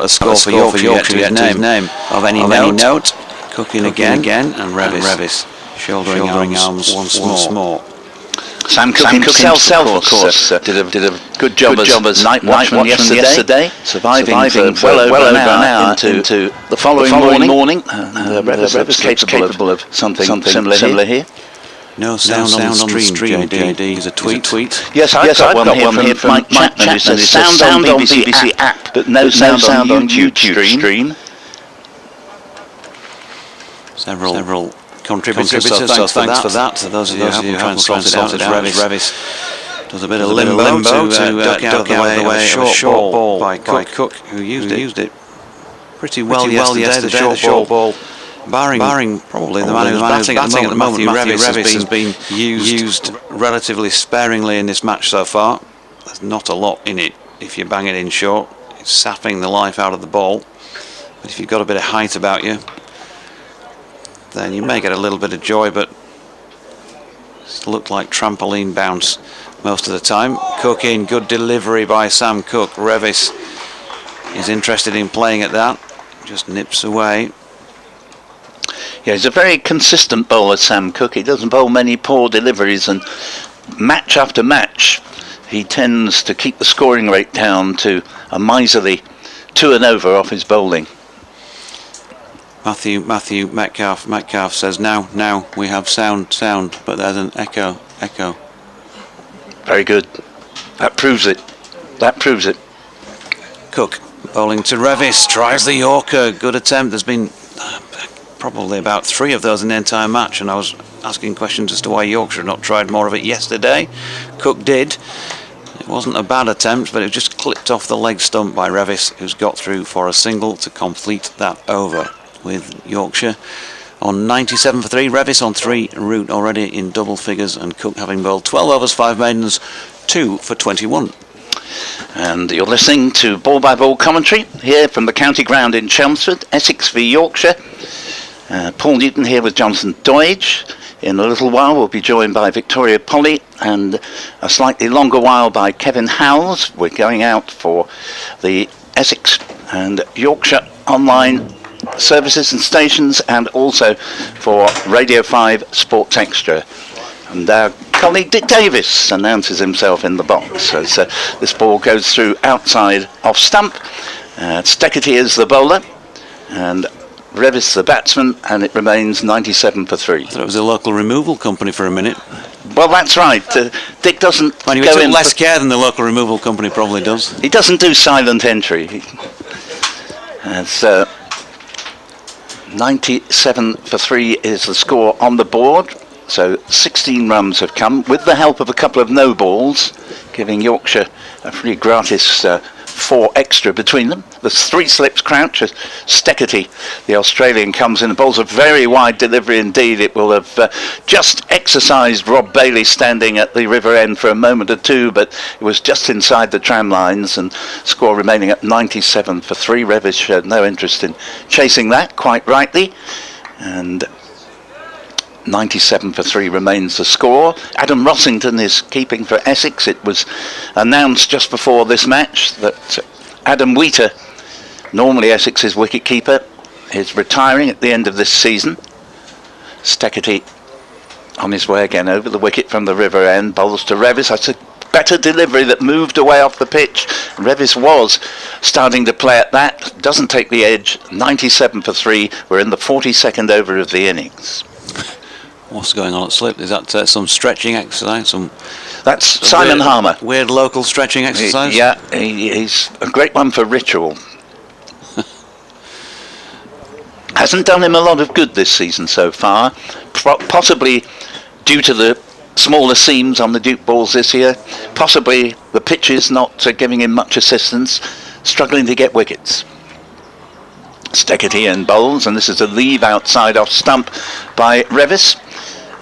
a score for Yorkshire yet to his name of any note. Cooking again, and Revis shouldering arms once more. Sam Cook himself, of course, did a good job as night watchman yesterday, surviving for well over an hour into the following morning. Revis capable of something similar here. No sound on the stream, JD. Is a tweet. Yes, I've got one here from Mike Chapman who says sound on BBC app, but no sound on YouTube stream. Several contributors, so thanks for that. To those of you who haven't sorted out, Revis does a bit of limbo to duck out of the way a short ball by Cook, who used it pretty well yesterday, the short ball. Barring probably the man who's batting at the moment, Matthew Revis has been used relatively sparingly in this match so far. There's not a lot in it if you bang it in short. It's sapping the life out of the ball. But if you've got a bit of height about you, then you may get a little bit of joy, but it's looked like trampoline bounce most of the time. Cook in, good delivery by Sam Cook. Revis is interested in playing at that, just nips away. Yeah, he's a very consistent bowler, Sam Cook. He doesn't bowl many poor deliveries, and match after match he tends to keep the scoring rate down to a miserly 2 and over off his bowling. Matthew Metcalf says now we have sound, but there's an echo. Very good. That proves it. Cook bowling to Revis, tries the Yorker. Good attempt. There's been probably about 3 of those in the entire match, and I was asking questions as to why Yorkshire had not tried more of it yesterday. Cook did. It wasn't a bad attempt, but it just clipped off the leg stump by Revis, who's got through for a single to complete that over, with Yorkshire on 97 for 3, Revis on 3 route already in double figures, and Cook having bowled 12 overs, 5 maidens, 2 for 21. And you're listening to Ball by Ball commentary here from the county ground in Chelmsford, Essex v Yorkshire. Paul Newton here with Jonathan Doidge. In a little while we'll be joined by Victoria Polly, and a slightly longer while by Kevin Howells. We're going out for the Essex and Yorkshire online services and stations, and also for Radio 5 Sports Extra. And our colleague Dick Davis announces himself in the box as this ball goes through outside off stump. Steketee is the bowler and Revis the batsman, and it remains 97 for 3. I thought it was a local removal company for a minute. Well, that's right. Dick doesn't go in less care than the local removal company probably does. He doesn't do silent entry. It's 97 for 3 is the score on the board. So 16 runs have come with the help of a couple of no balls, giving Yorkshire a free gratis 4 extra between them. There's 3 slips. Crouch. Steketee, the Australian, comes in and bowls a very wide delivery indeed. It will have just exercised Rob Bailey standing at the river end for a moment or two, but it was just inside the tram lines, and score remaining at 97 for 3. Revis showed no interest in chasing that, quite rightly, and 97 for 3 remains the score. Adam Rossington is keeping for Essex. It was announced just before this match that Adam Wheater, normally Essex's wicket keeper, is retiring at the end of this season. Steketee on his way again over the wicket from the river end, bowls to Revis. That's a better delivery that moved away off the pitch. Revis was starting to play at that, doesn't take the edge. 97 for 3. We're in the 42nd over of the innings. What's going on at slip? Is that some stretching exercise? That's Simon Harmer. Weird local stretching exercise? He's a great one for ritual. Hasn't done him a lot of good this season so far, possibly due to the smaller seams on the Duke balls this year, possibly the pitches not giving him much assistance, struggling to get wickets. Steketee and bowls, and this is a leave outside off stump by Revis,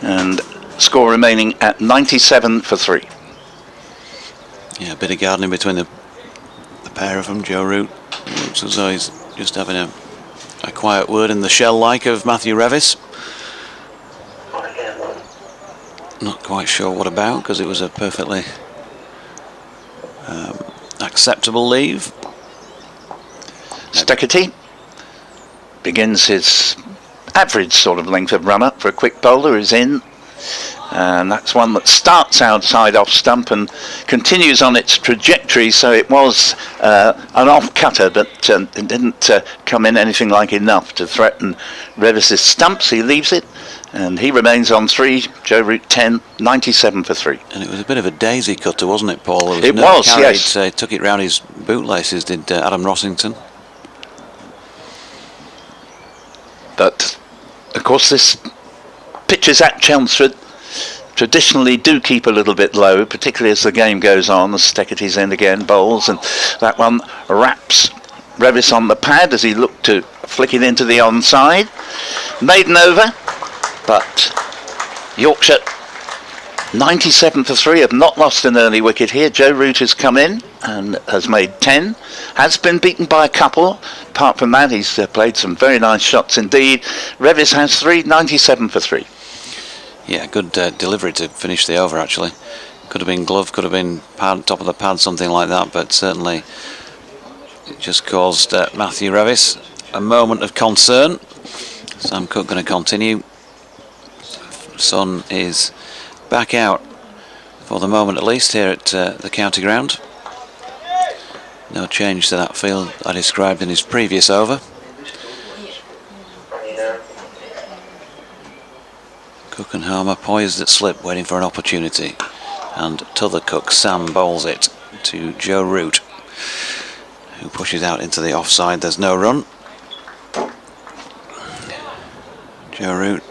and score remaining at 97 for 3. Yeah, a bit of gardening between the pair of them. Joe Root looks as though he's just having a quiet word in the shell-like of Matthew Revis. Not quite sure what about, because it was a perfectly acceptable leave. Steckety begins his average sort of length of run up for a quick bowler, is in, and that's one that starts outside off stump and continues on its trajectory. So it was an off cutter, but it didn't come in anything like enough to threaten Revis's stumps. He leaves it and he remains on 3. Joe Root 10, 97 for 3. And it was a bit of a daisy cutter, wasn't it, Paul? It was, yes. He took it round his bootlaces, did Adam Rossington. But of course this pitches at Chelmsford traditionally do keep a little bit low, particularly as the game goes on. As Steckety's end again bowls, and that one wraps Revis on the pad as he looked to flick it into the onside. Maiden over, but Yorkshire 97 for 3 have not lost an early wicket here. Joe Root has come in and has made 10, has been beaten by a couple. Apart from that, he's played some very nice shots indeed. Revis has 3, 97 for 3. Yeah, good delivery to finish the over, actually. Could have been glove, could have been pad, top of the pad, something like that, but certainly it just caused Matthew Revis a moment of concern. Sam Cook going to continue. Sun is back out for the moment, at least, here at the county ground. No change to that field I described in his previous over. Cook and Homer poised at slip, waiting for an opportunity. And to the Cook, Sam bowls it to Joe Root, who pushes out into the offside. There's no run. Joe Root,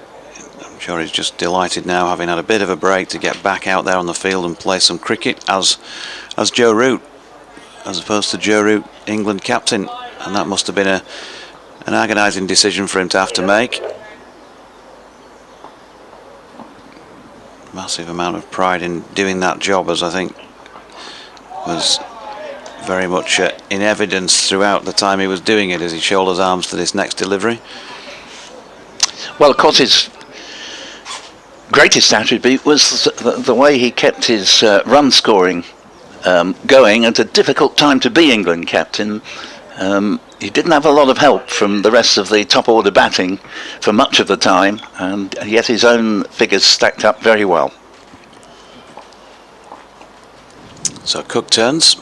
I'm sure he's just delighted now, having had a bit of a break, to get back out there on the field and play some cricket as Joe Root, as opposed to Joe Root, England captain. And that must have been an agonising decision for him to have to make. Massive amount of pride in doing that job, as I think was very much in evidence throughout the time he was doing it, as he shoulders arms to this next delivery. Well, of course, his greatest attribute was the way he kept his run scoring going at a difficult time to be England captain. He didn't have a lot of help from the rest of the top order batting for much of the time, and yet his own figures stacked up very well. So Cook turns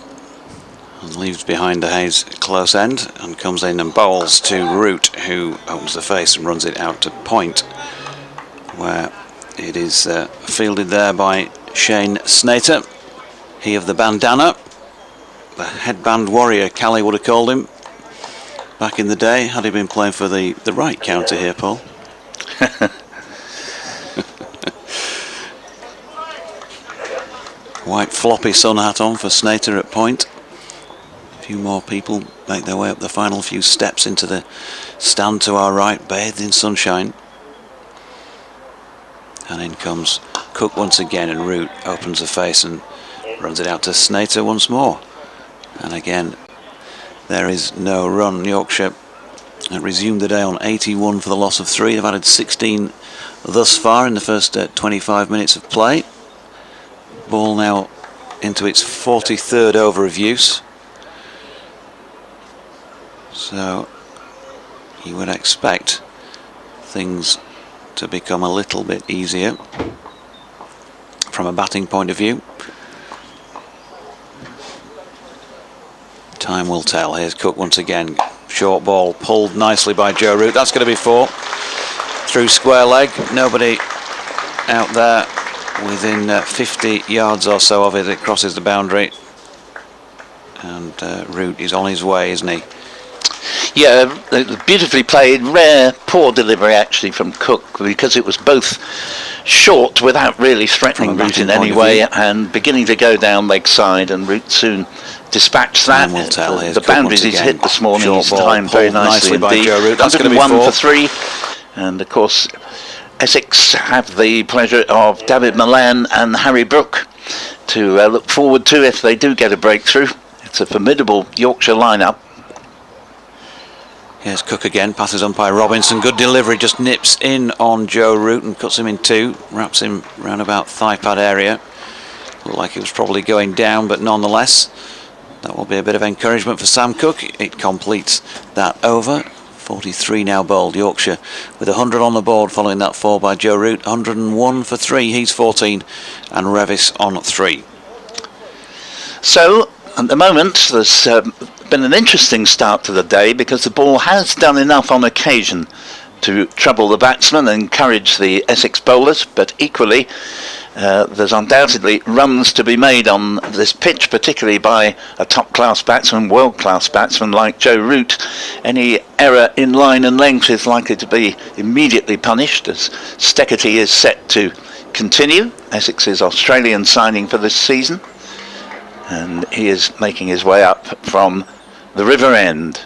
and leaves behind the Hayes close end and comes in and bowls to Root, who opens the face and runs it out to point, where it is fielded there by Shane Snater, he of the bandana, the headband warrior, Callie would have called him back in the day, had he been playing for the right county here, Paul. White floppy sun hat on for Snater at point. A few more people make their way up the final few steps into the stand to our right, bathed in sunshine. And in comes Cook once again, and Root opens the face and runs it out to Snater once more. And again, there is no run. Yorkshire resumed the day on 81 for the loss of 3. They've added 16 thus far in the first 25 minutes of play. Ball now into its 43rd over of use. So you would expect things to become a little bit easier from a batting point of view. Time will tell. Here's Cook once again. Short ball pulled nicely by Joe Root. That's going to be 4. Through square leg. Nobody out there within 50 yards or so of it. It crosses the boundary. And Root is on his way, isn't he? Yeah, beautifully played. Rare, poor delivery actually from Cook, because it was both short without really threatening Root in any way, and beginning to go down leg side, and Root soon dispatched that. Will tell. The boundaries he's hit this morning, he's timed very nicely by indeed. Joe Root. That's going to be 1 4 for 3, and of course Essex have the pleasure of David Milan and Harry Brook to look forward to if they do get a breakthrough. It's a formidable Yorkshire lineup. Here's Cook again, passes umpire Robinson, good delivery, just nips in on Joe Root and cuts him in 2, wraps him round about thigh pad area. Looked like it was probably going down, but nonetheless That will be a bit of encouragement for Sam Cook. It completes that over. 43 now bowled. Yorkshire with 100 on the board following that 4 by Joe Root. 101 for 3. He's 14 and Revis on 3. So at the moment there's been an interesting start to the day because the ball has done enough on occasion to trouble the batsmen and encourage the Essex bowlers, but equally there's undoubtedly runs to be made on this pitch, particularly by a top-class batsman, world-class batsman like Joe Root. Any error in line and length is likely to be immediately punished, as Steckety is set to continue, Essex's Australian signing for this season, and he is making his way up from the river end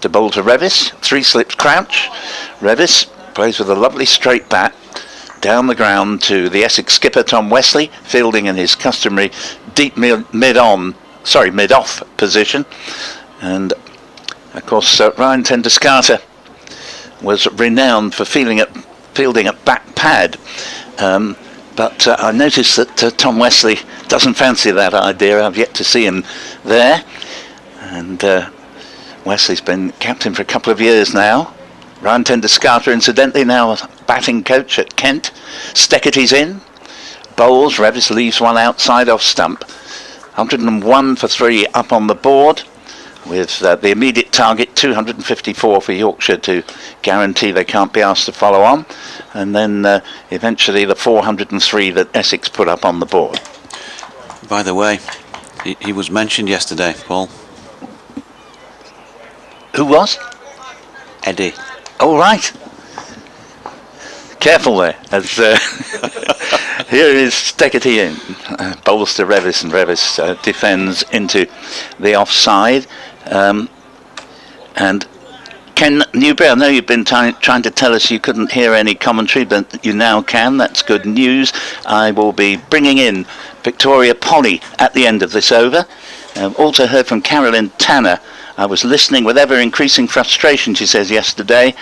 to bowl to Revis. 3 slips crouch. Revis plays with a lovely straight bat down the ground to the Essex skipper Tom Wesley, fielding in his customary deep mid-off position. And of course Ryan Tenduscarter was renowned for fielding at back pad, but I noticed that Tom Wesley doesn't fancy that idea. I've yet to see him there, and Wesley's been captain for a couple of years now. Ryan Tenduscarter, incidentally, now a batting coach at Kent. Steckety's in. Bowls. Revis leaves one outside off stump. 101 for 3 up on the board, with the immediate target 254 for Yorkshire to guarantee they can't be asked to follow on, and then eventually the 403 that Essex put up on the board. By the way, he was mentioned yesterday, Paul. Who was? Eddie. Oh, right. Careful there, as here is Steckety in. Bowls to Revis, and Revis defends into the offside. And Ken Newberry, I know you've been trying to tell us you couldn't hear any commentary, but you now can. That's good news. I will be bringing in Victoria Polly at the end of this over. Also heard from Carolyn Tanner. I was listening with ever-increasing frustration, she says, yesterday.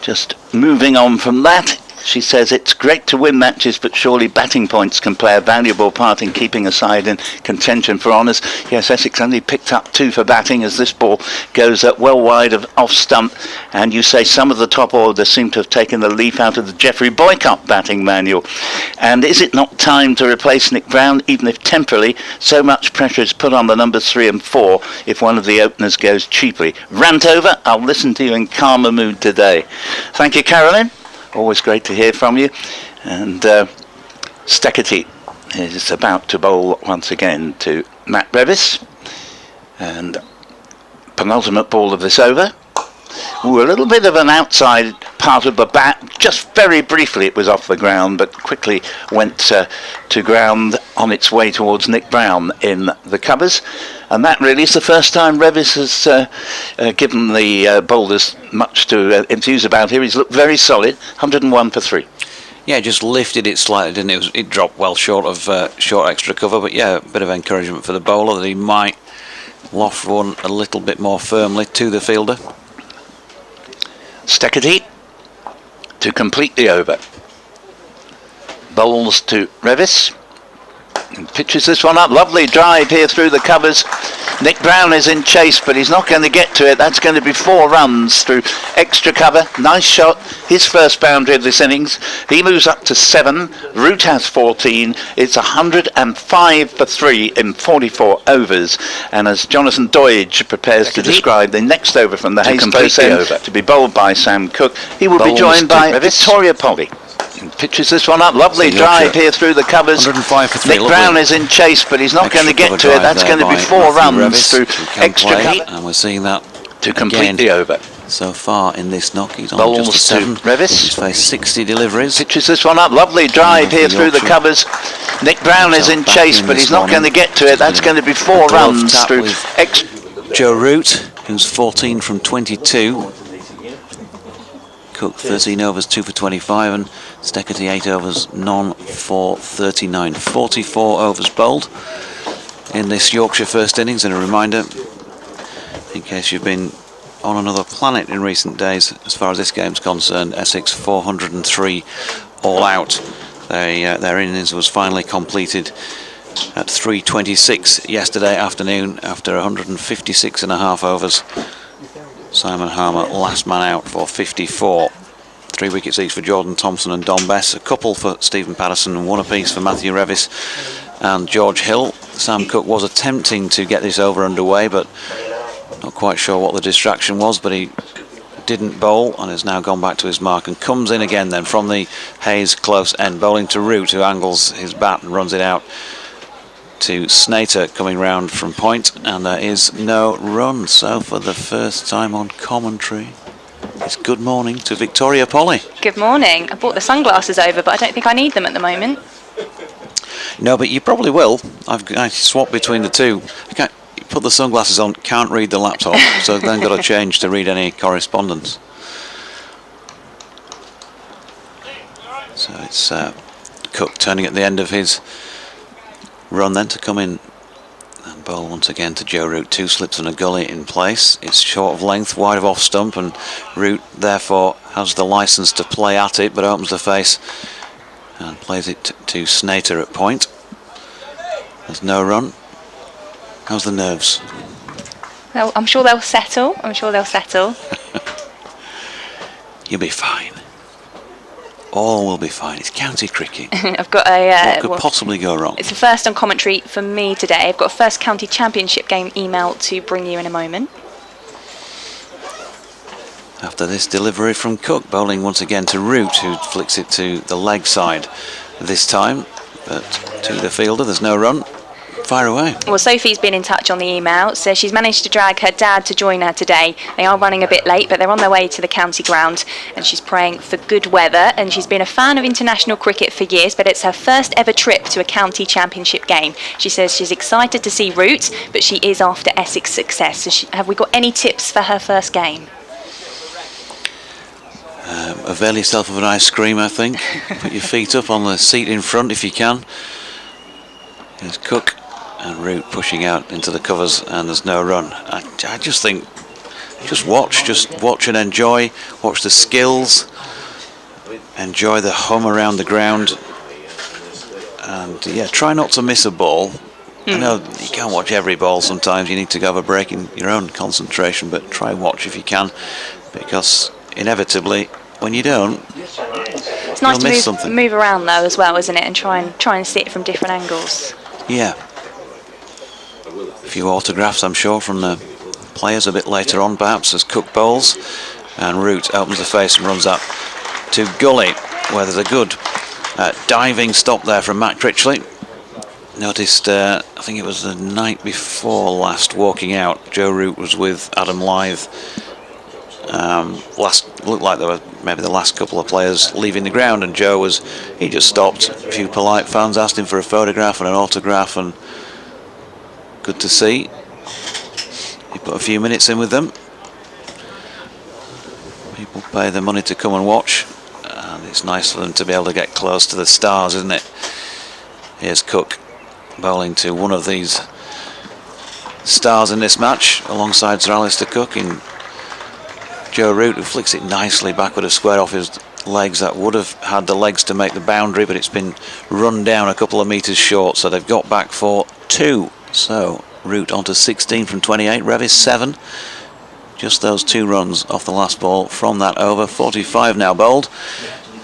Just moving on from that, she says it's great to win matches, but surely batting points can play a valuable part in keeping a side in contention for honours. Yes, Essex only picked up 2 for batting as this ball goes well wide of off stump, and you say some of the top orders seem to have taken the leaf out of the Geoffrey Boycott batting manual. And is it not time to replace Nick Brown, even if temporarily? So much pressure is put on the numbers 3 and 4 if one of the openers goes cheaply. Rant over. I'll listen to you in calmer mood today. Thank you, Carolyn. Always great to hear from you. And Steckety is about to bowl once again to Matt Revis. And penultimate ball of this over. Ooh, a little bit of an outside part of the bat. Just very briefly it was off the ground, but quickly went to ground on its way towards Nick Brown in the covers. And that really is the first time Revis has given the bowlers much to enthuse about here. He's looked very solid. 101 for 3. Yeah, just lifted it slightly, didn't it? It dropped well short of short extra cover, but yeah, a bit of encouragement for the bowler that he might loft one a little bit more firmly to the fielder. Steckety to complete the over. Bowls to Revis. And pitches this one up. Lovely drive here through the covers. Nick Brown is in chase, but he's not going to get to it. That's going to be 4 runs through extra cover. Nice shot. His first boundary of this innings. He moves up to 7. Root has 14. It's 105 for 3 in 44 overs. And as Jonathan Doidge prepares to describe the next over from the Hayes close end to be bowled by Sam Cook, he will be joined by Victoria Polly. Pitches this one up. Lovely drive here through the covers. 105 for 3. Nick Brown is in chase, but he's not going to get to it. That's going to be 4 runs through extra cover. And we're seeing that to complete the over. So far in this knock, he's on Bowls just a 7. to Revis. He's faced 60 deliveries. Pitches this one up. Lovely drive here through the covers. Nick Brown is in chase, but he's not going to get to it. That's going to be 4 runs through extra. Joe Root, who's 14 from 22. Cook 13 overs, 2 for 25, and Steckety 8 overs, none for 39. 44 overs bowled in this Yorkshire first innings. And a reminder, in case you've been on another planet in recent days, as far as this game's concerned, Essex 403 all out. Their innings was finally completed at 3:26 yesterday afternoon after 156.5 overs. Simon Harmer last man out for 54. 3 wickets each for Jordan Thompson and Don Bess, a couple for Stephen Patterson and 1 apiece for Matthew Revis and George Hill. Sam Cook was attempting to get this over underway, but not quite sure what the distraction was, but he didn't bowl and has now gone back to his mark and comes in again then from the Hayes close end, bowling to Root, who angles his bat and runs it out to Snater coming round from point, and there is no run. So for the first time on commentary, it's good morning to Victoria Polly. Good morning. I brought the sunglasses over, but I don't think I need them at the moment. No, but you probably will. I swapped between the two. I can't put the sunglasses on, can't read the laptop, so then got to change to read any correspondence. So it's Cook turning at the end of his run then to come in and bowl once again to Joe Root. 2 slips and a gully in place. It's short of length, wide of off stump, and Root therefore has the licence to play at it, but opens the face and plays it to Snater at point. There's no run. How's the nerves? Well, I'm sure they'll settle. I'm sure they'll settle. You'll be fine. All will be fine. It's county cricket. I've got a... what could possibly go wrong? It's the first on commentary for me today. I've got a first county championship game email to bring you in a moment. After this delivery from Cook, bowling once again to Root, who flicks it to the leg side this time, but to the fielder. There's no run. Fire away. Well, Sophie's been in touch on the email, so she's managed to drag her dad to join her today. They are running a bit late, but they're on their way to the county ground, and she's praying for good weather. And she's been a fan of international cricket for years, but it's her first ever trip to a county championship game. She says she's excited to see Root, but she is after Essex success. So have we got any tips for her first game? Avail yourself of an ice cream, I think. Put your feet up on the seat in front if you can. Here's Cook and Root pushing out into the covers, and there's no run. I just think, just watch and enjoy. Watch the skills, enjoy the hum around the ground, and yeah, try not to miss a ball. I know you can't watch every ball. Sometimes you need to have a break in your own concentration, but try watch if you can, because inevitably, when you don't, it's nice to move around though as well, isn't it, and try and see it from different angles. Yeah. A few autographs, I'm sure, from the players a bit later on, perhaps, as Cook bowls, and Root opens the face and runs up to Gully, where there's a good diving stop there from Matt Critchley. Noticed, I think it was the night before last, walking out, Joe Root was with Adam Lythe. Looked like there were maybe the last couple of players leaving the ground, and Joe he just stopped. A few polite fans asked him for a photograph and an autograph, and good to see. He put a few minutes in with them. People pay the money to come and watch, and it's nice for them to be able to get close to the stars, isn't it? Here's Cook bowling to one of these stars in this match alongside Sir Alistair Cook in Joe Root, who flicks it nicely backward of square off his legs. That would have had the legs to make the boundary, but it's been run down a couple of metres short, so they've got back for 2. So Root onto 16 from 28, Revis 7. Just those 2 runs off the last ball from that over. 45 now bowled,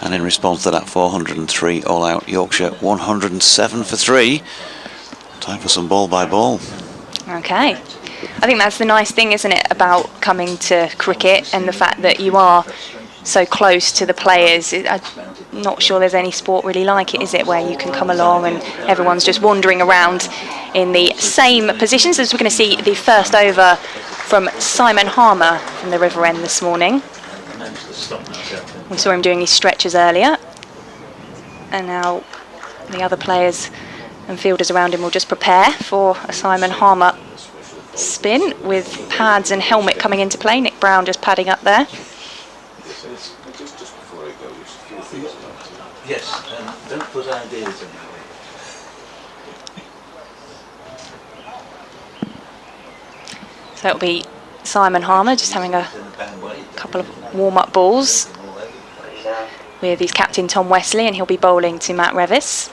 and in response to that 403 all out Yorkshire, 107 for 3. Time for some ball by ball. Okay. I think that's the nice thing, isn't it, about coming to cricket, and the fact that you are so close to the players. I'm not sure there's any sport really like it, is it, where you can come along and everyone's just wandering around in the same positions. As we're going to see the first over from Simon Harmer from the River End this morning. We saw him doing his stretches earlier, and now the other players and fielders around him will just prepare for a Simon Harmer spin, with pads and helmet coming into play. Nick Brown just padding up there. Yes, and don't put ideas in. So it'll be Simon Harmer just having a couple of warm-up balls with his captain Tom Wesley, and he'll be bowling to Matt Revis.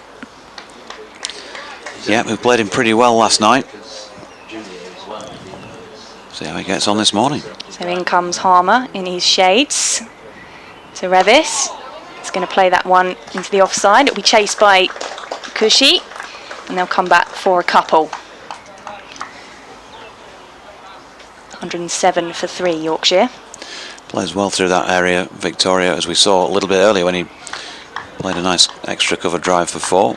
Yeah, we played him pretty well last night. See how he gets on this morning. So in comes Harmer in his shades. So Revis is going to play that one into the offside. It'll be chased by Cushy, and they'll come back for a couple. 107 for 3, Yorkshire. Plays well through that area, Victoria, as we saw a little bit earlier when he played a nice extra cover drive for 4.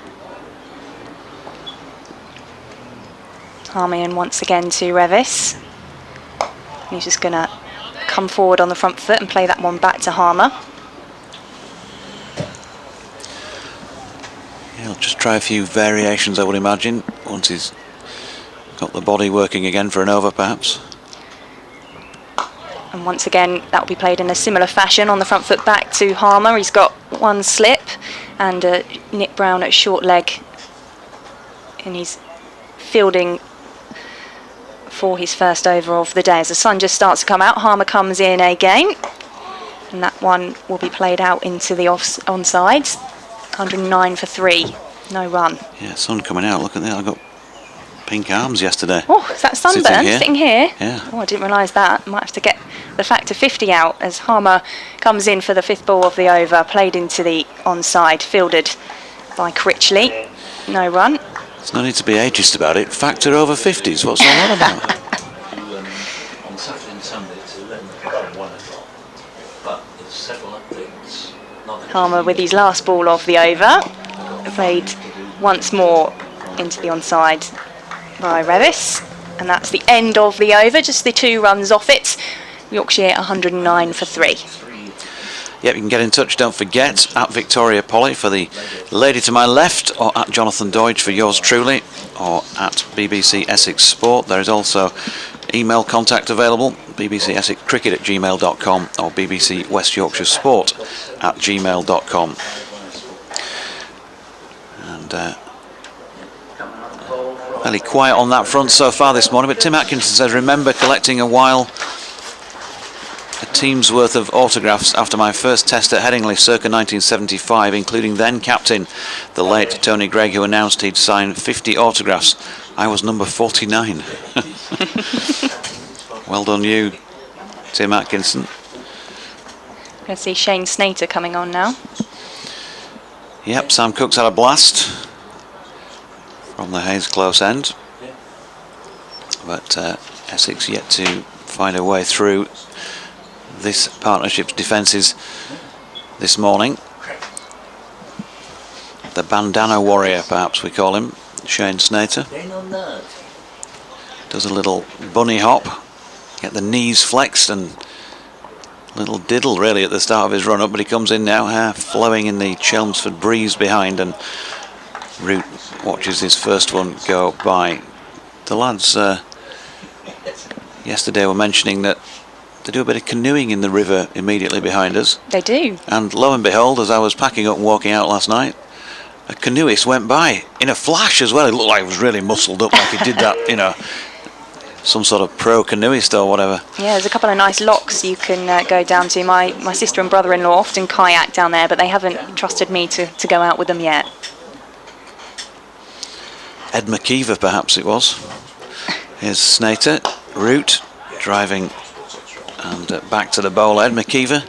Harmian once again to Revis. He's just going to come forward on the front foot and play that one back to Harmer. He'll just try a few variations, I would imagine, once he's got the body working again for an over, perhaps. And once again, that will be played in a similar fashion on the front foot back to Harmer. He's got one slip and Nick Brown at short leg. And he's fielding for his first over of the day. As the sun just starts to come out, Harmer comes in again. And that one will be played out into the onside. 109 for 3, no run. Yeah, sun coming out. Look at that. I got pink arms yesterday. Oh, is that sunburn sitting here? Yeah. Oh, I didn't realise that. Might have to get the factor 50 out as Harmer comes in for the 5th ball of the over, played into the onside, fielded by Critchley. No run. There's no need to be ageist about it. Factor over 50s. What's all that about? On Saturday and Sunday it's 11 o'clock and 1 o'clock. But there's several updates. Harmer with his last ball of the over, played once more into the onside by Revis, and that's the end of the over, just the 2 runs off it. Yorkshire 109 for 3. Yep, you can get in touch, don't forget, at Victoria Polly for the lady to my left, or at Jonathan Doidge for yours truly, or at BBC Essex Sport. There is also email contact available, bbcessexcricket@gmail.com or BBC West Yorkshire Sport @gmail.com. And fairly quiet on that front so far this morning, but Tim Atkinson says, remember collecting a team's worth of autographs after my first test at Headingley circa 1975, including then captain, the late Tony Gregg, who announced he'd sign 50 autographs. I was number 49. Well done you, Tim Atkinson. Going to see Shane Snater coming on now. Yep, Sam Cook's had a blast from the Hayes close end, but Essex yet to find a way through this partnership's defences this morning. The bandana warrior, perhaps we call him, Shane Snater. Does a little bunny hop, get the knees flexed, and a little diddle really at the start of his run up, but he comes in now, flowing in the Chelmsford breeze behind, and Root watches his first one go by. The lads yesterday were mentioning that they do a bit of canoeing in the river immediately behind us. They do. And lo and behold, as I was packing up and walking out last night, a canoeist went by in a flash as well. It looked like he was really muscled up, like he did that, you know, some sort of pro canoeist or whatever. Yeah, there's a couple of nice locks you can go down to. My sister and brother-in-law often kayak down there, but they haven't trusted me to go out with them yet. Ed McKeever, perhaps it was. Here's Snater, Root, driving and back to the bowl. Ed McKeever,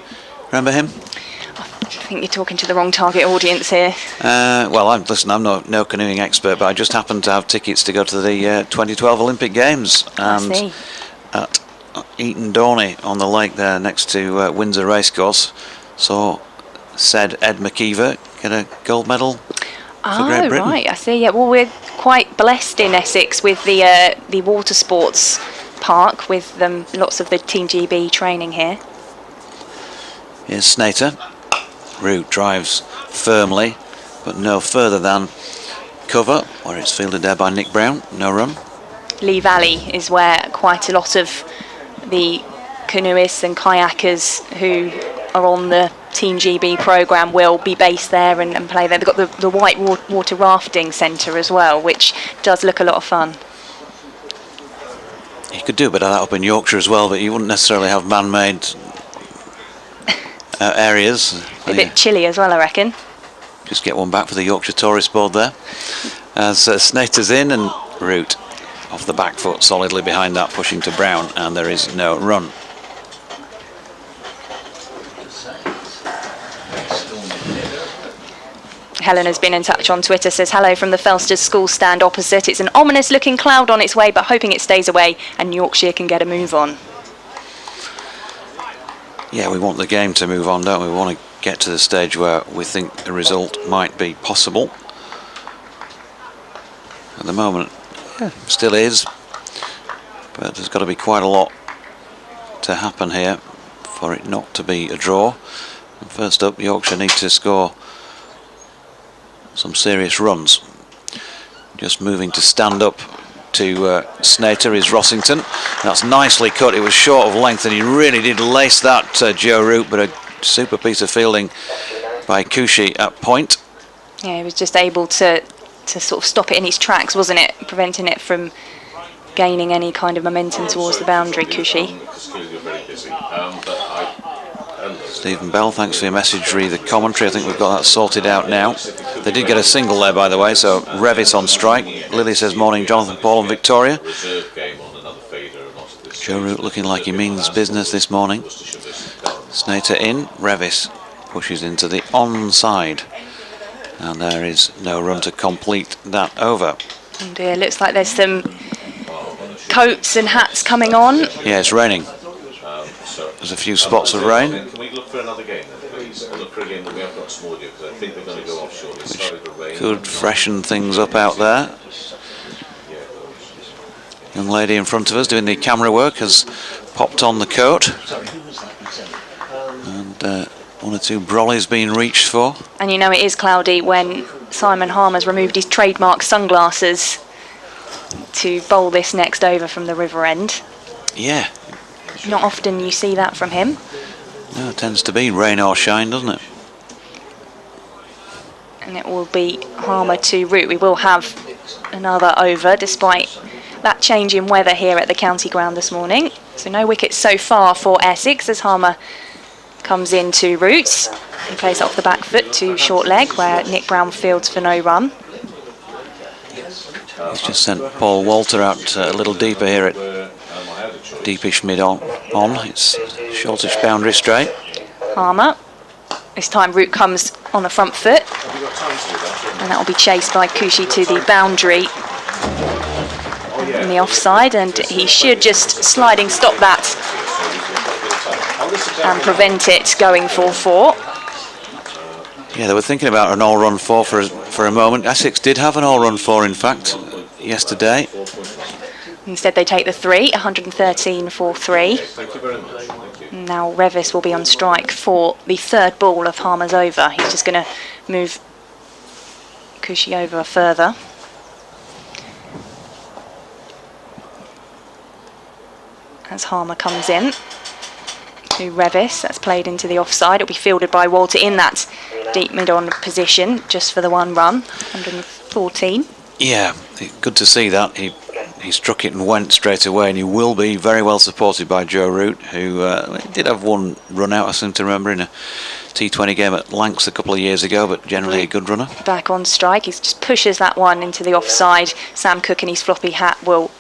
remember him? I think you're talking to the wrong target audience here. Well, I'm no canoeing expert, but I just happened to have tickets to go to the 2012 Olympic Games, and at Eton Dorney on the lake there next to Windsor Racecourse, saw said Ed McKeever get a gold medal for Great Britain. Right, I see. Yeah, well, we're quite blessed in Essex with the water sports park, with lots of the Team GB training here. Here's Snater. Root drives firmly, but no further than cover, where it's fielded there by Nick Brown. No run. Lee Valley is where quite a lot of the canoeists and kayakers who are on the Team GB programme will be based there and play there. They've got the White Water Rafting Centre as well, which does look a lot of fun. You could do a bit of that up in Yorkshire as well, but you wouldn't necessarily have man-made areas. A bit chilly as well, I reckon. Just get one back for the Yorkshire Tourist Board there. as Snater's in and Root off the back foot solidly behind that, pushing to Brown, and there is no run. Helen has been in touch on Twitter, says hello from the Felsters school stand opposite. It's an ominous looking cloud on its way, but hoping it stays away and Yorkshire can get a move on. Yeah, we want the game to move on, don't we? We want to get to the stage where we think the result might be possible. At the moment, yeah, still is, but there's got to be quite a lot to happen here for it not to be a draw. And first up, Yorkshire need to score some serious runs. Just moving to stand up to Snater is Rossington. That's nicely cut. It was short of length and he really did lace that, Joe Root, but a super piece of fielding by Cushy at point. Yeah, he was just able to sort of stop it in its tracks, wasn't it? Preventing it from gaining any kind of momentum towards the boundary, Cushy. Stephen Bell, thanks for your message, read the commentary. I think we've got that sorted out now. They did get a single there, by the way, so Revis on strike. Lily says morning, Jonathan, Paul and Victoria. Joe Root looking like he means business this morning. Snater in, Revis pushes into the onside. And there is no run to complete that over. And it looks like there's some coats and hats coming on. Yeah, it's raining. There's a few spots of rain. Can we look for another game then, please? Or look for a game that we have got some audio, because I think they're going to go offshore. Which could freshen things up out there. Young lady in front of us doing the camera work has popped on the coat. And one or two brollies being reached for. And you know it is cloudy when Simon Harmer's removed his trademark sunglasses to bowl this next over from the river end. Yeah. Not often you see that from him. No, it tends to be rain or shine, doesn't it? And it will be Harmer to Root. We will have another over despite that change in weather here at the county ground this morning. So no wickets so far for Essex as Harmer comes in to Root. He plays off the back foot to short leg where Nick Brown fields for no run. He's just sent Paul Walter out a little deeper here at deepish mid on. It's shortish boundary straight. Harmer. This time Root comes on the front foot. And that will be chased by Cushy to the boundary in the offside. And he should just sliding stop that and prevent it going for 4. Yeah, they were thinking about an all-run 4 for a moment. Essex did have an all-run 4, in fact, yesterday. Instead they take the 3, 113 for 3. Thank you very much. Now Revis will be on strike for the third ball of Harmer's over. He's just going to move Cushy over further. As Harmer comes in to Revis, that's played into the offside. It'll be fielded by Walter in that deep mid-on position just for the 1 run, 114. Yeah, good to see that. He struck it and went straight away, and he will be very well supported by Joe Root, who did have 1 run out, I seem to remember, in a T20 game at Lancs a couple of years ago, but generally a good runner. Back on strike, he just pushes that one into the offside. Sam Cook in his floppy hat will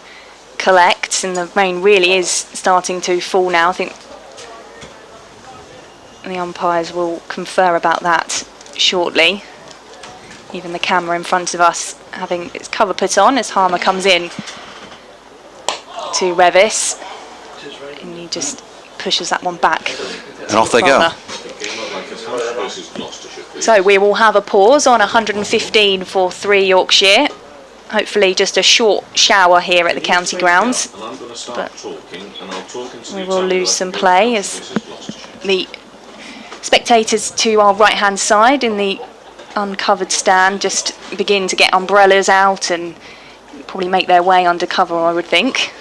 collect, and the rain really is starting to fall now. I think the umpires will confer about that shortly. Even the camera in front of us having its cover put on as Harmer comes in to Revis, and he just pushes that one back. And off they go. So we will have a pause on 115 for 3 Yorkshire. Hopefully just a short shower here at the county grounds. But we will lose some play as the spectators to our right hand side in the uncovered stand just begin to get umbrellas out and probably make their way under cover, I would think.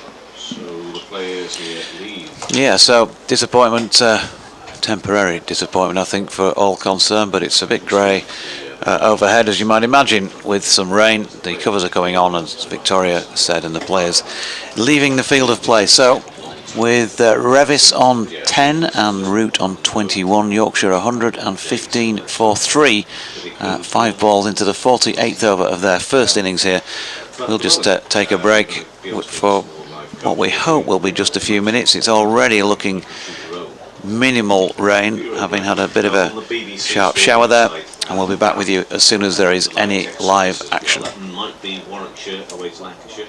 Yeah, so disappointment, temporary disappointment I think for all concerned, but it's a bit grey overhead, as you might imagine, with some rain. The covers are coming on, as Victoria said, and the players leaving the field of play. So with Revis on 10 and Root on 21. Yorkshire 115 for 3. 5 balls into the 48th over of their first innings here. We'll just take a break for what we hope will be just a few minutes. It's already looking minimal rain, having had a bit of a sharp shower there, and we'll be back with you as soon as there is any live action. Might be Warwickshire away to Lancashire.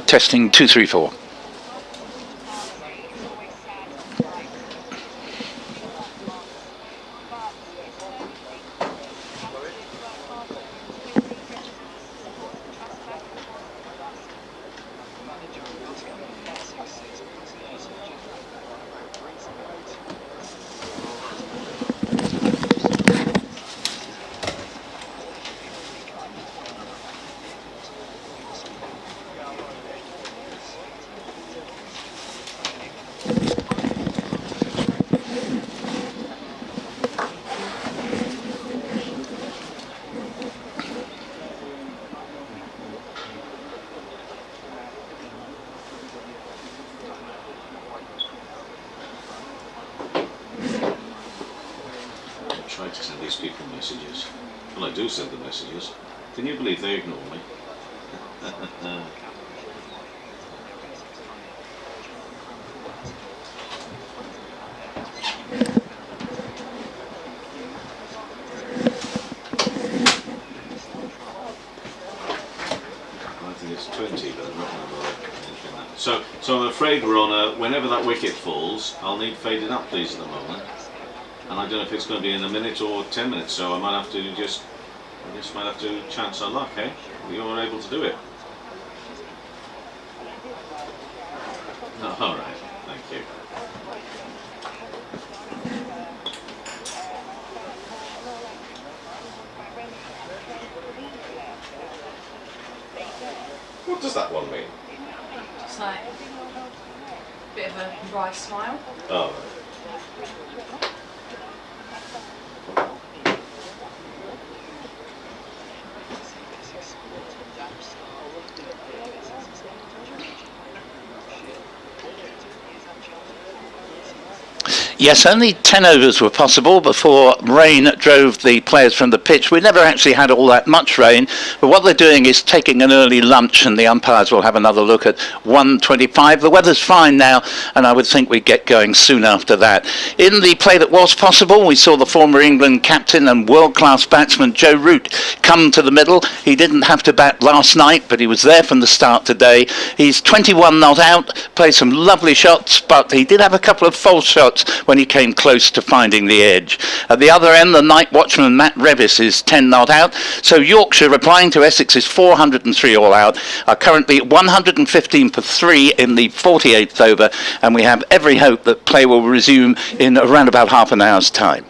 Testing 2, 3, 4. Try to send these people messages. Well, I do send them messages. Can you believe they ignore me? I think it's 20, but I'm not going to bother anything that. So I'm afraid we're on a, whenever that wicket falls, I'll need faded up please at the moment. And I don't know if it's going to be in a minute or 10 minutes, so I might have to I just might have to chance our luck, eh? You're able to do it. Oh, all right, thank you. What does that one mean? Just like a bit of a wry smile. Oh, right. Yes, only 10 overs were possible before rain drove the players from the pitch. We never actually had all that much rain, but what they're doing is taking an early lunch, and the umpires will have another look at 1:25. The weather's fine now, and I would think we'd get going soon after that. In the play that was possible, we saw the former England captain and world-class batsman Joe Root come to the middle. He didn't have to bat last night, but he was there from the start today. He's 21 not out, played some lovely shots, but he did have a couple of false shots when he came close to finding the edge. At the other end, the night watchman Matt Revis is 10 not out. So Yorkshire, replying to Essex's 403 all out, are currently 115 for 3 in the 48th over, and we have every hope that play will resume in around about half an hour's time.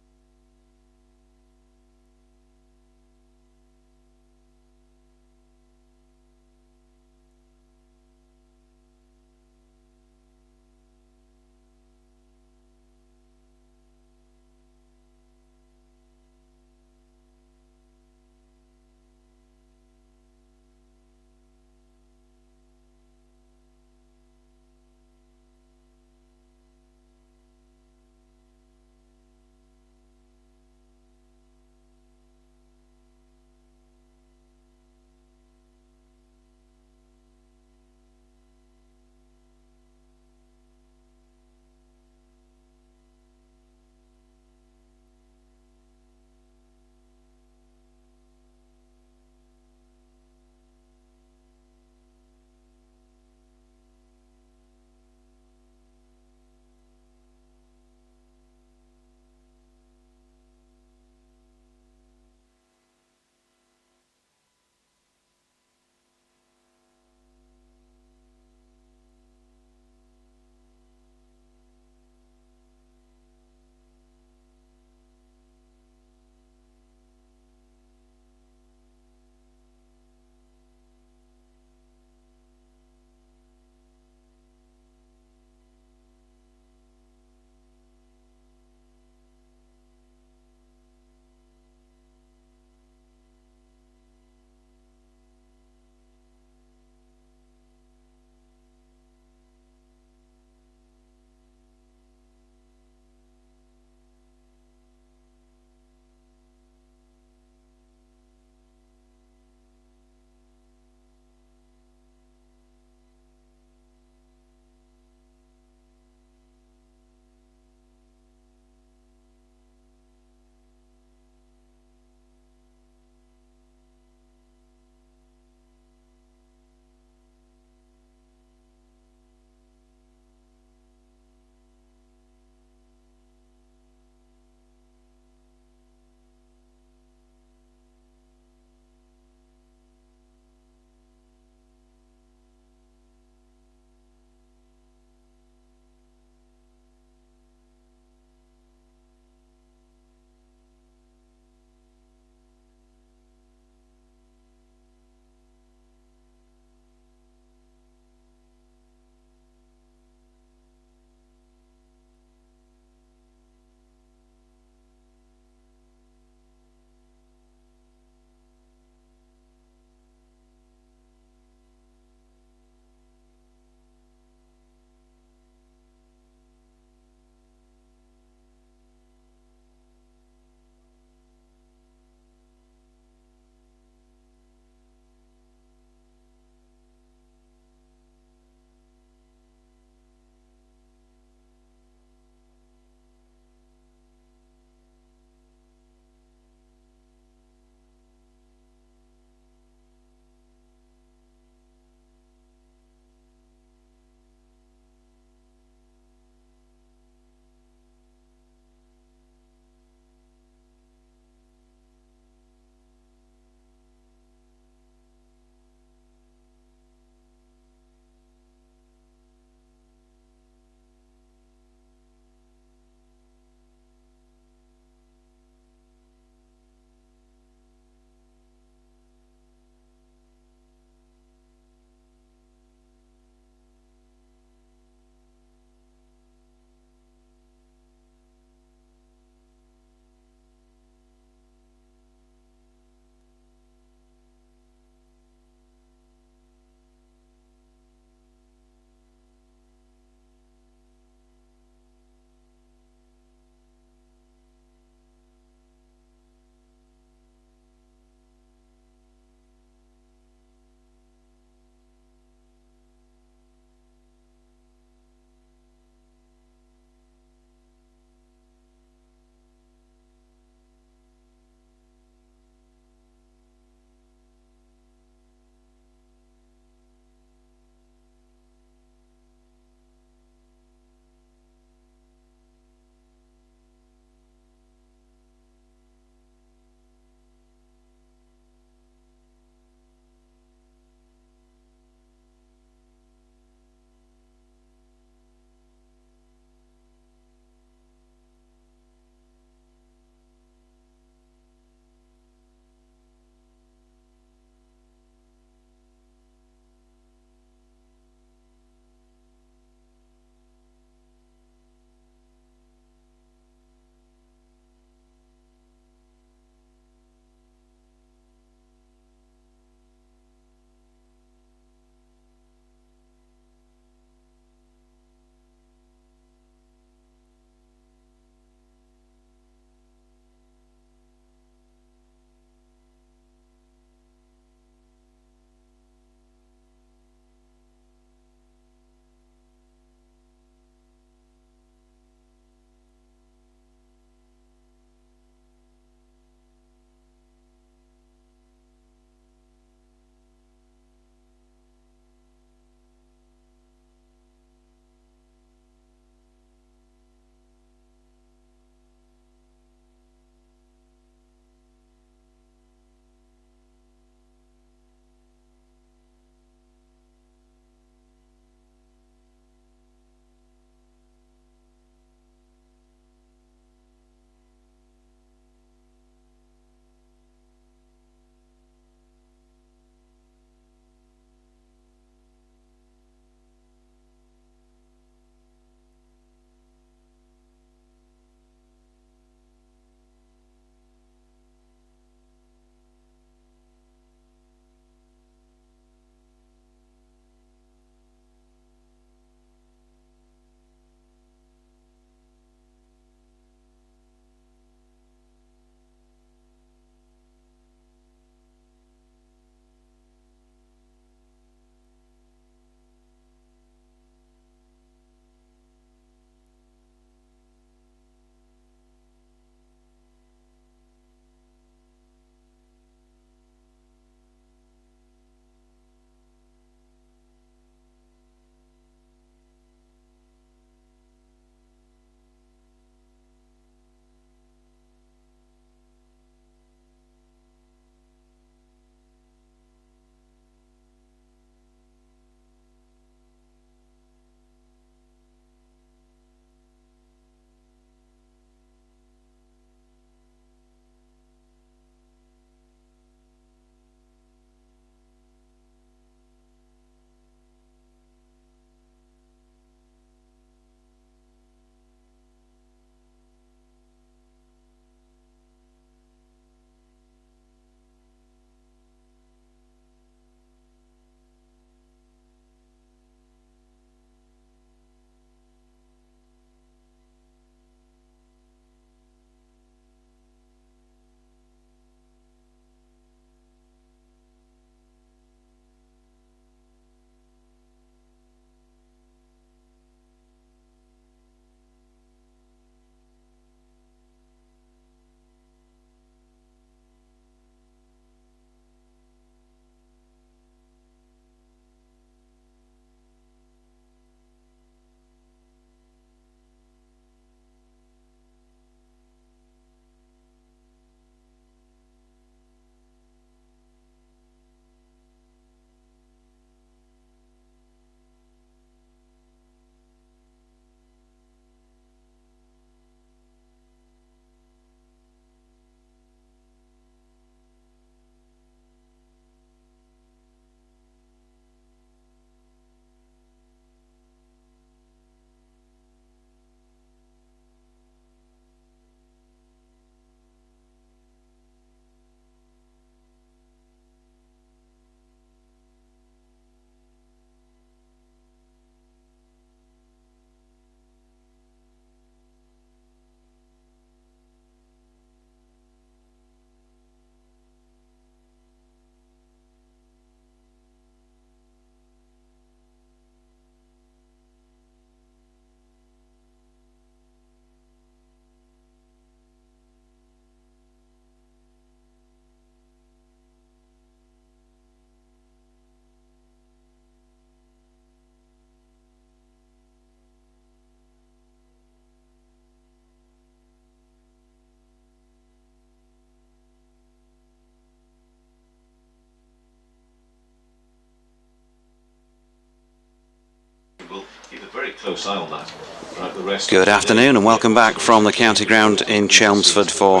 keep a very close eye on that. Right, the rest Good afternoon and welcome back from the county ground in Chelmsford for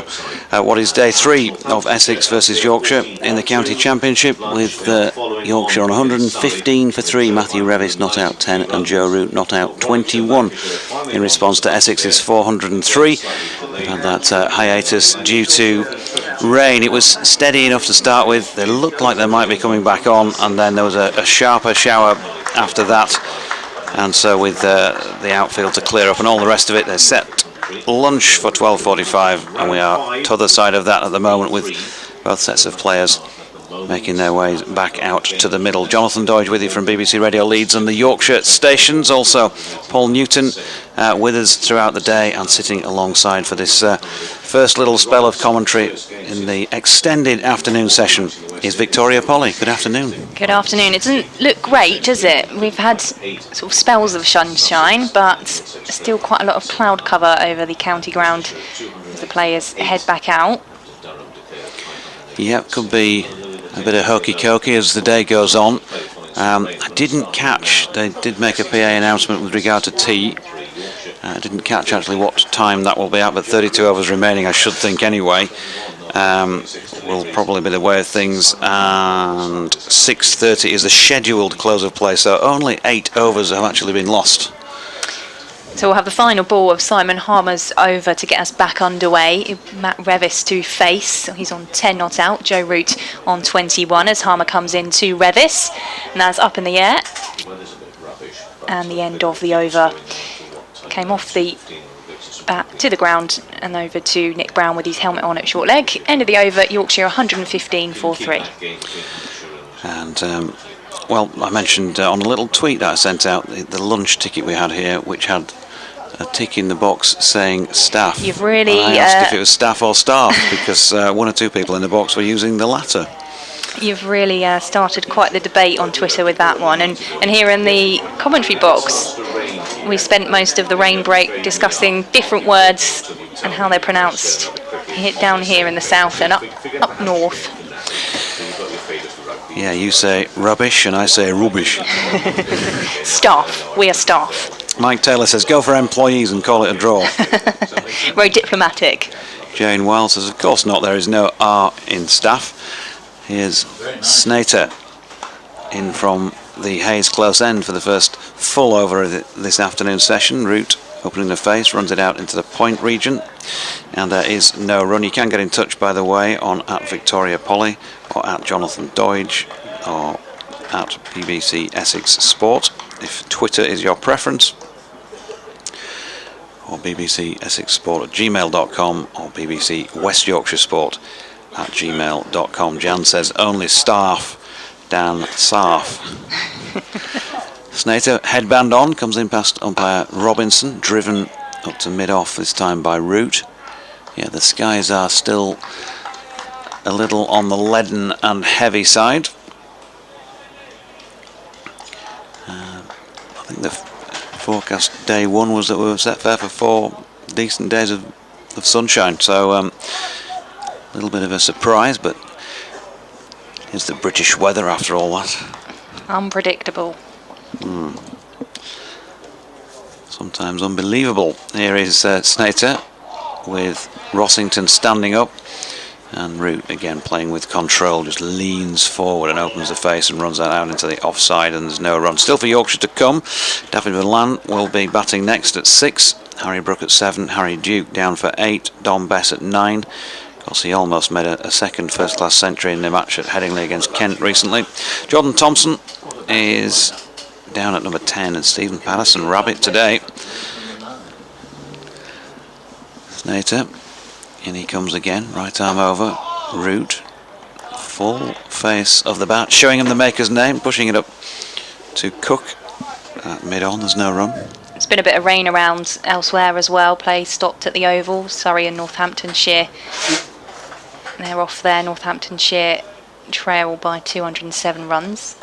what is day 3 of Essex versus Yorkshire in the county championship, with Yorkshire on 115 for 3, Matthew Revis not out 10 and Joe Root not out 21 in response to Essex's 403. We've had that hiatus due to rain. It was steady enough to start with. They looked like they might be coming back on, and then there was a sharper shower after that. And so with the outfield to clear up and all the rest of it, they set lunch for 12:45, and we are to the side of that at the moment, with both sets of players making their way back out to the middle. Jonathan Doidge with you from BBC Radio Leeds and the Yorkshire stations. Also Paul Newton with us throughout the day and sitting alongside for this first little spell of commentary in the extended afternoon session is Victoria Polly. Good afternoon. Good afternoon. It doesn't look great, does it? We've had sort of spells of sunshine, but still quite a lot of cloud cover over the county ground as the players head back out. Yep, could be a bit of hokey-cokey as the day goes on. I didn't catch, they did make a PA announcement with regard to tea. I didn't catch actually what time that will be at, but 32 overs remaining, I should think anyway. Will probably be the way of things, and 6:30 is the scheduled close of play, so only 8 overs have actually been lost. So we'll have the final ball of Simon Harmer's over to get us back underway. Matt Revis to face. He's on 10 not out. Joe Root on 21 as Harmer comes in to Revis. And that's up in the air. And the end of the over came off the bat to the ground and over to Nick Brown with his helmet on at short leg. End of the over, Yorkshire 115 for 3. And well, I mentioned on a little tweet that I sent out the lunch ticket we had here, which had a tick in the box saying staff. You've really I asked if it was staff or staff, because one or two people in the box were using the latter. You've really started quite the debate on Twitter with that one, and here in the commentary box we spent most of the rain break discussing different words and how they're pronounced down here in the south and up north. Yeah, you say rubbish and I say rubbish. Staff, we are staff. Mike Taylor says go for employees and call it a draw. Very diplomatic. Jane Wild says of course not, there is no R in staff. Here's Snater in from the Hayes close end for the first full over of this afternoon session. Root opening the face, runs it out into the point region, and there is no run. You can get in touch, by the way, on @Victoria Polly or @Jonathan Doidge or @BBC Essex Sport if Twitter is your preference, or BBC Essex Sport @gmail.com or BBC West Yorkshire Sport @gmail.com. Jan says only staff, Dan Sarf. Snater, headband on, comes in past umpire Robinson, driven up to mid-off this time by Root. Yeah, the skies are still a little on the leaden and heavy side. I think the forecast day 1 was that we were set fair for 4 decent days of sunshine, so a little bit of a surprise, but it's the British weather after all that. Unpredictable. Sometimes unbelievable. Here is Snater with Rossington standing up, and Root again playing with control, just leans forward and opens the face and runs that out into the offside, and there's no run. Still for Yorkshire to come. David Villan will be batting next at 6, Harry Brook at 7, Harry Duke down for 8, Dom Bess at 9. Of course, he almost made a second first-class century in the match at Headingley against Kent recently. Jordan Thompson is down at number 10, and Stephen Patterson rabbit today. Snater, in he comes again, right arm over, Root, full face of the bat, showing him the maker's name, pushing it up to Cook at mid-on. There's no run. It's been a bit of rain around elsewhere as well. Play stopped at the Oval. Surrey and Northamptonshire, they're off there. Northamptonshire trail by 207 runs.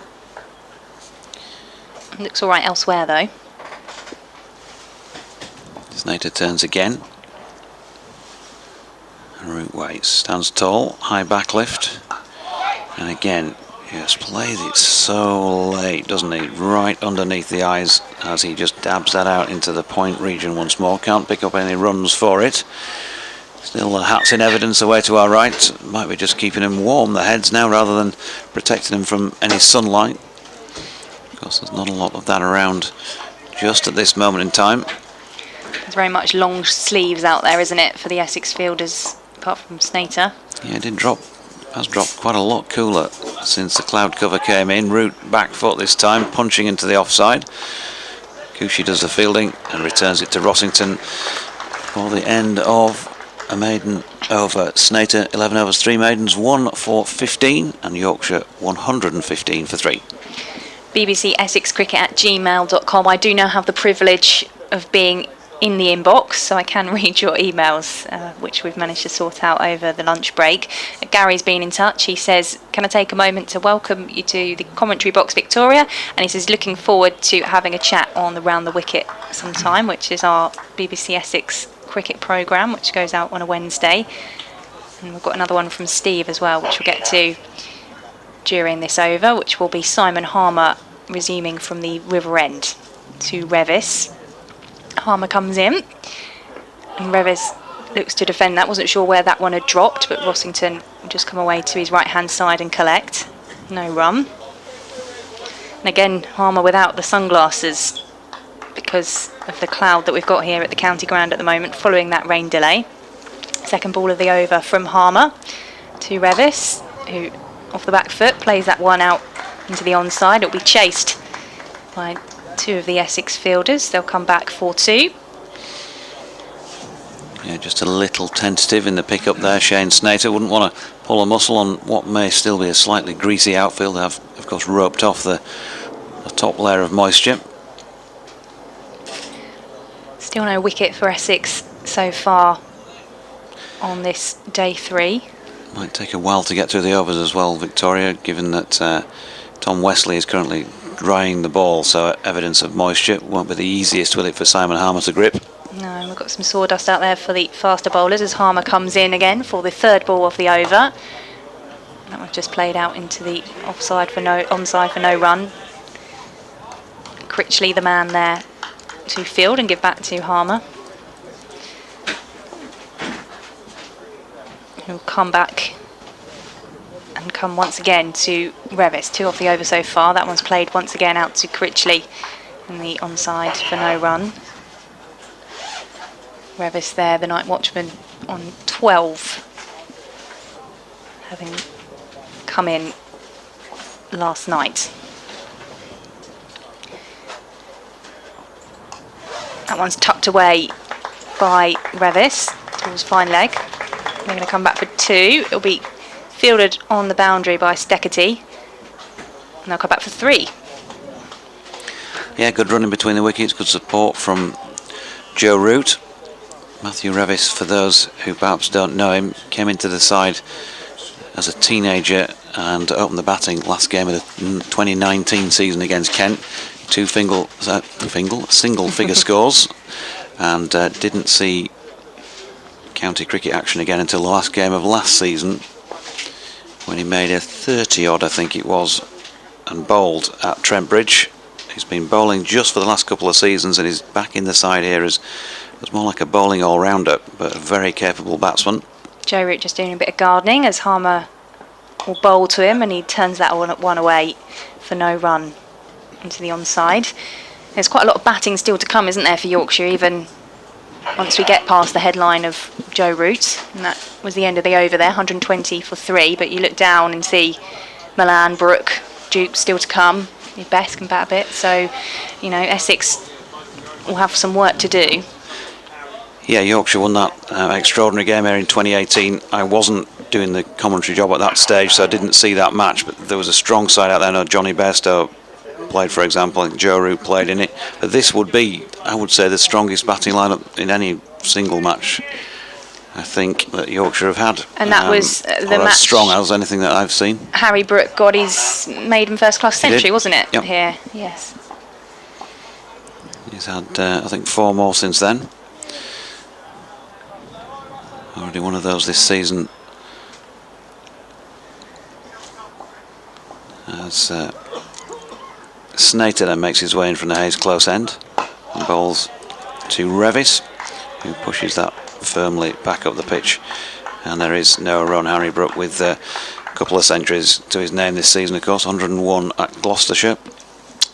Looks all right elsewhere though. Snater turns again. Root waits, stands tall, high back lift, and again Yes, plays it so late, doesn't he? Right underneath the eyes as he just dabs that out into the point region once more. Can't pick up any runs for it. Still the hat's in evidence away to our right. Might be just keeping him warm, the heads now, rather than protecting him from any sunlight. Of course, there's not a lot of that around just at this moment in time. There's very much long sleeves out there, isn't it, for the Essex fielders, apart from Snater. Yeah, it has dropped quite a lot cooler since the cloud cover came in. Root back foot this time, punching into the offside. Cushy does the fielding and returns it to Rossington for the end of a maiden over. Snater 11 overs 3 maidens, 1 for 15, and Yorkshire 115 for 3. BBC Essex Cricket at gmail.com. I do now have the privilege of being in the inbox, so I can read your emails, which we've managed to sort out over the lunch break. Gary's been in touch. He says, can I take a moment to welcome you to the commentary box, Victoria? And he says, looking forward to having a chat on the Round the Wicket sometime, which is our BBC Essex cricket programme, which goes out on a Wednesday. And we've got another one from Steve as well, which we'll get to during this over, which will be Simon Harmer resuming from the River End to Revis. Harmer comes in and Revis looks to defend that. Wasn't sure where that one had dropped, but Rossington will just come away to his right hand side and collect. No run. And again, Harmer without the sunglasses because of the cloud that we've got here at the county ground at the moment following that rain delay. Second ball of the over from Harmer to Revis, who off the back foot plays that one out into the onside. It'll be chased by 2 of the Essex fielders. They'll come back 4-2. Yeah, just a little tentative in the pickup there. Shane Snater wouldn't want to pull a muscle on what may still be a slightly greasy outfield. They have, of course, roped off the top layer of moisture. Still no wicket for Essex so far on this day 3. Might take a while to get through the overs as well, Victoria, given that Tom Wesley is currently drying the ball, so evidence of moisture. Won't be the easiest, will it, for Simon Harmer to grip? No, we've got some sawdust out there for the faster bowlers as Harmer comes in again for the 3rd ball of the over. That was just played out into the onside for no run. Critchley, the man there to field and give back to Harmer, who'll come back and come once again to Revis. 2 off the over so far. That one's played once again out to Critchley in the onside for no run. Revis there, the night watchman, on 12, having come in last night. That one's tucked away by Revis towards fine leg. They're going to come back for 2. It'll be fielded on the boundary by Steckety, and they'll come back for 3. Yeah, good running between the wickets, good support from Joe Root. Matthew Revis, for those who perhaps don't know him, came into the side as a teenager and opened the batting last game of the 2019 season against Kent. Single figure scores, and didn't see county cricket action again until the last game of last season, when he made a 30 odd, I think it was, and bowled at Trent Bridge. He's been bowling just for the last couple of seasons, and he's back in the side here as more like a bowling all-rounder, but a very capable batsman. Joe Root just doing a bit of gardening as Harmer will bowl to him, and he turns that one away for no run into the onside. There's quite a lot of batting still to come, isn't there, for Yorkshire, even once we get past the headline of Joe Root. And that was the end of the over there, 120 for 3. But you look down and see Milan, Brook, Duke still to come. Best can bat a bit. So, you know, Essex will have some work to do. Yeah, Yorkshire won that extraordinary game here in 2018. I wasn't doing the commentary job at that stage, so I didn't see that match. But there was a strong side out there. I know Johnny Bairstow played, for example, and Joe Root played in it. But this would be, I would say, the strongest batting lineup in any single match, I think, that Yorkshire have had. And that was the match. As strong as anything that I've seen. Harry Brook got his maiden first-class century, wasn't it? Yep. Here, yes. He's had, I think, 4 more since then. Already one of those this season. As Snater then makes his way in from the Hayes close end and bowls to Revis, who pushes that firmly back up the pitch. And there is no run. Harry Brook with a couple of centuries to his name this season, of course. 101 at Gloucestershire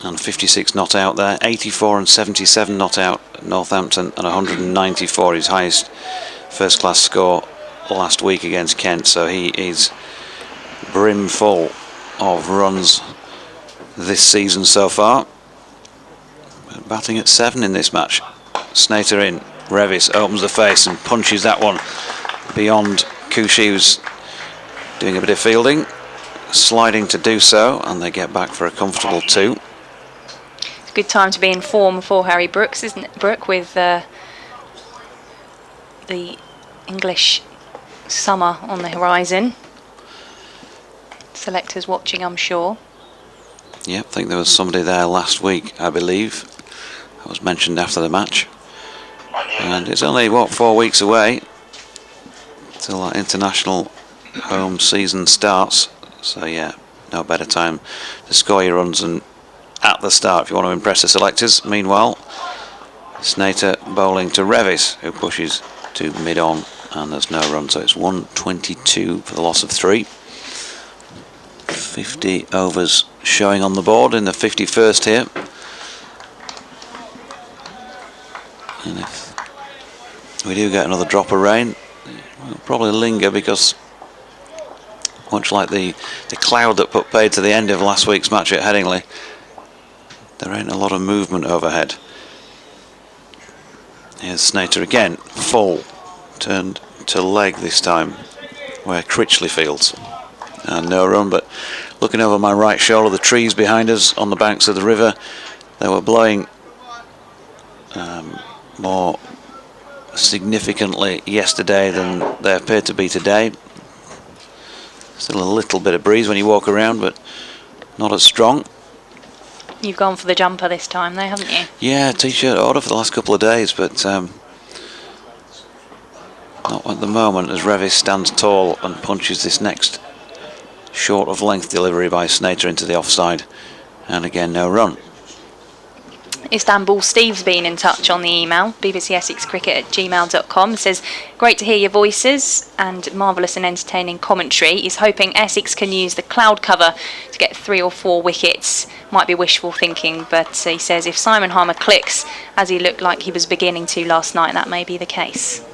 and 56 not out there. 84 and 77 not out at Northampton, and 194 his highest first class score last week against Kent. So he is brimful of runs this season so far. Batting at 7 in this match. Snater in. Revis opens the face and punches that one beyond Kushi, who's doing a bit of fielding, sliding to do so, and they get back for a comfortable 2. It's a good time to be in form for Harry Brooks, isn't it? Brook, with the English summer on the horizon. Selectors watching, I'm sure. Yeah, I think there was somebody there last week, I believe. That was mentioned after the match. And it's only, what, 4 weeks away till that international home season starts. So yeah, no better time to score your runs and at the start if you want to impress the selectors. Meanwhile, Snater bowling to Revis, who pushes to mid-on, and there's no run, so it's 122 for the loss of 3. 50 overs showing on the board in the 51st here. And if we do get another drop of rain, it'll probably linger, because much like the cloud that put paid to the end of last week's match at Headingley, there ain't a lot of movement overhead. Here's Snater again, full, turned to leg this time, where Critchley fields. And no run, but looking over my right shoulder, the trees behind us on the banks of the river, they were blowing more significantly yesterday than they appear to be today. Still a little bit of breeze when you walk around, but not as strong. You've gone for the jumper this time though, haven't you? Yeah, t-shirt order for the last couple of days, but not at the moment, as Revis stands tall and punches this next short of length delivery by Snater into the offside, and again no run. Istanbul Steve's been in touch on the email, bbcessexcricket@gmail.com. Says, great to hear your voices and marvellous and entertaining commentary. He's hoping Essex can use the cloud cover to get 3 or 4 wickets. Might be wishful thinking, but he says if Simon Harmer clicks as he looked like he was beginning to last night, that may be the case.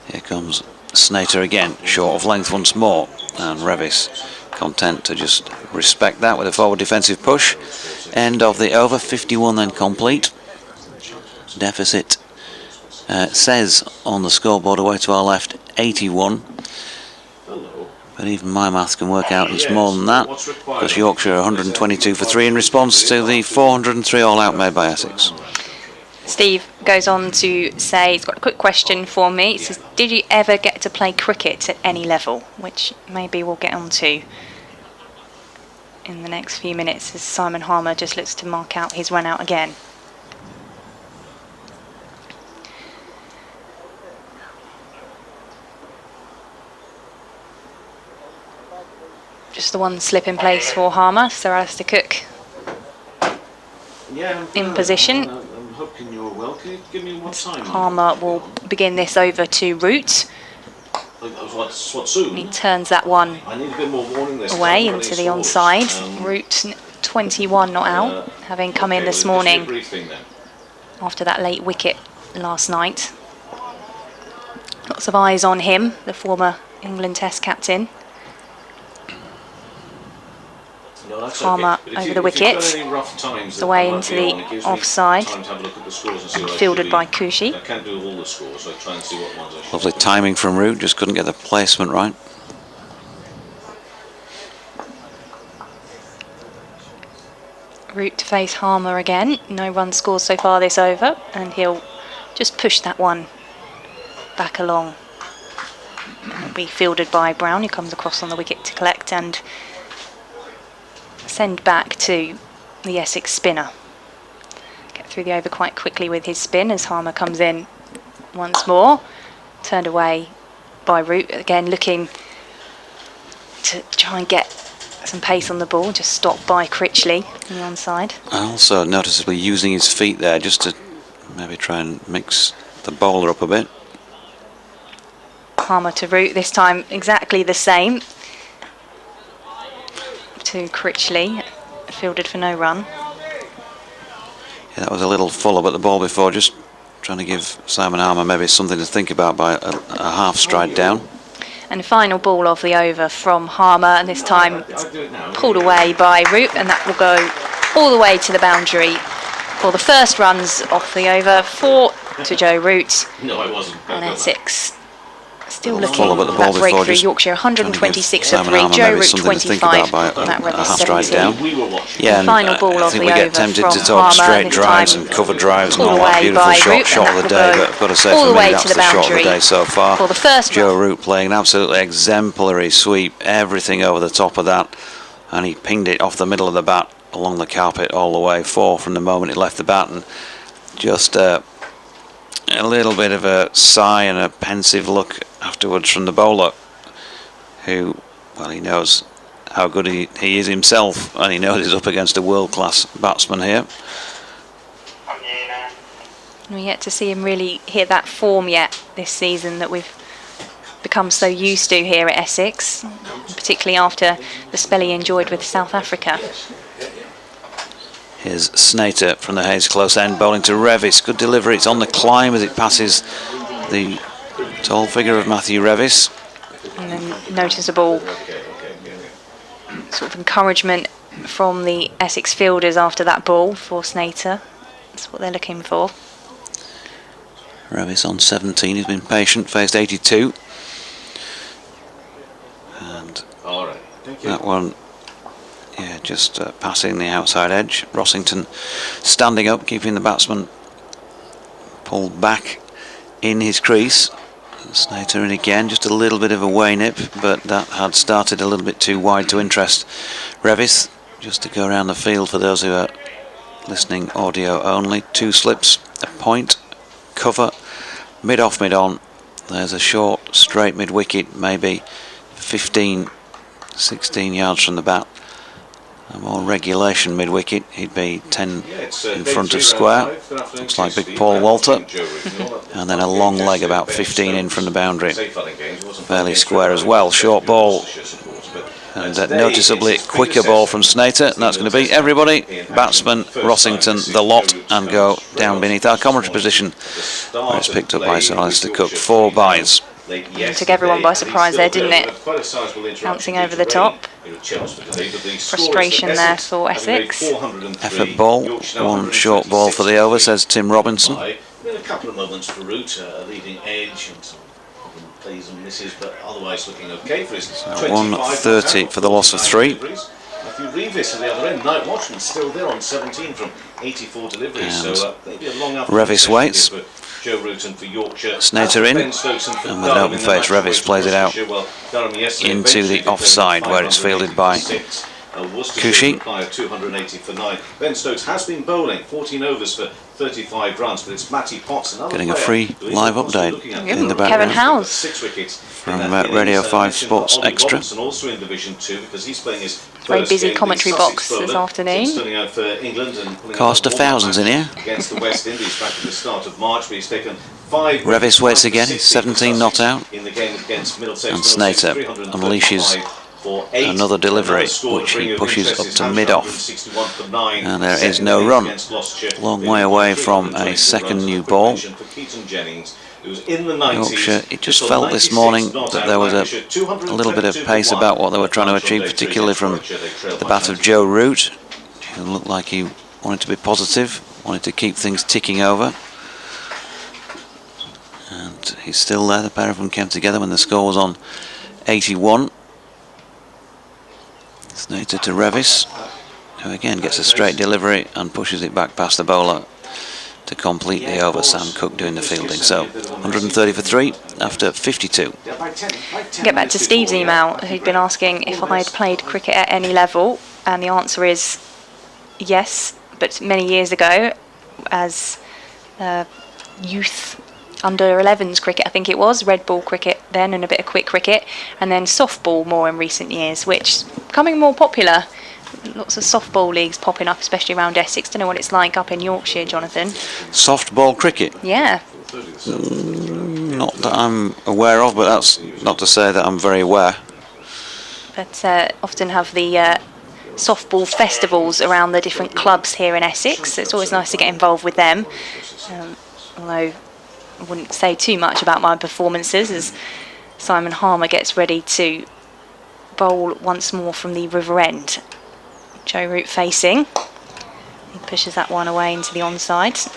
Here comes Snater again, short of length once more, and Revis content to just respect that with a forward defensive push. End of the over, 51 then complete. Deficit says on the scoreboard away to our left 81, but even my maths can work out it's more than that, because Yorkshire 122 for 3 in response to the 403 all out made by Essex. Steve goes on to say he's got a quick question for me. He says, did you ever get to play cricket at any level? Which maybe we'll get on to in the next few minutes, as Simon Harmer just looks to mark out his run out again. Just the one slip in place for Harmer. Sir Alistair Cook in position. I'm hoping you're well. Can you give me what time? Harmer will begin this over to Root. What soon? He turns that one I need a bit more warning this away time, into the onside. Root 21 not out, having come in this morning after that late wicket last night. Lots of eyes on him, the former England Test captain. No, that's Harmer okay. over the wicket, away into the offside, fielded by Kushi. I can't do all the scores, so I try and see what ones I should. Lovely timing from Root, just couldn't get the placement right. Root to face Harmer again. No run scored so far this over, and he'll just push that one back along. It'll be fielded by Brown, who comes across on the wicket to collect and send back to the Essex spinner. Get through the over quite quickly with his spin as Harmer comes in once more. Turned away by Root, again looking to try and get some pace on the ball, just stopped by Critchley on the onside. Also noticeably using his feet there just to maybe try and mix the bowler up a bit. Harmer to Root, this time exactly the same. To Critchley, fielded for no run. Yeah, that was a little fuller, but the ball before just trying to give Simon Harmer maybe something to think about by a half stride down. And the final ball of the over from Harmer, and this time pulled away by Root, and that will go all the way to the boundary for the first runs off the over. 4 to Joe Root. No, I wasn't. And Essex still Well, looking but the for ball that before breakthrough. just Yorkshire 126 for Simon 3, Harmer Joe maybe Root something to think 25, about by and that a Revis half stride 17. down. We were watching. Yeah, and Final ball I of think the we get over tempted from to talk Harmer, straight this drives time and cover drives and pulled all that away beautiful by shot Root, of and the that day, will but I've got to say all for the me way that's to the the shot of the boundary day so far. for the first Joe run. Root playing an absolutely exemplary sweep, everything over the top of that, and he pinged it off the middle of the bat along the carpet all the way, 4 from the moment it left the bat, and just a little bit of a sigh and a pensive look afterwards from the bowler, who, well, he knows how good he is himself, and he knows he's up against a world-class batsman here. We're yet to see him really hit that form yet this season that we've become so used to here at Essex, particularly after the spell he enjoyed with South Africa. Here's Snater from the Hayes close end, bowling to Revis. Good delivery, it's on the climb as it passes the tall figure of Matthew Revis. And then noticeable sort of encouragement from the Essex fielders after that ball for Snater. That's what they're looking for. Revis on 17, he's been patient, faced 82. And All right. Thank you. that one, yeah, just passing the outside edge. Rossington standing up, keeping the batsman pulled back in his crease. Snater in again, just a little bit of a way nip, but that had started a little bit too wide to interest Revis. Just to go around the field for those who are listening audio only. 2 slips, a point, cover, mid off, mid on. There's a short straight mid wicket, maybe 15, 16 yards from the bat. A more regulation mid wicket, he'd be 10 in front of square. Looks like big Paul Walter. And then a long leg about 15 in from the boundary. Fairly square as well. Short ball. And a noticeably quicker ball from Snater, and that's going to beat everybody. Batsman, Rossington, the lot, and go down beneath our commentary position, where it's picked up by Sir Alistair Cook. 4 byes. Took everyone by surprise there, didn't it? Bouncing over the top. Frustration there for Essex. Effort ball, 1 short ball for the over, says Tim Robinson. A couple of moments for Root, leading edge and some plays and misses, but otherwise looking okay for his 130 for the loss of 3. Matthew Revis at the other end, night watchman, still there on 17 from 84 deliveries. And so maybe a long Revis waits. for Joe Root and for Yorkshire. Snater in, and with an open face, Revis plays it out into the offside, where it's fielded by Cushy. 280 for 9. Ben Stokes has been bowling 14 overs for 35 runs, but it's Matty Potts, another Getting a player free who is live also update looking at in the Kevin background Howes 6 wickets from Radio 5 Sports Extra. Also in Division 2 because he's playing his Very first busy game, the commentary Sussex box this bowler, afternoon. starting out for England and pulling Cost out of a warm-up thousands in match here. against the West Indies back at the start of March, but he's taken 5 Revis waits again, 17 not out, in the game against Middlesex. and Snater unleashes another delivery, which he pushes up to mid-off, and there is no run. Long way away from a second new ball. Yorkshire, it just felt this morning that there was a little bit of pace about what they were trying to achieve, particularly from the bat of Joe Root, who looked like he wanted to be positive, wanted to keep things ticking over. And he's still there. The pair of them came together when the score was on 81. Snater to Revis, who again gets a straight delivery and pushes it back past the bowler to complete the over. Sam Cook doing the fielding. So 130 for 3 after 52. Get back to Steve's email, who'd been asking if I'd played cricket at any level, and the answer is yes, but many years ago as a youth under 11s cricket, I think it was, red ball cricket then, and a bit of quick cricket, and then softball more in recent years, which is becoming more popular. Lots of softball leagues popping up, especially around Essex. Don't know what it's like up in Yorkshire, Jonathan. Softball cricket? Yeah. Not that I'm aware of, but that's not to say that I'm very aware. But often have the softball festivals around the different clubs here in Essex. So it's always nice to get involved with them. Although I wouldn't say too much about my performances as Simon Harmer gets ready to bowl once more from the River End. Joe Root facing. He pushes that one away into the onside.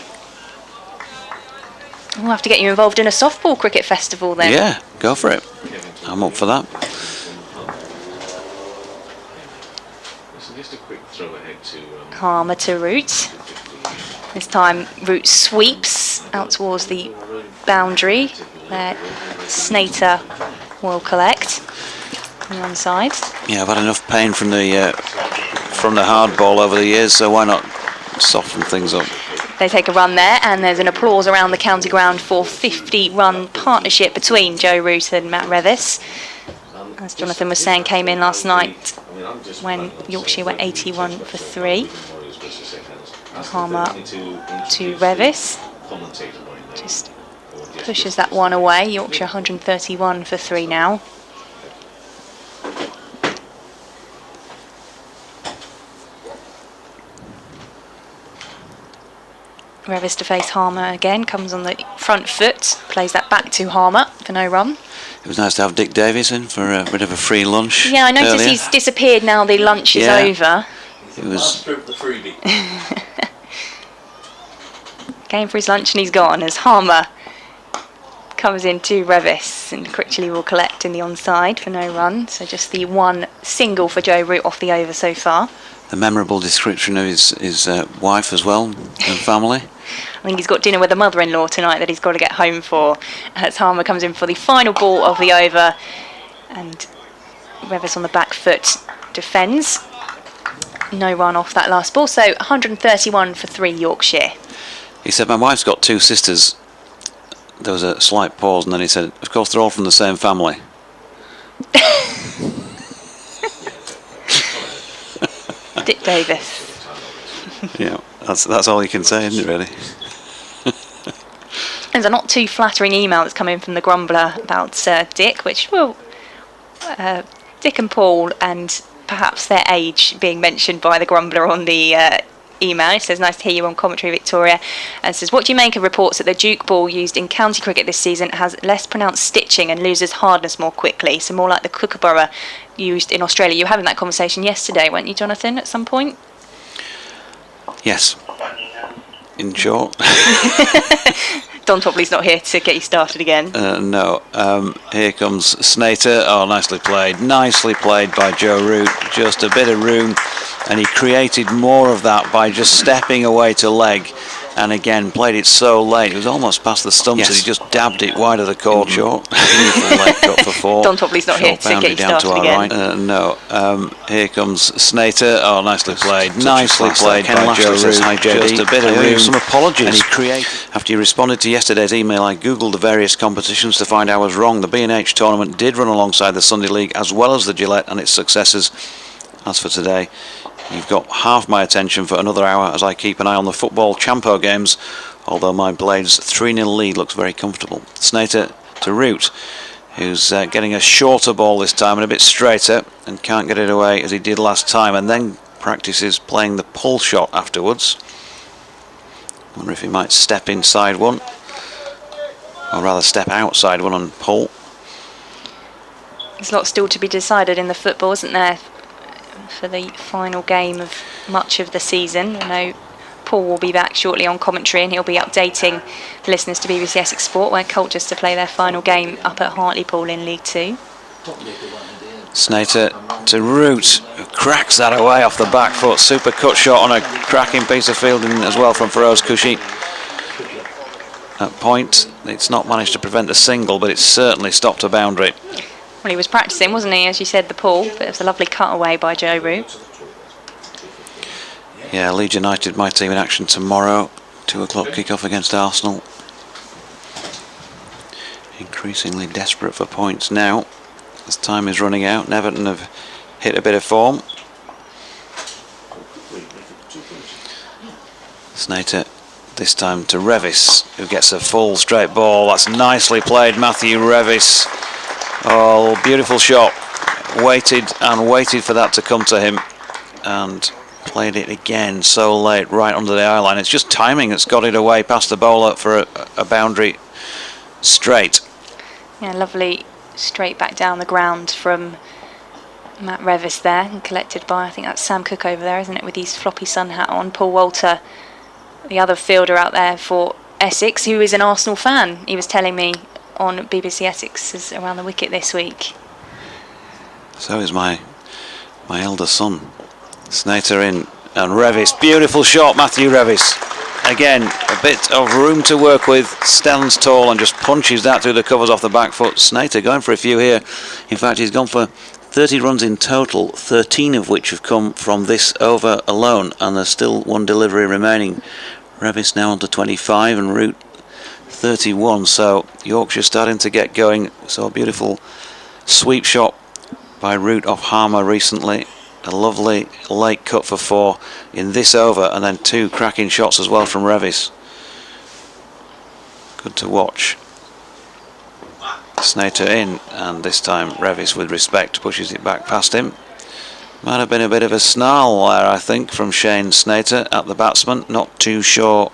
We'll have to get you involved in a softball cricket festival then. Yeah, go for it. I'm up for that. Just a quick throw ahead to Harmer to Root. This time Root sweeps out towards the boundary. There, Snater will collect on the onside. Yeah, I've had enough pain from the hard ball over the years, so why not soften things up? They take a run there, and there's an applause around the county ground for 50-run partnership between Joe Root and Matt Revis. As Jonathan was saying, came in last night when Yorkshire were 81 for 3. Harmer to Revis. Just pushes that one away. Yorkshire 131 for 3 now. Revis to face Harmer again, comes on the front foot, plays that back to Harmer for no run. It was nice to have Dick Davies in for a bit of a free lunch. Yeah, I noticed earlier. He's disappeared now the lunch is over. It was the freebie. Came for his lunch and he's gone as Harmer comes into Revis and Critchley will collect in the onside for no run. So just the one single for Joe Root off the over so far. the memorable description of his wife as well and family. I think he's got dinner with the mother-in-law tonight that he's got to get home for. As Harmer comes in for the final ball of the over, and Revis on the back foot defends. No run off that last ball, so 131 for 3 Yorkshire. He said, my wife's got 2 sisters. There was a slight pause, and then he said, of course they're all from the same family. Dick Davis. Yeah, that's all you can say, isn't it, really? There's a not too flattering email that's come in from the Grumbler about Dick, which will Dick and Paul and perhaps their age being mentioned by the Grumbler on the email. It says, nice to hear you on commentary, Victoria. And says, what do you make of reports that the Duke ball used in county cricket this season has less pronounced stitching and loses hardness more quickly, so more like the Kookaburra used in Australia? You were having that conversation yesterday, weren't you, Jonathan, at some point? Yes. In short. Don Topley's not here to get you started again. No. Here comes Snater. Oh, nicely played. Nicely played by Joe Root. Just a bit of room. And he created more of that by just stepping away to leg. And again, played it so late. It was almost past the stumps. Yes. And he just dabbed it wide of the court. Short. Beautiful leg cut for 4. Don Topley's not here to get you down started to our again. right. No. Here comes Snater. Oh, nicely played. Nicely played by Joe Root. Just a bit of room. Some apologies. And he created. After he responded to yesterday's email, I googled the various competitions to find I was wrong. The B&H tournament did run alongside the Sunday League as well as the Gillette and its successors. As for today, you've got half my attention for another hour as I keep an eye on the football Champo games, although my Blades' 3-0 lead looks very comfortable. Snater to Root, who's getting a shorter ball this time and a bit straighter and can't get it away as he did last time, and then practices playing the pull shot afterwards. Wonder if he might step inside one, or rather step outside one and pull. There's lots still to be decided in the football, isn't there, for the final game of much of the season. I know Paul will be back shortly on commentary and he'll be updating the listeners to BBC Essex Sport, where Colchester play their final game up at Hartlepool in League 2. Snater to Root, who cracks that away off the back foot. Super cut shot on a cracking piece of fielding as well from Feroz Kushi. At point, it's not managed to prevent a single, but it's certainly stopped a boundary. Well, he was practicing, wasn't he, as you said, the pull, but it was a lovely cut away by Joe Root. Yeah, Leeds United, my team in action tomorrow. 2 o'clock kick-off against Arsenal. increasingly desperate for points now as time is running out. Neverton have hit a bit of form. Snater this time to Revis, who gets a full straight ball. That's nicely played, Matthew Revis. Oh, beautiful shot. Waited and waited for that to come to him, and played it again so late, right under the eye line. It's just timing that's got it away past the bowler for a boundary straight. Yeah, lovely straight back down the ground from Matt Revis there, and collected by, I think that's Sam Cook over there, isn't it, with his floppy sun hat on. Paul Walter, the other fielder out there for Essex, who is an Arsenal fan. He was telling me on BBC Essex around the wicket this week. So is my elder son. Snater in, and Revis, beautiful shot, Matthew Revis. Again, a bit of room to work with, stands tall and just punches that through the covers off the back foot. Snater going for a few here. In fact, he's gone for 30 runs in total, 13 of which have come from this over alone, and there's still one delivery remaining. Revis now on to 25 and Root 31, so Yorkshire starting to get going. So a beautiful sweep shot by Root off Harmer recently. A lovely late cut for 4 in this over, and then 2 cracking shots as well from Revis. Good to watch. Snater in, and this time Revis with respect pushes it back past him. Might have been a bit of a snarl there, I think, from Shane Snater at the batsman. Not too sure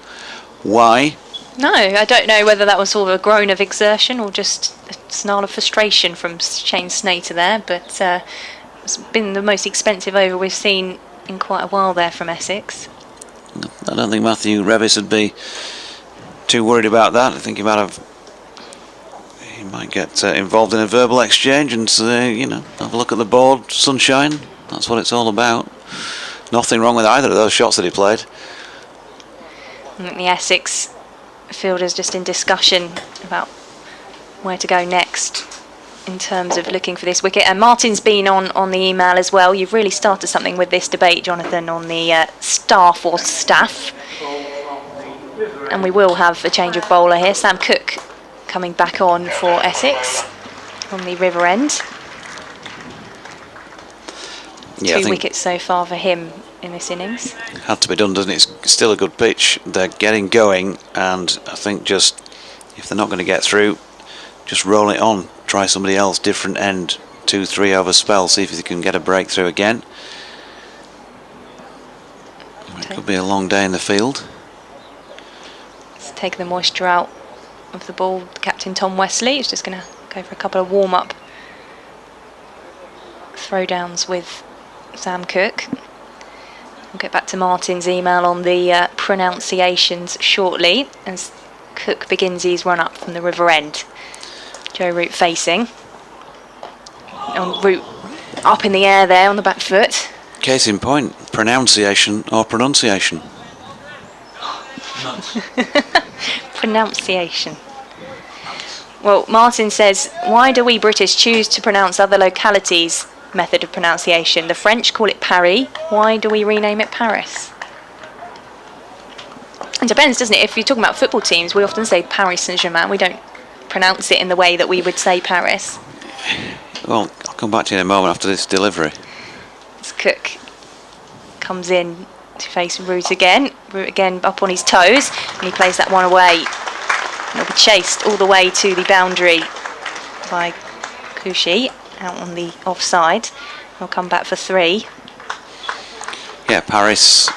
why. No, I don't know whether that was sort of a groan of exertion or just a snarl of frustration from Shane Snater there, but it's been the most expensive over we've seen in quite a while there from Essex. I don't think Matthew Revis would be too worried about that. I think he might get involved in a verbal exchange and have a look at the board. Sunshine, that's what it's all about. Nothing wrong with either of those shots that he played. I think the Essex fielders just in discussion about where to go next in terms of looking for this wicket. And Martin's been on the email as well. You've really started something with this debate, Jonathan, on the staff. And we will have a change of bowler here. Sam Cook coming back on for Essex on the River End. Yeah, 2 wickets so far for him in this innings. Had to be done, doesn't it? It's still a good pitch. They're getting going, and I think just if they're not going to get through, just roll it on. Try somebody else, different end, 2-3 over spell. See if they can get a breakthrough again. It could be a long day in the field. It's taking the moisture out of the ball. Captain Tom Wesley is just going to go for a couple of warm-up throwdowns with Sam Cook. We'll get back to Martin's email on the pronunciations shortly as Cook begins his run up from the River End. Joe Root facing. Root up in the air there on the back foot. Case in point, pronunciation or pronunciation? Pronunciation. Well, Martin says, why do we British choose to pronounce other localities' method of pronunciation? The French call it Paris. Why do we rename it Paris? It depends, doesn't it? If you're talking about football teams, we often say Paris Saint-Germain. We don't pronounce it in the way that we would say Paris. Well, I'll come back to you in a moment after this delivery. As Cook comes in to face Root again. Root again up on his toes, and he plays that one away. And it'll be chased all the way to the boundary by Kushi out on the offside. He'll come back for 3. Yeah, Paris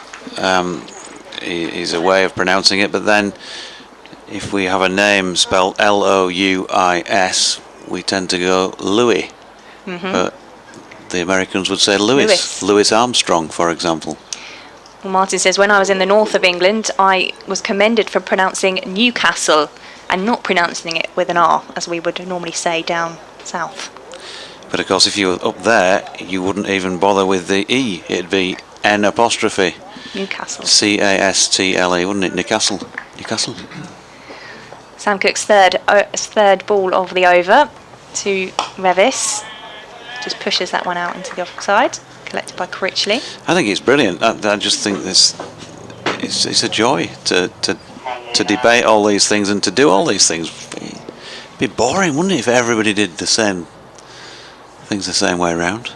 is a way of pronouncing it, but then if we have a name spelled Louis, we tend to go Louis. But the Americans would say Louis Armstrong, for example. Well, Martin says, when I was in the north of England, I was commended for pronouncing Newcastle and not pronouncing it with an R, as we would normally say down south. But of course, if you were up there, you wouldn't even bother with the E. It'd be N apostrophe. Newcastle. C-A-S-T-L-E, wouldn't it? Newcastle. Sam Cook's third ball of the over to Revis. Just pushes that one out into the offside. Collected by Critchley. I think it's brilliant. I just think it's a joy to debate all these things and to do all these things. Be boring, wouldn't it, if everybody did the same things the same way around?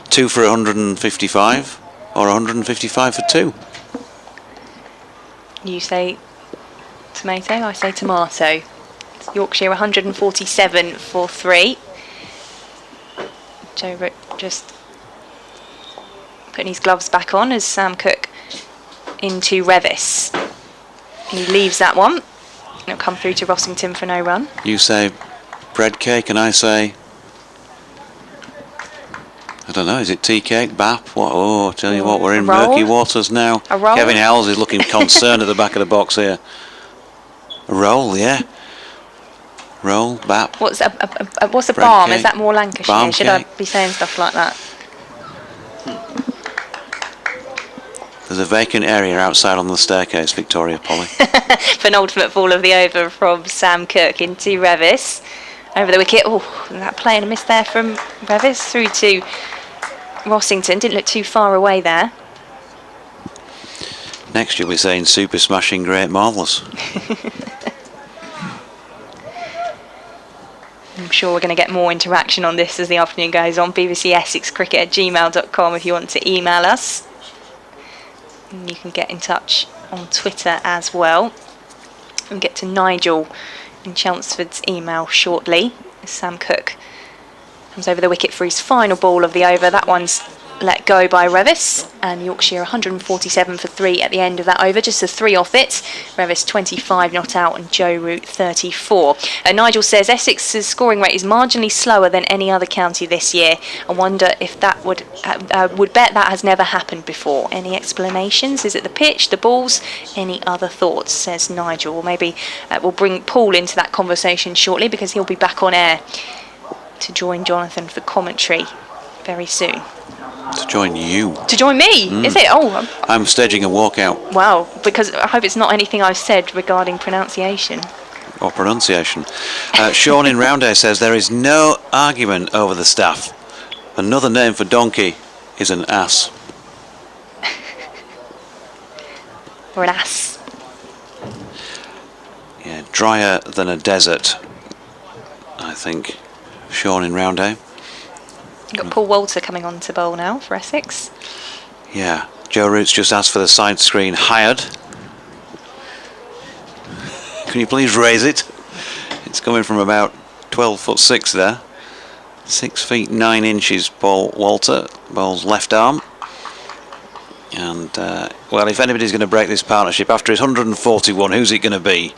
2 for 155 or 155 for 2. You say tomato, I say tomato. Yorkshire 147 for 3. Joe Root just putting his gloves back on as Sam Cook into Revis. He leaves that one. It'll come through to Rossington for no run. You say bread cake and I say, I don't know, is it tea cake, bap? What? Oh, I tell you what, we're in murky waters now. A roll? Kevin Howells is looking concerned at the back of the box here. A roll, yeah. Roll, bap. What's a Bread barm? cake. Is that more Lancashire? Barm Should cake. I be saying stuff like that? There's a vacant area outside on the staircase, Victoria Polly. Penultimate ball of the over from Sam Cook into Revis. Over the wicket. Oh, that play and a miss there from Revis through to Rossington. Didn't look too far away there. Next you'll be saying super smashing great marvellous. I'm sure we're going to get more interaction on this as the afternoon goes on. bbcessexcricket@gmail.com if you want to email us. And you can get in touch on Twitter as well. We'll get to Nigel in Chelmsford's email shortly. Sam Cook comes over the wicket for his final ball of the over. That one's let go by Revis, and Yorkshire 147 for 3 at the end of that over, just a 3 off it. Revis 25 not out and Joe Root 34. Nigel says Essex's scoring rate is marginally slower than any other county this year. I wonder if that would bet that has never happened before. Any explanations? Is it the pitch, the balls? Any other thoughts? Says Nigel. Well, maybe we'll bring Paul into that conversation shortly because he'll be back on air to join Jonathan for commentary very soon. To join you. To join me? Is it? Oh, I'm staging a walkout. wow. Because I hope it's not anything I've said regarding pronunciation. Or pronunciation. Sean in Roundhay says there is no argument over the staff. Another name for donkey is an ass. Or an ass. Yeah, drier than a desert, I think. Sean in Roundhay. You've got Paul Walter coming on to bowl now for Essex. Yeah, Joe Root's just asked for the side screen hired. Can you please raise it? It's coming from about 12'6" there. 6 feet 9 inches, Paul Walter, bowls left arm. And, well, if anybody's going to break this partnership after his 141, who's it going to be?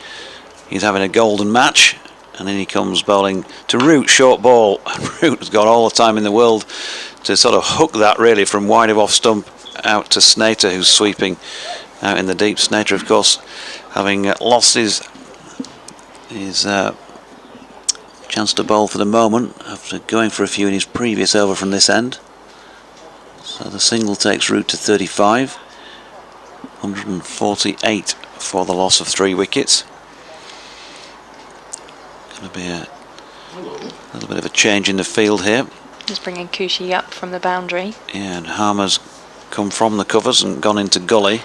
He's having a golden match. And then he comes bowling to Root, short ball. Root has got all the time in the world to sort of hook that really from wide of off stump out to Snater, who's sweeping out in the deep. Snater, of course, having lost his chance to bowl for the moment after going for a few in his previous over from this end. So the single takes Root to 35. 148 for the loss of 3 wickets. Going to be a little bit of a change in the field here. Just bringing Kushi up from the boundary. Yeah, and Harmer's come from the covers and gone into gully.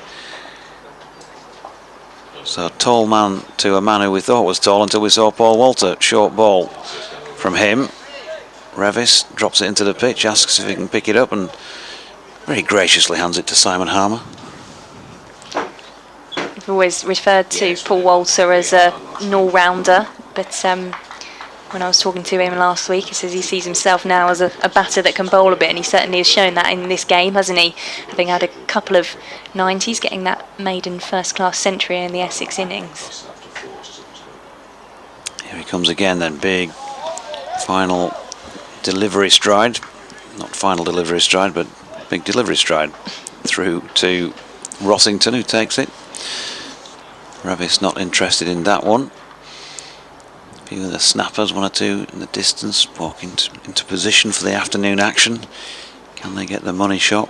So tall man to a man who we thought was tall until we saw Paul Walter. Short ball from him. Revis drops it into the pitch, asks if he can pick it up, and very graciously hands it to Simon Harmer. We've always referred to Paul Walter as a an all-rounder, but when I was talking to him last week, he says he sees himself now as a batter that can bowl a bit, and he certainly has shown that in this game, hasn't he? Having had a couple of 90s, getting that maiden first-class century in the Essex innings. Here he comes again then, big final delivery stride. Not final delivery stride, but big delivery stride through to Rossington, who takes it. Revis not interested in that one. A few of the snappers, 1 or 2 in the distance, walking into position for the afternoon action. Can they get the money shot?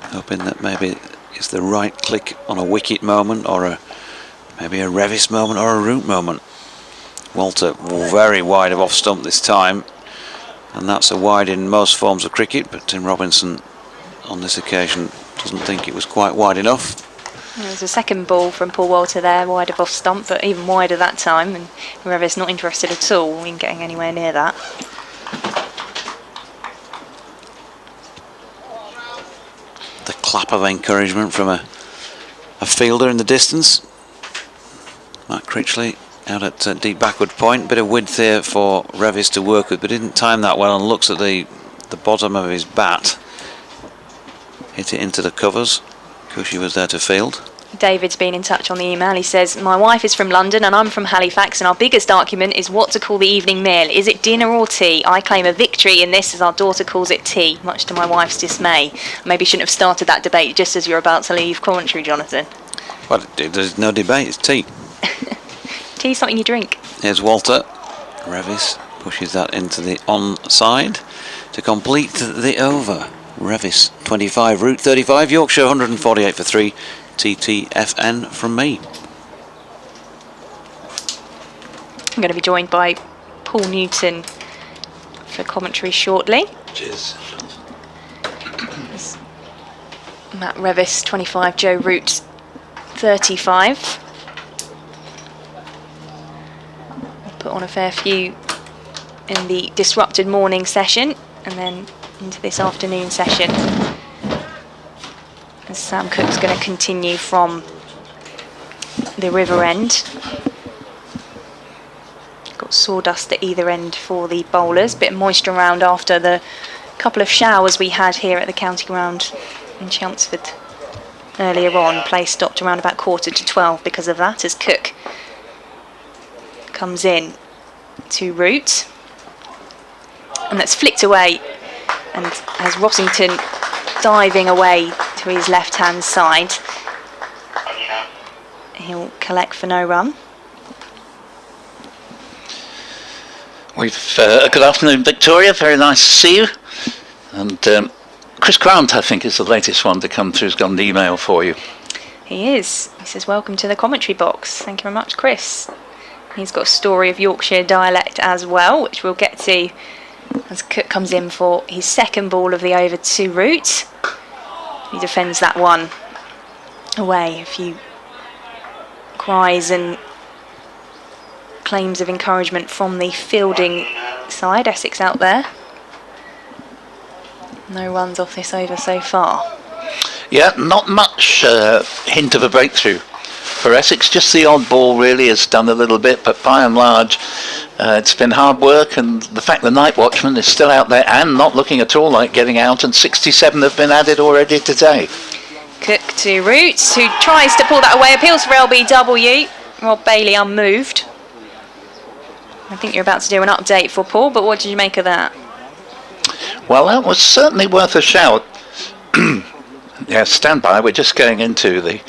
Hoping that maybe it's the right click on a wicket moment, or maybe a Revis moment or a Root moment. Walter very wide of off stump this time, and that's a wide in most forms of cricket, but Tim Robinson on this occasion doesn't think it was quite wide enough. There's a second ball from Paul Walter there, wide of off stump, but even wider that time, and Revis not interested at all in getting anywhere near that. The clap of encouragement from a fielder in the distance. Matt Critchley out at deep backward point. Bit of width here for Revis to work with, but didn't time that well, and looks at the bottom of his bat. Hit it into the covers. Cushy was there to field. David's been in touch on the email. He says, my wife is from London and I'm from Halifax, and our biggest argument is what to call the evening meal. Is it dinner or tea? I claim a victory in this as our daughter calls it tea, much to my wife's dismay. Maybe shouldn't have started that debate just as you're about to leave commentary, Jonathan. Well, there's no debate, it's tea. Tea is something you drink. Here's Walter. Revis pushes that into the onside to complete the over. Revis 25, Route 35, Yorkshire 148 for 3. TTFN from me. I'm going to be joined by Paul Newton for commentary shortly. Cheers. Matt Revis 25, Joe Root 35. Put on a fair few in the disrupted morning session and then into this afternoon session. As Sam Cook's going to continue from the river end. Got sawdust at either end for the bowlers. Bit of moisture around after the couple of showers we had here at the county ground in Chelmsford earlier on. Play stopped around about 11:45 because of that, as Cook comes in to Root. And that's flicked away, and as Rossington diving away to his left-hand side, he'll collect for no run. We've good afternoon, Victoria. Very nice to see you. And Chris Grant, I think, is the latest one to come through. He's got an email for you. He is. He says, welcome to the commentary box. Thank you very much, Chris. He's got a story of Yorkshire dialect as well, which we'll get to as Cook comes in for his second ball of the over to Root. He defends that one away. A few cries and claims of encouragement from the fielding side. Essex out there. No runs off this over so far. Yeah, not much hint of a breakthrough for Essex. Just the odd ball really has done a little bit, but by and large it's been hard work, and the fact the night watchman is still out there and not looking at all like getting out, and 67 have been added already today. Cook to Roots, who tries to pull that away, appeals for LBW. Rob Bailey unmoved. I think you're about to do an update for Paul, but what did you make of that? Well, that was certainly worth a shout. Yeah, stand by, we're just going into the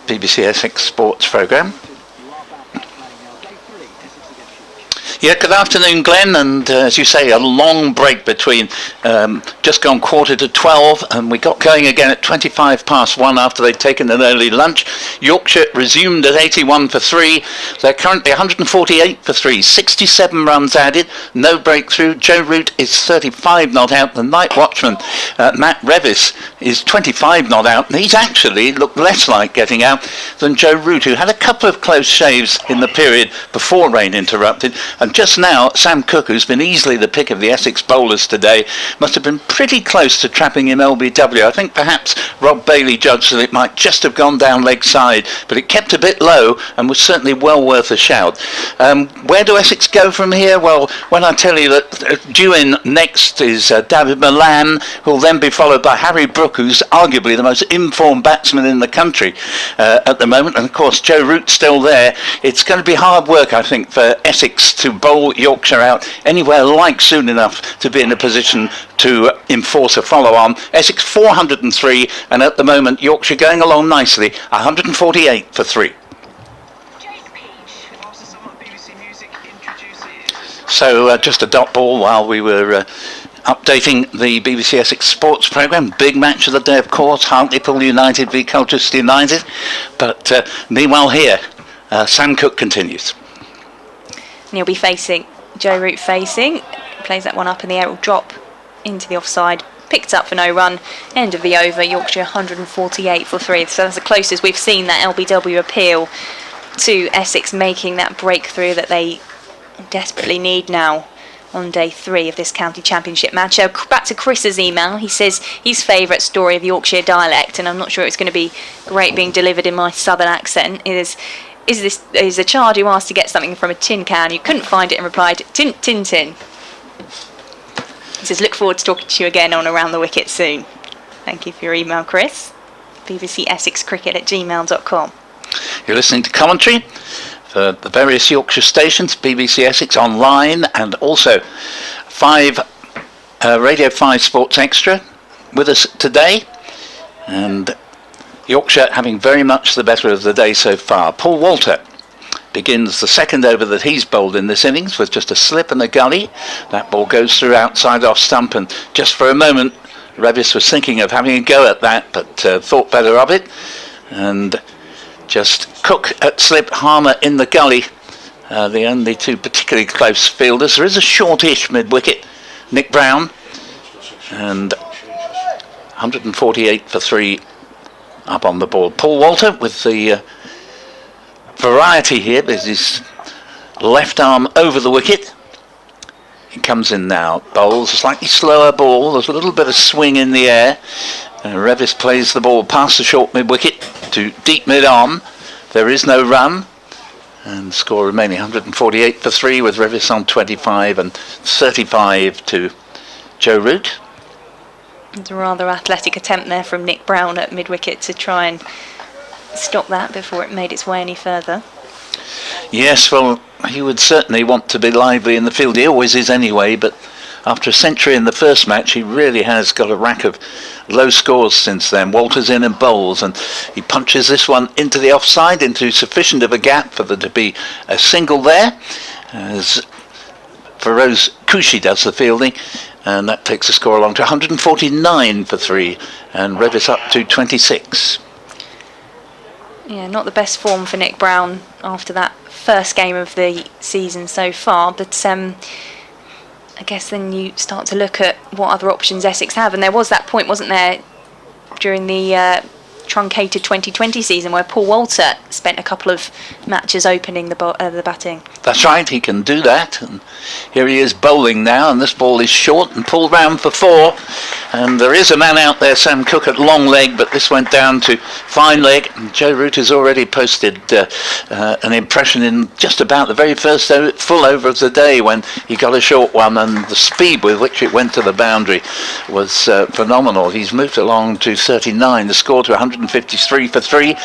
BBC Essex Sports programme. Yeah, good afternoon, Glenn, and as you say, a long break between just gone 11:45, and we got going again at 1:25 after they'd taken an early lunch. Yorkshire resumed at 81 for 3. They're currently 148 for 3, 67 runs added, no breakthrough. Joe Root is 35 not out. The night watchman, Matt Revis, is 25 not out, and he's actually looked less like getting out than Joe Root, who had a couple of close shaves in the period before rain interrupted. And just now, Sam Cook, who's been easily the pick of the Essex bowlers today, must have been pretty close to trapping him LBW. I think perhaps Rob Bailey judged that it might just have gone down leg side, but it kept a bit low and was certainly well worth a shout. Where do Essex go from here? Well, when I tell you that due in next is David Milan, who'll then be followed by Harry Brook, who's arguably the most informed batsman in the country at the moment, and of course Joe Root's still there. It's going to be hard work, I think, for Essex to bowl Yorkshire out anywhere like soon enough to be in a position to enforce a follow-on. Essex 403, and at the moment Yorkshire going along nicely, 148 for 3. So just a dot ball while we were updating the BBC Essex Sports programme. Big match of the day, of course, Hartlepool United v Colchester United. But meanwhile here, Sam Cook continues. And he'll be facing, Joe Root facing, plays that one up in the air, will drop into the offside picked up for no run. End of the over, Yorkshire 148 for 3. So that's the closest we've seen that LBW appeal to Essex making that breakthrough that they desperately need now on day 3 of this county championship match. Back to Chris's email. He says his favourite story of Yorkshire dialect, and I'm not sure it's going to be great being delivered in my southern accent, is a child who asked to get something from a tin can. You couldn't find it and replied, tin, tin, tin. He says, look forward to talking to you again on Around the Wicket soon. Thank you for your email, Chris. bbcessexcricket@gmail.com. You're listening to commentary for the various Yorkshire stations, BBC Essex Online, and also Radio 5 Sports Extra with us today. And Yorkshire having very much the better of the day so far. Paul Walter begins the second over that he's bowled in this innings with just a slip and a gully. That ball goes through outside off stump, and just for a moment Revis was thinking of having a go at that, but thought better of it. And just Cook at slip, Harmer in the gully, the only two particularly close fielders. There is a shortish mid-wicket, Nick Brown, and 148 for 3 up on the board. Paul Walter with the variety here, with his left arm over the wicket. He comes in now, bowls a slightly slower ball, there's a little bit of swing in the air. Revis plays the ball past the short mid-wicket to deep mid-arm. There is no run, and score remaining 148 for 3 with Revis on 25 and 35 to Joe Root. It's a rather athletic attempt there from Nick Brown at mid-wicket to try and stop that before it made its way any further. Yes, well, he would certainly want to be lively in the field. He always is anyway, but after a century in the first match, he really has got a rack of low scores since then. Walter's in and bowls, and he punches this one into the offside, into sufficient of a gap for there to be a single there, as Feroz Kushi does the fielding, and that takes the score along to 149 for 3, and Revis up to 26. Yeah, not the best form for Nick Brown after that first game of the season so far, but I guess then you start to look at what other options Essex have, and there was that point, wasn't there, during the truncated 2020 season where Paul Walter spent a couple of matches opening the batting. That's right, he can do that, and here he is bowling now, and this ball is short and pulled round for 4, and there is a man out there, Sam Cook, at long leg, but this went down to fine leg, and Joe Root has already posted an impression in just about the very first full over of the day when he got a short one, and the speed with which it went to the boundary was phenomenal. He's moved along to 39, the score to 153 for 3,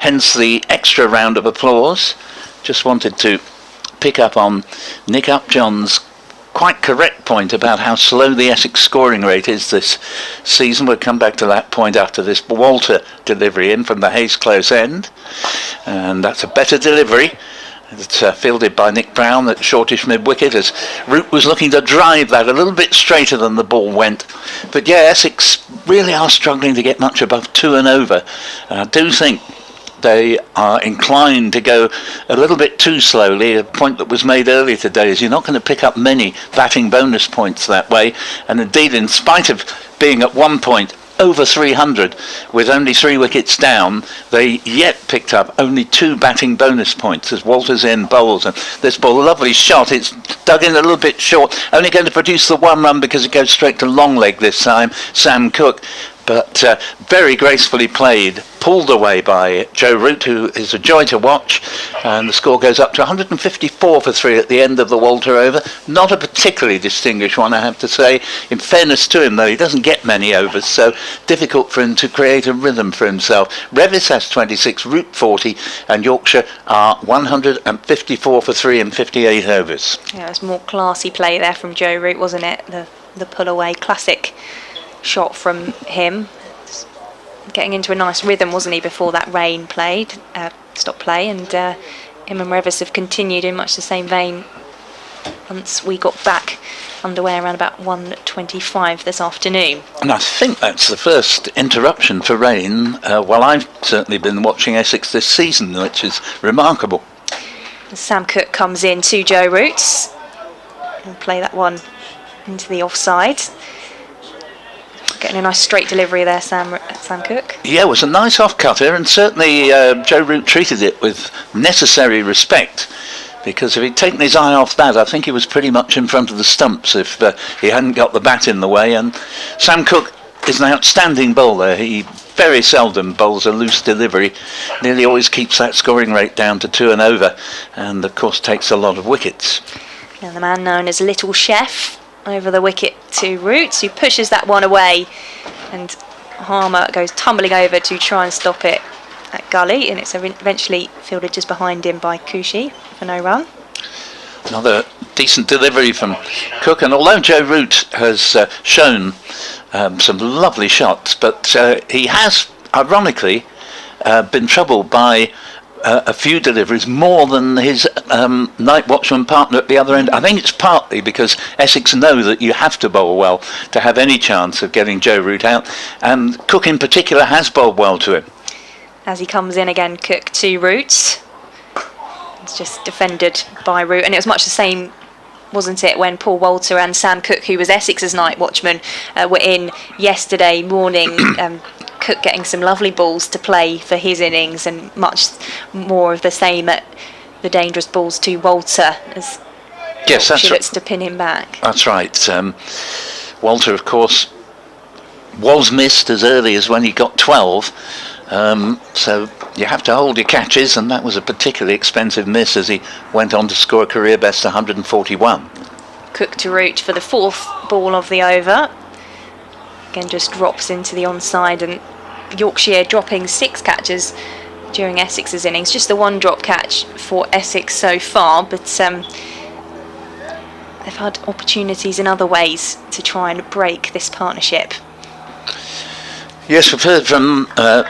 hence the extra round of applause. Just wanted to pick up on Nick Upjohn's quite correct point about how slow the Essex scoring rate is this season. We'll come back to that point after this Walter delivery in from the Hayes close end, and that's a better delivery. It's fielded by Nick Brown at shortish mid-wicket, as Root was looking to drive that a little bit straighter than the ball went. But yeah, Essex really are struggling to get much above 2 and over. I do think they are inclined to go a little bit too slowly. A point that was made earlier today is you're not going to pick up many batting bonus points that way, and indeed, in spite of being at one point over 300 with only 3 wickets down, they yet picked up only 2 batting bonus points as Walter's in bowls, and this ball, lovely shot, it's dug in a little bit short, only going to produce the 1 run because it goes straight to long leg this time, Sam Cook, but very gracefully played, pulled away by Joe Root, who is a joy to watch, and the score goes up to 154 for 3 at the end of the Walter over. Not a particularly distinguished one, I have to say. In fairness to him, though, he doesn't get many overs, so difficult for him to create a rhythm for himself. Revis has 26, Root 40, and Yorkshire are 154 for 3 in 58 overs. Yeah, it was more classy play there from Joe Root, wasn't it? The pull away, classic shot from him, getting into a nice rhythm, wasn't he, before that rain stopped play, and him and Revis have continued in much the same vein once we got back underway around about 1:25 this afternoon. And I think that's the first interruption for rain while I've certainly been watching Essex this season, which is remarkable. Sam Cook comes in to Joe Roots and play that one into the offside. Getting a nice straight delivery there, Sam Cook. Yeah, it was a nice off-cutter, and certainly Joe Root treated it with necessary respect, because if he'd taken his eye off that, I think he was pretty much in front of the stumps if he hadn't got the bat in the way. And Sam Cook is an outstanding bowler. He very seldom bowls a loose delivery, nearly always keeps that scoring rate down to 2 and over, and of course takes a lot of wickets. And the man known as Little Chef over the wicket to Roots, who pushes that one away, and Harmer goes tumbling over to try and stop it at gully, and it's eventually fielded just behind him by Kushi for no run. Another decent delivery from Cook, and although Joe Root has shown some lovely shots, but he has ironically been troubled by a few deliveries more than his night watchman partner at the other end. I think it's partly because Essex know that you have to bowl well to have any chance of getting Joe Root out, and Cook in particular has bowled well to him. As he comes in again, Cook to Roots. It's just defended by Root, and it was much the same, wasn't it, when Paul Walter and Sam Cook, who was Essex's night watchman, were in yesterday morning. Cook getting some lovely balls to play for his innings, and much more of the same at the dangerous balls to Walter, as yes, that's looks to pin him back. That's right. Walter, of course, was missed as early as when he got 12, so you have to hold your catches, and that was a particularly expensive miss as he went on to score a career best 141. Cook to Root for the 4th ball of the over. Again, just drops into the onside, and Yorkshire dropping 6 catches during Essex's innings. Just the 1 drop catch for Essex so far, but they've had opportunities in other ways to try and break this partnership. Yes, we've heard from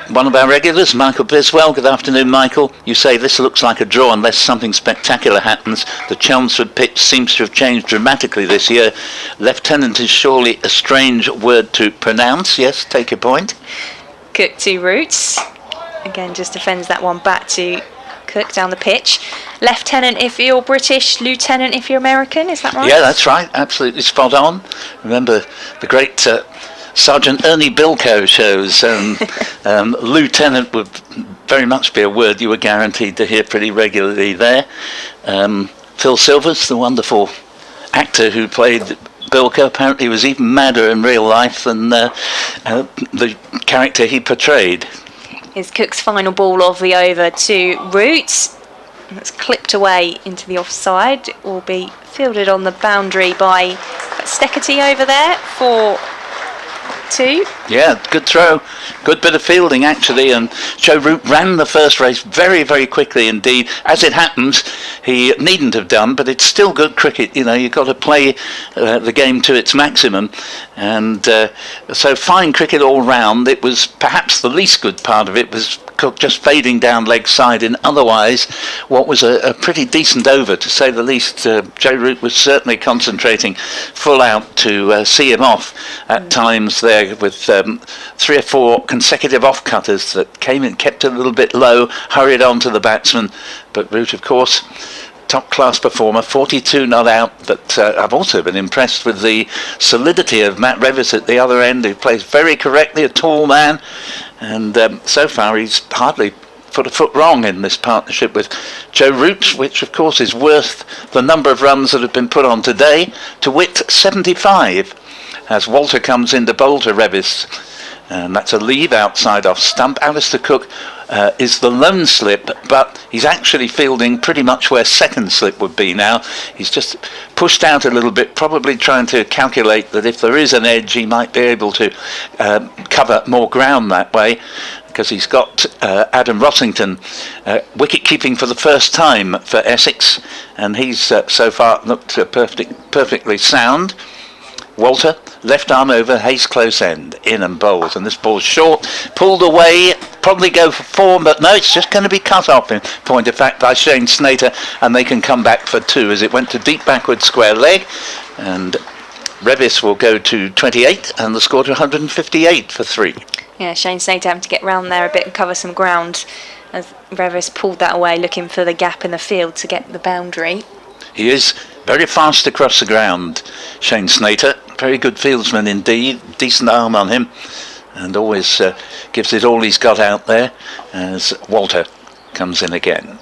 one of our regulars, Michael Biswell. Good afternoon, Michael. You say this looks like a draw unless something spectacular happens. The Chelmsford pitch seems to have changed dramatically this year. Lieutenant is surely a strange word to pronounce. Yes, take your point. Cook to Roots. Again, just defends that one back to Cook down the pitch. Lieutenant if you're British, Lieutenant if you're American, is that right? Yeah, that's right. Absolutely spot on. Remember the great Sergeant Ernie Bilko shows, Lieutenant would very much be a word you were guaranteed to hear pretty regularly there. Phil Silvers, the wonderful actor who played Bilko, apparently was even madder in real life than the character he portrayed. Is Cook's final ball of the over to Roots. That's clipped away into the offside. It will be fielded on the boundary by Steckety over there for 2. Yeah, good throw, good bit of fielding actually, and Joe Root ran the first race very, very quickly indeed. As it happens, he needn't have done, but it's still good cricket. You know, you've got to play the game to its maximum, and so fine cricket all round. It was perhaps the least good part of it was Cook just fading down leg side in otherwise what was a pretty decent over, to say the least. Joe Root was certainly concentrating full out to see him off at times there, with 3 or 4 consecutive off-cutters that came and kept it a little bit low, hurried on to the batsman. But Root, of course, top-class performer, 42 not out, but I've also been impressed with the solidity of Matt Revis at the other end, who plays very correctly, a tall man, and so far he's hardly put a foot wrong in this partnership with Joe Root, which of course is worth the number of runs that have been put on today, to wit 75, as Walter comes in to bowl to Revis. And that's a leave outside off stump. Alistair Cook is the lone slip, but he's actually fielding pretty much where second slip would be now. He's just pushed out a little bit, probably trying to calculate that if there is an edge, he might be able to cover more ground that way, because he's got Adam Rossington wicket keeping for the first time for Essex, and he's so far looked perfectly sound. Walter, left arm over, Hayes close end, in and bowls, and this ball's short, pulled away, probably go for 4, but no, it's just going to be cut off in point of fact by Shane Snater, and they can come back for 2 as it went to deep backward square leg, and Revis will go to 28 and the score to 158 for 3. Yeah, Shane Snater having to get round there a bit and cover some ground as Revis pulled that away, looking for the gap in the field to get the boundary. He is very fast across the ground, Shane Snater. very good fieldsman indeed, decent arm on him, and always gives it all he's got out there as Walter comes in again.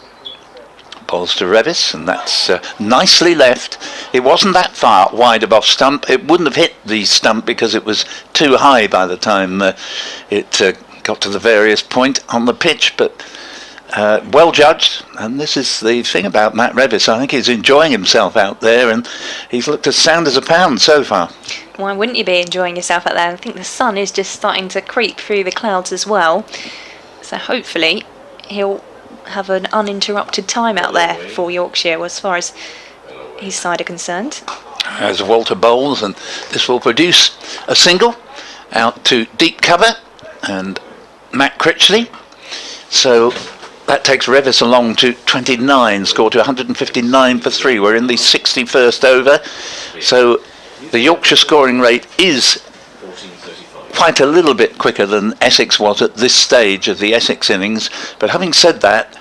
Balls to Revis, and that's nicely left. It wasn't that far wide of off stump. It wouldn't have hit the stump because it was too high by the time it got to the various point on the pitch, but well judged. And this is the thing about Matt Revis. I think he's enjoying himself out there, and he's looked as sound as a pound so far. Why wouldn't you be enjoying yourself out there? I think the sun is just starting to creep through the clouds as well, so hopefully he'll have an uninterrupted time out there for Yorkshire as far as his side are concerned. As Walter bowls, and this will produce a single out to deep cover and Matt Critchley. So that takes Revis along to 29, score to 159 for 3. We're in the 61st over, so the Yorkshire scoring rate is quite a little bit quicker than Essex was at this stage of the Essex innings. But having said that,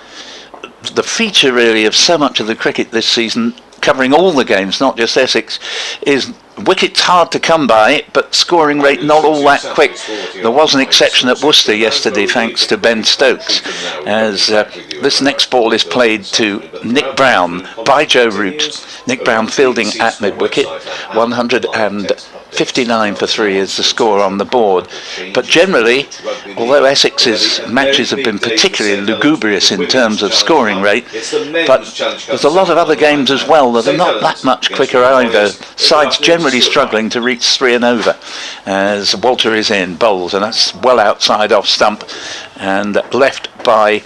the feature really of so much of the cricket this season, covering all the games, not just Essex, is wickets hard to come by, but scoring rate not all that quick. There was an exception at Worcester yesterday thanks to Ben Stokes, as this next ball is played to Nick Brown by Joe Root. Nick Brown fielding at mid-wicket. 159 for 3 is the score on the board. But generally, although Essex's matches have been particularly lugubrious in terms of scoring rate, but there's a lot of other games as well that are not that much quicker either. Sides generally struggling to reach 3 and over, as Walter is in, bowls, and that's well outside off stump and left by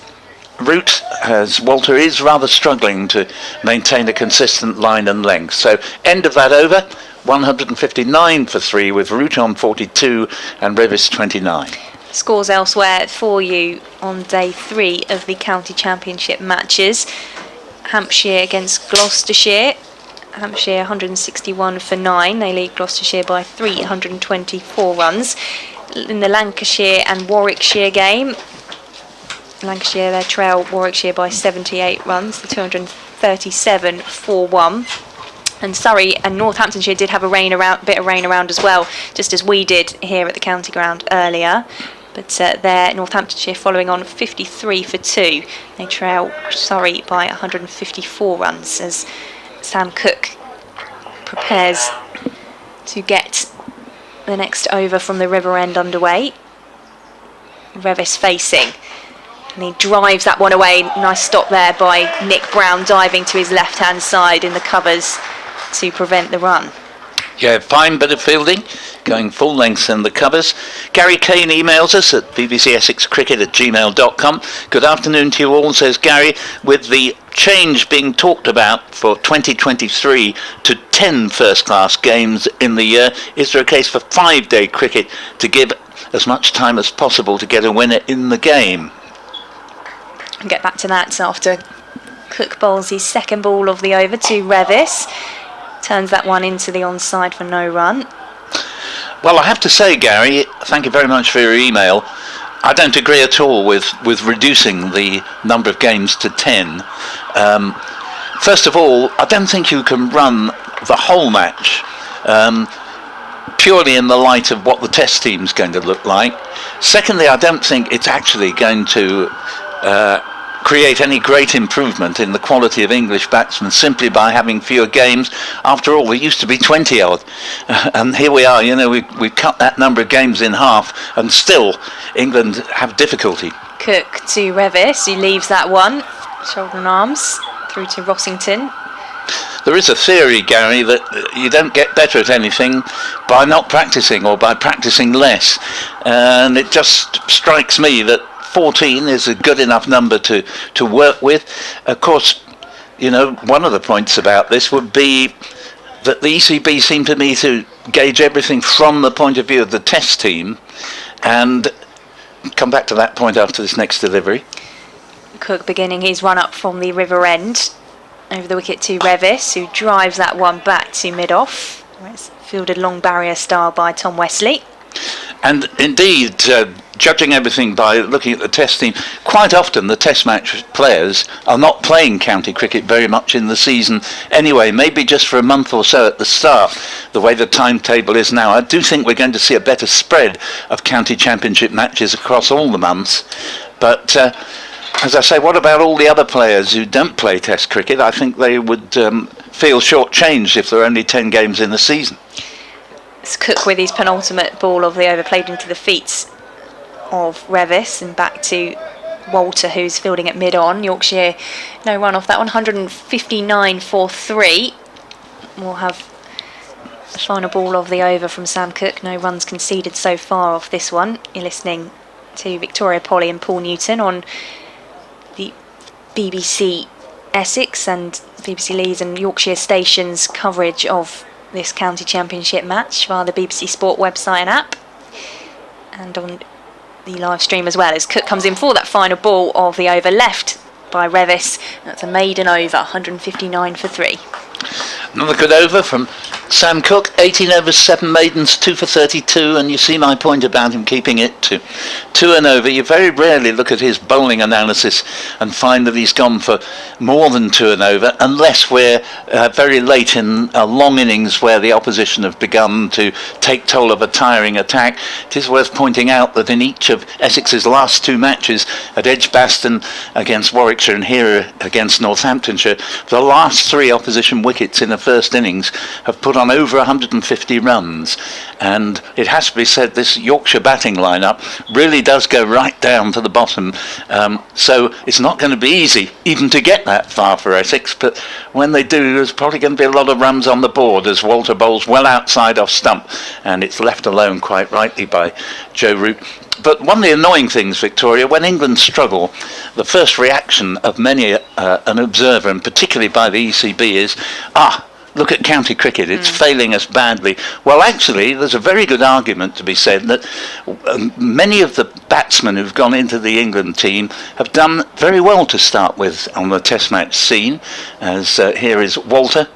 Root, as Walter is rather struggling to maintain a consistent line and length. So end of that over, 159 for 3 with Root on 42 and Revis 29. Scores elsewhere for you on day 3 of the county championship matches. Hampshire against Gloucestershire. Hampshire 161 for 9. They lead Gloucestershire by 324 runs. In the Lancashire and Warwickshire game, Lancashire they trail Warwickshire by 78 runs, the 237 for 1. And Surrey and Northamptonshire did have a bit of rain around as well, just as we did here at the county ground earlier. But there, Northamptonshire following on 53 for 2. They trail Surrey by 154 runs as Sam Cook prepares to get the next over from the River End underway. Revis facing, and he drives that one away. Nice stop there by Nick Brown, diving to his left hand side in the covers to prevent the run. Yeah, fine bit of fielding, going full length in the covers. Gary Kane emails us at bbcessexcricket@gmail.com. Good afternoon to you all, says Gary. With the change being talked about for 2023 to 10 first-class games in the year, is there a case for 5-day cricket to give as much time as possible to get a winner in the game? I'll get back to that after Cook bowls his second ball of the over to Revis. Turns that one into the onside for no run. Well, I have to say, Gary, thank you very much for your email. I don't agree at all with reducing the number of games to 10. First of all, I don't think you can run the whole match purely in the light of what the test team's going to look like. Secondly, I don't think it's actually going to create any great improvement in the quality of English batsmen simply by having fewer games. After all, there used to be 20 odd, and here we are. You know, we've cut that number of games in half, and still England have difficulty. Cook to Revis, who leaves that one, shoulder and arms, through to Rossington. There is a theory, Gary, that you don't get better at anything by not practicing or by practicing less, and it just strikes me that 14 is a good enough number to work with. Of course, you know, one of the points about this would be that the ECB seem to me to gauge everything from the point of view of the test team, and come back to that point after this next delivery. Cook beginning his run up from the River End over the wicket to Revis, who drives that one back to mid-off, where it's fielded long barrier style by Tom Wesley. And indeed, judging everything by looking at the test team, quite often the test match players are not playing county cricket very much in the season anyway, maybe just for a month or so at the start, the way the timetable is now. I do think we're going to see a better spread of county championship matches across all the months. But as I say, what about all the other players who don't play test cricket? I think they would feel shortchanged if there are only 10 games in the season. It's Cook with his penultimate ball of the over played into the feet of Revis, and back to Walter, who's fielding at mid-on. Yorkshire no run off that one, 159 for 3. We'll have the final ball of the over from Sam Cook. No runs conceded so far off this one. You're listening to Victoria Polly and Paul Newton on the BBC Essex and BBC Leeds and Yorkshire stations coverage of this county championship match via the BBC Sport website and app, and on the live stream as well, as Cook comes in for that final ball of the over, left by Revis. That's a maiden over, 159 for 3. Another good over from Sam Cook, 18 overs, 7 maidens, 2 for 32, and you see my point about him keeping it to 2 and over. You very rarely look at his bowling analysis and find that he's gone for more than 2 and over, unless we're very late in a long innings where the opposition have begun to take toll of a tiring attack. It is worth pointing out that in each of Essex's last 2 matches, at Edgbaston against Warwickshire and here against Northamptonshire, the last 3 opposition wickets in the first innings have put on over 150 runs, and it has to be said this Yorkshire batting lineup really does go right down to the bottom, so it's not going to be easy even to get that far for Essex, but when they do, there's probably going to be a lot of runs on the board as Walter bowls well outside off stump, and it's left alone quite rightly by Joe Root. But one of the annoying things, Victoria, when England struggle, the first reaction of many an observer, and particularly by the ECB, is, look at county cricket, it's failing us badly. Well, actually, there's a very good argument to be said that many of the batsmen who've gone into the England team have done very well to start with on the test match scene, as here is Walter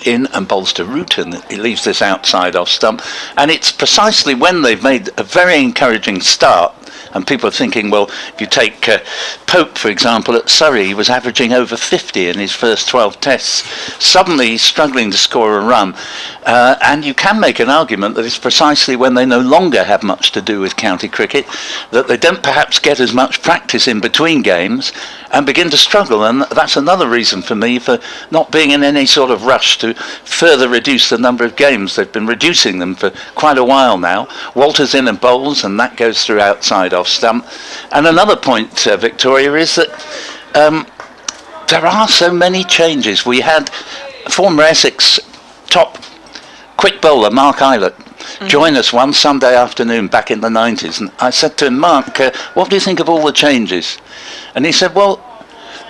in and bowls to Root, and he leaves this outside off stump, and it's precisely when they've made a very encouraging start, and people are thinking, well, if you take Pope, for example, at Surrey, he was averaging over 50 in his first 12 tests. Suddenly he's struggling to score a run, and you can make an argument that it's precisely when they no longer have much to do with county cricket, that they don't perhaps get as much practice in between games and begin to struggle, and that's another reason for me for not being in any sort of rush to further reduce the number of games. They've been reducing them for quite a while now. Walter's in and bowls, and that goes through outside off stump. And another point, Victoria, is that there are so many changes. We had former Essex top quick bowler Mark Eilert join us one Sunday afternoon back in the 90s, and I said to him, Mark, what do you think of all the changes? And he said, well,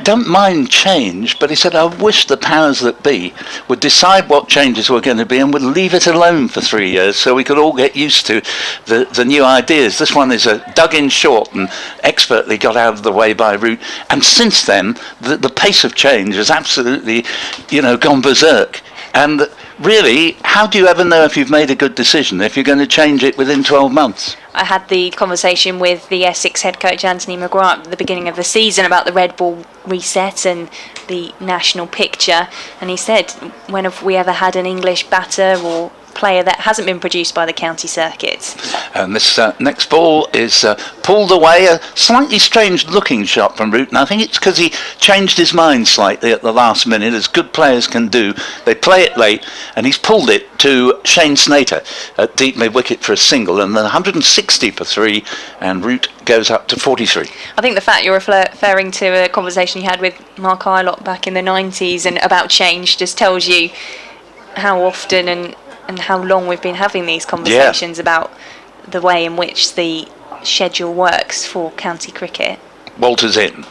don't mind change, but he said, I wish the powers that be would decide what changes were going to be and would leave it alone for 3 years so we could all get used to the new ideas. This one is dug in short and expertly got out of the way by Root, and since then the pace of change has absolutely gone berserk. And really, how do you ever know if you've made a good decision if you're going to change it within 12 months? I had the conversation with the Essex head coach Anthony McGrath at the beginning of the season about the red ball reset and the national picture, and he said, when have we ever had an English batter or player that hasn't been produced by the county circuit? And this next ball is pulled away, a slightly strange looking shot from Root, and I think it's because he changed his mind slightly at the last minute, as good players can do. They play it late, and he's pulled it to Shane Snater at deep mid wicket for a single, and then 160 for 3, and Root goes up to 43. I think the fact you're referring to a conversation you had with Mark Eilert back in the 90s and about change just tells you how often and how long we've been having these conversations about the way in which the schedule works for county cricket. Walter's in.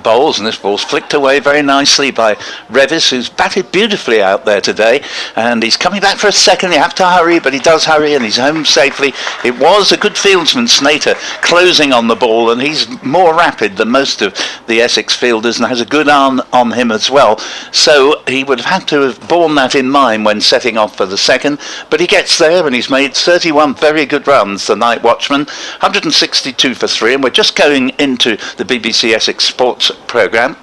bowls, and this ball's flicked away very nicely by Revis, who's batted beautifully out there today, and he's coming back for a second. You have to hurry, but he does hurry, and he's home safely. It was a good fieldsman, Snater, closing on the ball, and he's more rapid than most of the Essex fielders and has a good arm on him as well, so he would have had to have borne that in mind when setting off for the second, but he gets there, and he's made 31 very good runs, the night watchman, 162 for 3, and we're just going into the BBC Essex Sports programme.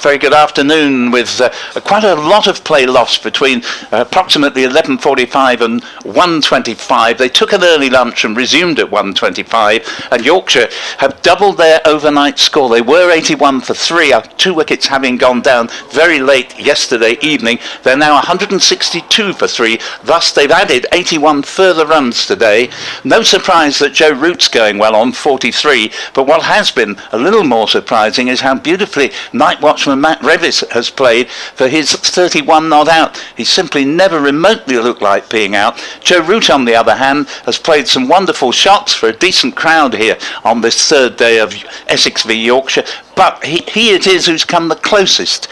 Very good afternoon, with quite a lot of play lost between approximately 11:45 and 1:25. They took an early lunch and resumed at 1:25, and Yorkshire have doubled their overnight score. They were 81 for 3, 2 wickets having gone down very late yesterday evening. They're now 162 for 3, thus they've added 81 further runs today. No surprise that Joe Root's going well on 43, but what has been a little more surprising is how beautifully night watchman Matt Revis has played for his 31 not out. He simply never remotely looked like being out. Joe Root, on the other hand, has played some wonderful shots for a decent crowd here on this third day of Essex v Yorkshire, but he it is who's come the closest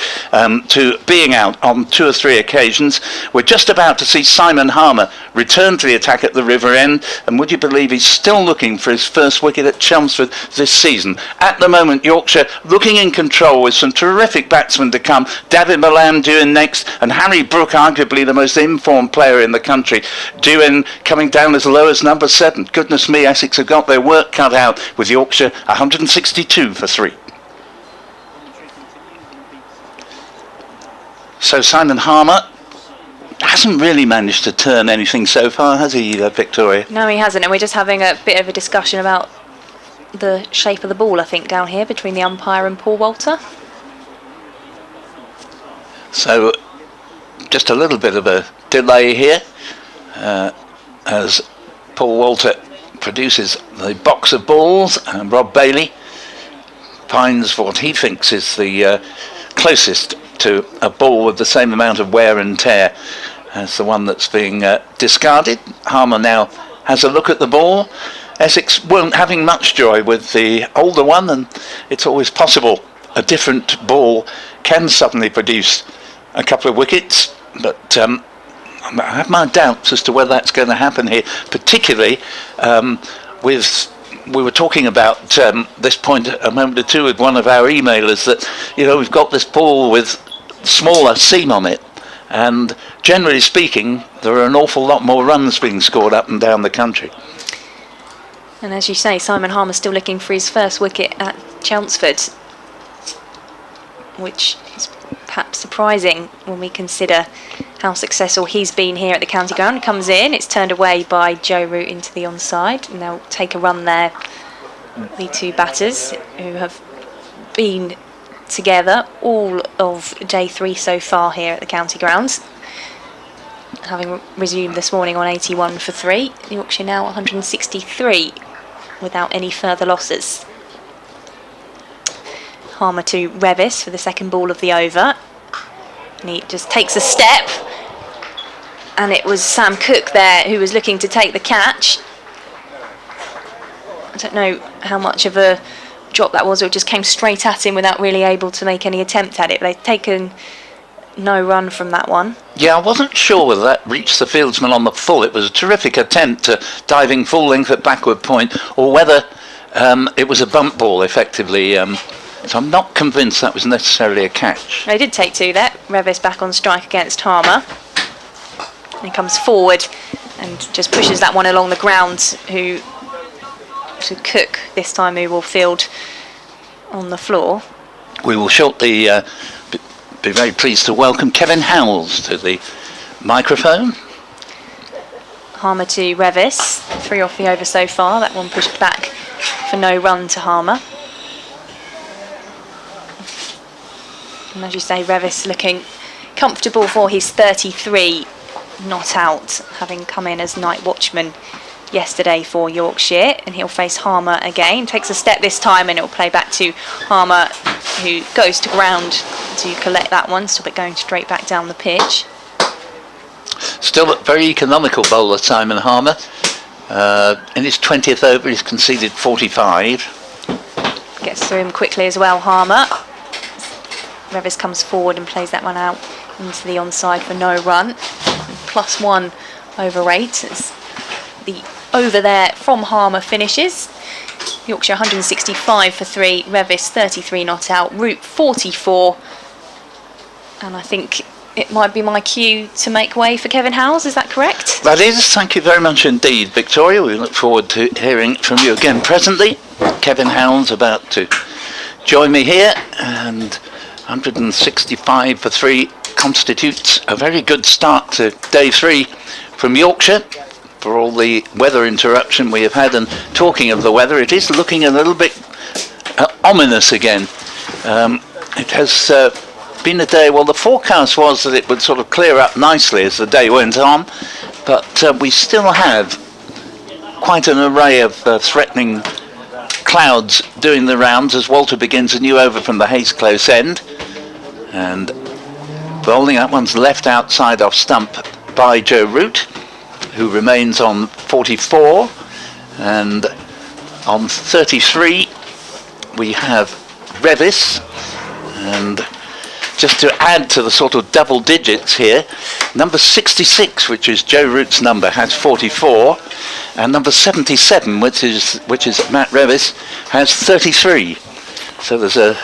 to being out on 2 or 3 occasions. We're just about to see Simon Harmer return to the attack at the River End, and would you believe he's still looking for his first wicket at Chelmsford this season. At the moment, Yorkshire looking in control with some terrific batsmen to come. David Milan due in next, and Harry Brook, arguably the most informed player in the country, due in, coming down as low as number 7. Goodness me, Essex have got their work cut out with Yorkshire 162 for 3. So Simon Harmer hasn't really managed to turn anything so far, has he, Victoria? No, he hasn't, and we're just having a bit of a discussion about the shape of the ball, I think, down here between the umpire and Paul Walter. So just a little bit of a delay here as Paul Walter produces the box of balls, and Rob Bailey finds what he thinks is the closest to a ball with the same amount of wear and tear as the one that's being discarded. Harmer now has a look at the ball. Essex weren't having much joy with the older one, and it's always possible a different ball can suddenly produce a couple of wickets, but I have my doubts as to whether that's going to happen here, particularly we were talking about this point a moment or two with one of our emailers, that, you know, we've got this ball with smaller seam on it, and generally speaking there are an awful lot more runs being scored up and down the country. And as you say, Simon Harmer's still looking for his first wicket at Chelmsford, which is perhaps surprising when we consider how successful he's been here at the county ground. It comes in, it's turned away by Joe Root into the onside, and they'll take a run there, the 2 batters who have been together all of day 3 so far here at the county grounds, having resumed this morning on 81 for 3. Yorkshire now 163 without any further losses. Harmer to Revis for the second ball of the over, and he just takes a step, and it was Sam Cook there who was looking to take the catch. I don't know how much of a drop that was, or it just came straight at him without really able to make any attempt at it. They've taken no run from that one. Yeah, I wasn't sure whether that reached the fieldsman on the full. It was a terrific attempt to diving full length at backward point, or whether it was a bump ball effectively. So I'm not convinced that was necessarily a catch. They did take 2 there. Revis back on strike against Harmer. He comes forward and just pushes that one along the ground, to Cook this time, who will field on the floor. We will shortly be very pleased to welcome Kevin Howells to the microphone. Harmer to Revis, 3 off the over so far. That one pushed back for no run to Harmer. And as you say, Revis looking comfortable for his 33 not out, having come in as night watchman yesterday for Yorkshire, and he'll face Harmer again. Takes a step this time, and it'll play back to Harmer, who goes to ground to collect that one, stop it going straight back down the pitch. Still a very economical bowler, Simon Harmer. In his 20th over, he's conceded 45. Gets through him quickly as well, Harmer. Revis comes forward and plays that one out into the onside for no run. +1 over 8 as the over there from Harmer finishes. Yorkshire 165 for 3, Revis 33 not out, Root 44. And I think it might be my cue to make way for Kevin Howes, is that correct? That is, thank you very much indeed, Victoria. We look forward to hearing from you again presently. Kevin Howes about to join me here, and 165 for 3 constitutes a very good start to day 3 from Yorkshire. For all the weather interruption we have had, and talking of the weather, it is looking a little bit ominous again. It has been a day, well, the forecast was that it would sort of clear up nicely as the day went on, but we still have quite an array of threatening clouds doing the rounds as Walter begins a new over from the Hayes close end, and bowling that one's left outside off stump by Joe Root, who remains on 44, and on 33 we have Revis, and just to add to the sort of double digits here, number 66, which is Joe Root's number, has 44, and number 77, which is Matt Revis, has 33. So there's a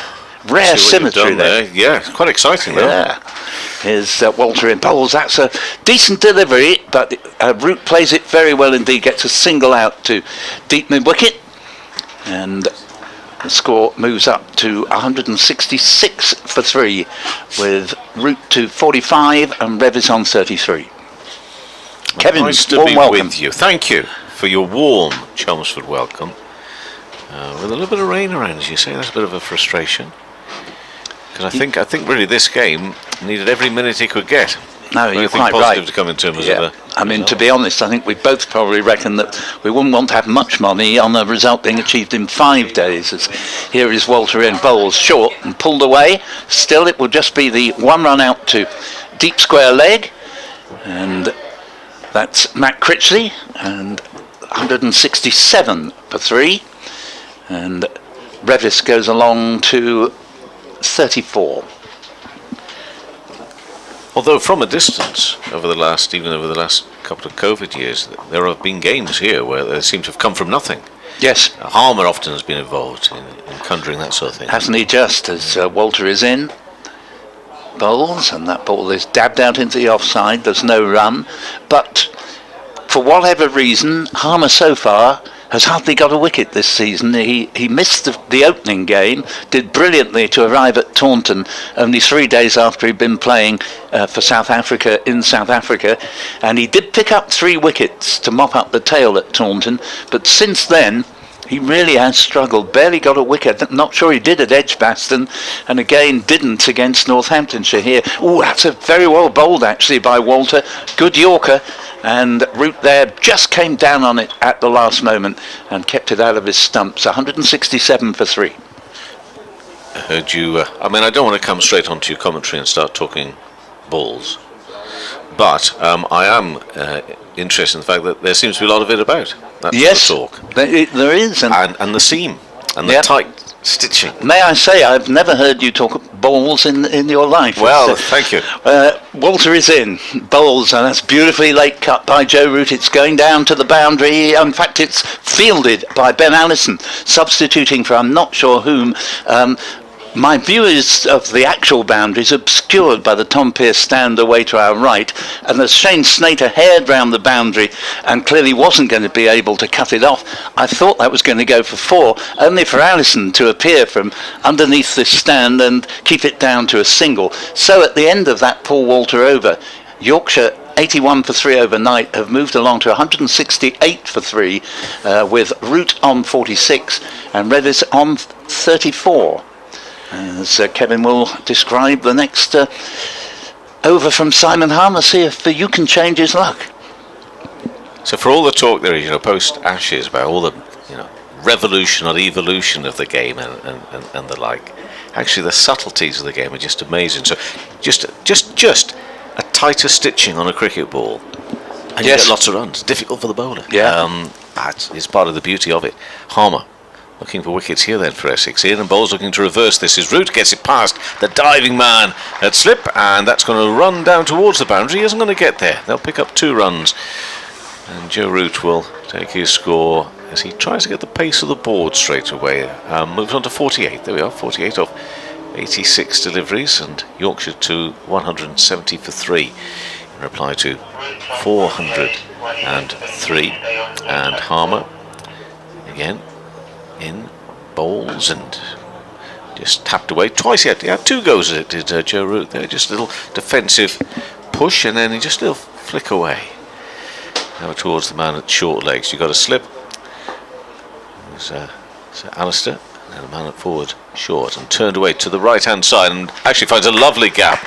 rare symmetry there. Yeah, it's quite exciting though. Yeah. Here's Walter in bowls. That's a decent delivery, but Root plays it very well indeed, gets a single out to deep mid-wicket, and the score moves up to 166 for 3 with Root to 45 and Revis on 33. Kevin, nice to be welcome. with you. Thank you for your warm Chelmsford welcome. With a little bit of rain around, as you say, that's a bit of a frustration. Because I think really this game needed every minute it could get. No, you're quite positive right. To come in terms yeah. of I mean, to be honest, I think we both probably reckon that we wouldn't want to have much money on a result being achieved in 5 days. As here is Walter in bowls short and pulled away. Still, it will just be the 1 run out to deep square leg, and that's Matt Critchley, and 167 for 3, and Revis goes along to 34. Although from a distance, even over the last couple of COVID years, there have been games here where they seem to have come from nothing. Yes. Harmer often has been involved in conjuring that sort of thing. Hasn't he just, as Walter is in, bowls, and that ball is dabbed out into the offside, there's no run, but for whatever reason, Harmer so far has hardly got a wicket this season. He missed the opening game, did brilliantly to arrive at Taunton only 3 days after he'd been playing for South Africa in South Africa, and he did pick up 3 wickets to mop up the tail at Taunton, but since then he really has struggled, barely got a wicket. Not sure he did at Edgbaston, and again didn't against Northamptonshire here. Oh, that's a very well bowled actually by Walter, good Yorker, and Root there just came down on it at the last moment and kept it out of his stumps. 167 for 3. I heard you, I mean, I don't want to come straight onto your commentary and start talking balls, but I am interested in the fact that there seems to be a lot of it about. That's yes, the talk. There is. And the seam, and the tight stitching. May I say, I've never heard you talk balls in your life. Well, thank you. Walter is in bowls, and that's beautifully late cut by Joe Root. It's going down to the boundary. In fact, it's fielded by Ben Allison, substituting for I'm not sure whom. My view is of the actual boundaries obscured by the Tom Pearce stand away to our right, and as Shane Snater haired round the boundary and clearly wasn't going to be able to cut it off, I thought that was going to go for 4, only for Allison to appear from underneath this stand and keep it down to a single. So at the end of that Paul Walter over, Yorkshire 81 for 3 overnight have moved along to 168 for 3 with Root on 46 and Revis on 34. As Kevin will describe the next over from Simon Harmer, see if you can change his luck. So for all the talk there is, post Ashes about all the, revolution or evolution of the game and the like, actually the subtleties of the game are just amazing. So just a tighter stitching on a cricket ball, and you get lots of runs. Difficult for the bowler. Yeah. That is part of the beauty of it. Harmer, looking for wickets here then for Essex. Ian and Bowles looking to reverse this. His Root gets it past the diving man at slip, and that's going to run down towards the boundary. He isn't going to get there. They'll pick up 2 runs, and Joe Root will take his score as he tries to get the pace of the board straight away. Moves on to 48. There we are, 48 off 86 deliveries, and Yorkshire to 170 for 3 in reply to 403. And Harmer again in Bowles, and just tapped away twice. He had 2 goes at it, did Joe Root there. Just a little defensive push, and then he just a little flick away. Now towards the man at short legs. You got a slip. There's Alistair, and a man at forward short, and turned away to the right hand side, and actually finds a lovely gap.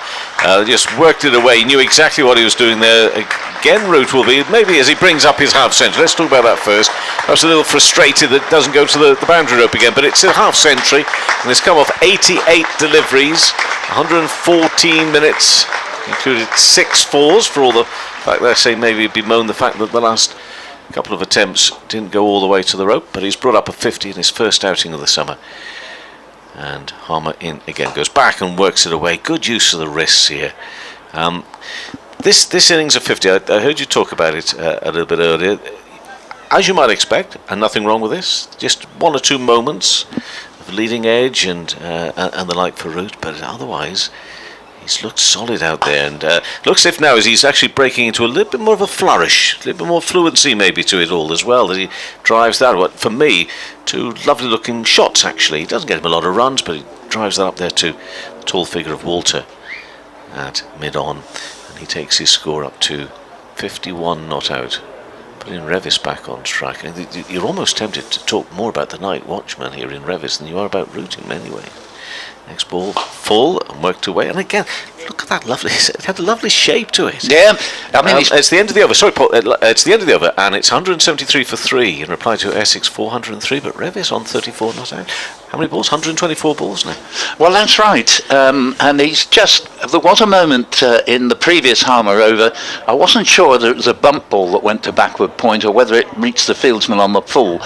Just worked it away. He knew exactly what he was doing there. Again, Root will be maybe as he brings up his half century. Let's talk about that first. I was a little frustrated that it doesn't go to the boundary rope again, but it's a half century, and it's come off 88 deliveries, 114 minutes, included 6 fours for all the fact that I say maybe bemoan the fact that the last couple of attempts didn't go all the way to the rope, but he's brought up a 50 in his first outing of the summer. And Harmer in again, goes back and works it away. Good use of the wrists here. This innings of 50, I heard you talk about it a little bit earlier. As you might expect, and nothing wrong with this, just 1 or 2 moments of leading edge and the like for Root, but otherwise he's looked solid out there, and looks as if now as he's actually breaking into a little bit more of a flourish, a little bit more fluency maybe to it all as well, that he drives that. What for me, 2 lovely looking shots actually. He doesn't get him a lot of runs, but he drives that up there to the tall figure of Walter at mid-on, and he takes his score up to 51 not out, putting Revis back on track. And you're almost tempted to talk more about the night watchman here in Revis than you are about Root in many ways. Next ball full and worked away, and again look at that lovely, it had a lovely shape to it. Yeah, I mean it's the end of the over, sorry Paul, it's the end of the over, and it's 173 for 3 in reply to Essex 403, but Revis on 34 not out. How many balls? 124 balls now. Well, that's right, and he's just, there was a moment in the previous Harmer over, I wasn't sure whether it was a bump ball that went to backward point or whether it reached the fieldsman on the full,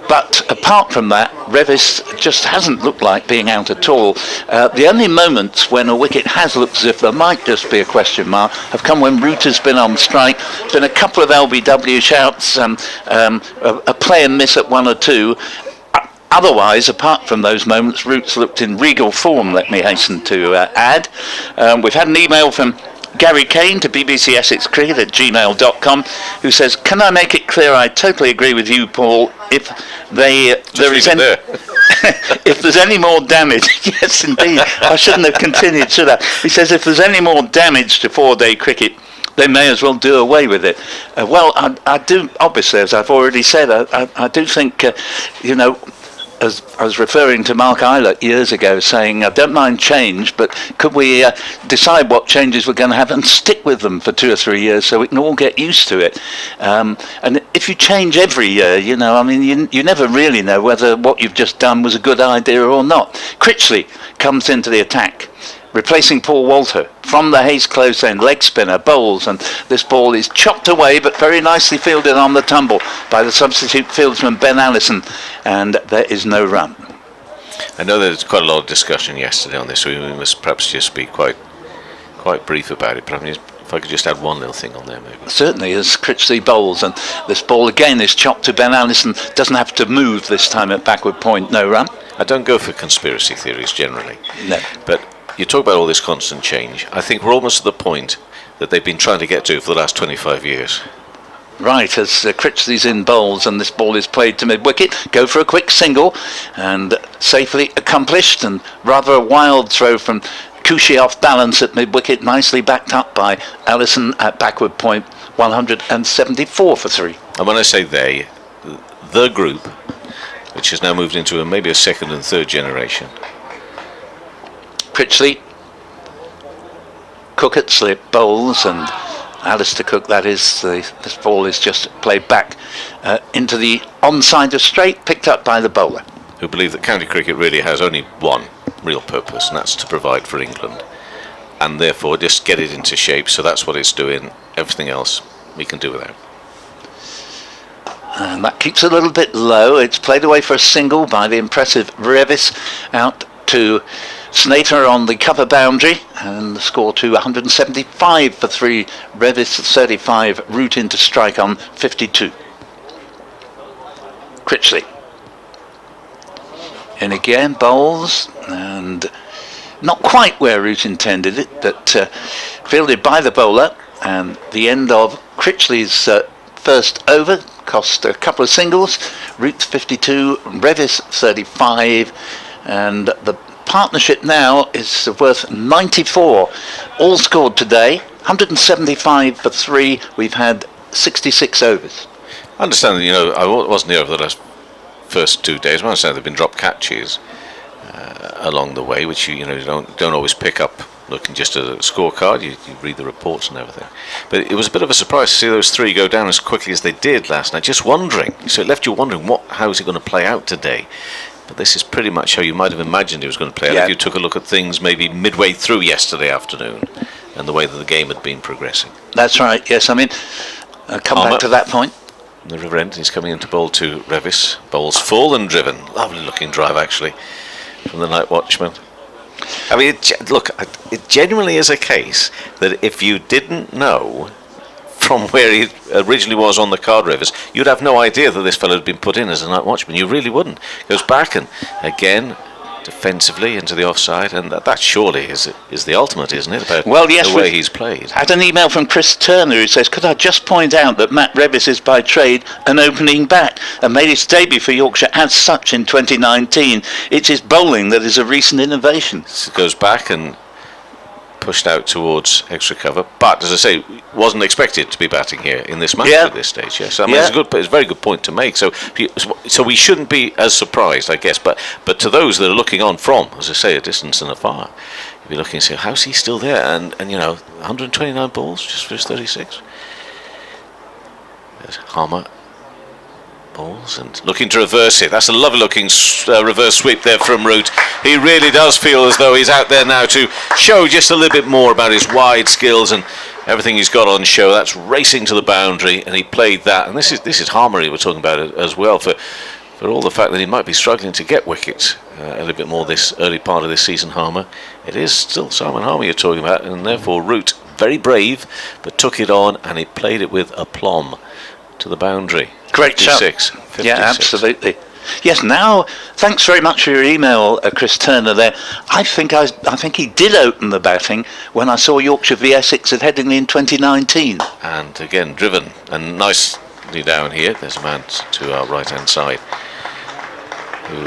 but apart from that, Revis just hasn't looked like being out at all. The only moments when a wicket has looked as if there might just be a question mark have come when Root has been on strike. There's been a couple of LBW shouts, a play and miss at 1 or 2. Otherwise, apart from those moments, Root's looked in regal form, let me hasten to add. We've had an email from Gary Kane to bbcessexcricket@gmail.com, who says, can I make it clear I totally agree with you, Paul, if if there's any more damage, yes indeed, I shouldn't have continued to that. He says if there's any more damage to 4-day cricket, they may as well do away with it. Well, I do, obviously, as I've already said, I do think, as I was referring to Mark Eilert years ago, saying I don't mind change, but could we decide what changes we're going to have and stick with them for 2 or 3 years so we can all get used to it? And if you change every year, you never really know whether what you've just done was a good idea or not. Critchley comes into the attack, replacing Paul Walter from the Hayes close end, leg spinner, Bowles, and this ball is chopped away but very nicely fielded on the tumble by the substitute fieldsman Ben Allison, and there is no run. I know there's quite a lot of discussion yesterday on this, so we must perhaps just be quite brief about it, but I mean, if I could just add one little thing on there maybe. Certainly, as Critchley bowls, and this ball again is chopped to Ben Allison, doesn't have to move this time at backward point, no run. I don't go for conspiracy theories generally, no, but you talk about all this constant change. I think we're almost at the point that they've been trying to get to for the last 25 years. Right, as Critchley's in bowls and this ball is played to mid-wicket, go for a quick single, and safely accomplished, and rather a wild throw from Cushy off balance at mid-wicket, nicely backed up by Allison at backward point, 174 for 3. And when I say they, the group, which has now moved into maybe a second and third generation. Critchley, Cook at slip, Bowles, and Alistair Cook, that is, this ball is just played back into the onside of straight, picked up by the bowler. Who believe that county cricket really has only one real purpose, and that's to provide for England. And therefore just get it into shape, so that's what it's doing. Everything else we can do without. And that keeps it a little bit low. It's played away for a single by the impressive Revis out to Snater on the cover boundary, and the score to 175 for 3. Revis 35, Root into strike on 52. Critchley. And again, bowls, and not quite where Root intended it, but fielded by the bowler, and the end of Critchley's first over cost a couple of singles. Root 52, Revis 35, and the partnership now is worth 94. All scored today, 175 for 3. We've had 66 overs. I understand that, I wasn't here over the last first 2 days. I understand there have been drop catches along the way, which you don't always pick up looking just at a scorecard. You read the reports and everything. But it was a bit of a surprise to see those 3 go down as quickly as they did last night. Just wondering. So it left you wondering how is it going to play out today. But this is pretty much how you might have imagined it was going to play out if you took a look at things maybe midway through yesterday afternoon and the way that the game had been progressing. That's right, yes. I mean, come back to that point. The river end, he's coming into bowl to Revis. Bowl's full and driven. Lovely looking drive, actually, from the night watchman. I mean, it genuinely is a case that if you didn't know from where he originally was on the card, Rivers, you'd have no idea that this fellow had been put in as a night watchman. You really wouldn't. Goes back and again defensively into the offside, and that surely is the ultimate, isn't it, about the way he's played. Had an email from Chris Turner who says, could I just point out that Matt Revis is by trade an opening bat and made his debut for Yorkshire as such in 2019. It's his bowling that is a recent innovation. So goes back and pushed out towards extra cover, but as I say, wasn't expected to be batting here in this match at this stage. Yes, I mean, it's a very good point to make. So we shouldn't be as surprised, I guess. But to those that are looking on from, as I say, a distance and afar, you'll be looking and saying, how's he still there? And 129 balls just for his 36. There's Harmer. Balls and looking to reverse it. That's a lovely looking reverse sweep there from Root. He really does feel as though he's out there now to show just a little bit more about his wide skills and everything he's got on show. That's racing to the boundary, and he played that. And this is Harmery we're talking about as well, for all the fact that he might be struggling to get wickets a little bit more this early part of this season. Harmer, it is still Simon Harmer you're talking about, and therefore Root very brave, but took it on and he played it with aplomb to the boundary. Great shot. 56. Yeah, absolutely. Yes, now, thanks very much for your email, Chris Turner there. I think he did open the batting when I saw Yorkshire v Essex at Headingley in 2019. And again, driven and nicely down here. There's a man to our right-hand side who,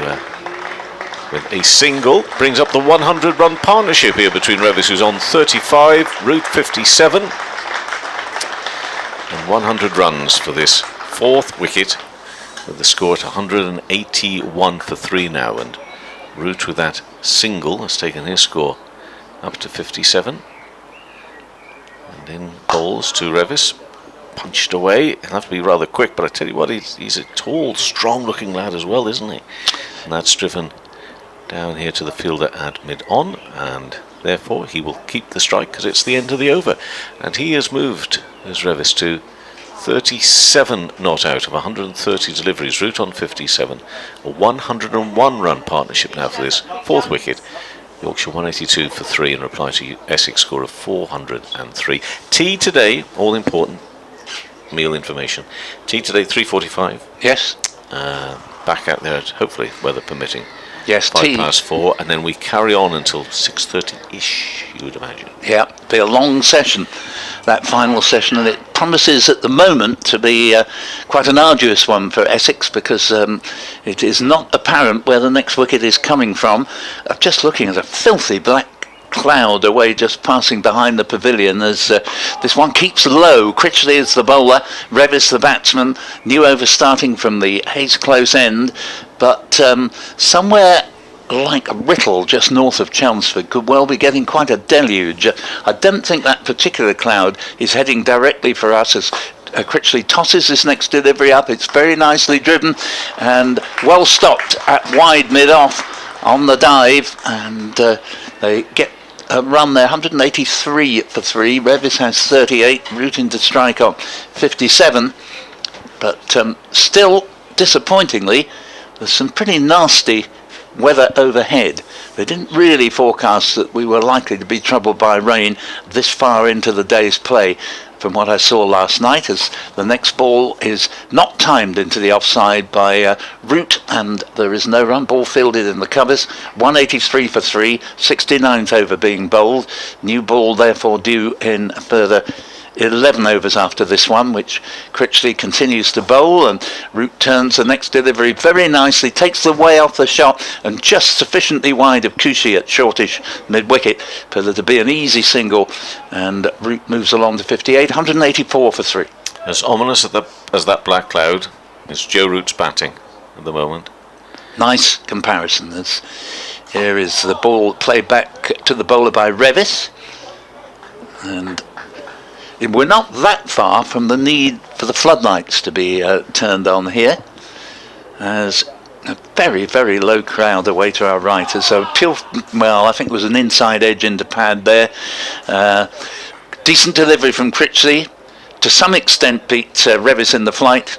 with a single, brings up the 100-run partnership here between Revis, who's on 35, Root 57. And 100 runs for this 4th wicket, with the score at 181 for 3 now, and Root with that single has taken his score up to 57. And in bowls to Revis, punched away. He'll have to be rather quick, but I tell you what, he's a tall, strong looking lad as well, isn't he? And that's driven down here to the fielder at mid-on, and therefore he will keep the strike because it's the end of the over. And he has moved, as Revis, to 37 not out of 130 deliveries. Root on 57. A 101 run partnership now for this 4th wicket. Yorkshire 182 for 3 in reply to Essex score of 403. Tea today, all important meal information. Tea today 3:45. Yes. Back out there, hopefully weather permitting. Yes, 4:05, and then we carry on until 6:30-ish, you would imagine. Yeah, be a long session, that final session, and it promises at the moment to be quite an arduous one for Essex, because it is not apparent where the next wicket is coming from. I'm just looking at a filthy black cloud away just passing behind the pavilion as this one keeps low. Critchley is the bowler, Revis the batsman, new over starting from the Hayes close end, but somewhere like Writtle just north of Chelmsford could well be getting quite a deluge. I don't think that particular cloud is heading directly for us as Critchley tosses this next delivery up. It's very nicely driven and well stopped at wide mid-off on the dive, and they get a run there, 183 for 3. Revis has 38, Root into strike on 57. But still, disappointingly, there's some pretty nasty weather overhead. They didn't really forecast that we were likely to be troubled by rain this far into the day's play. From what I saw last night, as the next ball is not timed into the offside by Root, and there is no run. Ball fielded in the covers, 183 for 3, 69th over being bowled. New ball therefore due in further 11 overs after this one, which Critchley continues to bowl, and Root turns the next delivery very nicely, takes the way off the shot and just sufficiently wide of Cushy at shortish mid-wicket for there to be an easy single, and Root moves along to 58, 184 for 3. As ominous as that black cloud is Joe Root's batting at the moment. Nice comparison. Here is the ball played back to the bowler by Revis, and we're not that far from the need for the floodlights to be turned on here, as a very, very low crowd away to our right. So I think it was an inside edge into pad there. Decent delivery from Critchley. To some extent beat Revis in the flight,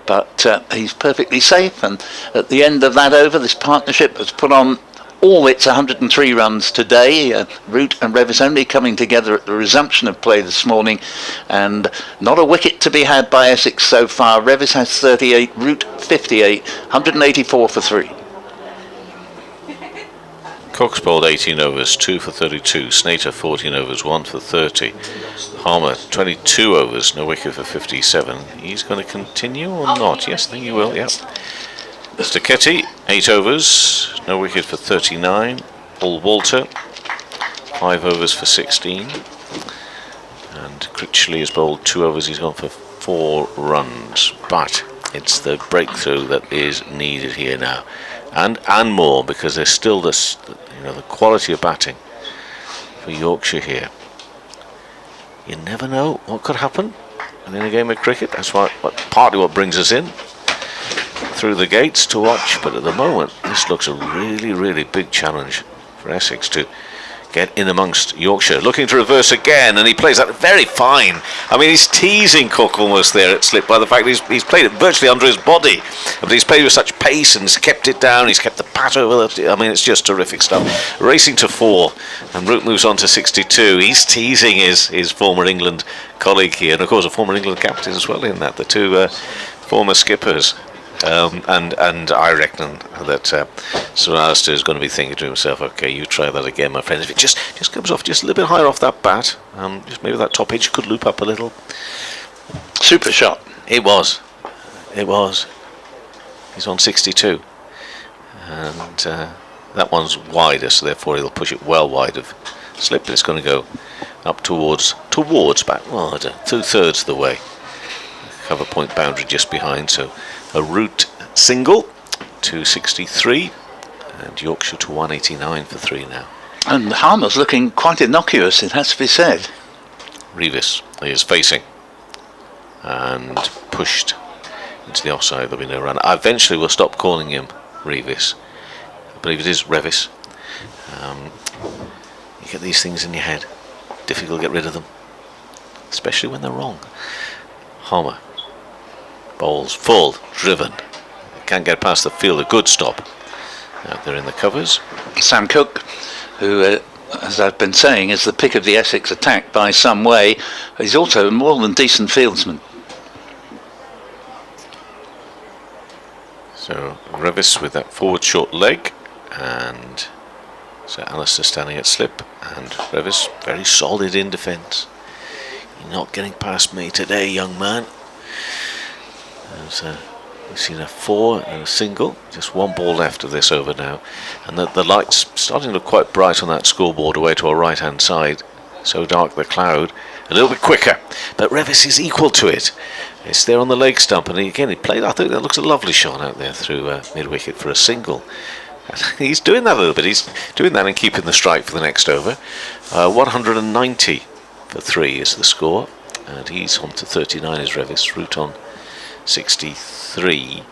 but he's perfectly safe. And at the end of that over, this partnership has put on all its 103 runs today. Root and Revis only coming together at the resumption of play this morning, and not a wicket to be had by Essex so far. Revis has 38, Root 58, 184 for 3. Cox bowled 18 overs, 2 for 32. Snater 14 overs, 1 for 30. Harmer 22 overs, no wicket for 57. He's going to continue or not? Yes, I think he will, yeah. Mr. Ketty, 8 overs, no wicket for 39. Paul Walter, 5 overs for 16. And Critchley has bowled 2 overs, he's gone for 4 runs. But it's the breakthrough that is needed here now. And more, because there's still this, the quality of batting for Yorkshire here. You never know what could happen in a game of cricket. That's partly what brings us in through the gates to watch, but at the moment this looks a really, really big challenge for Essex to get in amongst Yorkshire. Looking to reverse again, and he plays that very fine. I mean, he's teasing Cook almost there at slip by the fact that he's played it virtually under his body, but he's played with such pace and he's kept it down, he's kept the pat over the, I mean, it's just terrific stuff. Racing to 4, and Brook moves on to 62. He's teasing his former England colleague here, and of course a former England captain as well in that, the two former skippers. And I reckon that Sir Alistair is going to be thinking to himself, okay, you try that again, my friend. If it just comes off just a little bit higher off that bat, just maybe that top edge could loop up a little. Super shot. It was. He's on 62, and that one's wider, so therefore he'll push it well wide of slip, but it's going to go up towards back, well, 2/3 of the way. Cover point boundary just behind, so a Root single, 263, and Yorkshire to 189 for 3 now. And Harmer's looking quite innocuous, it has to be said. Revis is facing and pushed into the offside. There'll be no run. Eventually we'll stop calling him Revis. I believe it is Revis. You get these things in your head, difficult to get rid of them, especially when they're wrong. Harmer bowls full, driven, can't get past the field, a good stop out there in the covers. Sam Cook, who as I've been saying is the pick of the Essex attack by some way, he's also a more than decent fieldsman. So Revis with that forward short leg, and so Alistair standing at slip, and Revis very solid in defence. You're not getting past me today, young man. We've seen a 4 and a single, just one ball left of this over now, and the lights starting to look quite bright on that scoreboard away to our right hand side. So dark the cloud, a little bit quicker, but Revis is equal to it. It's there on the leg stump, and he played, I think that looks a lovely shot out there through mid-wicket for a single. He's doing that a little bit, he's doing that and keeping the strike for the next over. 190 for 3 is the score, and he's on to 39 is Revis. Root on 63.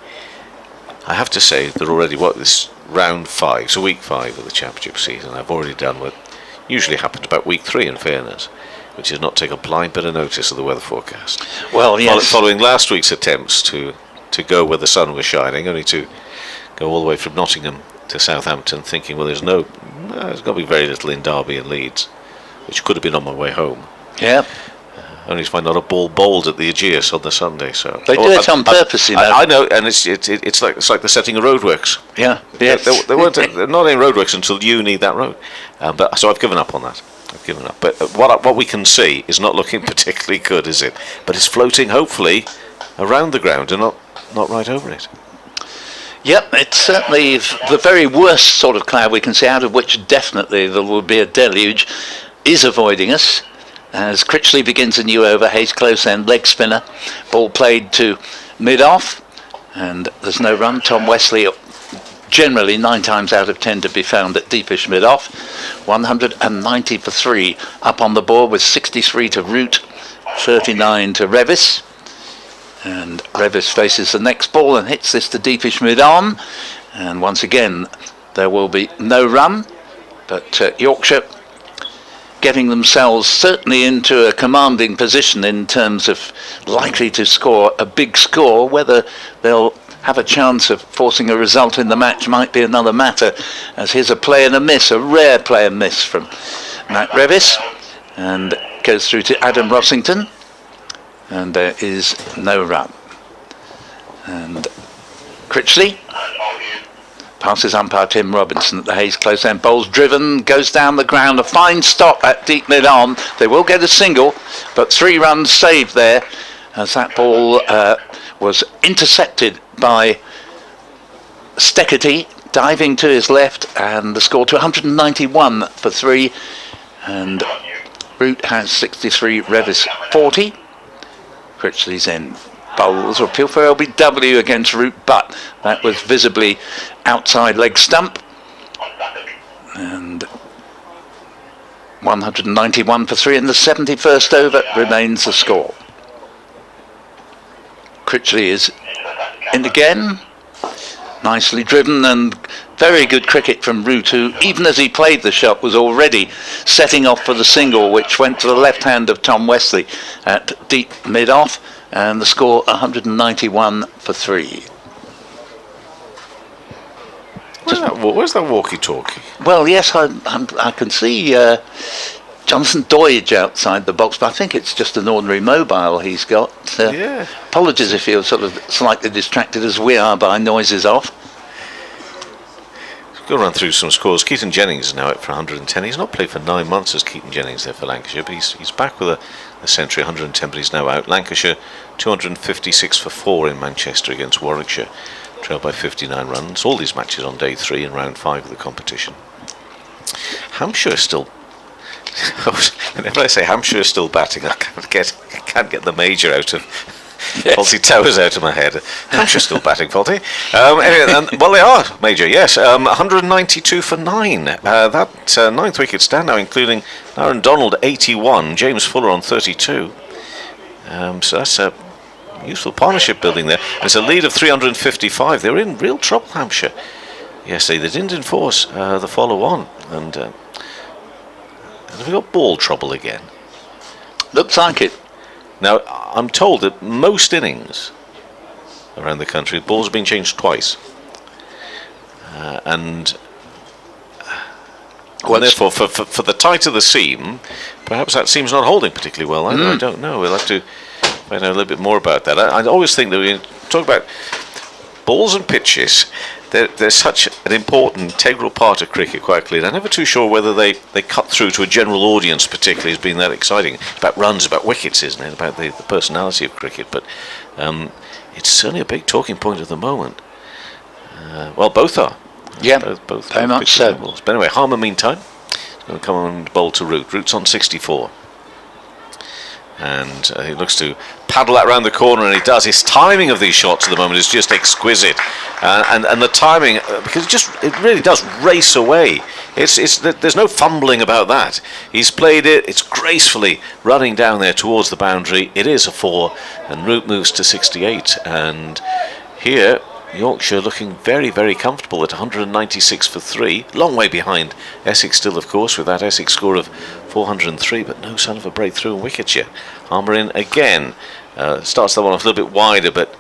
I have to say that already this round 5, so week 5 of the championship season, I've already done what usually happens about week 3 in fairness, which is not take a blind bit of notice of the weather forecast. Well, yes. Following last week's attempts to go where the sun was shining, only to go all the way from Nottingham to Southampton, thinking, well, there's got to be very little in Derby and Leeds, which could have been on my way home. Yeah. Only to find not a ball bowled at the Aegeus on the Sunday. So they do it on purpose, you know. I know, and it's like the setting of roadworks. Yeah. Yes. There weren't not any roadworks until you need that road. But so I've given up on that. I've given up. But what we can see is not looking particularly good, is it? But it's floating, hopefully, around the ground and not right over it. Yep, it's certainly the very worst sort of cloud we can see, out of which definitely there will be a deluge, is avoiding us. As Critchley begins a new over, Hayes close end, leg spinner, ball played to mid-off, and there's no run. Tom Wesley, generally 9 times out of 10 to be found at deepish mid-off. 190 for 3 up on the board, with 63 to Root, 39 to Revis. And Revis faces the next ball and hits this to deepish mid-on. And once again, there will be no run, but Yorkshire getting themselves certainly into a commanding position in terms of likely to score a big score. Whether they'll have a chance of forcing a result in the match might be another matter, as here's a play and a miss, a rare play and miss from Matt Revis, and goes through to Adam Rossington, and there is no run. And Critchley passes umpire Tim Robinson at the Hayes close end, bowls driven, goes down the ground, a fine stop at deep mid-on. They will get a single, but 3 runs saved there, as that ball was intercepted by Steckety, diving to his left, and the score to 191 for 3, and Root has 63, Revis 40. Critchley's in. Bowls will appeal for LBW against Root, but that was visibly outside leg stump. And 191 for 3 in the 71st over remains the score. Critchley is in again. Nicely driven, and very good cricket from Root, who, even as he played the shot, was already setting off for the single, which went to the left hand of Tom Wesley at deep mid-off. And the score 191 for 3. Where's that walkie-talkie? Well, yes, I can see Jonathan Doidge outside the box, but I think it's just an ordinary mobile he's got. Yeah. Apologies if you're sort of slightly distracted as we are by noises off. Go run through some scores. Keaton Jennings is now out for 110. He's not played for 9 months as Keaton Jennings there for Lancashire, but he's back with a century, 110, but he's now out. Lancashire 256 for 4 in Manchester against Warwickshire, trailed by 59 runs. All these matches on day 3 and round 5 of the competition. Hampshire still. Whenever I say Hampshire is still batting, I can't get the major out of. Yes. Faulty Towers out of my head. Hampshire still batting, Faulty. Anyway, well, they are major, yes. 192 for 9. That 9th wicket stand now, including Aaron Donald 81, James Fuller on 32. So that's a useful partnership building there. There's a lead of 355. They're in real trouble, Hampshire. Yes, they didn't enforce the follow-on, and have we got ball trouble again? Looks like it. Now, I'm told that most innings around the country, balls have been changed twice. And therefore, for the tight of the seam, perhaps that seam's not holding particularly well either. I don't know. We'll have to find out a little bit more about that. I always think that we talk about balls and pitches. They're such an important, integral part of cricket, quite clearly. I'm never too sure whether they cut through to a general audience, particularly, as being that exciting. It's about runs, about wickets, isn't it? About the personality of cricket. But it's certainly a big talking point at the moment. Well, both are. Yeah, both very much so. Balls. But anyway, Harmer, meantime, is going to come on and bowl to Root. Root's on 64. And he looks to paddle that round the corner, and he does. His timing of these shots at the moment is just exquisite, and the timing, because it really does race away. There's no fumbling about that. He's played it. It's gracefully running down there towards the boundary. It is a 4, and Root moves to 68. And here Yorkshire looking very, very comfortable at 196 for 3. Long way behind Essex still, of course, with that Essex score of 403, but no sign of a breakthrough in Wickets yet. Harmer in again. Starts that one off a little bit wider, but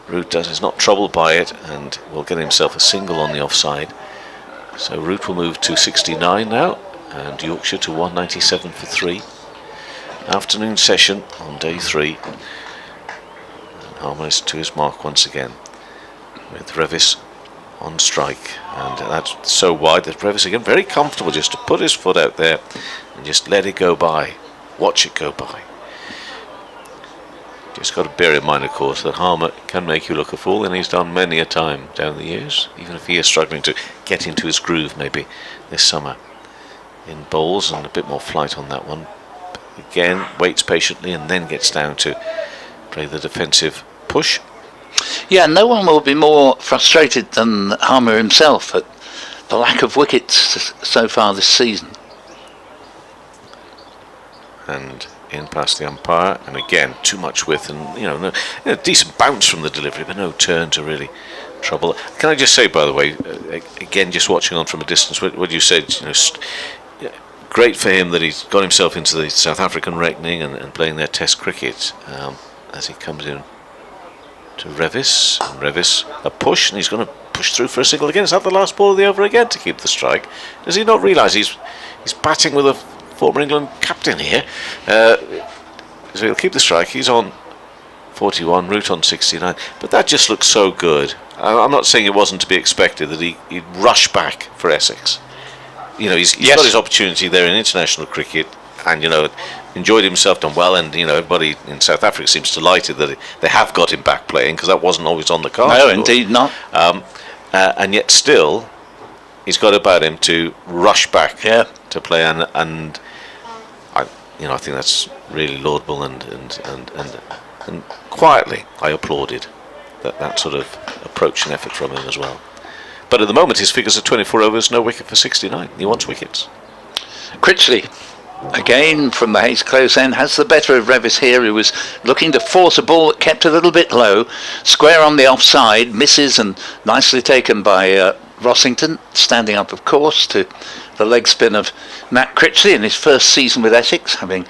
Root is not troubled by it and will get himself a single on the offside. So Root will move to 69 now, and Yorkshire to 197 for 3. Afternoon session on day 3. And Harmer is to his mark once again, with Revis on strike, and that's so wide that Revis again very comfortable just to put his foot out there and just let it go by, watch it go by. Just got to bear in mind, of course, that Harmer can make you look a fool, and he's done many a time down the years, even if he is struggling to get into his groove maybe this summer in bowls, and a bit more flight on that one. But again, waits patiently and then gets down to play the defensive push. Yeah, no one will be more frustrated than Harmer himself at the lack of wickets so far this season. And in past the umpire, and again too much width, and no, decent bounce from the delivery, but no turn to really trouble. Can I just say, by the way, again, just watching on from a distance, what you said, great for him that he's got himself into the South African reckoning and playing their Test cricket as he comes in to Revis, and Revis a push, and he's going to push through for a single again. Is that the last ball of the over again to keep the strike? Does he not realise he's batting with a former England captain here? So he'll keep the strike. He's on 41, Root on 69, but that just looks so good. I'm not saying it wasn't to be expected that he'd rush back for Essex. He's got his opportunity there in international cricket, and enjoyed himself, done well, and everybody in South Africa seems delighted that they have got him back playing, because that wasn't always on the cards. No, indeed not. And yet still, he's got about him to rush back to play, and I think that's really laudable, and quietly I applauded that sort of approach and effort from him as well. But at the moment his figures are 24 overs, no wicket for 69. He wants wickets. Critchley, again from the Hayes close end, has the better of Revis here, who was looking to force a ball that kept a little bit low. Square on the offside, misses, and nicely taken by Rossington, standing up, of course, to the leg spin of Matt Critchley in his first season with Essex, having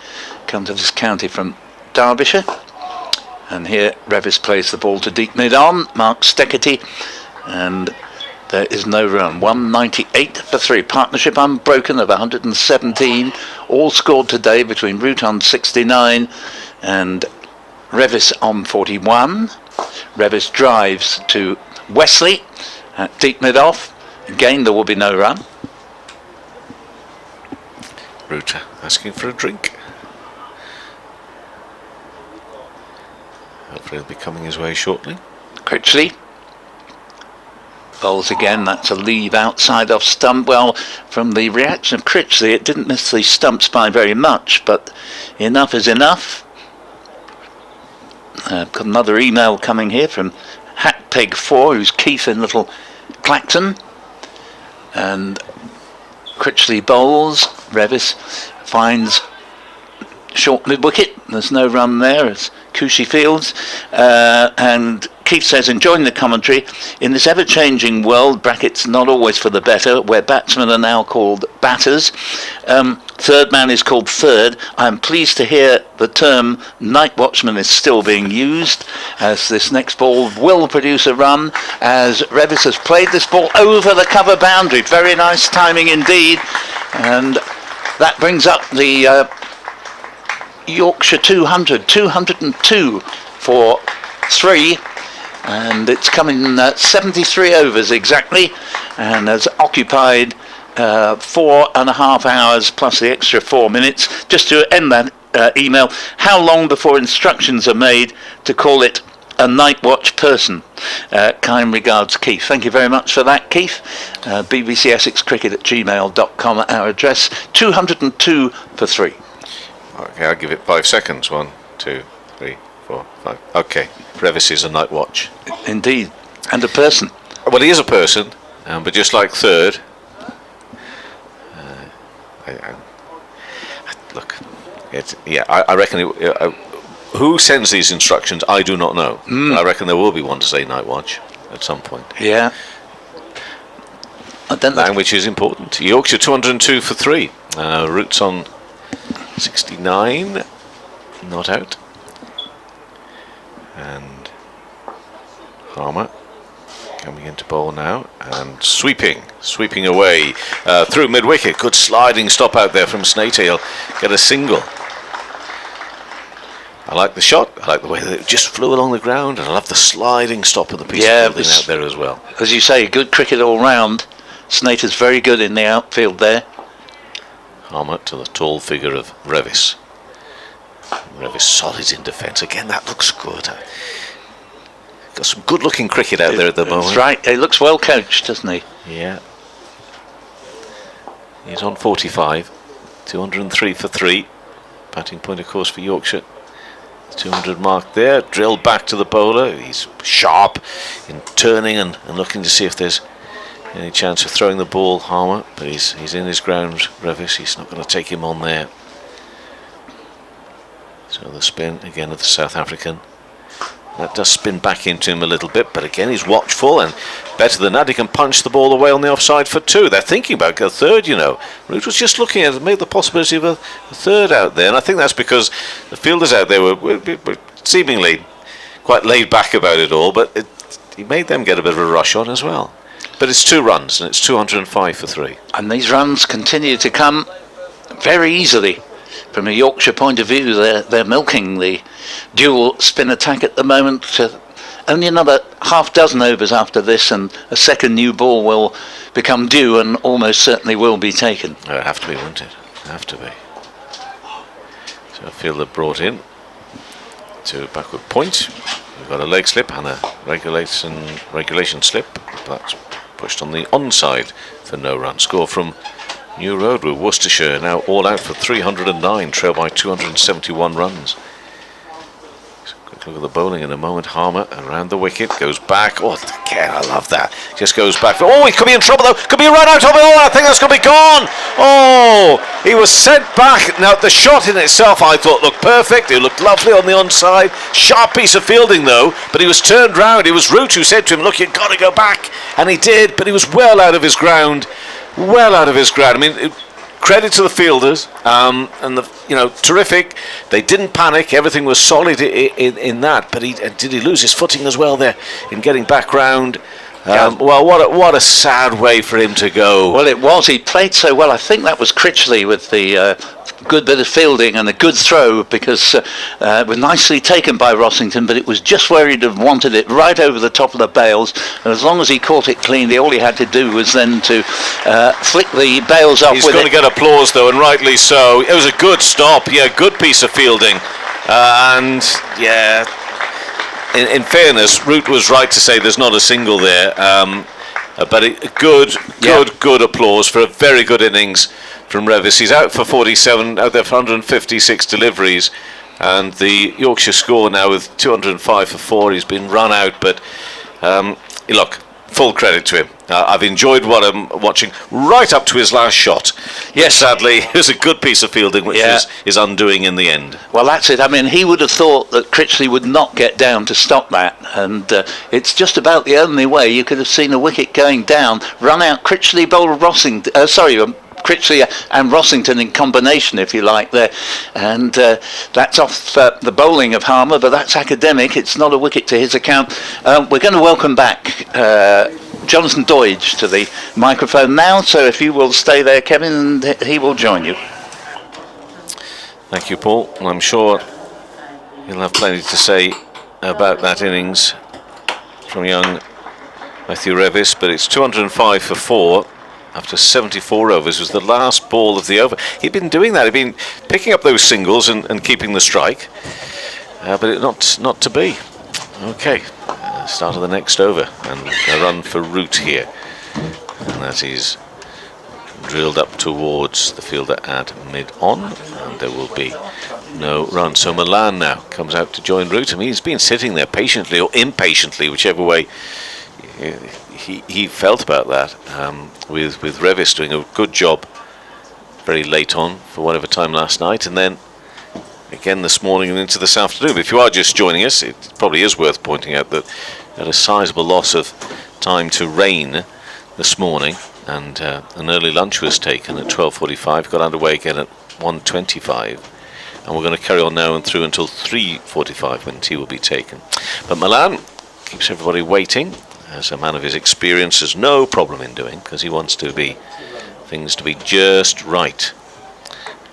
come to this county from Derbyshire. And here Revis plays the ball to deep mid-on, Mark Steketty, and there is no run. 198 for 3. Partnership unbroken of 117. All scored today between Root on 69 and Revis on 41. Revis drives to Wesley at deep mid-off. Again, there will be no run. Root asking for a drink. Hopefully he'll be coming his way shortly. Critchley bowls again. That's a leave outside off stump. Well, from the reaction of Critchley, it didn't miss the stumps by very much, but enough is enough. Got another email coming here from Hatpeg4, who's Keith in Little Clacton, and Critchley bowls. Revis finds short mid wicket. There's no run there as Cushy fields, and Keith says, enjoying the commentary in this ever-changing world, brackets not always for the better, where batsmen are now called batters. Third man is called third. I'm pleased to hear the term night watchman is still being used, as this next ball will produce a run, as Revis has played this ball over the cover boundary. Very nice timing indeed, and that brings up the Yorkshire 202 for 3, and it's coming 73 overs exactly, and has occupied 4.5 hours plus the extra 4 minutes. Just to end that email, how long before instructions are made to call it a night watch person? Kind regards, Keith. Thank you very much for that, Keith. BBC Essex Cricket at gmail.com, our address. 202 for 3. Okay, I'll give it 5 seconds. 1, 2, 3, 4, 5. Okay, Revis is a night watch. Indeed, and a person. Well, he is a person, but just like third, look, I reckon who sends these instructions, I do not know. I reckon there will be one to say night watch. at some point. Yeah. I don't know. Which is important. Yorkshire 202 for 3. Roots on 69, not out. And Harmer coming into bowl now and sweeping away through mid-wicket. Good sliding stop out there from Snater. He'll get a single. I like the shot. I like the way that it just flew along the ground, and I love the sliding stop of the piece of fielding out there as well. As you say, good cricket all round. Snater's very good in the outfield there. Harmer to the tall figure of Revis. Revis solid in defence. Again, that looks good. Got some good-looking cricket out there at the moment. That's right. He looks well coached, doesn't he? Yeah. He's on 45. 203 for 3. Batting point, of course, for Yorkshire. 200 mark there. Drilled back to the bowler. He's sharp in turning and looking to see if there's any chance of throwing the ball, Harmer, but he's in his ground, Revis. He's not going to take him on there. So the spin again of the South African. That does spin back into him a little bit, but again he's watchful, and better than that he can punch the ball away on the offside for 2. They're thinking about a third, you know. Root was just looking at it, made the possibility of a third out there, and I think that's because the fielders out there were seemingly quite laid back about it all, but he made them get a bit of a rush on as well. But it's 2 runs, and it's 205 for 3. And these runs continue to come very easily. From a Yorkshire point of view, they're milking the dual spin attack at the moment. Only another half dozen overs after this, and a second new ball will become due and almost certainly will be taken. It'll have to be, won't it? Have to be. So a fielder brought in to backward point. We've got a leg slip and a regulation slip. That's pushed on the onside for no run. Score from New Road with Worcestershire now all out for 309, trail by 271 runs. So quick look at the bowling in a moment. Harmer around the wicket, goes back. Oh, again, I love that. Just goes back. Oh, he could be in trouble though. Could be a run out of it. Oh, I think that's going to be gone. Oh, he was sent back. Now, the shot in itself I thought looked perfect. It looked lovely on the onside. Sharp piece of fielding though, but he was turned round. It was Root who said to him, look, you've got to go back. And he did, but he was well out of his ground. Well out of his ground. I mean, credit to the fielders, and terrific. They didn't panic. Everything was solid in that. But did he lose his footing as well there in getting back round? Well, what a sad way for him to go. Well, it was. He played so well. I think that was Critchley with the good bit of fielding and a good throw, because it was nicely taken by Rossington, but it was just where he'd have wanted it, right over the top of the bails. And as long as he caught it cleanly, all he had to do was then to flick the bails off with it. He's going to get applause though, and rightly so. It was a good stop. Yeah, good piece of fielding. And yeah, in fairness, Root was right to say there's not a single there. But good applause for a very good innings from Revis. He's out for 47, out there for 156 deliveries, and the Yorkshire score now with 205 for 4. He's been run out, but look, full credit to him. I've enjoyed what I'm watching right up to his last shot. Yes, sadly, it was a good piece of fielding, which is undoing in the end. Well, that's it. I mean, he would have thought that Critchley would not get down to stop that, and it's just about the only way you could have seen a wicket going down. Run out Critchley, bowl Rossington. Critchley and Rossington in combination, if you like, there, and that's off the bowling of Harmer, but that's academic. It's not a wicket to his account. We're going to welcome back Jonathan Doidge to the microphone now, so if you will stay there, Kevin, and he will join you. Thank you, Paul. And I'm sure he'll have plenty to say about that innings from young Matthew Revis, but it's 205 for 4 after 74 overs. Was the last ball of the over. He'd been doing that. He'd been picking up those singles and keeping the strike, but not to be. Okay, start of the next over, and a run for Root here, and that is drilled up towards the fielder at mid-on, and there will be no run. So Milan now comes out to join Root. I mean, he's been sitting there patiently or impatiently, whichever way he felt about that, with Revis doing a good job very late on for whatever time last night, and then again this morning and into this afternoon. But if you are just joining us, it probably is worth pointing out that we had a sizable loss of time to rain this morning, and an early lunch was taken at 12:45, got underway again at 1:25, and we're going to carry on now and through until 3:45 when tea will be taken. But Milan keeps everybody waiting, as a man of his experience has no problem in doing, because he wants things to be just right.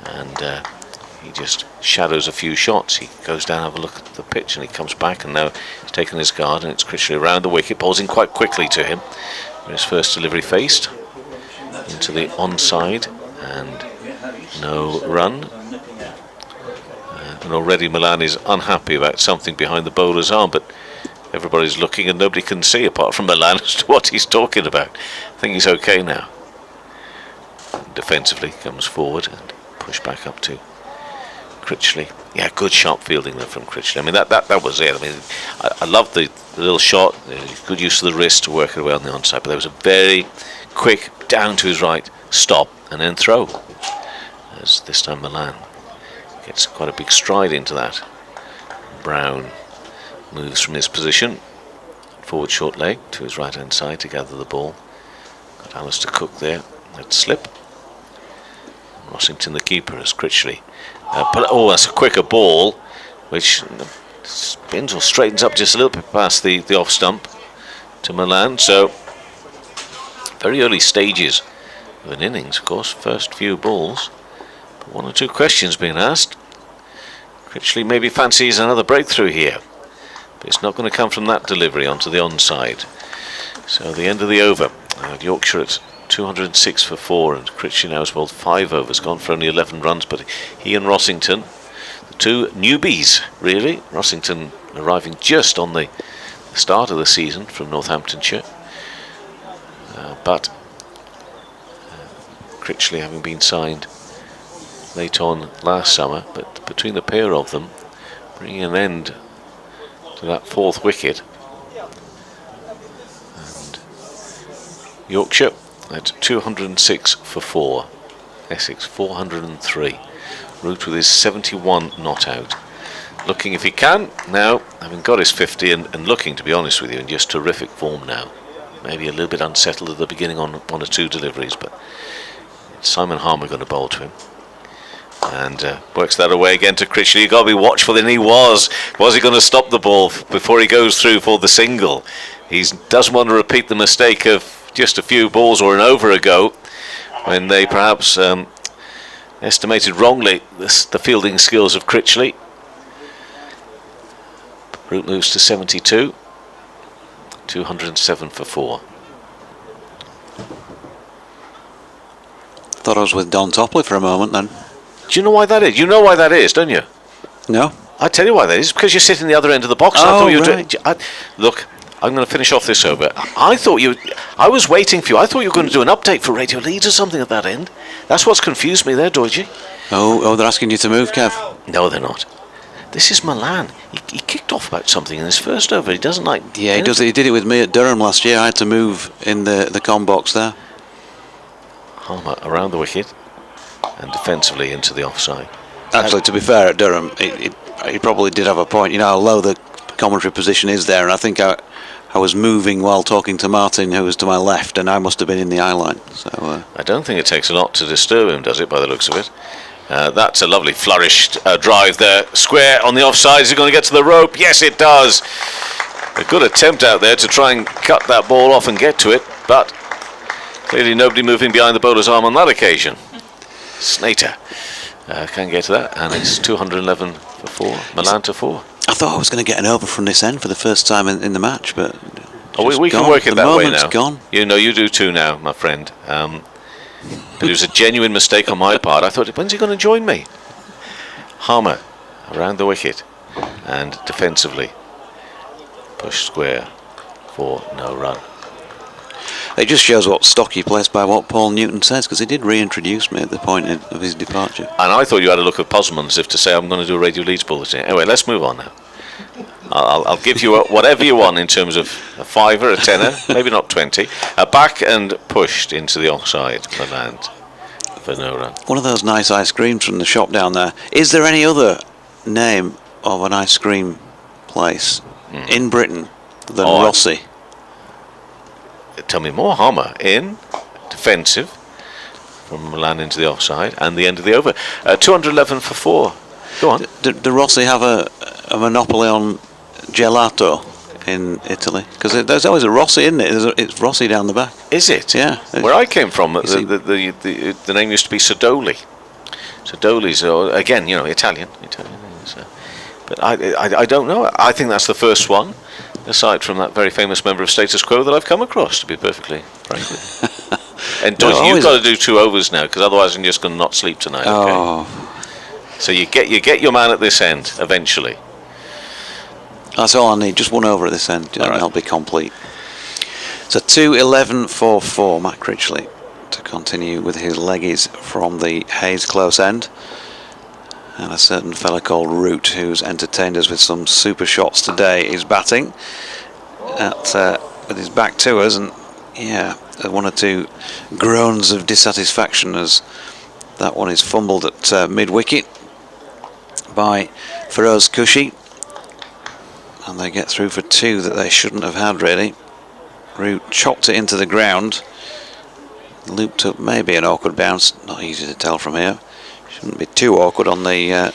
And he just shadows a few shots. He goes down, have a look at the pitch, and he comes back, and now he's taken his guard, and it's Critchley around the wicket, balls in quite quickly to him. His first delivery faced into the onside, and no run. And already Milan is unhappy about something behind the bowler's arm, but everybody's looking and nobody can see apart from Milan as to what he's talking about. I think he's okay now. Defensively comes forward and push back up to Critchley. Yeah, good sharp fielding there from Critchley. I mean, that was it. I mean, I love the little shot, good use of the wrist to work it away on the onside, but there was a very quick down to his right, stop, and then throw. As this time Milan gets quite a big stride into that. Brown moves from his position, forward short leg to his right hand side to gather the ball. Got Alistair Cook there, let's slip. Rossington the keeper as Critchley. That's a quicker ball, which spins or straightens up just a little bit past the off stump to Milan. So very early stages of an innings, of course, first few balls. But one or two questions being asked. Critchley maybe fancies another breakthrough here, but it's not going to come from that delivery onto the onside. So the end of the over, Yorkshire at 206 for 4, and Critchley now has bowled 5 overs, gone for only 11 runs, but he and Rossington, the two newbies really, Rossington arriving just on the start of the season from Northamptonshire, but Critchley having been signed late on last summer, but between the pair of them bringing an end to that 4th wicket. And Yorkshire at 206 for 4, Essex 403. Root with his 71 not out, looking if he can now, having got his 50 and looking, to be honest with you, in just terrific form now. Maybe a little bit unsettled at the beginning on 1 or 2 deliveries, but it's Simon Harmer going to bowl to him. And works that away again to Critchley. You've got to be watchful, and he was he going to stop the ball before he goes through for the single? He doesn't want to repeat the mistake of just a few balls or an over ago, when they perhaps estimated wrongly the fielding skills of Critchley. Brook moves to 72, 207 for 4. Thought I was with Don Topley for a moment then. Do you know why that is? You know why that is, don't you? No. I tell you why that is. Because you're sitting the other end of the box. Oh, I thought you were right. Look, I'm going to finish off this over. I was waiting for you. I thought you were going to do an update for Radio Leeds or something at that end. That's what's confused me there, Doidgy. Oh, they're asking you to move, Kev. No, they're not. This is Milan. He kicked off about something in his first over. He doesn't like... Yeah, he does. He did it with me at Durham last year. I had to move in the com box there. Harmer around the wicket and defensively into the offside. Actually, to be fair, at Durham, he probably did have a point. You know how low the commentary position is there, and I think I was moving while talking to Martin, who was to my left, and I must have been in the eye line. So I don't think it takes a lot to disturb him, does it, by the looks of it? That's a lovely flourished drive there. Square on the offside. Is it going to get to the rope? Yes, it does. A good attempt out there to try and cut that ball off and get to it, but clearly nobody moving behind the bowler's arm on that occasion. Snater can get to that, and it's 211 for 4. Milan to 4. I thought I was going to get an over from this end for the first time in the match, but we can work it that way now. Gone. You know, you do too now, my friend. But it was a genuine mistake on my part. I thought, when's he going to join me? Harmer around the wicket and defensively push square for no run. It just shows what stock he plays by what Paul Newton says, because he did reintroduce me at the point of his departure. And I thought you had a look of puzzlement as if to say, I'm going to do a Radio Leeds bulletin. Anyway, let's move on now. I'll give you whatever you want in terms of a fiver, a tenner, maybe not 20. Back and pushed into the offside for land for no run. One of those nice ice creams from the shop down there. Is there any other name of an ice cream place in Britain than Rossi? Tell me more. Homer in defensive from Milan into the offside and the end of the over. 211 for 4. Go on. Do Rossi have a monopoly on gelato in Italy? Because there's always a Rossi, isn't it? It's Rossi down the back. Is it? Yeah. Where I came from, the name used to be Sodoli. Sodoli's again, Italian. But I don't know. I think that's the first one, aside from that very famous member of Status Quo, that I've come across, to be perfectly frank with you. And you've got to do 2 overs now, because otherwise I'm just going to not sleep tonight. Okay? So you get your man at this end eventually. That's all I need. Just 1 over at this end, and I'll be complete. So 2-11 for 4, Matt Critchley to continue with his leggies from the Hayes close end. And a certain fella called Root, who's entertained us with some super shots today, is batting with his back to us, and 1 or 2 groans of dissatisfaction as that one is fumbled at mid-wicket by Feroz Kushi, and they get through for 2 that they shouldn't have had really. Root chopped it into the ground, looped up, maybe an awkward bounce, not easy to tell from here. Shouldn't be too awkward on the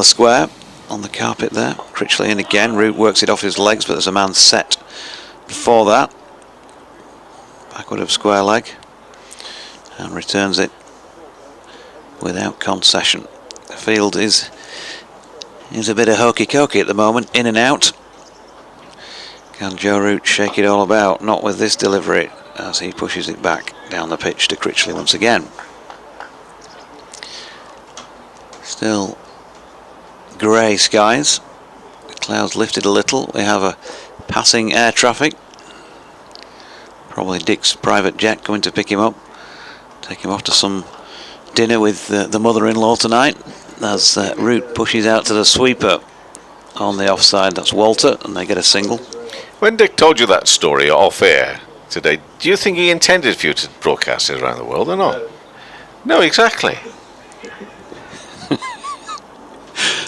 square, on the carpet there. Critchley in again. Root works it off his legs, but there's a man set before that. Backward of square leg, and returns it without concession. The field is a bit of hokey-cokey at the moment, in and out. Can Joe Root shake it all about? Not with this delivery, as he pushes it back down the pitch to Critchley once again. Still grey skies. The clouds lifted a little. We have a passing air traffic. Probably Dick's private jet going to pick him up, take him off to some dinner with the mother-in-law tonight, as Root pushes out to the sweeper on the offside. That's Walter, and they get a single. When Dick told you that story off air today, do you think he intended for you to broadcast it around the world or not? No, exactly.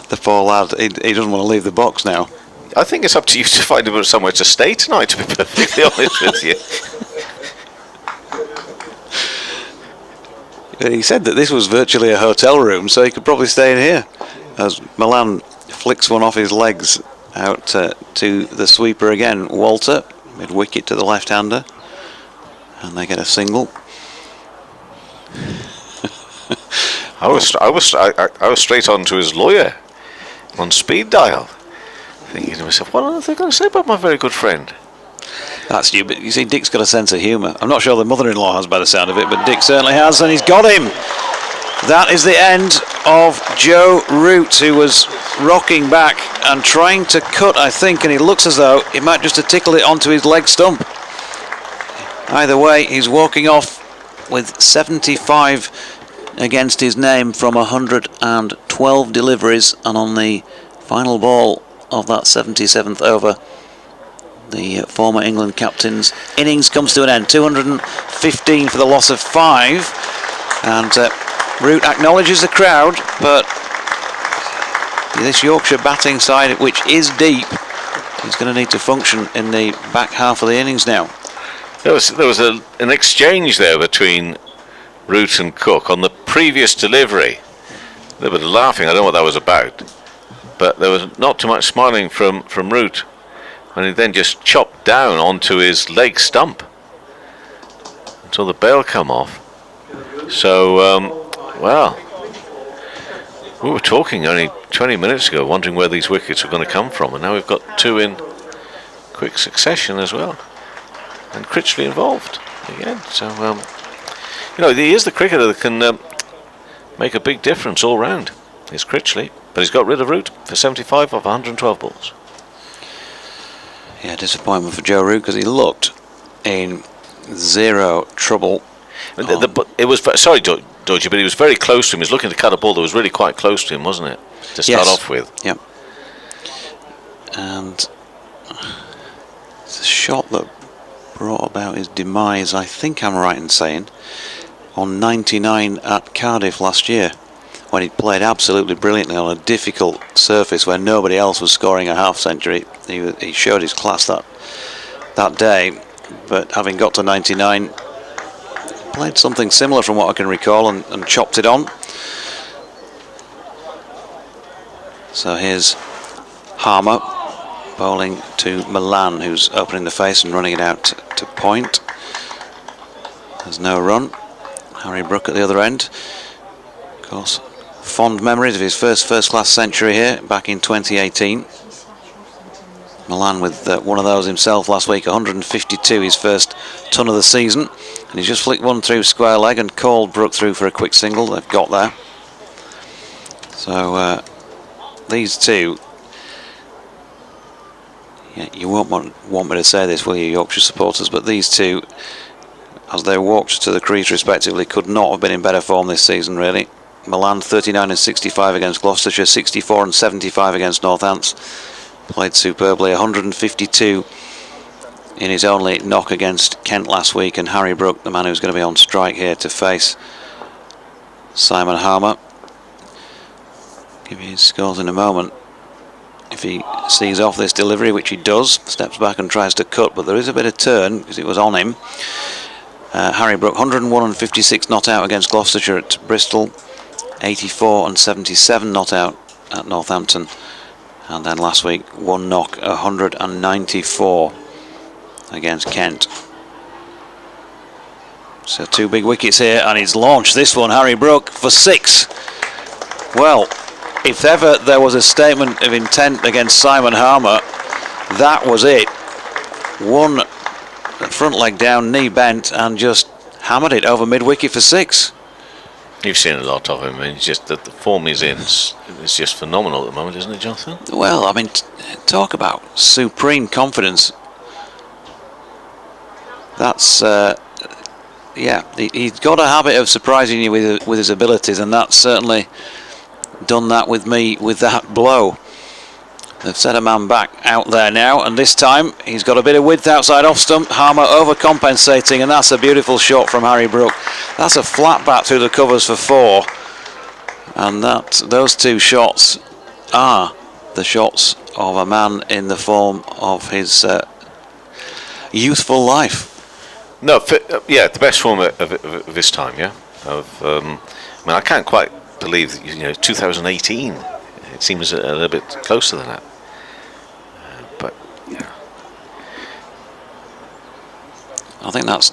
The poor lad, he doesn't want to leave the box now. I think it's up to you to find him somewhere to stay tonight, to be perfectly honest with you. He said that this was virtually a hotel room, so he could probably stay in here. As Milan flicks one off his legs out to the sweeper again. Walter, mid-wicket to the left-hander. And they get a single. I was straight on to his lawyer on speed dial, thinking to myself, what are they going to say about my very good friend? That's you, but you see, Dick's got a sense of humour. I'm not sure the mother-in-law has by the sound of it, but Dick certainly has, and he's got him. That is the end of Joe Root, who was rocking back and trying to cut, I think, and he looks as though he might just have tickled it onto his leg stump. Either way, he's walking off with 75 against his name from 112 deliveries, and on the final ball of that 77th over, the former England captain's innings comes to an end. 215 for the loss of 5, and Root acknowledges the crowd, but this Yorkshire batting side, which is deep, is going to need to function in the back half of the innings now. There was an exchange there between Root and Cook on the previous delivery. They were laughing. I don't know what that was about, but there was not too much smiling from Root, and he then just chopped down onto his leg stump until the bail come off. So, well, we were talking only 20 minutes ago, wondering where these wickets were going to come from, and now we've got 2 in quick succession as well, and Critchley involved again. So, he is the cricketer that can make a big difference all round. He's Critchley, but he's got rid of Root for 75 of 112 balls. Yeah, disappointment for Joe Root, because he looked in zero trouble. It was sorry, Dodgy, but he was very close to him. He was looking to cut a ball that was really quite close to him, wasn't it? To start off with. Yep. And it's a shot that brought about his demise, I think I'm right in saying, on 99 at Cardiff last year, when he played absolutely brilliantly on a difficult surface where nobody else was scoring a half century. He showed his class that day, but having got to 99, played something similar from what I can recall and chopped it on. So here's Harmer bowling to Milan, who's opening the face and running it out to point. There's no run. Harry Brook at the other end. Of course, fond memories of his first-class century here back in 2018. Milan with one of those himself last week, 152, his first ton of the season. And he just flicked one through square leg and called Brook through for a quick single. They've got there. So these two, yeah, you won't want me to say this, will you, Yorkshire supporters, but these two, as they walked to the crease respectively, could not have been in better form this season, really. Milan 39 and 65 against Gloucestershire, 64 and 75 against Northants. Played superbly, 152 in his only knock against Kent last week, and Harry Brook, the man who's going to be on strike here to face Simon Harmer. Give you his scores in a moment. If he sees off this delivery, which he does, steps back and tries to cut, but there is a bit of turn because it was on him. Harry Brook 101 and 56 not out against Gloucestershire at Bristol, 84 and 77 not out at Northampton, and then last week one knock, 194 against Kent. So two big wickets here, and he's launched this one, Harry Brook, for 6. Well, if ever there was a statement of intent against Simon Harmer, that was it. One front leg down, knee bent, and just hammered it over mid-wicket for 6. You've seen a lot of him. I mean, just the form he's in is just phenomenal at the moment, isn't it, Jonathan? Well, I mean, talk about supreme confidence. That's, yeah, he's got a habit of surprising you with his abilities, and that's certainly done that with me with that blow. They've set a man back out there now, and this time he's got a bit of width outside off stump. Harmer overcompensating, and that's a beautiful shot from Harry Brook. That's a flat bat through the covers for 4, and those two shots are the shots of a man in the form of his youthful life. No, yeah, the best form of his time, yeah. I mean, I can't quite believe that, 2018. It seems a little bit closer than that. But yeah, I think that's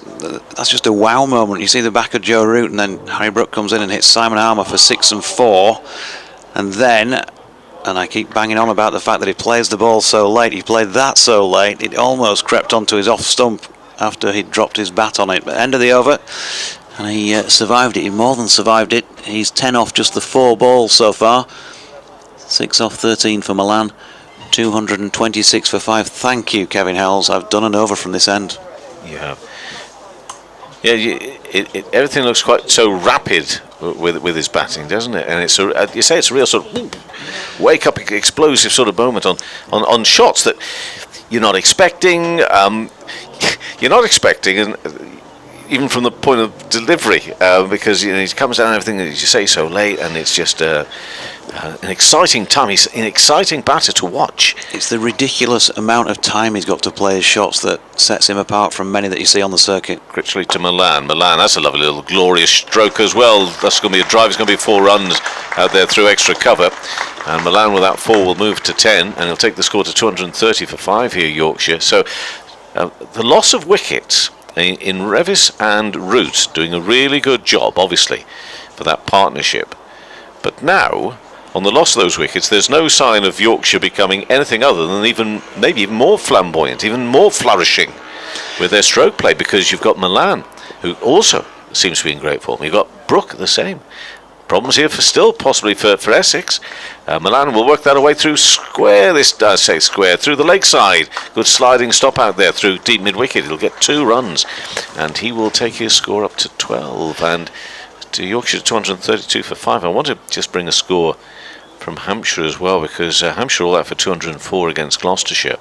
just a wow moment. You see the back of Joe Root, and then Harry Brook comes in and hits Simon Harmer for 6 and 4, and then, and I keep banging on about the fact that he plays the ball so late. He played that so late, it almost crept onto his off stump after he'd dropped his bat on it. But end of the over, and he survived it. He more than survived it. He's 10 off just the 4 balls so far. 6 off 13 for Milan, 226 for 5. Thank you, Kevin Howells. I've done an over from this end. you have. Yeah, everything looks quite so rapid with his batting, doesn't it? And it's you say it's a real sort of wake up, explosive sort of moment on shots that you're not expecting. You're not expecting, and even from the point of delivery, because he comes down and everything, as you say, so late, and it's just an exciting time. He's an exciting batter to watch. It's the ridiculous amount of time he's got to play his shots that sets him apart from many that you see on the circuit. Critchley to Milan. That's a lovely little glorious stroke as well. That's going to be a drive. It's going to be 4 runs out there through extra cover. And Milan with that 4 will move to 10, and he'll take the score to 230 for 5 here, Yorkshire. So the loss of wickets in Revis and Root doing a really good job, obviously, for that partnership. But now, on the loss of those wickets, there's no sign of Yorkshire becoming anything other than maybe even more flamboyant, even more flourishing with their stroke play, because you've got Milan, who also seems to be in great form. You've got Brook, the same. Problems here possibly for Essex. Milan will work that away through square, through the leg side. Good sliding stop out there through deep mid-wicket. He'll get 2 runs, and he will take his score up to 12. And to Yorkshire 232 for 5. I want to just bring a score from Hampshire as well, because Hampshire all out for 204 against Gloucestershire.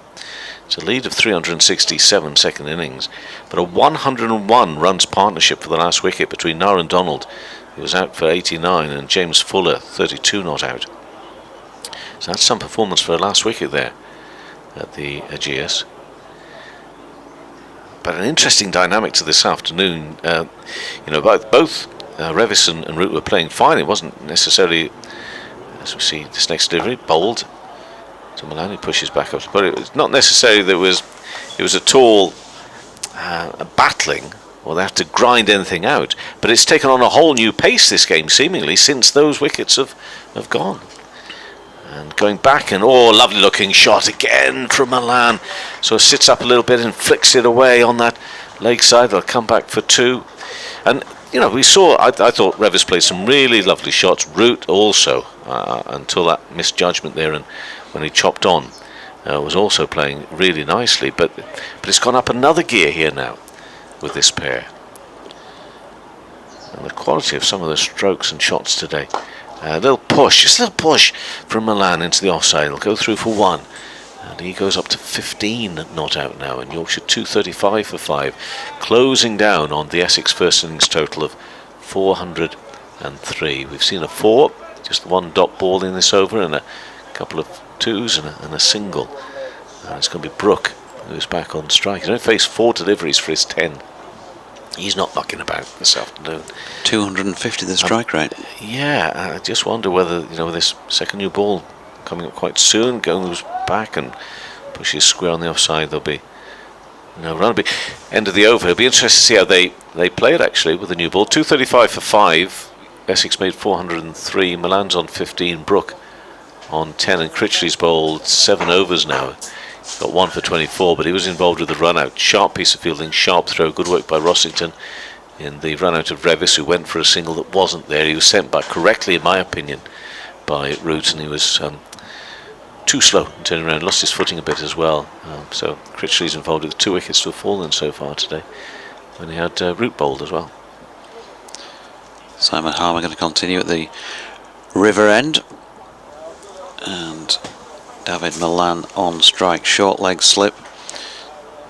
It's a lead of 367 second innings, but a 101 runs partnership for the last wicket between Nar and Donald he was out for 89, and James Fuller, 32, not out. So that's some performance for a last wicket there at the Aegeus. But an interesting dynamic to this afternoon. Both Revis and Root were playing fine. It wasn't necessarily, as we see this next delivery, bowled to Milan, who pushes back up. But it was not necessarily that it was at all battling, or they have to grind anything out. But it's taken on a whole new pace, this game, seemingly, since those wickets have gone. And going back, and lovely looking shot again from Milan. So it sits up a little bit and flicks it away on that leg side. They'll come back for 2. And we saw, I thought Revis played some really lovely shots. Root also, until that misjudgment there, and when he chopped on, was also playing really nicely. But it's gone up another gear here now with this pair. And the quality of some of the strokes and shots today. A little push from Milan into the offside. He'll go through for 1. And he goes up to 15 not out now. And Yorkshire 235 for 5. Closing down on the Essex first innings total of 403. We've seen a 4, just 1 dot ball in this over, and a couple of 2s and a single. And it's going to be Brook who's back on strike. He's only faced 4 deliveries for his 10. He's not knocking about this afternoon. 250 the strike rate. Yeah, I just wonder whether, with this second new ball coming up quite soon, goes back and pushes square on the offside, there'll be run. End of the over. It'll be interesting to see how they play it, actually, with the new ball. 235 for 5. Essex made 403. Milan's on 15. Brook on 10. And Critchley's bowled 7 overs now. Got 1 for 24, but he was involved with the run out. Sharp piece of fielding, sharp throw, good work by Rossington in the run out of Revis, who went for a single that wasn't there. He was sent back correctly, in my opinion, by Root, and he was too slow in turning around, lost his footing a bit as well. So Critchley's involved with 2 wickets to have fallen so far today, when he had Root bowled as well. Simon Harmer going to continue at the river end, and David Milan on strike. Short leg slip,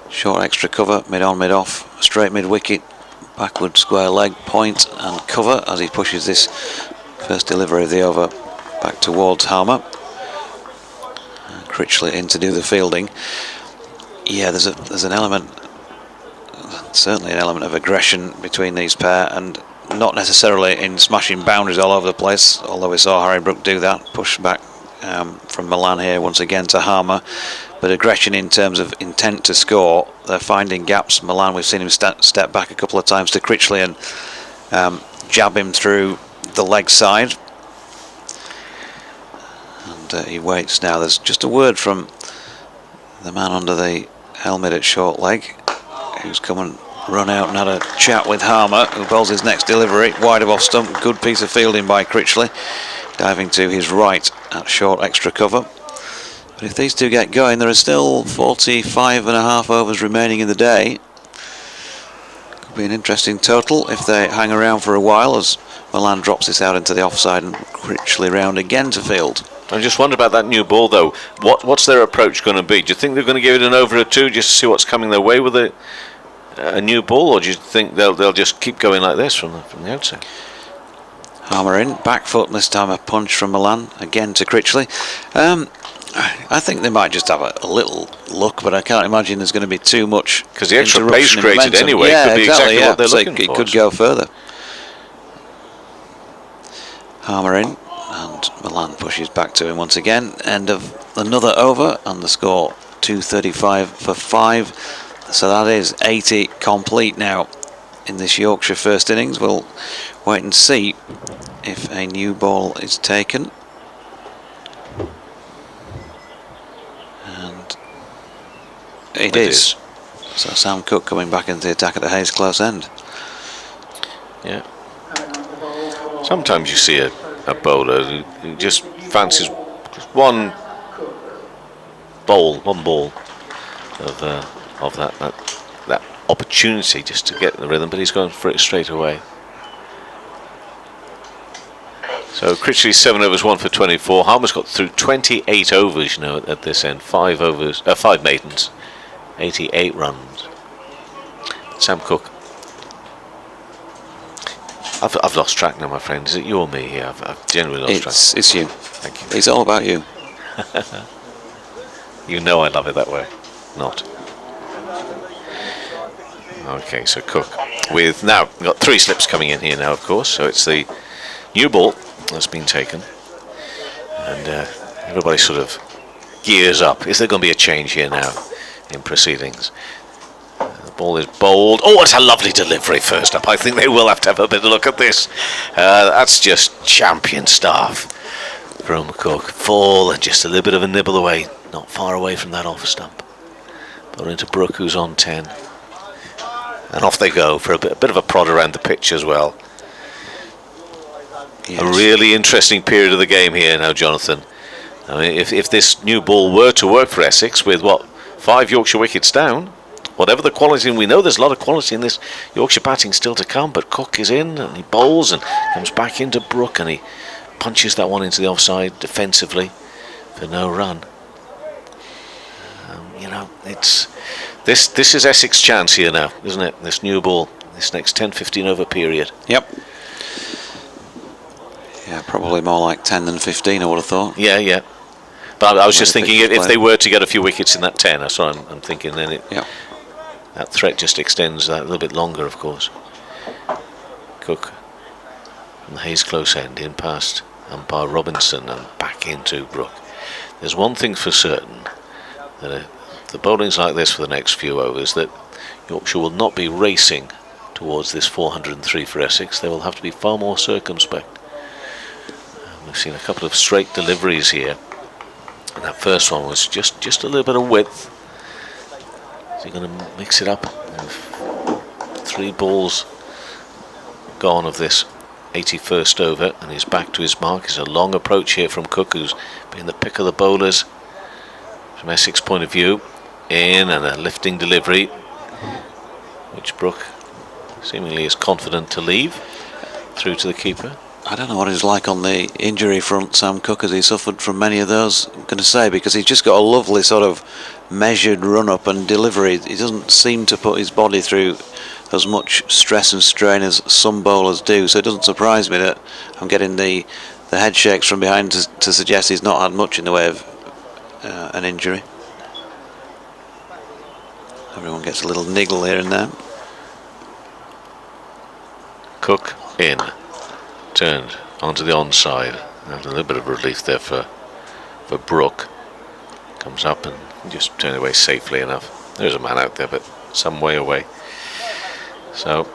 short extra cover, mid on, mid off, straight mid wicket, backward square leg, point and cover as he pushes this first delivery of the over back towards Harmer. Critchley in to do the fielding. Yeah, there's an element, certainly an element of aggression between these pair, and not necessarily in smashing boundaries all over the place, although we saw Harry Brook do that, push back from Milan here once again to Harmer, but aggression in terms of intent to score. They're finding gaps. Milan, we've seen him step back a couple of times to Critchley and jab him through the leg side, and he waits now. There's just a word from the man under the helmet at short leg, who's come and run out and had a chat with Harmer, who bowls his next delivery wide of off stump. Good piece of fielding by Critchley, diving to his right at short extra cover. But if these two get going, there are still 45.5 overs remaining in the day. Could be an interesting total if they hang around for a while, as Milan drops this out into the offside and Critchley round again to field. I just wonder about that new ball, though. What's their approach going to be? Do you think they're going to give it an over or 2 just to see what's coming their way with a new ball, or do you think they'll just keep going like this from the outset? Harmer in, back foot, this time a punch from Milan, again to Critchley. I think they might just have a little look, but I can't imagine there's going to be too much, because the extra pace created anyway could be exactly what they're looking for. It could go further. Harmer in, and Milan pushes back to him once again. End of another over, and the score 235 for 5. So that is 80 complete now in this Yorkshire first innings. We'll wait and see if a new ball is taken. And it is. So Sam Cook coming back into the attack at the Hayes close end. Yeah. Sometimes you see a bowler who just fancies one ball of that opportunity just to get in the rhythm, but he's going for it straight away. So Critchley's 7 overs, 1 for 24. Harmer's got through 28 overs, at this end. 5 maidens, 88 runs. Sam Cook. I've lost track now, my friend. Is it you or me here? I've genuinely lost track. It's you. Thank you. It's all about you. You know I love it that way. Not. Okay, so Cook with now we've got 3 slips coming in here now, of course. So it's the new ball that's been taken, and everybody sort of gears up. Is there going to be a change here now in proceedings? The ball is bowled. Oh, it's a lovely delivery first up. I think they will have to have a bit of a look at this. That's just champion stuff from Cook. Full and just a little bit of a nibble away, not far away from that off stump. Ball into Brook, who's on 10. And off they go for a bit of a prod around the pitch as well. Yes. A really interesting period of the game here now, Jonathan. I mean, if this new ball were to work for Essex with 5 Yorkshire wickets down, whatever the quality, and we know there's a lot of quality in this Yorkshire batting still to come, but Cook is in and he bowls and comes back into Brook and he punches that one into the offside defensively for no run. It's this is Essex' chance here now, isn't it? This new ball, this next 10-15 over period. Yep. Yeah, probably more like 10 than 15, I would have thought. Yeah. But I was just thinking if they were to get a few wickets in that 10, that's what I'm thinking. Then that threat just extends that a little bit longer, of course. Cook from the Hayes close end in past umpire Robinson and back into Brook. There's one thing for certain, that the bowling's like this for the next few overs, that Yorkshire will not be racing towards this 403 for Essex. They will have to be far more circumspect. We've seen a couple of straight deliveries here, and that first one was just a little bit of width. Is he going to mix it up? 3 balls gone of this 81st over, and he's back to his mark. It's a long approach here from Cook, who's been the pick of the bowlers from Essex point of view. In and a lifting delivery, which Brook seemingly is confident to leave through to the keeper. I don't know what he's like on the injury front, Sam Cook, as he suffered from many of those, I'm going to say, because he's just got a lovely sort of measured run-up and delivery. He doesn't seem to put his body through as much stress and strain as some bowlers do, so it doesn't surprise me that I'm getting the head shakes from behind to suggest he's not had much in the way of an injury. Everyone gets a little niggle here and there. Cook in, turned onto the onside. There's a little bit of relief there for Brook. Comes up and just turned away safely enough. There's a man out there, but some way away. So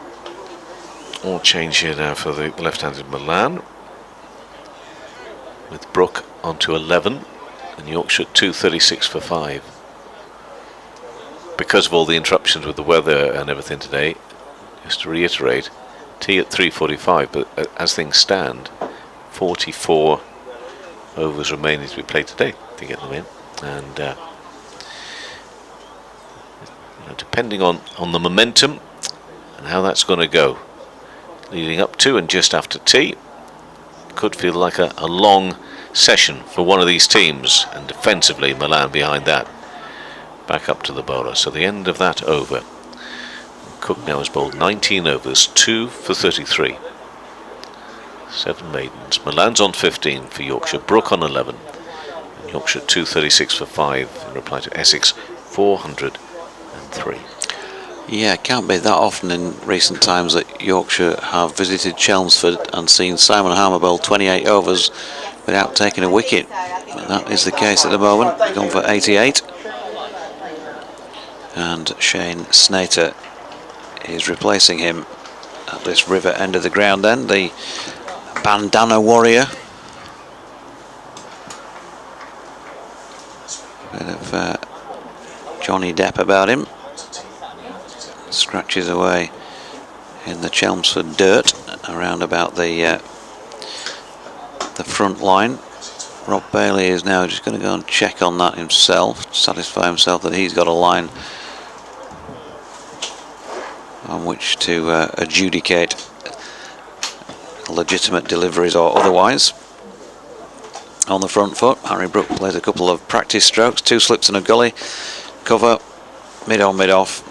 all change here now for the left-handed Milan, with Brook onto 11 and Yorkshire 236 for 5. Because of all the interruptions with the weather and everything today, just to reiterate, tea at 3:45, but as things stand, 44 overs remaining to be played today to get them in, and depending on the momentum and how that's going to go leading up to and just after tea, could feel like a long session for one of these teams, and defensively Milan behind that. Back up to the bowler, so the end of that over. Cook now has bowled 19 overs, 2 for 33. 7 maidens. Milan's on 15 for Yorkshire, Brook on 11. And Yorkshire 236 for 5 in reply to Essex 403. Yeah, it can't be that often in recent times that Yorkshire have visited Chelmsford and seen Simon Harmer bowl 28 overs without taking a wicket. But that is the case at the moment. Gone for 88. And Shane Snater is replacing him at this river end of the ground then, the bandana warrior. Bit of Johnny Depp about him. Scratches away in the Chelmsford dirt around about the front line. Rob Bailey is now just going to go and check on that himself, satisfy himself that he's got a line on which to adjudicate legitimate deliveries or otherwise. On the front foot, Harry Brook plays a couple of practice strokes, 2 slips and a gully, cover, mid on, mid off,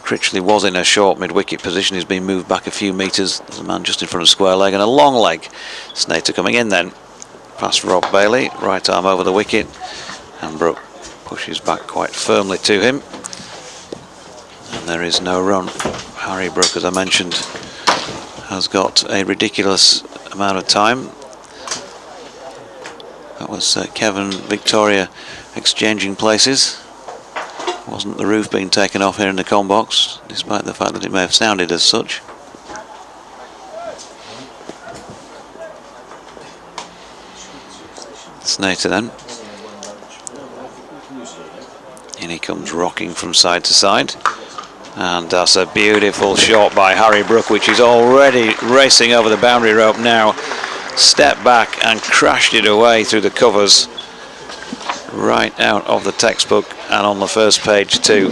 Critchley was in a short mid-wicket position. He's been moved back a few metres. There's a man just in front of square leg and a long leg. Snater coming in then. Past Rob Bailey, right arm over the wicket, and Brook pushes back quite firmly to him. And there is no run. Harry Brook, as I mentioned, has got a ridiculous amount of time. That was Kevin Victoria exchanging places. Wasn't the roof being taken off here in the com box, despite the fact that it may have sounded as such. Snater then. In he comes rocking from side to side. And that's a beautiful shot by Harry Brook, which is already racing over the boundary rope now. Stepped back and crashed it away through the covers. Right out of the textbook and on the first page too.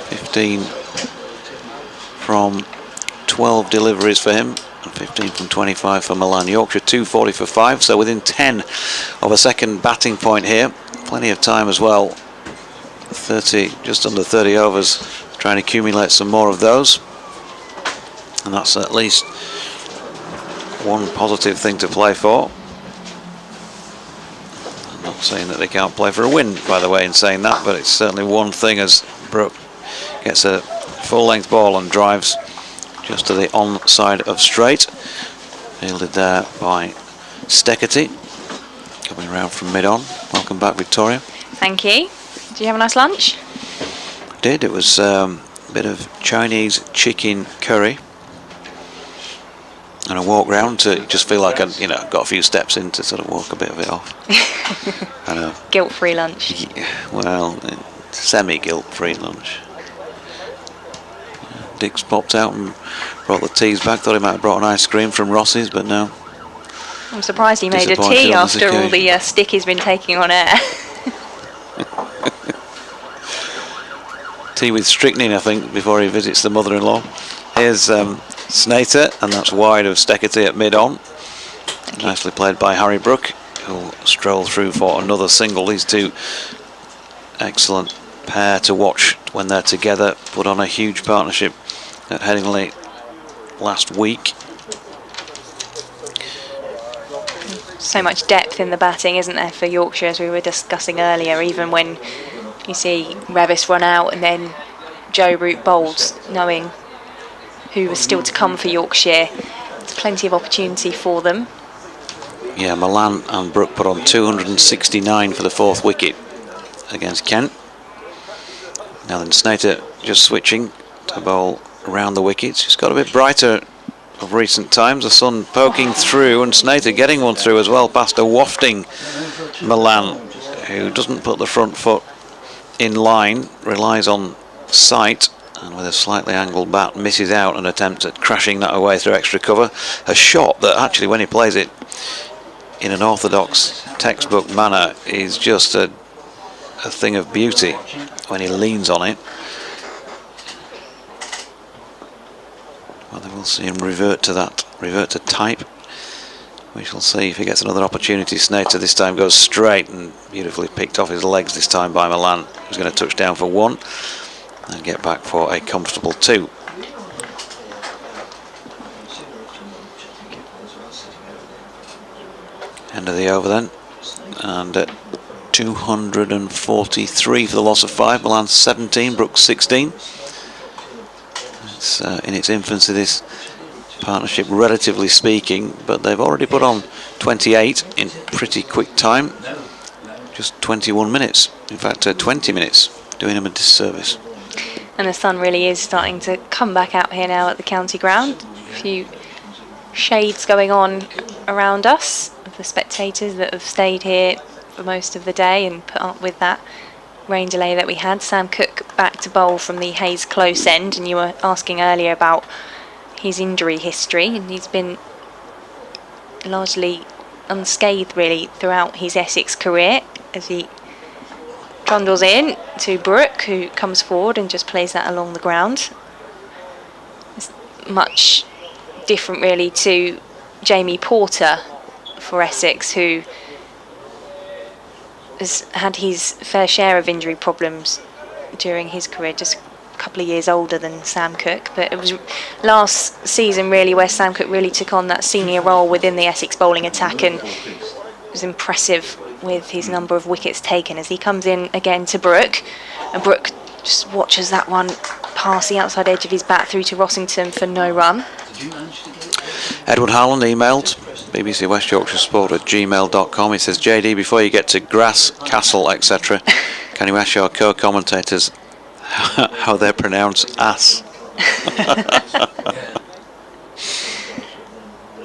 15 from 12 deliveries for him. 15 from 25 for Milan. Yorkshire 240 for 5, so within 10 of a second batting point here. Plenty of time as well. 30, just under 30 overs, trying to accumulate some more of those. And that's at least one positive thing to play for. I'm not saying that they can't play for a win, by the way, in saying that, but it's certainly one thing as Brook gets a full-length ball and drives just to the on-side of straight. Fielded there by Steckety. Coming round from mid-on. Welcome back, Victoria. Thank you. Did you have a nice lunch? Did. It was a bit of Chinese chicken curry. And a walk round to just feel like I'd, got a few steps in to sort of walk a bit of it off. I know. Guilt-free lunch. Yeah, well, semi-guilt-free lunch. Dick's popped out and brought the teas back. Thought he might have brought an ice cream from Ross's, but no. I'm surprised he made a tea after all the stick he's been taking on air. Tea with strychnine, I think, before he visits the mother-in-law. Here's Snater, and that's wide of Steckety at mid-on. Nicely played by Harry Brook, who'll stroll through for another single. These two excellent pair to watch when they're together. Put on a huge partnership at Headingley last week. So much depth in the batting, isn't there, for Yorkshire, as we were discussing earlier, even when you see Revis run out and then Joe Root bowls, knowing who was still to come for Yorkshire. There's plenty of opportunity for them. Yeah, Milan and Brook put on 269 for the fourth wicket against Kent. Now then, Snater just switching to bowl around the wickets. It's got a bit brighter of recent times. The sun poking through, and Snater getting one through as well past a wafting Milan, who doesn't put the front foot in line, relies on sight, and with a slightly angled bat misses out an attempt at crashing that away through extra cover. A shot that actually, when he plays it in an orthodox textbook manner, is just a thing of beauty when he leans on it. Whether we'll see him revert to type. We shall see if he gets another opportunity. Snater this time goes straight and beautifully picked off his legs this time by Milan, who's going to touch down for 1 and get back for a comfortable 2. End of the over then, and at 243 for the loss of 5. Milan 17, Brook 16. It's in its infancy, this partnership, relatively speaking, but they've already put on 28 in pretty quick time. Just 21 minutes, in fact 20 minutes, doing them a disservice. And the sun really is starting to come back out here now at the county ground. A few shades going on around us of the spectators that have stayed here for most of the day and put up with that rain delay that we had. Sam Cook back to bowl from the Hayes close end, and you were asking earlier about his injury history, and he's been largely unscathed really throughout his Essex career, as he trundles in to Brook, who comes forward and just plays that along the ground. It's much different really to Jamie Porter for Essex, who has had his fair share of injury problems during his career, just a couple of years older than Sam Cook, but it was last season really where Sam Cook really took on that senior role within the Essex bowling attack, and was impressive with his number of wickets taken as he comes in again to Brook, and Brook just watches that one pass the outside edge of his bat through to Rossington for no run. Edward Harland emailed BBC West Yorkshire Sport at gmail.com. He says, JD, before you get to grass, castle, etc., can you ask your co-commentators how they pronounce ass?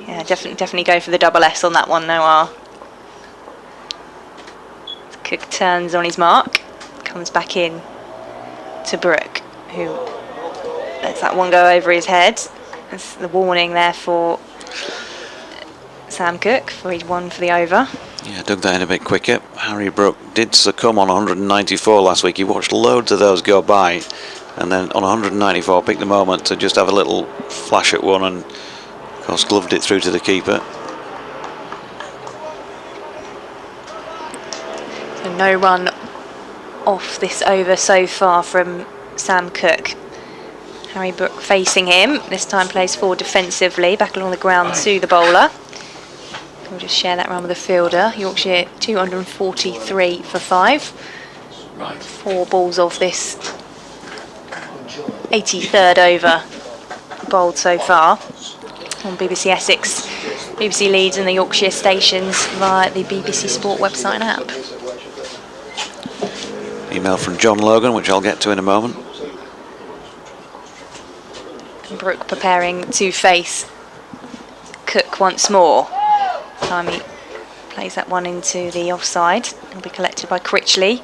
Yeah, definitely go for the double S on that one, Noah. Cook turns on his mark, comes back in to Brook, who lets that one go over his head. That's the warning there for Sam Cook for his one for the over. Yeah, dug that in a bit quicker. Harry Brook did succumb on 194 last week. He watched loads of those go by, and then on 194 picked the moment to just have a little flash at one, and of course gloved it through to the keeper. So no run off this over so far from Sam Cook. Harry Brook facing him, this time plays forward defensively, back along the ground to the bowler. We'll just share that round with the fielder. Yorkshire 243 for 5. 4 balls of this 83rd over bowled so far on BBC Essex, BBC Leeds and the Yorkshire stations via the BBC Sport website and app. Email from John Logan, which I'll get to in a moment. Brook preparing to face Cook once more. Time he plays that one into the offside. It'll be collected by Critchley,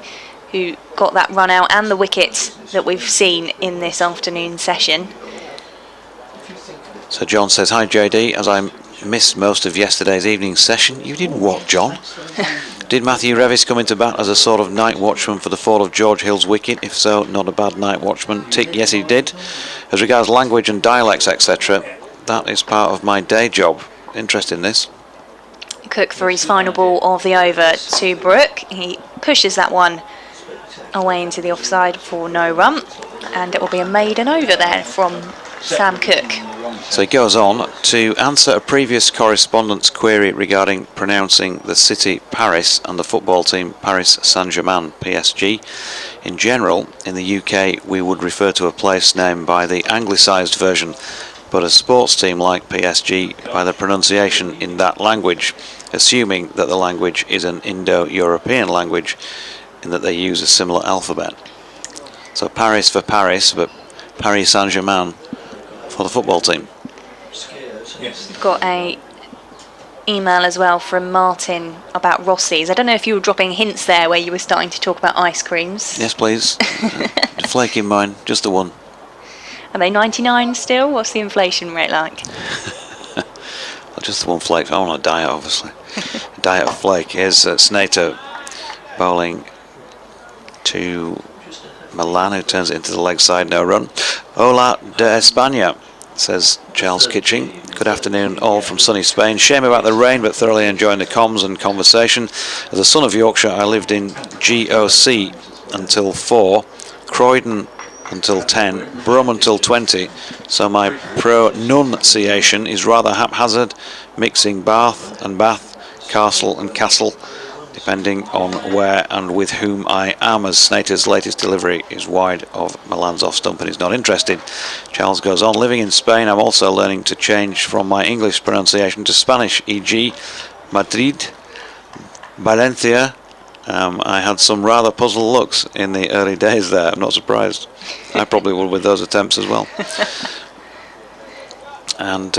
who got that run out and the wicket that we've seen in this afternoon session. So John says, hi JD, as I missed most of yesterday's evening session. You did what, John? Did Matthew Revis come into bat as a sort of night watchman for the fall of George Hill's wicket? If so, not a bad night watchman. Tick, yes he did. As regards language and dialects, etc., that is part of my day job. Interesting this. Cook for his final ball of the over to Brook. He pushes that one away into the offside for no run, and it will be a maiden over there from Sam Cook. So he goes on to answer a previous correspondent's query regarding pronouncing the city Paris and the football team Paris Saint-Germain, PSG. In general, in the UK, we would refer to a place name by the anglicised version, but a sports team like PSG by the pronunciation in that language, assuming that the language is an Indo-European language in that they use a similar alphabet. So Paris for Paris, but Paris Saint-Germain for the football team. We've got a email as well from Martin about Rossi's. I don't know if you were dropping hints there where you were starting to talk about ice creams. Yes, please. The flake in mine, just the one. Are they 99 still? What's the inflation rate like? Well, just the one flake. I want a diet, obviously. A diet of flake. Here's Snater bowling to Milan, who turns it into the leg side, no run. Hola de España, says Charles Kitching. Good afternoon, all from sunny Spain. Shame about the rain, but thoroughly enjoying the comms and conversation. As a son of Yorkshire, I lived in GOC until 4, Croydon until 10, Brum until 20, so my pronunciation is rather haphazard, mixing Bath and Bath, Castle and Castle, depending on where and with whom I am, as Snater's latest delivery is wide of Milan's off stump and is not interested. Charles goes on, living in Spain, I'm also learning to change from my English pronunciation to Spanish, e.g. Madrid, Valencia. I had some rather puzzled looks in the early days there, I'm not surprised. I probably would with those attempts as well. And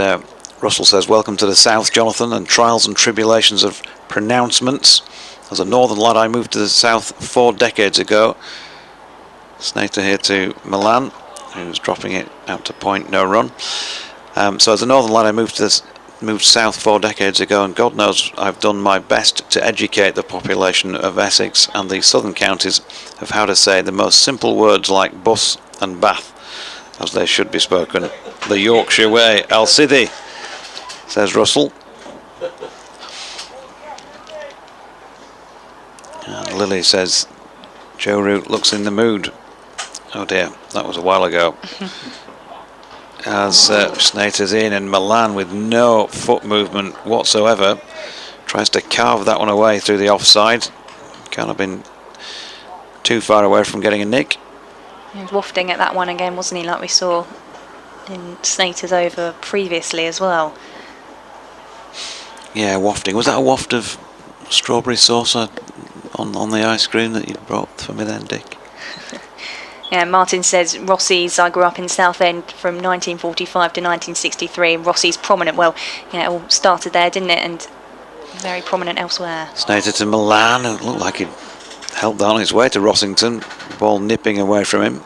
Russell says, welcome to the south, Jonathan, and trials and tribulations of pronouncements. As a northern lad, I moved to the south 4 decades ago. Snater here to Milan, who's dropping it out to point, no run. So as a northern lad, I moved south 4 decades ago, and God knows I've done my best to educate the population of Essex and the southern counties of how to say the most simple words like bus and bath, as they should be spoken. The Yorkshire way, Alcide, says Russell. And Lily says Joe Root looks in the mood. Oh dear, that was a while ago. As Snater's in, and Milan with no foot movement whatsoever tries to carve that one away through the offside. Can't have been too far away from getting a nick. He was wafting at that one again, wasn't he, like we saw in Snater's over previously as well. Yeah, wafting. Was that a waft of strawberry sauce on the ice cream that you brought for me then, Dick? Yeah, Martin says, Rossi's, I grew up in Southend from 1945 to 1963, and Rossi's prominent. Well, yeah, it all started there, didn't it? And very prominent elsewhere. Snater to Milan, and it looked like he'd helped on his way to Rossington. Ball nipping away from him.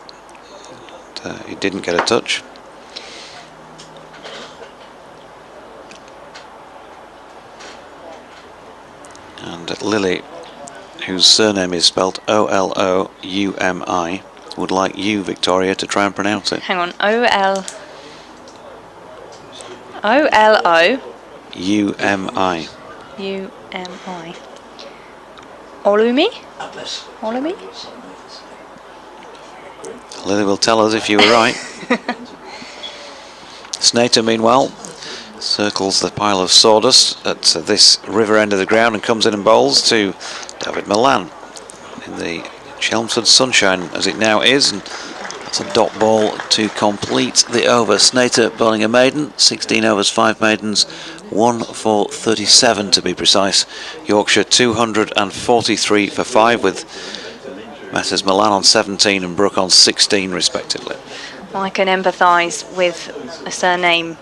But, he didn't get a touch. And Lily, whose surname is spelt O-L-O-U-M-I, would like you, Victoria, to try and pronounce it. Hang on, O-L-O U-M-I. U-M-I. Olumi? Olumi? Lily will tell us if you were right. Snater, meanwhile, circles the pile of sawdust at this river end of the ground and comes in and bowls to David Milan in the Chelmsford sunshine as it now is, and that's a dot ball to complete the over. Snater bowling a maiden, 16 overs, 5 maidens, 1 for 37 to be precise. Yorkshire 243 for 5, with Messrs Milan on 17 and Brook on 16 respectively. I can empathise with a surname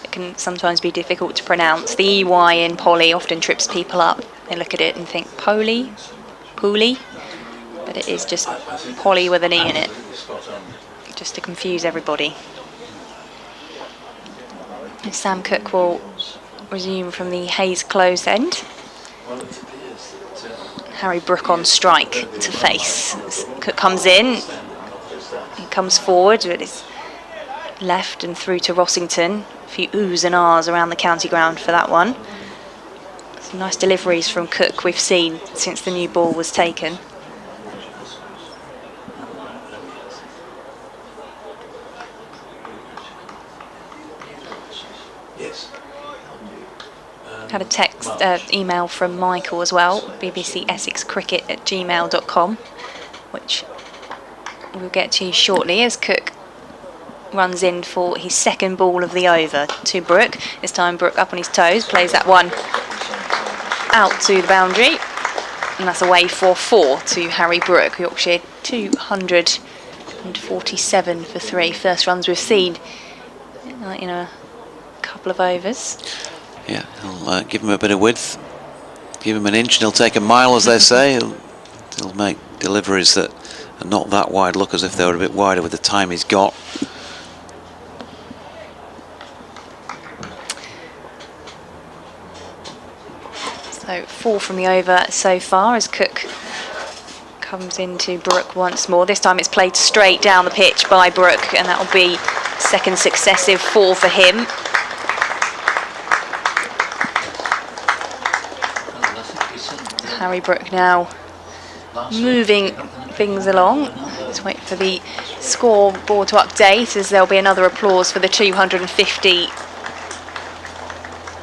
that can sometimes be difficult to pronounce. The EY in Polly often trips people up. They look at it and think Pooley, but it is just Polly with an E in it, just to confuse everybody. And Sam Cook will resume from the Hayes close end. Harry Brook on strike to face. As Cook comes in, he comes forward with his left and through to Rossington. A few oohs and ahs around the county ground for that one. Some nice deliveries from Cook we've seen since the new ball was taken. Had a text, email from Michael as well, bbcessexcricket@gmail.com, which we'll get to shortly as Cook runs in for his second ball of the over to Brook. This time Brook up on his toes, plays that one out to the boundary, and that's away for 4 to Harry Brook. Yorkshire 247 for 3. First runs we've seen in a couple of overs. Yeah, he'll give him a bit of width, give him an inch and he'll take a mile, as they say. He'll make deliveries that are not that wide, look as if they were a bit wider with the time he's got. So 4 from the over so far as Cook comes into Brook once more. This time it's played straight down the pitch by Brook, and that will be second successive 4 for him. Harry Brook now moving things along. Let's wait for the scoreboard to update, as there'll be another applause for the 250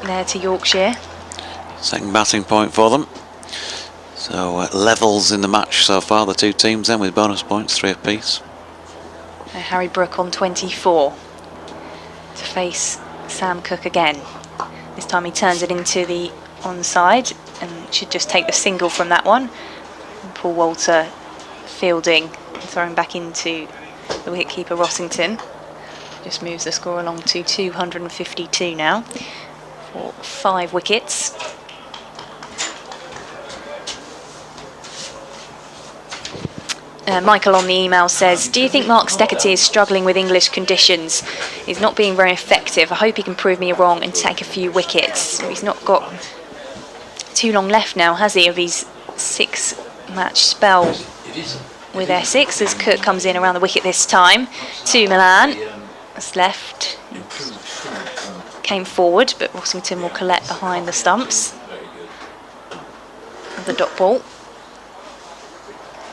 there to Yorkshire. Second batting point for them. So levels in the match so far, the two teams then, with bonus points, 3 apiece. Harry Brook on 24 to face Sam Cook again. This time he turns it into the onside and should just take the single from that one. And Paul Walter fielding, throwing back into the wicketkeeper Rossington. Just moves the score along to 252 now for 5 wickets. Michael on the email says, do you think Mark Steckety is struggling with English conditions? He's not being very effective. I hope he can prove me wrong and take a few wickets. He's not got too long left now, has he, of his 6-match spell with Essex, as Cook comes in around the wicket this time to Milan. That's left. Came forward, but Rossington will collect behind the stumps of the dot ball.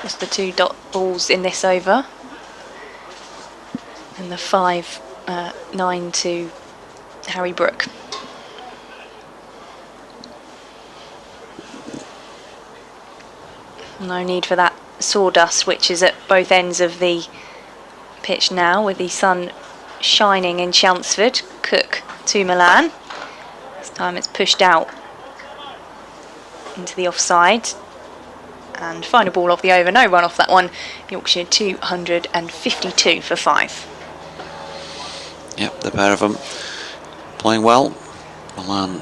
was the 2 dot balls in this over. And the 5-9 to Harry Brook. No need for that sawdust, which is at both ends of the pitch now, with the sun shining in Chelmsford. Cook to Milan. This time it's pushed out into the offside. And final ball off the over, no run off that one. Yorkshire 252 for 5. Yep, the pair of them playing well. Milan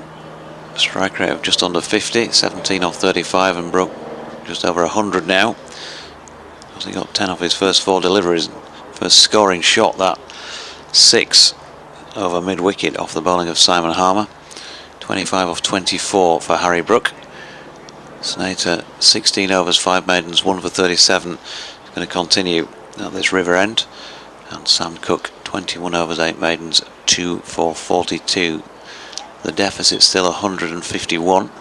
strike rate of just under 50, 17 off 35, and Brook just over 100 now. He got 10 off his first 4 deliveries. First scoring shot, that 6 over mid-wicket off the bowling of Simon Harmer. 25 off 24 for Harry Brook. Snater 16 overs, 5 maidens, 1 for 37. He's going to continue at this river end. And Sam Cook 21 overs, 8 maidens, 2 for 42. The deficit still 151.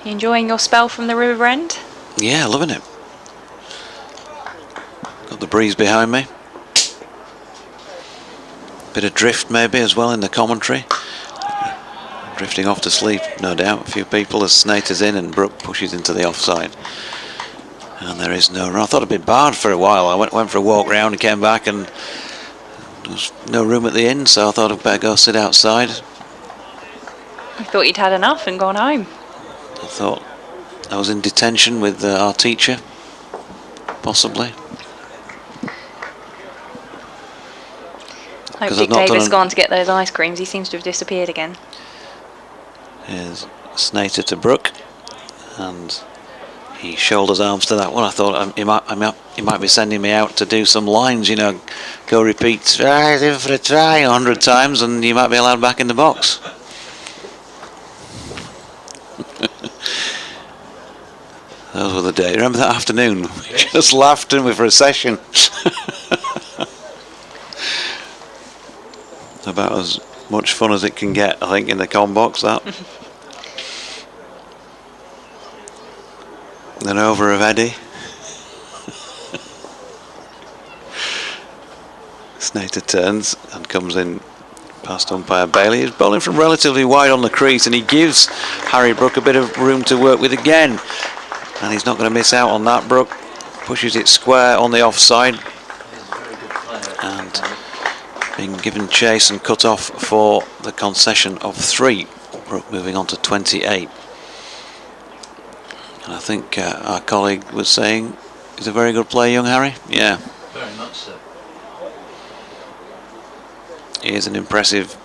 You enjoying your spell from the river end? Yeah, loving it. Got the breeze behind me. Bit of drift maybe as well in the commentary. Drifting off to sleep, no doubt. A few people as Snater's in and Brook pushes into the offside. And there is no run. I thought I'd been barred for a while. I went for a walk round and came back, and there was no room at the inn, so I thought I'd better go sit outside. I thought you'd had enough and gone home. I thought I was in detention with our teacher, possibly. I hope Dick Davis gone to get those ice creams. He seems to have disappeared again. Here's Snater to Brook, and he shoulders arms to that one. I thought he might be sending me out to do some lines, you know, go repeat, try in for a try 100 times, and you might be allowed back in the box. Those were the days. Remember that afternoon? We just laughed, didn't we, for a session? About as much fun as it can get, I think, in the com box, that. Then over of Eddie. Snater turns and comes in past umpire Bailey. He's bowling from relatively wide on the crease, and he gives Harry Brook a bit of room to work with again. And he's not going to miss out on that. Brook pushes it square on the offside. And being given chase and cut off for the concession of 3. Brook moving on to 28. And I think our colleague was saying he's a very good player, young Harry. Yeah. Very much so. He is an impressive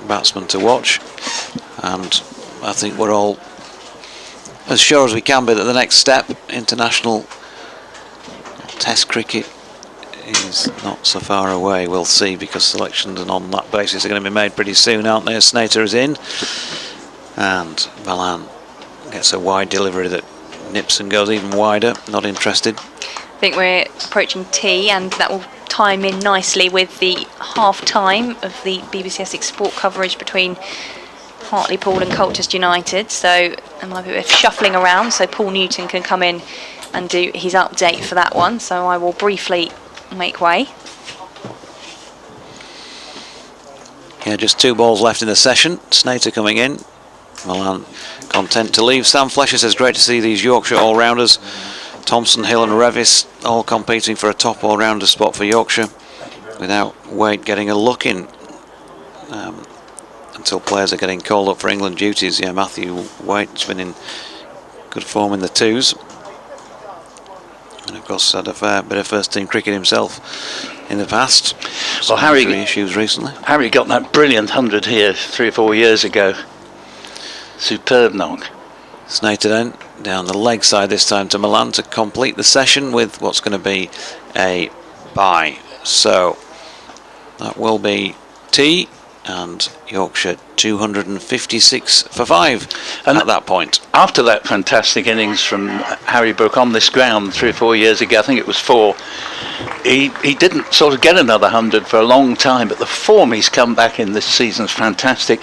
batsman to watch, and I think we're all as sure as we can be that the next step, international test cricket, is not so far away. We'll see, because selections and on that basis are going to be made pretty soon, aren't they? Snater is in, and Milan gets a wide delivery that nips and goes even wider. Not interested. I think we're approaching tea, and that will time in nicely with the half-time of the BBC Essex sport coverage between Hartlepool and Colchester United. So there might be a bit of shuffling around, so Paul Newton can come in and do his update for that one. So I will briefly make way. Yeah, just 2 balls left in the session. Snater coming in. Milan content to leave. Sam Fletcher says, great to see these Yorkshire all-rounders. Thompson, Hill and Revis all competing for a top all-rounder spot for Yorkshire, without Wade getting a look in until players are getting called up for England duties. Yeah, Matthew Wade's been in good form in the 2s, and of course had a fair bit of first team cricket himself in the past. Well, Harry issues recently. Harry got that brilliant 100 here 3 or 4 years ago. Superb knock. Snater then down the leg side this time to Milan to complete the session with what's going to be a bye. So that will be tea, and Yorkshire 256 for 5 and at that point. After that fantastic innings from Harry Brook on this ground 3 or 4 years ago, I think it was 4, he didn't sort of get another 100 for a long time, but the form he's come back in this season is fantastic.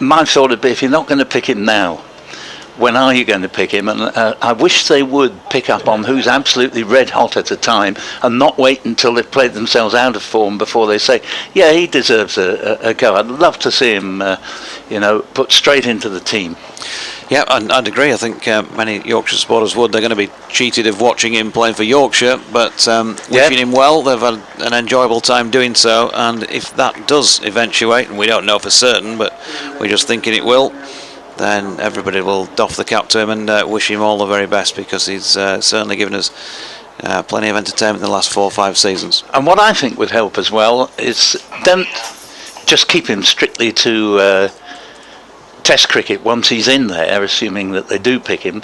My thought would be, if you're not going to pick him now, when are you going to pick him? And I wish they would pick up on who's absolutely red hot at a time and not wait until they've played themselves out of form before they say, yeah, he deserves a go. I'd love to see him, put straight into the team. Yeah, I'd agree. I think many Yorkshire supporters would. They're going to be cheated of watching him playing for Yorkshire, but wishing him well. They've had an enjoyable time doing so, and if that does eventuate, and we don't know for certain, but we're just thinking it will, then everybody will doff the cap to him and wish him all the very best, because he's certainly given us plenty of entertainment in the last 4 or 5 seasons. And what I think would help as well is don't just keep him strictly to Test cricket once he's in there, assuming that they do pick him.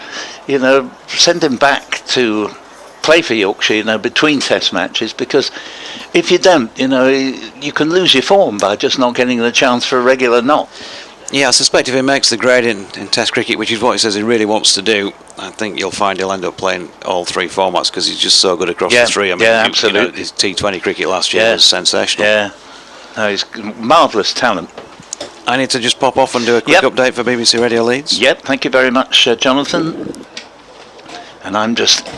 Send him back to play for Yorkshire, between Test matches, because if you don't, you can lose your form by just not getting the chance for a regular knock. Yeah, I suspect if he makes the grade in Test cricket, which is what he says he really wants to do, I think you'll find he'll end up playing all 3 formats, because he's just so good across the 3. I mean, absolutely. His T20 cricket last year was sensational. Yeah, no, he's marvellous talent. I need to just pop off and do a quick update for BBC Radio Leeds. Yep, thank you very much, Jonathan. And I'm just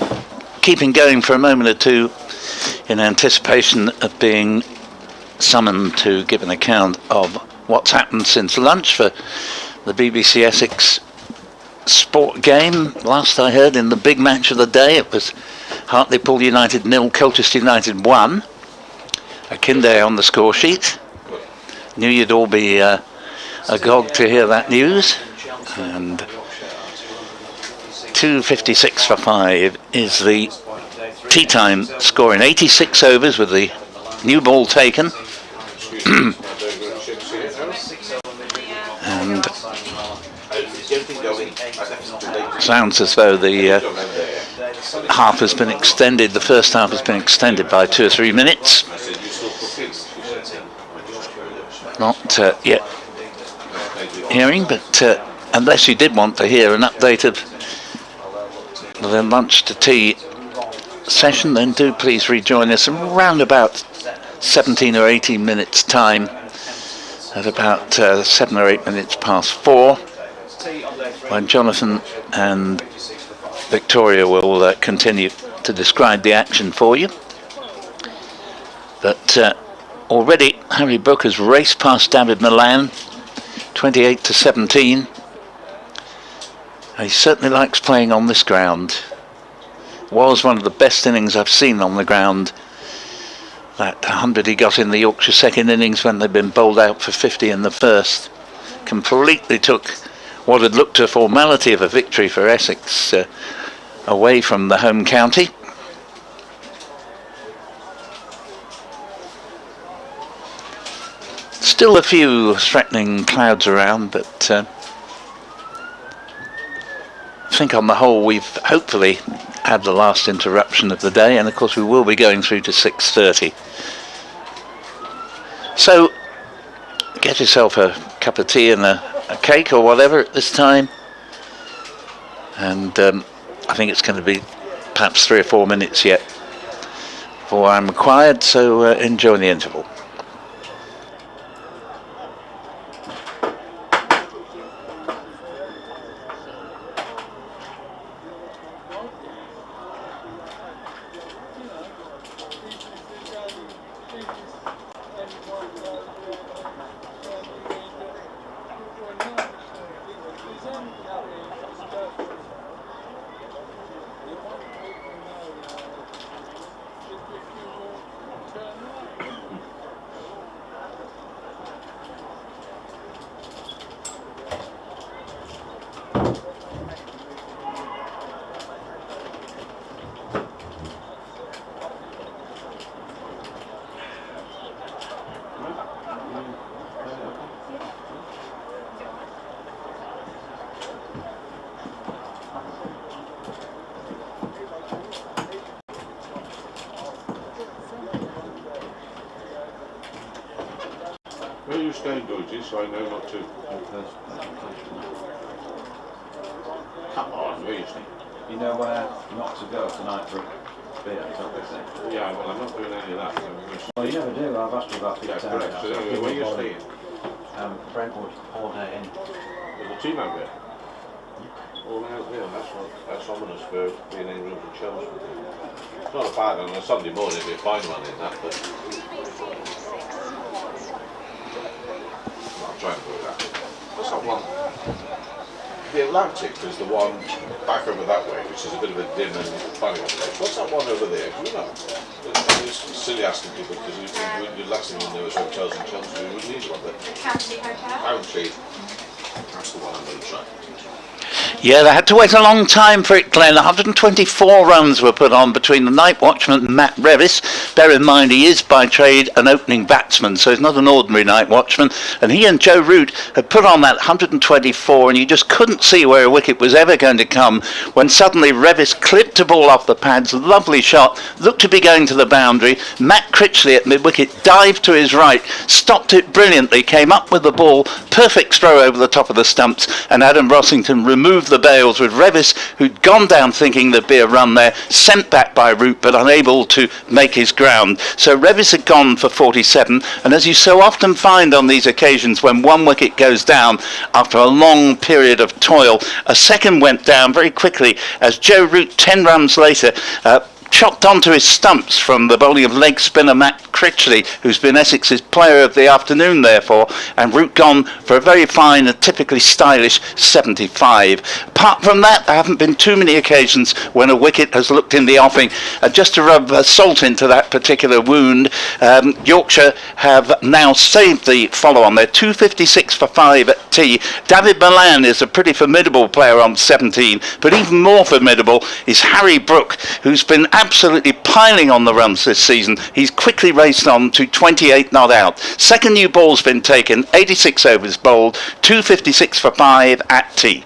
keeping going for a moment or two in anticipation of being summoned to give an account of what's happened since lunch for the BBC Essex sport game. Last I heard, in the big match of the day, it was Hartlepool United 0, Colchester United 1. A Kinde on the score sheet. Knew you'd all be agog to hear that news. And 2:56 for 5 is the tea time score in 86 overs with the new ball taken. And sounds as though the half has been extended, the first half has been extended by 2 or 3 minutes. Not yet hearing, but unless you did want to hear an update of the lunch to tea session, then do please rejoin us around about 17 or 18 minutes time, at about 7 or 8 minutes past 4, when Jonathan and Victoria will continue to describe the action for you. But already Harry Brook has raced past David Milan, 28-17. He certainly likes playing on this ground. Was one of the best innings I've seen on the ground. That 100 he got in the Yorkshire second innings when they'd been bowled out for 50 in the first completely took what had looked a formality of a victory for Essex away from the home county. Still a few threatening clouds around, but I think on the whole we've hopefully had the last interruption of the day, and of course we will be going through to 6:30. So get yourself a cup of tea and a cake or whatever at this time, and I think it's going to be perhaps 3 or 4 minutes yet before I'm required, so enjoy the interval. Where are you staying, Georgie, so I know not to? Come on, where are you staying? You know where not to go tonight for a beer, obviously. Yeah, well, I'm not doing any of that. Well, you never do. I've asked you about the Yeah, town. correct. So where are you staying? Brentwood, Holiday Inn. There's a team out there. Well, that's ominous for being in room for Chelmsford. It's not a bad on a Sunday morning, it'd be a fine one in that, but I'll try and do that. What's that one? The Atlantic is the one back over that way, which is a bit of a dim and funny one. What's that one over there? Do you know? It's silly asking people because the last thing you know is hotels in Chelmsford. We wouldn't need one, but County Hotel. County. That's the one I'm going to try. Yeah, they had to wait a long time for it, Glenn. 124 runs were put on between the night watchman Matt Revis. Bear in mind, he is by trade an opening batsman, so he's not an ordinary night watchman. And he and Joe Root had put on that 124, and you just couldn't see where a wicket was ever going to come when suddenly Revis clipped a ball off the pads. Lovely shot, looked to be going to the boundary. Matt Critchley at mid-wicket dived to his right, stopped it brilliantly, came up with the ball, perfect throw over the top of the stumps, and Adam Rossington removed the bails with Revis, who'd gone down thinking there'd be a run there, sent back by Root but unable to make his ground. So Revis had gone for 47, and as you so often find on these occasions when one wicket goes down after a long period of toil, a second went down very quickly as Joe Root 10 runs later chopped onto his stumps from the bowling of leg spinner Matt Critchley, who's been Essex's player of the afternoon therefore, and Root gone for a very fine and typically stylish 75. Apart from that, there haven't been too many occasions when a wicket has looked in the offing. Just to rub salt into that particular wound, Yorkshire have now saved the follow-on. They're 256 for 5 at tea. David Milan is a pretty formidable player on 17, but even more formidable is Harry Brook, who's been absolutely piling on the runs this season. He's quickly raced on to 28 not out. Second new ball's been taken, 86 overs bowled, 256 for 5 at tea.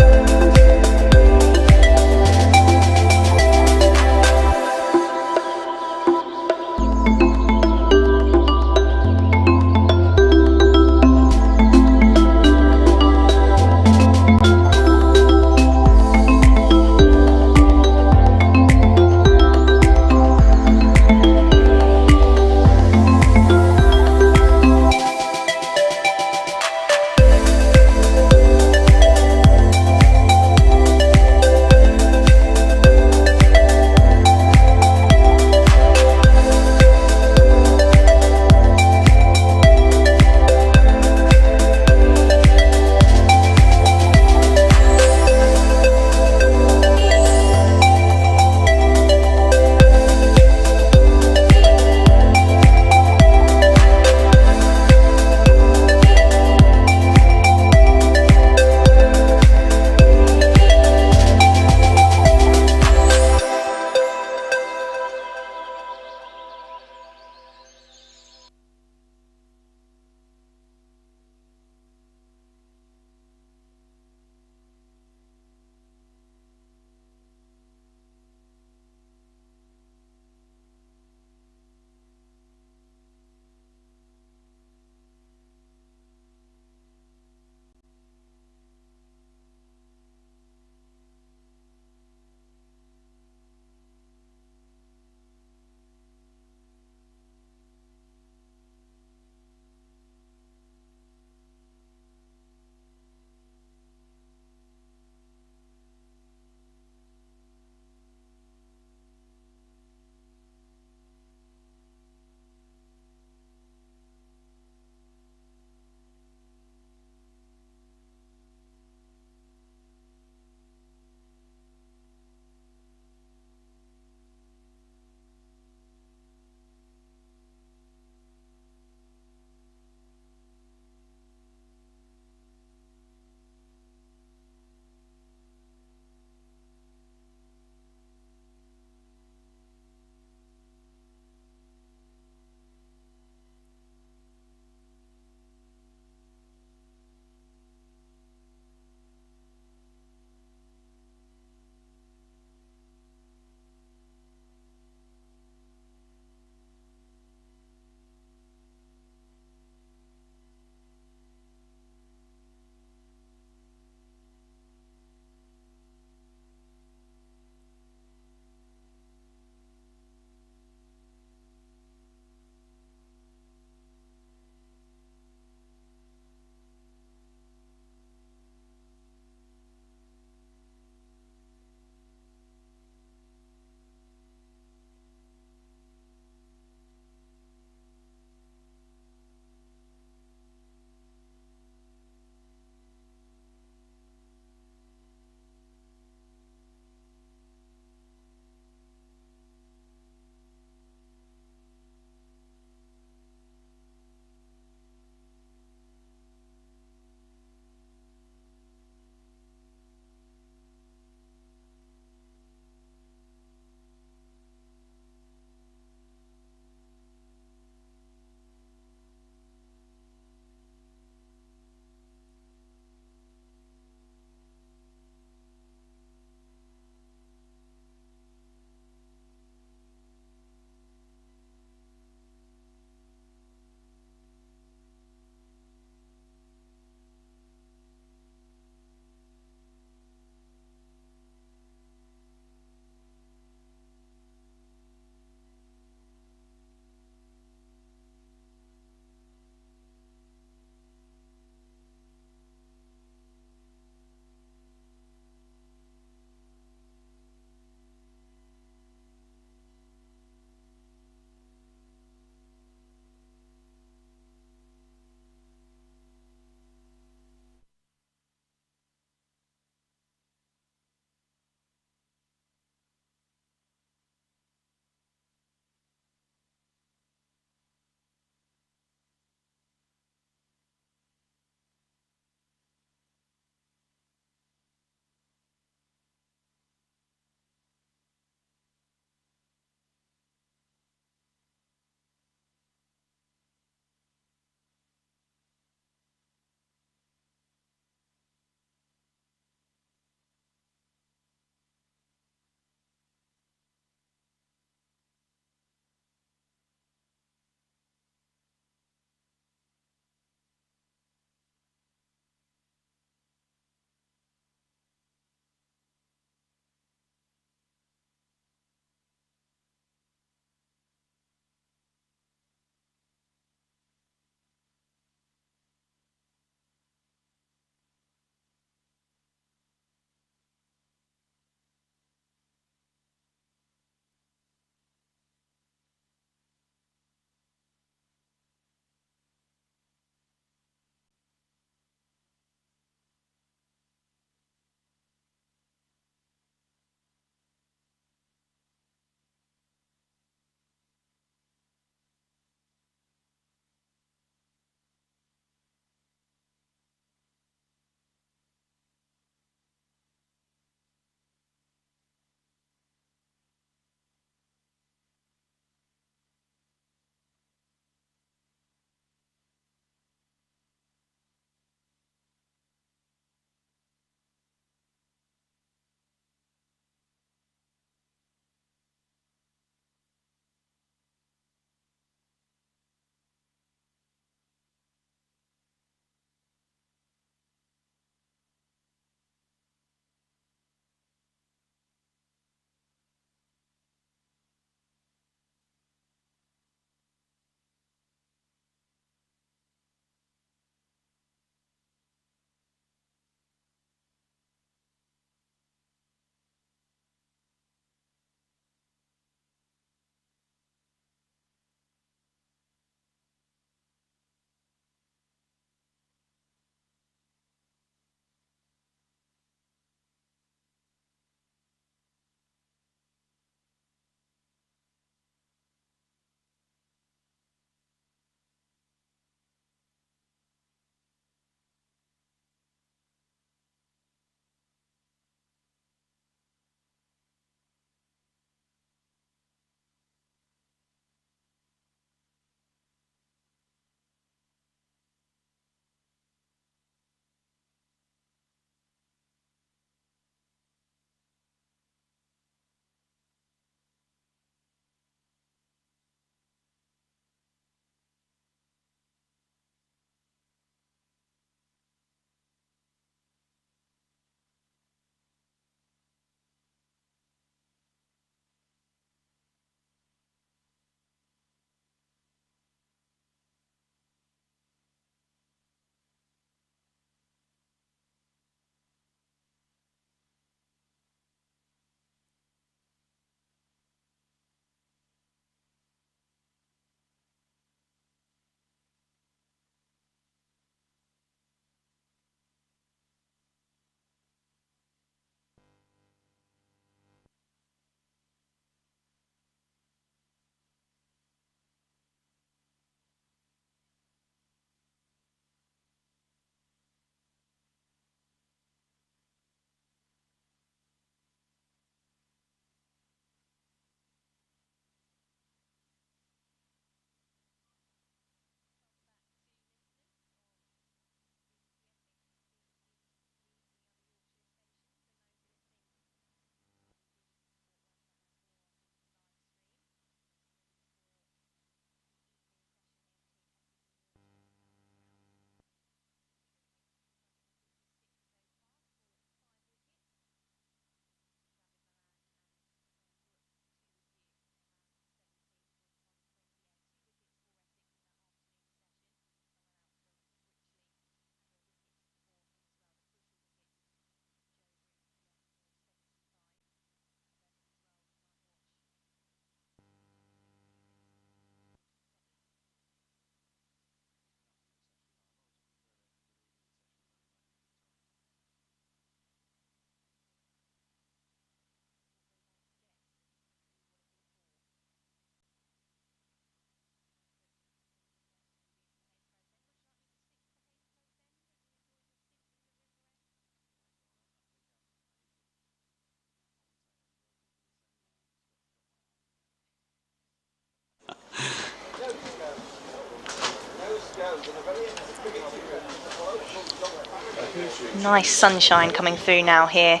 Nice sunshine coming through now here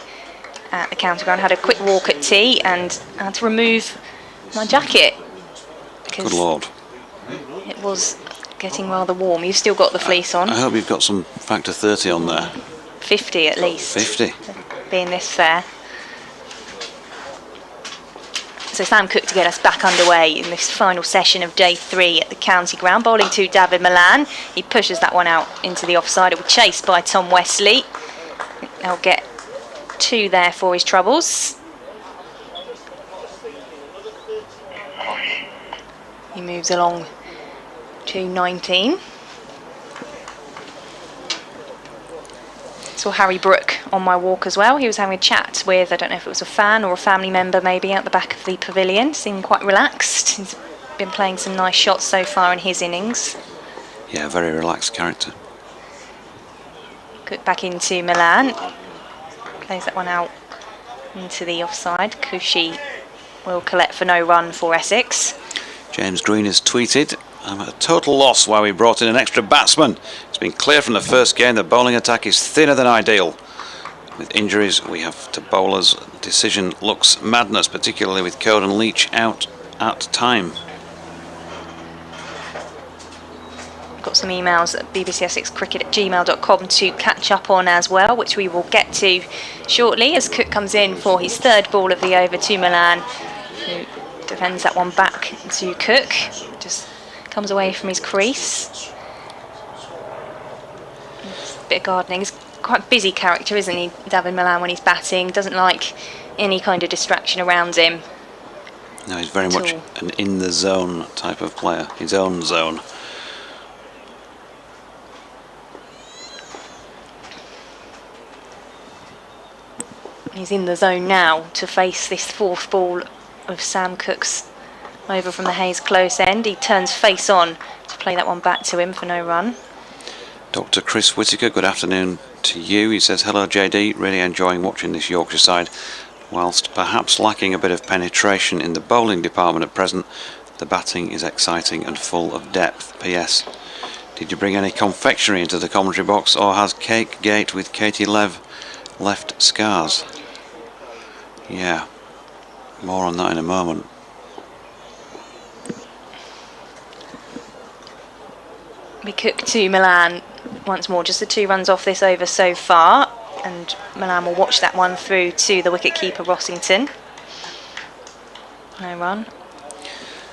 at the county ground. Had a quick walk at tea and had to remove my jacket because Good Lord. it was getting rather warm. You've still got the fleece on. I hope you've got some factor 30 on there. 50 at least. 50. Being this fair. So Sam Cook to get us back underway in this final session of day 3 at the county ground. Bowling to David Milan. He pushes that one out into the offside. It will chase by Tom Wesley. They'll get 2 there for his troubles. He moves along to 19. Saw Harry Brook on my walk as well. He was having a chat with, I don't know if it was a fan or a family member maybe, at the back of the pavilion. Seemed quite relaxed. He's been playing some nice shots so far in his innings. Yeah, very relaxed character. Cook back into Milan. Plays that one out into the offside. Kushi will collect for no run for Essex. James Green has tweeted, "I'm at a total loss why we brought in an extra batsman. It's been clear from the first game the bowling attack is thinner than ideal. With injuries we have to bowlers, decision looks madness, particularly with Code and Leach out at time." Got some emails at bbcsexcricket@gmail.com to catch up on as well, which we will get to shortly as Cook comes in for his 3rd ball of the over to Milan, who defends that one back to Cook. Just comes away from his crease. Bit of gardening. He's quite a busy character, isn't he, David Milan, when he's batting? Doesn't like any kind of distraction around him. No, he's very much an in the zone type of player, his own zone. He's in the zone now to face this 4th ball of Sam Cook's over from the Hayes close end. He turns face on to play that one back to him for no run. Dr. Chris Whittaker, good afternoon to you. He says, "Hello JD, really enjoying watching this Yorkshire side. Whilst perhaps lacking a bit of penetration in the bowling department at present, the batting is exciting and full of depth. PS, did you bring any confectionery into the commentary box, or has Cake Gate with Katie Lev left scars?" Yeah, more on that in a moment. We Cook to Milan once more, just the 2 runs off this over so far, and Milan will watch that one through to the wicket-keeper Rossington. No run.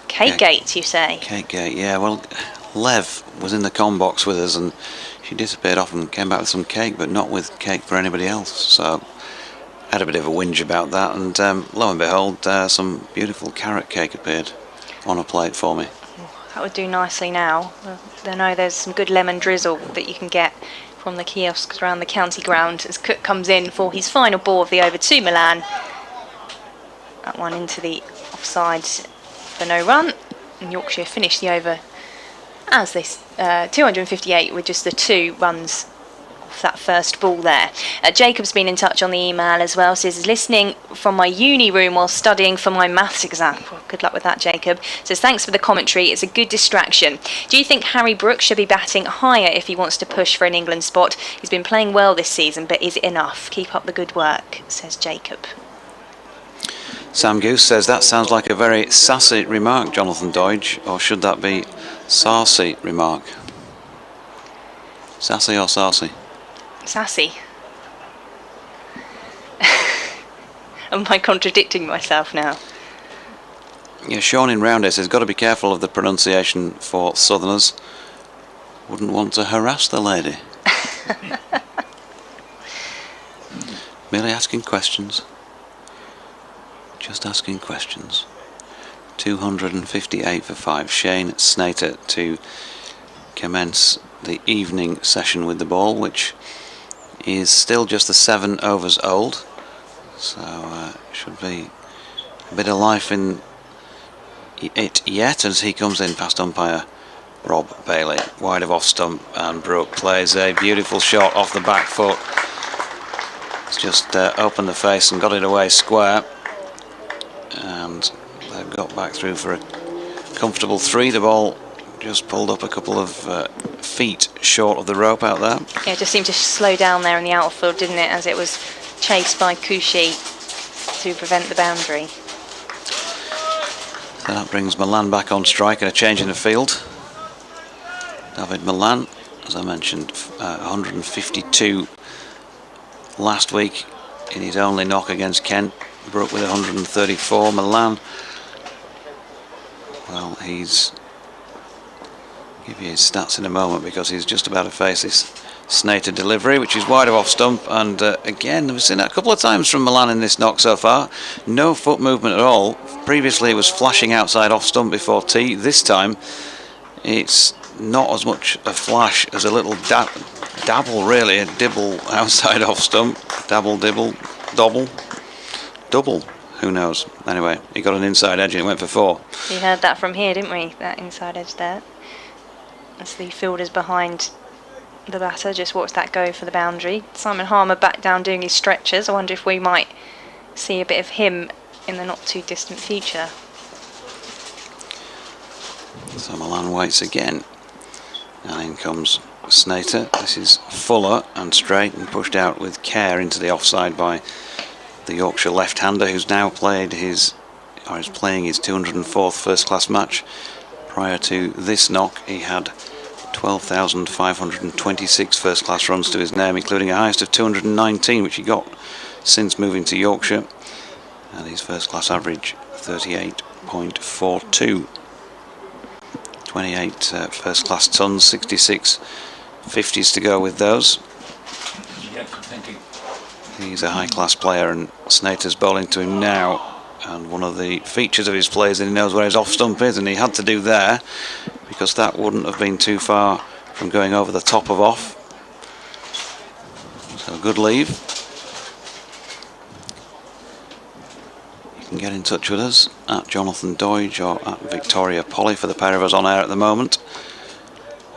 Cake Gate, you say? Cake Gate, yeah, well, Lev was in the com box with us and she disappeared off and came back with some cake, but not with cake for anybody else, so had a bit of a whinge about that, and lo and behold, some beautiful carrot cake appeared on a plate for me. That would do nicely now. I know there's some good lemon drizzle that you can get from the kiosks around the county ground as Cook comes in for his final ball of the over to Milan. That one into the offside for no run. And Yorkshire finished the over as this 258 with just the 2 runs off that first ball there. Jacob's been in touch on the email as well. Says, listening from my uni room while studying for my maths exam. Well, good luck with that, Jacob. Says, thanks for the commentary. It's a good distraction. Do you think Harry Brook should be batting higher if he wants to push for an England spot? He's been playing well this season, but is it enough? Keep up the good work, says Jacob. Sam Goose says, that sounds like a very sassy remark, Jonathan Doidge, or should that be sassy remark? Sassy or sassy? Sassy. Am I contradicting myself now? Yeah, Sean in Roundhead says, got to be careful of the pronunciation for Southerners. Wouldn't want to harass the lady. Merely asking questions. Just asking questions. 258 for 5. Shane Snater to commence the evening session with the ball, which is still just the 7 overs old. So should be a bit of life in it yet as he comes in past umpire Rob Bailey. Wide of off stump, and Brook plays a beautiful shot off the back foot. It's just opened the face and got it away square. And they've got back through for a comfortable 3. The ball just pulled up a couple of feet short of the rope out there. Yeah, it just seemed to slow down there in the outfield, didn't it, as it was chased by Cushy to prevent the boundary. So that brings Milan back on strike and a change in the field. David Milan, as I mentioned, 152 last week in his only knock against Kent. Brook with 134. Milan, well, he's give you his stats in a moment, because he's just about to face this Snater delivery, which is wide of off stump, and again we've seen it a couple of times from Milan in this knock so far. No foot movement at all. Previously it was flashing outside off stump before tee. This time it's not as much a flash as a little dabble, really, a dibble outside off stump. Dabble, dibble, double, who knows. Anyway, he got an inside edge and it went for 4. We heard that from here, didn't we, that inside edge there, as the fielders behind the batter just watched that go for the boundary. Simon Harmer back down doing his stretches. I wonder if we might see a bit of him in the not too distant future. So Milan waits again, and in comes Snater. This is fuller and straight and pushed out with care into the offside by the Yorkshire left-hander, who's now played his, or is playing his 204th first-class match. Prior to this knock, he had 12,526 first-class runs to his name, including a highest of 219, which he got since moving to Yorkshire, and his first-class average 38.42. 28 first-class tons, 66 50s to go with those. He's a high-class player, and Snater's bowling to him now, and one of the features of his play is that he knows where his off-stump is, and he had to do there, because that wouldn't have been too far from going over the top of off. So good leave. You can get in touch with us at Jonathan Doidge or at Victoria Polly, for the pair of us on air at the moment,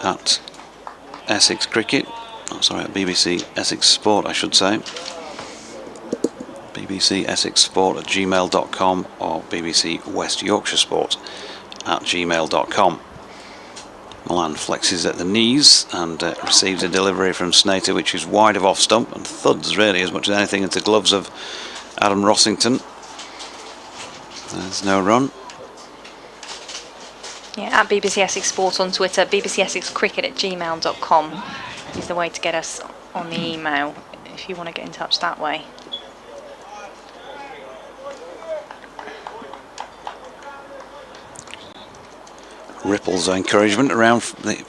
at Essex Cricket, at BBC Essex Sport, I should say. BBC Essex Sport at gmail.com or BBC West Yorkshire Sport at gmail.com. Milan flexes at the knees and receives a delivery from Snater, which is wide of off stump and thuds really as much as anything into gloves of Adam Rossington. There's no run. Yeah, at BBC Essex Sport on Twitter, BBC Essex Cricket at gmail.com is the way to get us on the email if you want to get in touch that way. Ripples of encouragement around the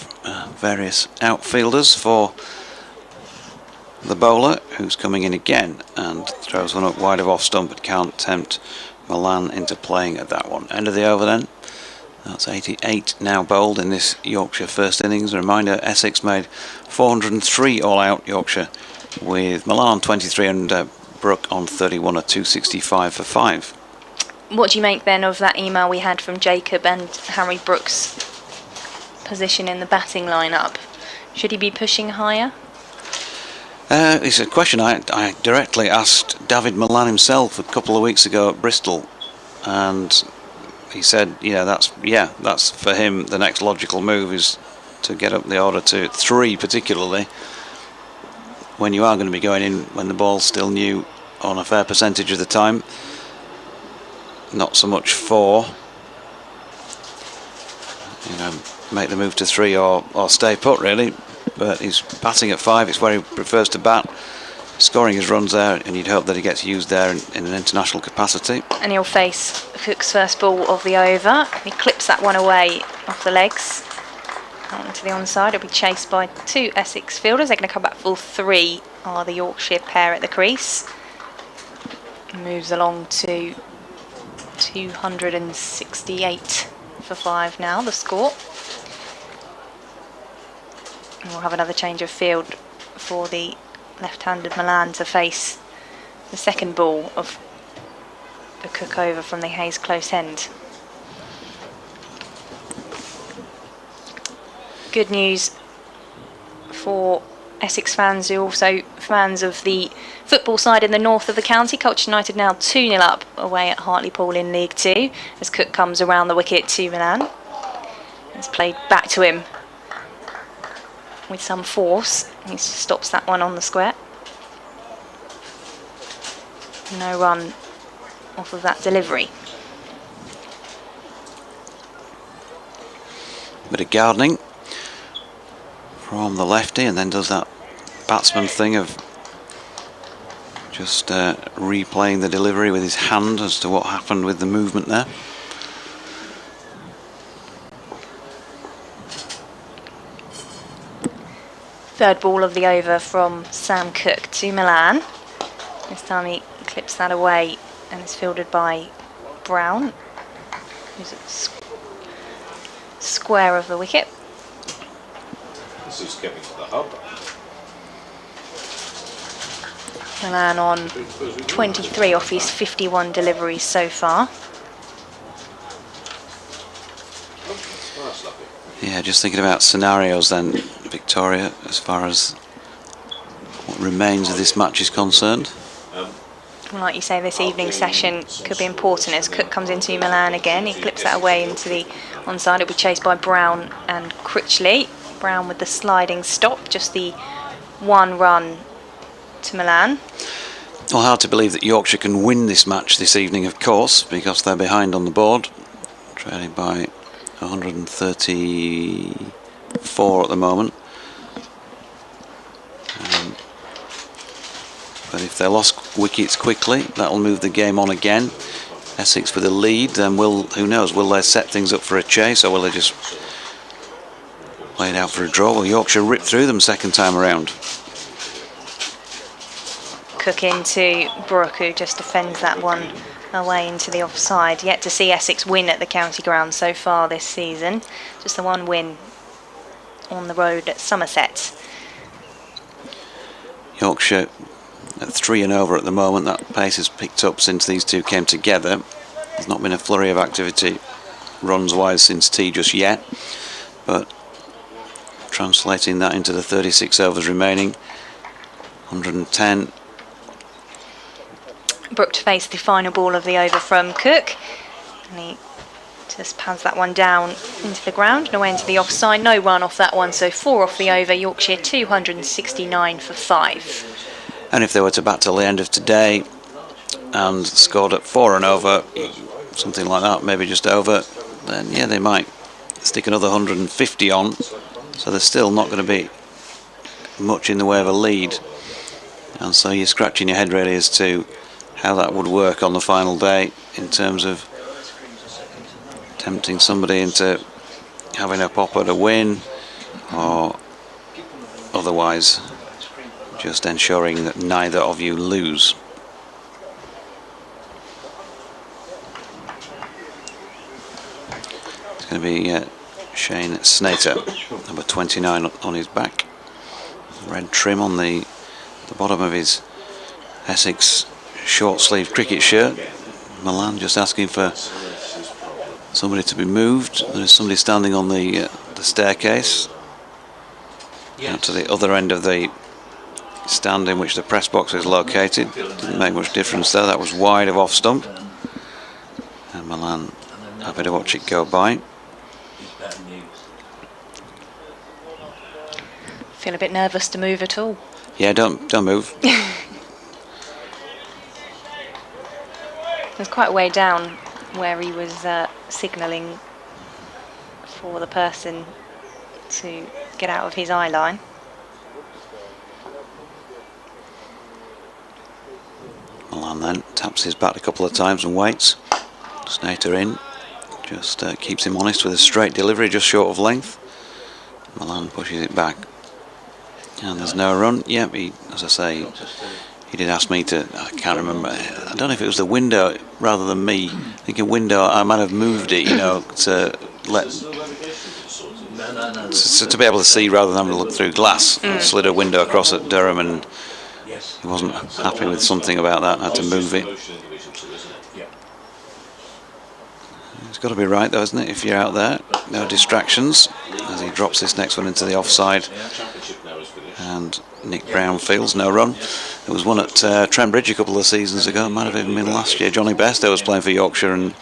various outfielders for the bowler, who's coming in again and throws one up wide of off stump, but can't tempt Milan into playing at that one. End of the over then. That's 88 now bowled in this Yorkshire first innings. A reminder, Essex made 403 all out Yorkshire, with Milan on 23 and Brook on 31 at 265 for 5. What do you make then of that email we had from Jacob and Harry Brook's position in the batting lineup? Should he be pushing higher? It's a question I directly asked David Milan himself a couple of weeks ago at Bristol, and he said, that's for him the next logical move is to get up the order to 3, particularly when you are going to be going in when the ball's still new on a fair percentage of the time. Not so much 4. Make the move to 3 or stay put really. But he's batting at 5. It's where he prefers to bat, scoring his runs there, and you'd hope that he gets used there in an international capacity. And he'll face Cook's first ball of the over. He clips that one away off the legs onto the onside. It'll be chased by 2 Essex fielders. They're going to come back full 3 are the Yorkshire pair at the crease. Moves along to 268 for 5 now, the score. And we'll have another change of field for the left-handed Milan to face the second ball of the Cook over from the Hayes close end. Good news for Essex fans who are also fans of the football side in the north of the county. Colchester United now 2-0 up away at Hartlepool in League 2 as Cook comes around the wicket to Milan. It's played back to him with some force. He stops that one on the square. No run off of that delivery. Bit of gardening from the lefty, and then does that batsman thing of just replaying the delivery with his hand as to what happened with the movement there. Third ball of the over from Sam Cook to Milan. This time he clips that away and is fielded by Brown, who's at square of the wicket. This is getting to the hub. Milan on 23 off his 51 deliveries so far. Yeah, just thinking about scenarios then, Victoria, as far as what remains of this match is concerned. Well, like you say, this evening's session could be important as Cook comes into Milan again. He clips that away into the onside. It'll be chased by Brown and Critchley. Brown with the sliding stop, just the one run to Milan. Well, hard to believe that Yorkshire can win this match this evening, of course, because they're behind on the board, trailing by 134 at the moment. But if they lost wickets quickly, that'll move the game on again. Essex with the lead, then who knows, will they set things up for a chase, or will they just play it out for a draw? Well, Yorkshire ripped through them second time around. Cook into Brook, who just defends that one away into the offside. Yet to see Essex win at the county ground so far this season. Just the one win on the road at Somerset. Yorkshire at 3 and over at the moment. That pace has picked up since these two came together. There's not been a flurry of activity runs-wise since tea just yet, but translating that into the 36 overs remaining, 110. Brook to face the final ball of the over from Cook, and he just pads that one down into the ground and away into the offside. No run off that one, so 4 off the over. Yorkshire 269 for 5. And if they were to bat till the end of today and scored at 4 and over, something like that, maybe just over, then yeah, they might stick another 150 on. So there's still not going to be much in the way of a lead. And so you're scratching your head really as to how that would work on the final day in terms of tempting somebody into having a popper to win, or otherwise just ensuring that neither of you lose. It's going to be Shane Snater, number 29 on his back. Red trim on the bottom of his Essex short sleeve cricket shirt. Milan just asking for somebody to be moved. There's somebody standing on the staircase out to the other end of the stand in which the press box is located. Didn't make much difference there. That was wide of off stump, and Milan happy to watch it go by. Feel a bit nervous to move at all. Yeah, don't move. It was quite a way down where he was signalling for the person to get out of his eye line. Milan then taps his bat a couple of times and waits. Snater in, just keeps him honest with a straight delivery just short of length. Milan pushes it back, and there's no run. Yeah, as I say, he did ask me to, I can't remember, I don't know if it was the window rather than me. I think a window, I might have moved it, you know, to be able to see rather than having to look through glass. Slid a window across at Durham, and he wasn't happy with something about that, had to move it. It's got to be right though, isn't it, if you're out there? No distractions, as he drops this next one into the offside. And Nick Brown fields, no run. There was one at Trent Bridge a couple of seasons ago, might have even been last year. Johnny Bairstow was playing for Yorkshire, and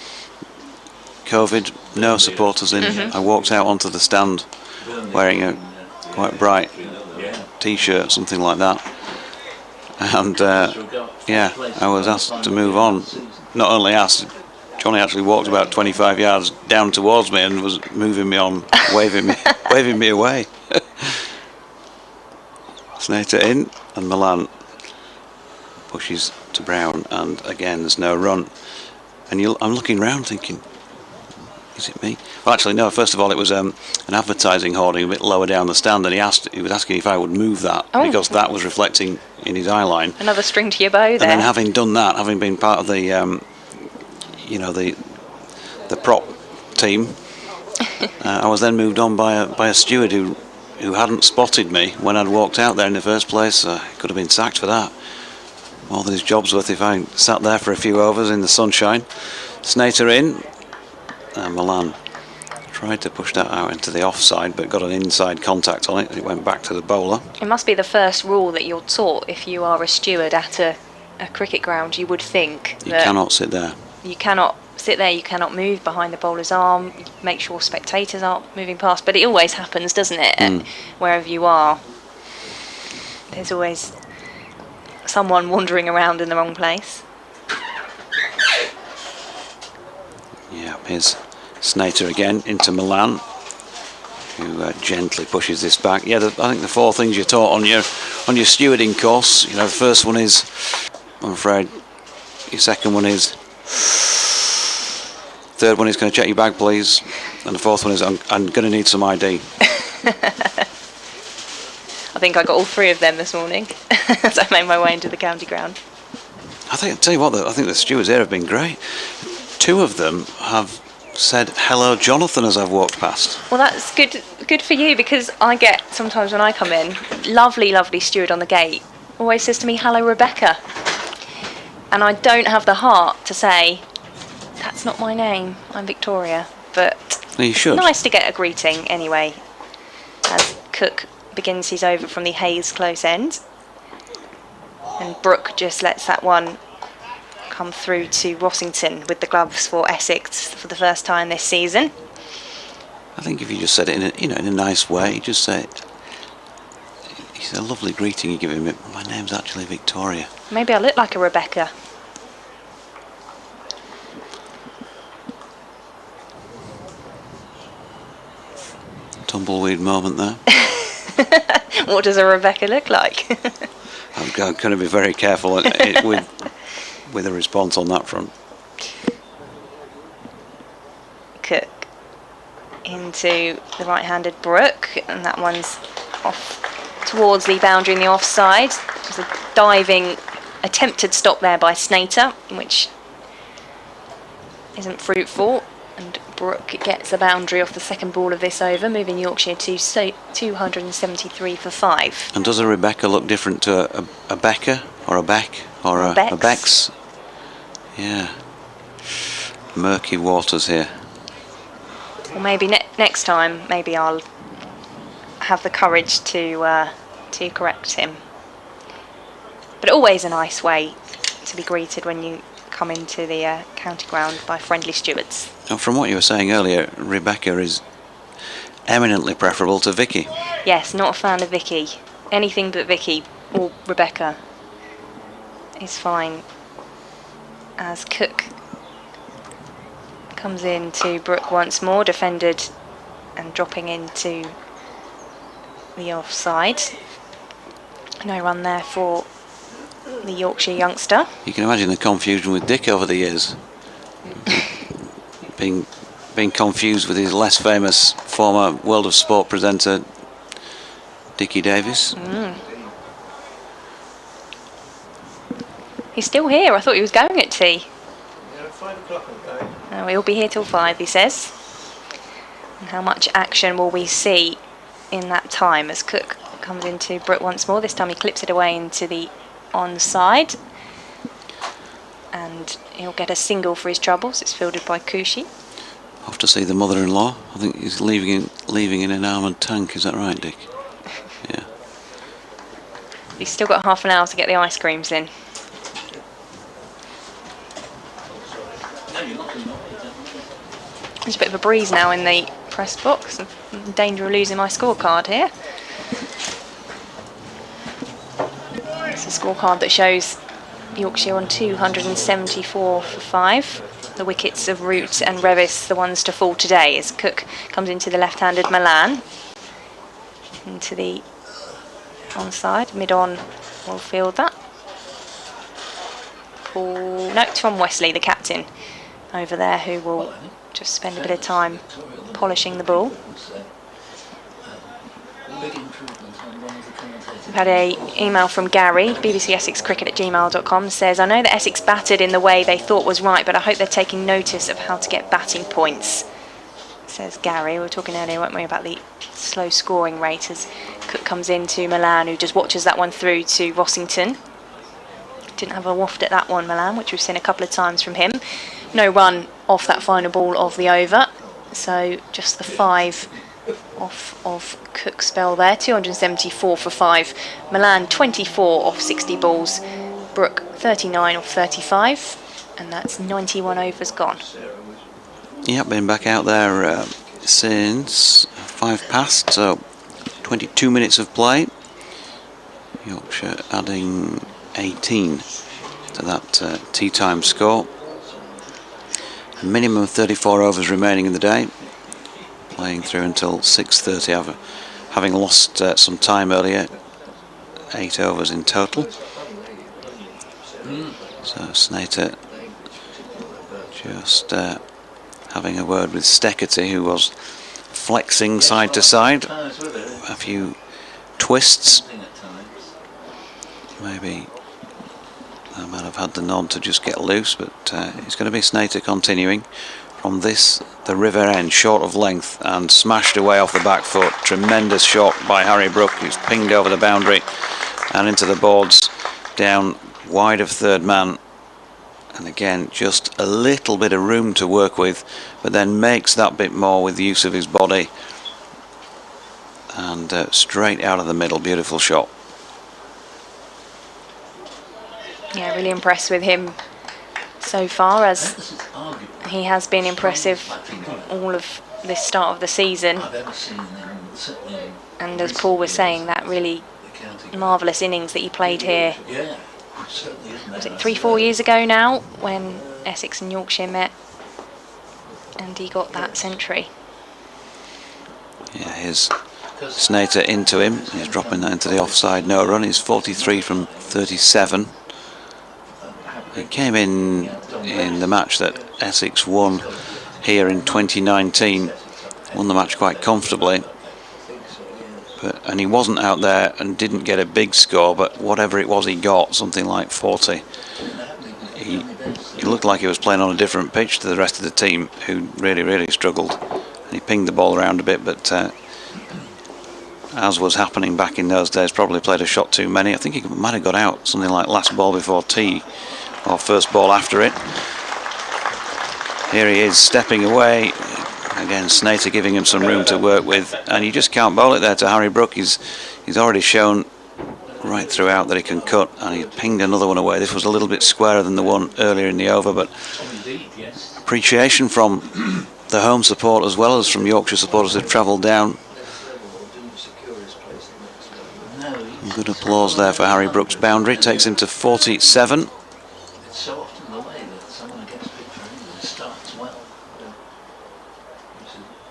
COVID, no supporters in. I walked out onto the stand wearing a quite bright T-shirt, something like that. And yeah, I was asked to move on. Not only asked, Johnny actually walked about 25 yards down towards me and was moving me on, waving me away. Snater in, and Milan pushes to Brown, and again there's no run. And I'm looking round thinking, is it me? Well, actually no, first of all it was an advertising hoarding a bit lower down the stand, and he was asking if I would move that, because that was reflecting in his eye line. Another string to your bow there. And then having done that, having been part of the the prop team, I was then moved on by a steward who hadn't spotted me when I'd walked out there in the first place. Could have been sacked for that. More than his job's worth if I sat there for a few overs in the sunshine. Snater in, and Milan tried to push that out into the offside, but got an inside contact on it. It went back to the bowler. It must be the first rule that you're taught if you are a steward at a cricket ground. You would think you cannot sit there. You cannot sit there, you cannot move behind the bowler's arm, make sure spectators aren't moving past, but it always happens, doesn't it? Wherever you are, there's always someone wandering around in the wrong place. Yeah, here's Snater again into Milan, who gently pushes this back. Yeah, I think the 4 things you're taught on your stewarding course, the first one is, I'm afraid, your second one is, third one is, can I check your bag please, and the fourth one is, I'm going to need some ID. I think I got all 3 of them this morning as I made my way into the county ground. I tell you what, I think the stewards here have been great. 2 of them have said hello Jonathan as I've walked past. Well, that's good for you, because I get sometimes when I come in, lovely steward on the gate always says to me, hello Rebecca, and I don't have the heart to say, that's not my name, I'm Victoria, but you should. Nice to get a greeting anyway, as Cook begins his over from the Hayes close end, and Brook just lets that one come through to Rossington with the gloves for Essex for the first time this season. I think if you just said it in a nice way, just say it. It's a lovely greeting you give him. My name's actually Victoria. Maybe I look like a Rebecca. Tumbleweed moment there. What does a Rebecca look like? I'm going to be very careful with a response on that front. Cook into the right-handed Brook, and that one's off towards the boundary in the offside. There's a diving attempted stop there by Snater, which isn't fruitful, and Brook gets a boundary off the second ball of this over, moving Yorkshire to 273 for 5. And does a Rebecca look different to a Becca or a Beck or a Bex? Yeah. Murky waters here. Well, maybe next time, maybe I'll have the courage to correct him. But always a nice way to be greeted when you come into the county ground by friendly stewards. And from what you were saying earlier, Rebecca is eminently preferable to Vicky. Yes, not a fan of Vicky. Anything but Vicky or Rebecca is fine. As Cook comes in to Brook once more, defended and dropping into the offside. No run there for the Yorkshire youngster. You can imagine the confusion with Dick over the years. being confused with his less famous former World of Sport presenter, Dickie Davis. He's still here. I thought he was going at tea. Yeah, 5 o'clock I'm going. We'll be here till 5, he says. And how much action will we see in that time as Cook comes into Brook once more? This time he clips it away into the onside. And he'll get a single for his troubles. It's fielded by Kushi. Off to see the mother-in-law. I think he's leaving in an armoured tank. Is that right, Dick? Yeah. He's still got half an hour to get the ice creams in. There's a bit of a breeze now in the press box. I'm in danger of losing my scorecard here. It's a scorecard that shows Yorkshire on 274 for 5. The wickets of Root and Revis, the ones to fall today, as Cook comes into the left-handed Milan. Into the onside, mid-on will field that. No, Tom Wesley, the captain, over there, who will just spend a bit of time polishing the ball. We've had an email from Gary, bbcessexcricket@gmail.com, says, I know that Essex batted in the way they thought was right, but I hope they're taking notice of how to get batting points. Says Gary. We were talking earlier, weren't we, about the slow scoring rate as Cook comes into Milan, who just watches that one through to Rossington. Didn't have a waft at that one, Milan, which we've seen a couple of times from him. No run off that final ball of the over, so just the 5 off of Cook's spell there. 274 for 5. Milan 24 off 60 balls. Brook 39 off 35, and that's 91 overs gone. Yeah, been back out there since 5 past, so 22 minutes of play. Yorkshire adding 18 to that tea time score. A minimum of 34 overs remaining in the day, playing through until 6:30, having lost some time earlier. 8 overs in total. So Snater just having a word with Steckerty, who was flexing side to side, a few twists. Maybe I might have had the nod to just get loose, but it's going to be Snater continuing from this, the river end, short of length, and smashed away off the back foot. Tremendous shot by Harry Brook, who's pinged over the boundary and into the boards, down wide of third man. And again, just a little bit of room to work with, but then makes that bit more with the use of his body. And straight out of the middle, beautiful shot. Yeah, really impressed with him so far, as he has been impressive all of this start of the season. And as Paul was saying, that really marvellous innings that he played here, was it 3-4 years ago now, when Essex and Yorkshire met, and he got that century. Yeah, here's Snater into him. He's dropping that into the offside no run. He's 43 from 37. He came in the match that Essex won here in 2019. Won the match quite comfortably. And he wasn't out there and didn't get a big score, but whatever it was he got, something like 40. He looked like he was playing on a different pitch to the rest of the team, who really struggled. And he pinged the ball around a bit, but as was happening back in those days, probably played a shot too many. I think he might have got out something like last ball before tea, or first ball after it. Here he is stepping away. Again, Snater giving him some room to work with, and you just can't bowl it there to Harry Brook. He's already shown right throughout that he can cut, and he pinged another one away. This was a little bit squarer than the one earlier in the over, but appreciation from the home support as well as from Yorkshire supporters who've travelled down. Good applause there for Harry Brook's boundary. Takes him to 47. So often the way that someone gets picked for England starts well,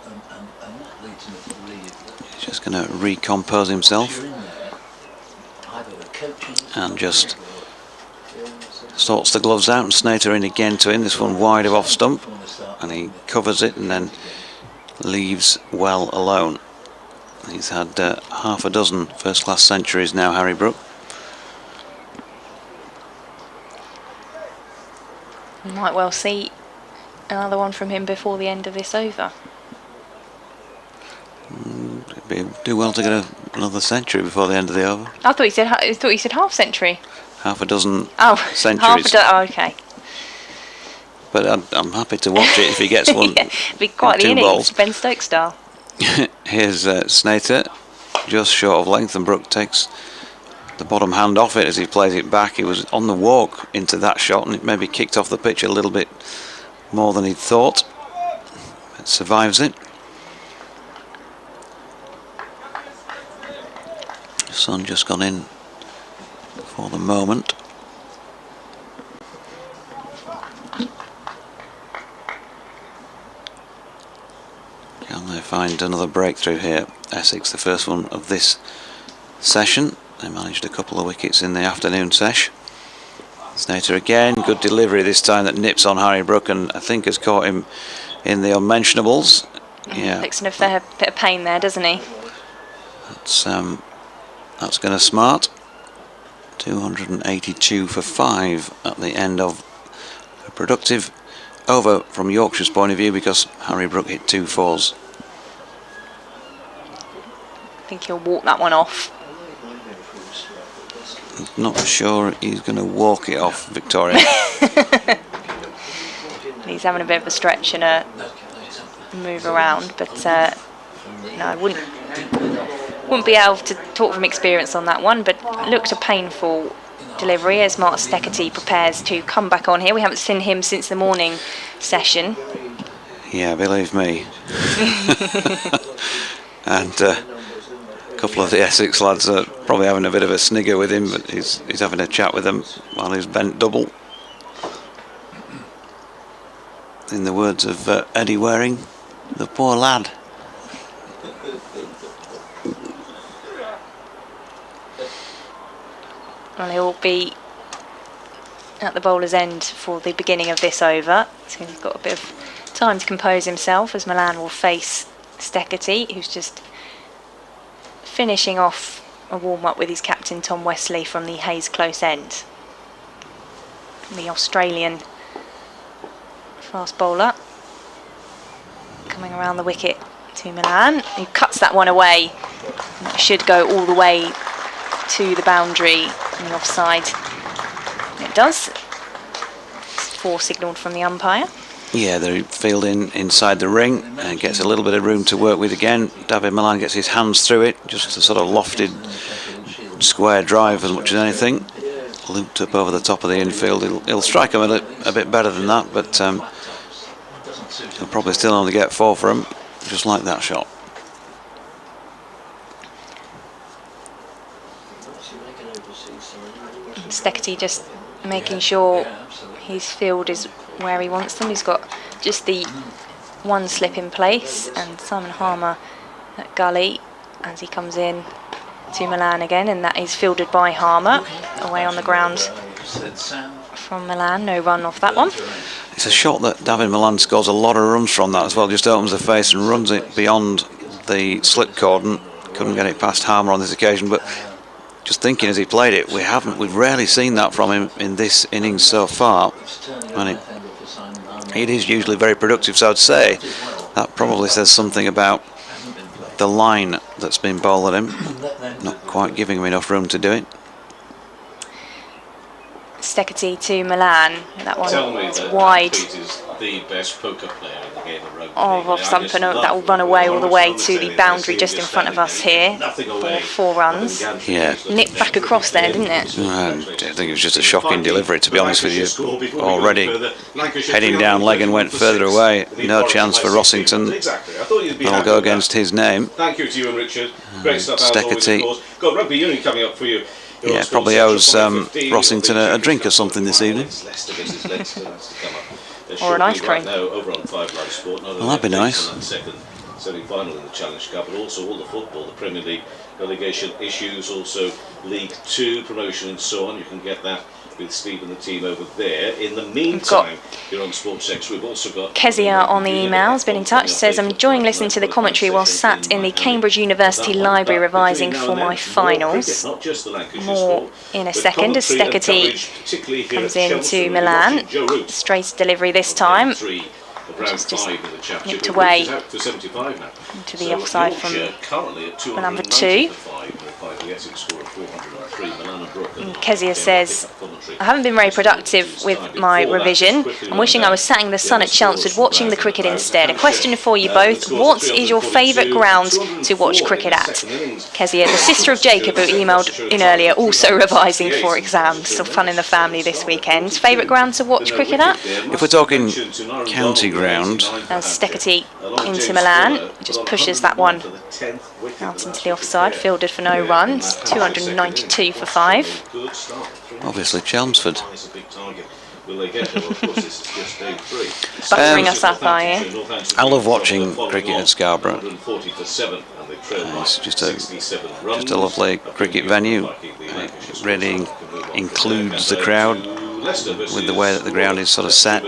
and that leads him to believe that He's just going to recompose himself and just sorts the gloves out, and Snater in again to him. This one wide of off stump, and he covers it and then leaves well alone. He's had half a dozen first-class centuries now, Harry Brook. We might well see another one from him before the end of this over. Do well to get another century before the end of the over. I thought he said half century. Half a dozen centuries. Half a dozen. Oh, okay. But I'm happy to watch it if he gets one. Yeah, it'd be quite the innings, balls. Ben Stokes style. Here's Snater, just short of length, and Brook takes the bottom hand off it as he plays it back. He was on the walk into that shot, and it maybe kicked off the pitch a little bit more than he'd thought. It survives it. sun just gone in for the moment. Can they find another breakthrough here? Essex, the first one of this session. They managed a couple of wickets in the afternoon sesh. Snater again, good delivery this time that nips on Harry Brook and I think has caught him in the unmentionables. Yeah, looks in a fair bit of pain there, doesn't he? That's going to smart. 282 for 5 at the end of a productive over from Yorkshire's point of view because Harry Brook hit 2 fours. I think he'll walk that one off. Not sure he's going to walk it off, Victoria. He's having a bit of a stretch and a move around, but no, I wouldn't be able to talk from experience on that one, but looked a painful delivery as Mark Steckety prepares to come back on here. We haven't seen him since the morning session. Yeah, believe me. And a couple of the Essex lads are probably having a bit of a snigger with him, but he's having a chat with them while he's bent double. In the words of Eddie Waring, the poor lad. Well, he'll be at the bowler's end for the beginning of this over, so he's got a bit of time to compose himself as Milan will face Steckety, who's just finishing off a warm-up with his captain Tom Wesley from the Hayes close end. The Australian fast bowler coming around the wicket to Milan, who cuts that one away. That should go all the way to the boundary and the offside. It does. It's 4 signalled from the umpire. Yeah, they're fielding inside the ring and gets a little bit of room to work with again. David Milan gets his hands through it, just a sort of lofted square drive as much as anything. Looped up over the top of the infield. He'll strike him a bit better than that, but he'll probably still only get 4 for him, just like that shot. Steckety just making sure his field is where he wants them. He's got just the one slip in place, and Simon Harmer at gully as he comes in to Milan again, and that is fielded by Harmer away on the ground from Milan. No run off that one. It's a shot that David Milan scores a lot of runs from that as well. Just opens the face and runs it beyond the slip cordon. Couldn't get it past Harmer on this occasion, but just thinking as he played it, we've rarely seen that from him in this innings so far, and it is usually very productive. So I'd say that probably says something about the line that's been bowled at him, not quite giving him enough room to do it. Steckety to Milan. That one is wide. The best poker player in the game of rugby. Off something that will run away all the way to the boundary just in front of us here for 4 runs. Yeah. Nipped back across there, didn't it? I think it was just a shocking delivery, to be honest with you. Already heading down leg and went further away. No chance for Rossington. That'll go against his name. Thank you to you and Richard. Great stuff. Steckety. Got rugby union coming up for you. Yeah, probably owes Rossington a drink or something this evening. Or an ice cream. Well, that'd be nice. Semi-final in the Challenge Cup, but also all the football, the Premier League relegation issues, also League 2 promotion and so on. You can get that with Steve and the team over there. In the meantime, here on Sports X, we've also got Kezia on the email has been in touch, says I'm enjoying listening to the commentary while sat in the Cambridge University Library revising for my finals. More in a second as Steckety comes in to Milan. Straight delivery this time, which is just nipped away into the offside from number 2. And Kezia says, I haven't been very productive with my revision. I'm wishing I was sat in the sun at Chelmsford watching the cricket instead. A question for you both. What is your favourite ground to watch cricket at? Kezia, the sister of Jacob, who emailed in earlier, also revising for exams. So fun in the family this weekend. Favourite ground to watch cricket at? If we're talking county ground, As Steckety into Milan, just pushes that one out into the offside, fielded for no runs, 292 for 5. Obviously Chelmsford. Buttering us up, are you? I love watching cricket at Scarborough. It's just a lovely cricket venue. It really includes the crowd with the way that the ground is sort of set.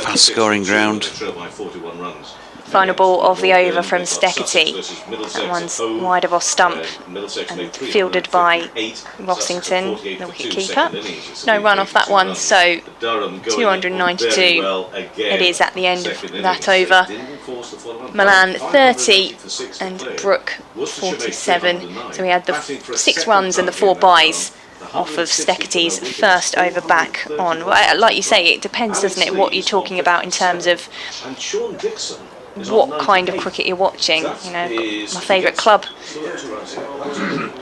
Fast scoring ground. Final ball of the over from Steckety. That one's wide of off stump and fielded by Rossington, the wicket keeper. No run off that one, so 292 it is at the end of that over. Milan 30 and Brook 47. So we had the 6 runs and the 4 byes off of Steckety's first over back on. Well, like you say, it depends, doesn't it, what you're talking about in terms of what kind of cricket you're watching. You know, my favourite club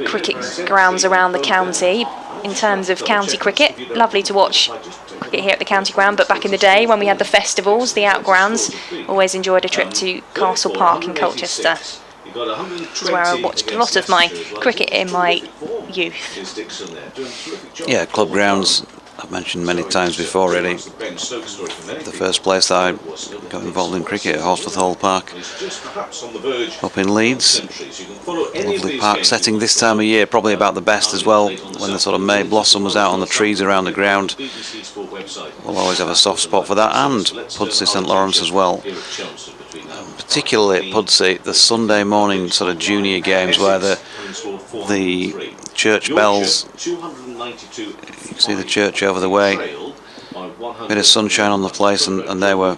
cricket grounds around the county. In terms of county cricket, lovely to watch cricket here at the county ground, but back in the day when we had the festivals, the outgrounds, always enjoyed a trip to Castle Park in Colchester. This is where I watched a lot of my cricket in my youth. Yeah, club grounds, I've mentioned many times before really. The first place that I got involved in cricket at Horsforth Hall Park up in Leeds. Lovely park setting this time of year, probably about the best as well, when the sort of May blossom was out on the trees around the ground. We'll always have a soft spot for that, and Pudsey St Lawrence as well. Particularly at Pudsey, the Sunday morning sort of junior games where the church bells, you can see the church over the way, bit of sunshine on the place, and they were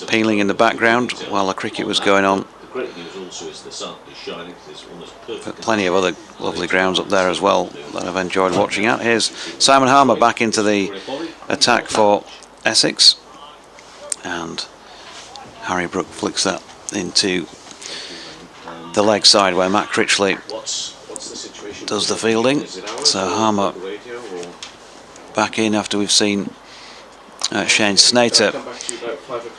pealing in the background while the cricket was going on. But plenty of other lovely grounds up there as well that I've enjoyed watching at. Here's Simon Harmer back into the attack for Essex, and Harry Brook flicks that into the leg side where Matt Critchley does the fielding. So Harmer back in after we've seen Shane Snater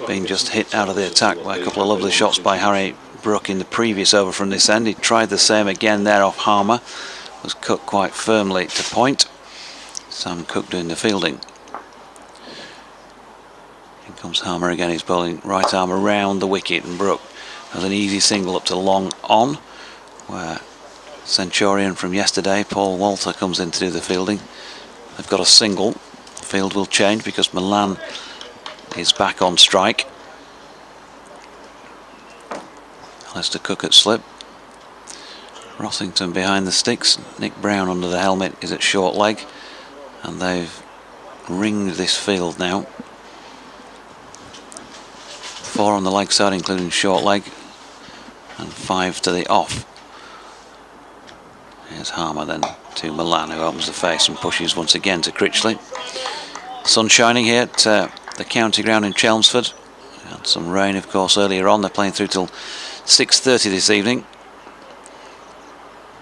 being just hit out of the attack by a couple of lovely shots by Harry Brook in the previous over from this end. He tried the same again there off Harmer, was cut quite firmly to point. Sam Cook doing the fielding. Here comes Harmer again, he's bowling right arm around the wicket, and Brook has an easy single up to long on, where Centurion from yesterday, Paul Walter, comes in to do the fielding. They've got a single. The field will change because Milan is back on strike. Alistair Cook at slip. Rossington behind the sticks. Nick Brown under the helmet is at short leg, and they've ringed this field now. 4 on the leg side including short leg, and 5 to the off. Here's Harmer then to Milan, who opens the face and pushes once again to Critchley. Sun shining here at the county ground in Chelmsford. We had some rain of course earlier on. They're playing through till 6:30 this evening.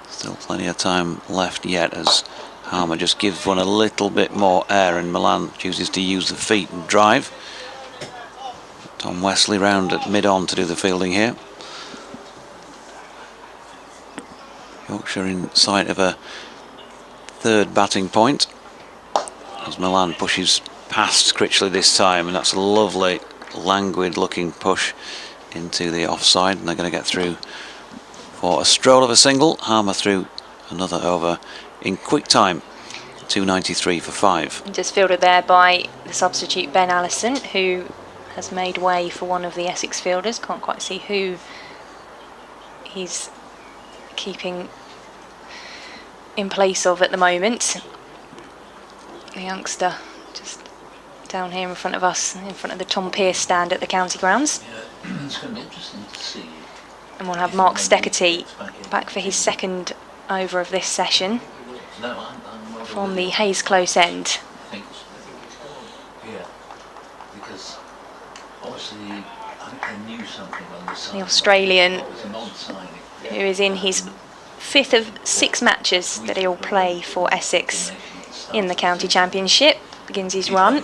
Still plenty of time left yet as Harmer just gives one a little bit more air and Milan chooses to use the feet and drive. Tom Wesley round at mid-on to do the fielding here. Yorkshire in sight of a third batting point as Milan pushes past Critchley this time, and that's a lovely languid looking push into the offside, and they're going to get through for a stroll of a single. Harmer through another over in quick time, 293 for 5. Just fielded there by the substitute Ben Allison, who has made way for one of the Essex fielders. Can't quite see who he's keeping in place of at the moment. The youngster just down here in front of us, in front of the Tom Pearce stand at the county grounds. Yeah, it's going to be interesting to see. And we'll have Mark Steckety back for his second over of this session from the Hayes Close end. Yeah, because obviously I think they knew something on the side. The Australian, It was an odd signing. who is in his 5th of 6 matches that he'll play for Essex in the county championship, begins his run.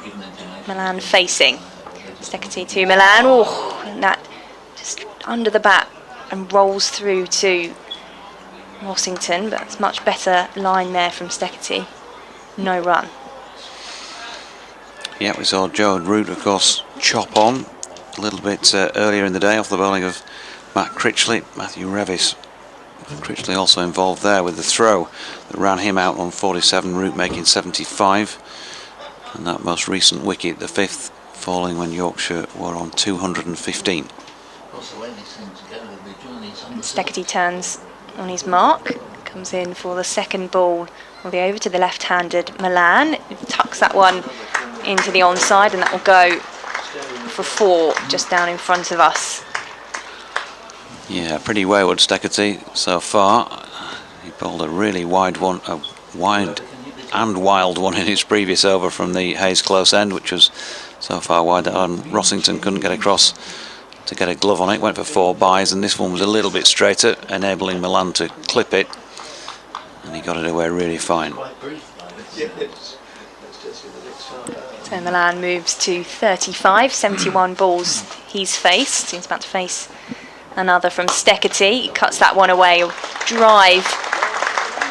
Milan facing. Steckety to Milan. Oh, and that just under the bat and rolls through to Rossington, but it's much better line there from Steckety. No run. Yeah, we saw Joe Root, of course, chop on a little bit earlier in the day off the bowling of Matt Critchley. Matthew Revis. Critchley also involved there with the throw that ran him out on 47, Root making 75. And that most recent wicket, the 5th, falling when Yorkshire were on 215. Steckety turns on his mark, comes in for the second ball of the over to the left-handed Milan. Tucks that one into the onside, and that will go for 4 just down in front of us. Yeah, pretty wayward Steckety so far. He bowled a really wide one, a wide and wild one in his previous over from the Hayes close end, which was so far wide that Rossington couldn't get across to get a glove on it. Went for 4 byes, and this one was a little bit straighter, enabling Milan to clip it, and he got it away really fine. So Milan moves to 35, 71 balls he's faced. He's about to face another from Steckety. He cuts that one away. He'll drive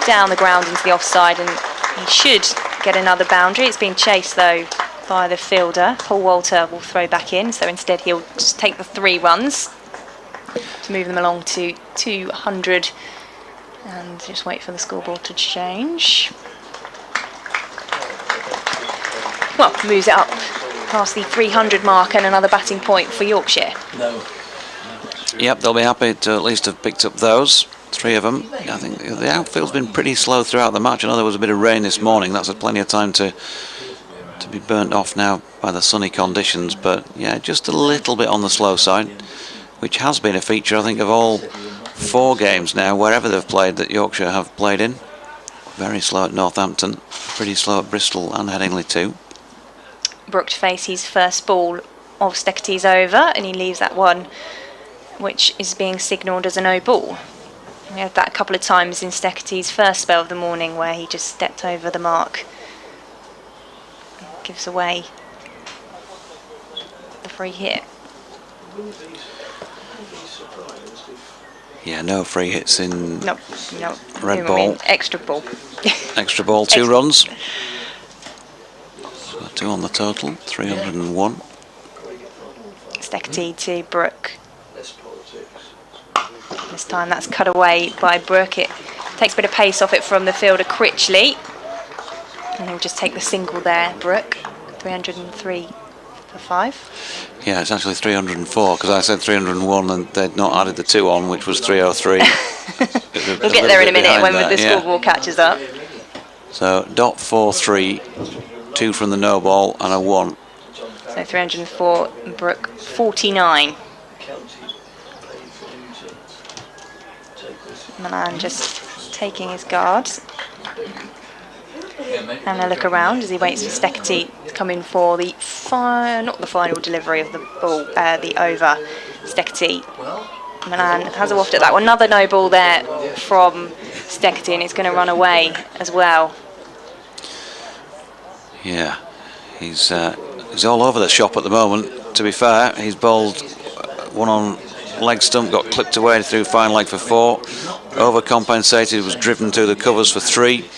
down the ground into the offside, and he should get another boundary. It's been chased though by the fielder. Paul Walter will throw back in, so instead he'll just take the 3 runs to move them along to 200 and just wait for the scoreboard to change. Well, moves it up past the 300 mark, and another batting point for Yorkshire. Yep, they'll be happy to at least have picked up those 3 of them. I think the outfield's been pretty slow throughout the match. I know there was a bit of rain this morning. That's had plenty of time to be burnt off now by the sunny conditions. But yeah, just a little bit on the slow side, which has been a feature, I think, of all 4 games now, wherever they've played, that Yorkshire have played in. Very slow at Northampton, pretty slow at Bristol and Headingley too. Brook to face his first ball of Steckety's over, and he leaves that one, which is being signalled as a no ball. We had that a couple of times in Steckety's first spell of the morning, where he just stepped over the mark. Gives away the free hit. Yeah, no free hits in No. red ball. Extra ball. Extra ball, 2 runs. So 2 on the total, 301. Steckety to Brook. This time that's cut away by Brook. It takes a bit of pace off it from the fielder Critchley. And he'll just take the single there, Brook. 303 for 5. Yeah, it's actually 304, because I said 301 and they'd not added the 2 on, which was 303. We'll get there in a minute when the scoreboard catches up. So dot 43, 2 from the no ball and a 1. So 304, Brook 49. Milan just taking his guard. And a look around as he waits for Steckety to come in for the not the final delivery of the ball, the over. Steckety. Milan has a waft at that one. Another no ball there from Steckety, and it's going to run away as well. Yeah, he's all over the shop at the moment. To be fair, he's bowled one on leg stump, got clipped away through fine leg for 4. Overcompensated, was driven through the covers for 3.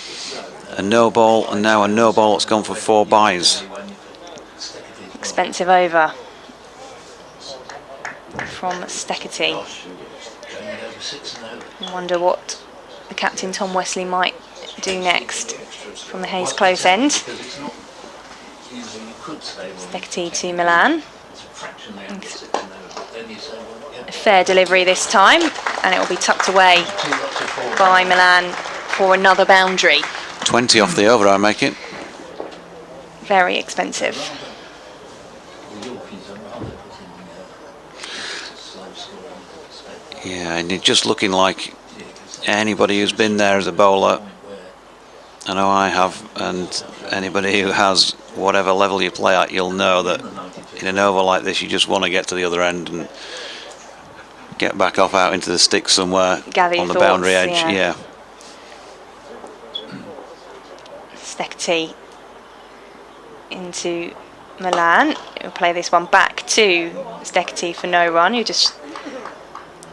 A no ball, and now a no ball that's gone for 4 byes. Expensive over from Steckety. I wonder what the captain Tom Wesley might do next from the Hayes close end. Steckety to Milan. A fair delivery this time, and it will be tucked away by Milan for another boundary. 20 off the over, I make it. Very expensive. Yeah, and it's just looking like anybody who's been there as a bowler, I know I have, and anybody who has whatever level you play at, you'll know that in an over like this you just want to get to the other end and get back off out into the sticks somewhere on the boundary edge. Yeah. Steckety into Milan. He'll play this one back to Steckety for no run, who just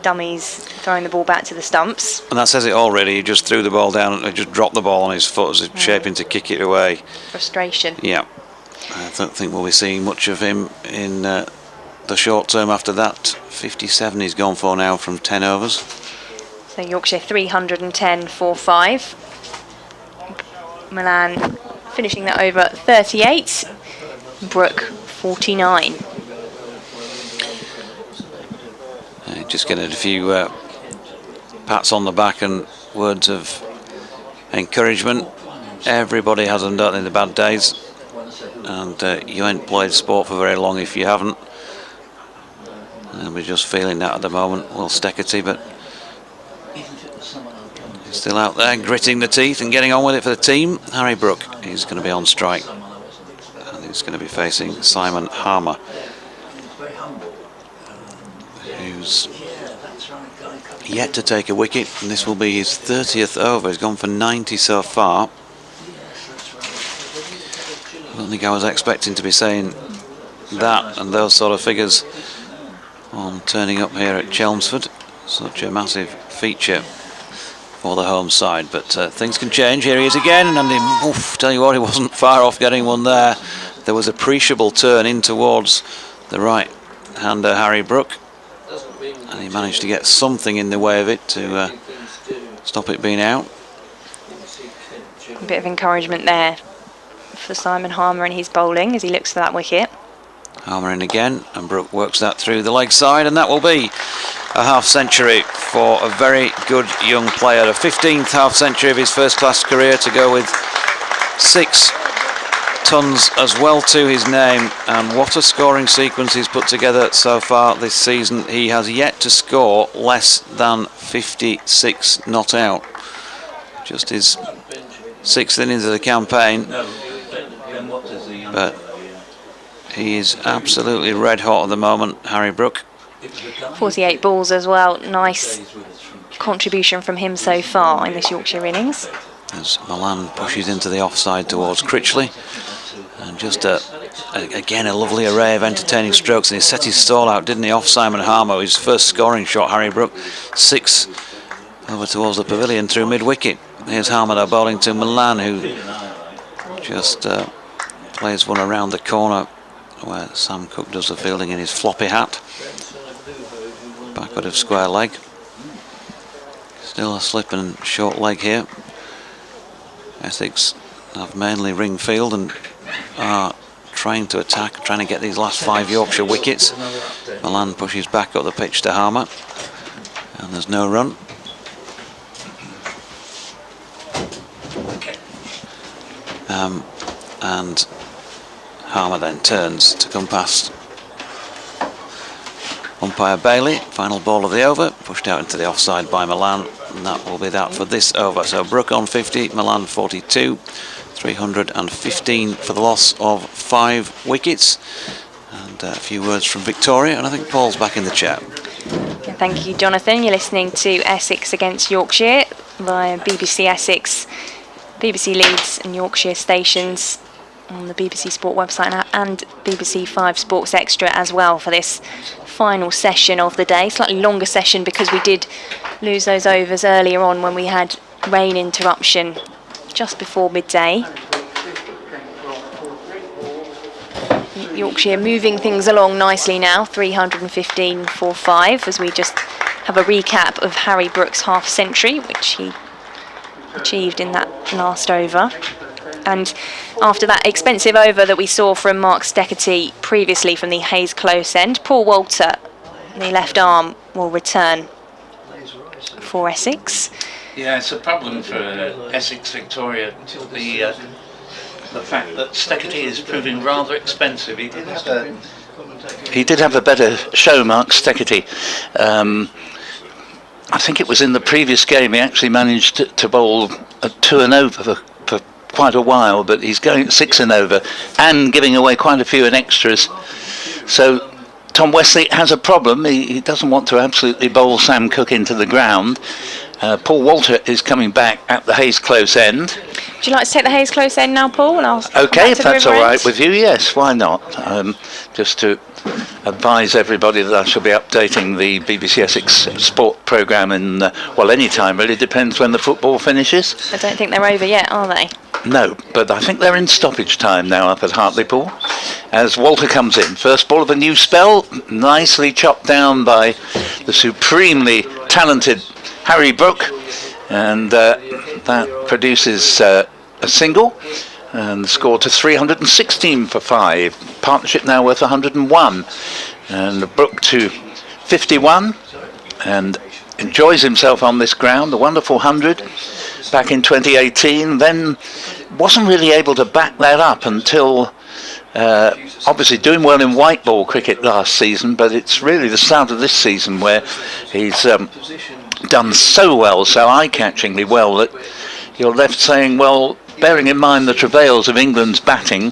dummies throwing the ball back to the stumps. And that says it all, really. He just threw the ball down and just dropped the ball on his foot as if shaping to kick it away. Frustration. Yeah. I don't think we'll be seeing much of him in the short term after that. 57 he's gone for now from 10 overs. So Yorkshire 310 for 5. Milan finishing that over at 38. Brook 49. Just getting a few pats on the back and words of encouragement. Everybody has them, don't they, in the bad days. And you ain't played sport for very long if you haven't. And we're just feeling that at the moment. Well, Steckety, but he's still out there gritting the teeth and getting on with it for the team. Harry Brook, he's going to be on strike. And he's going to be facing Simon Harmer, who's yet to take a wicket, and this will be his 30th over. He's gone for 90 so far. I don't think I was expecting to be saying that and those sort of figures on turning up here at Chelmsford. Such a massive feature for the home side, but things can change. Here he is again, and tell you what, he wasn't far off getting one there. There was appreciable turn in towards the right-hander Harry Brook, and he managed to get something in the way of it to stop it being out. A bit of encouragement there for Simon Harmer and his bowling as he looks for that wicket. Harmer in again, and Brook works that through the leg side, and that will be a half-century for a very good young player. A 15th half-century of his first-class career to go with 6 tons as well to his name. And what a scoring sequence he's put together so far this season. He has yet to score less than 56 not out. Just his 6th innings of the campaign. But he is absolutely red hot at the moment, Harry Brook. 48 balls as well. Nice contribution from him so far in this Yorkshire innings. As Milan pushes into the offside towards Critchley. And just again a lovely array of entertaining strokes, and he set his stall out, didn't he, off Simon Harmer, his first scoring shot. Harry Brook 6 over towards the pavilion through mid-wicket. Here's Harmer though bowling to Milan, who just plays one around the corner where Sam Cook does the fielding in his floppy hat. Backward of square leg. Still a slip and short leg here. Essex have mainly ring field and are trying to attack, trying to get these last 5 Yorkshire wickets. Milan pushes back up the pitch to Harmer, and there's no run. And Harmer then turns to come past umpire Bailey. Final ball of the over, pushed out into the offside by Milan, and that will be that for this over. So Brook on 50, Milan 42, 315 for the loss of 5 wickets. And a few words from Victoria, and I think Paul's back in the chat. Thank you, Jonathan. You're listening to Essex against Yorkshire via BBC Essex, BBC Leeds and Yorkshire stations on the BBC Sport website and BBC 5 Sports Extra as well for this final session of the day. Slightly longer session because we did lose those overs earlier on when we had rain interruption just before midday. Yorkshire moving things along nicely now, 315 for 5, as we just have a recap of Harry Brook's half-century, which he achieved in that last over. And after that expensive over that we saw from Mark Steckety previously from the Hayes Close end, Paul Walter, the left arm, will return for Essex. Yeah, it's a problem for Essex, Victoria. The fact that Steckety is proving rather expensive. He did have a better show, Mark Steckety. I think it was in the previous game he actually managed to bowl a 2 and over for quite a while, but he's going 6 and over and giving away quite a few in extras. So Tom Wesley has a problem. He doesn't want to absolutely bowl Sam Cook into the ground, Paul Walter is coming back at the Hayes Close end. Would you like to take the Hayes Close end now, Paul? And I'll come Okay, back if to the that's River all right end? with you, yes, why not? Just to advise everybody that I shall be updating the BBC Essex sport programme in, well, any time really, depends when the football finishes. I don't think they're over yet, are they? No, but I think they're in stoppage time now up at Hartlepool as Walter comes in. First ball of a new spell, nicely chopped down by the supremely talented Harry Brook, and that produces a single and the score to 316 for 5. Partnership now worth 101, and Brook to 51, and enjoys himself on this ground. A wonderful 100 back in 2018, then wasn't really able to back that up until obviously doing well in white ball cricket last season, but it's really the start of this season where he's done so well, so eye-catchingly well, that you're left saying, well, bearing in mind the travails of England's batting,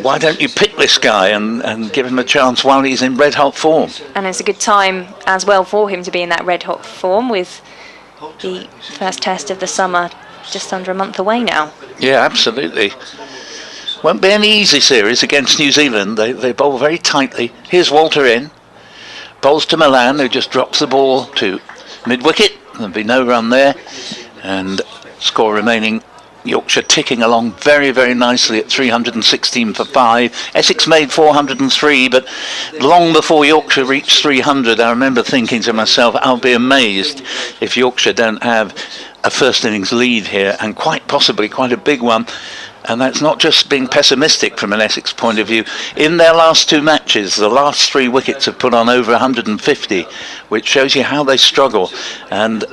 why don't you pick this guy and give him a chance while he's in red-hot form? And it's a good time as well for him to be in that red-hot form, with the first test of the summer just under a month away now. Yeah, absolutely. Won't be any easy series against New Zealand. They bowl very tightly. Here's Walter in. Bowls to Milan, who just drops the ball to mid-wicket. There'll be no run there. And score remaining, Yorkshire ticking along very, very nicely at 316 for 5. Essex made 403, but long before Yorkshire reached 300, I remember thinking to myself, I'll be amazed if Yorkshire don't have a first innings lead here, and quite possibly quite a big one. And that's not just being pessimistic from an Essex point of view. In their last 2 matches, the last 3 wickets have put on over 150, which shows you how they struggle. And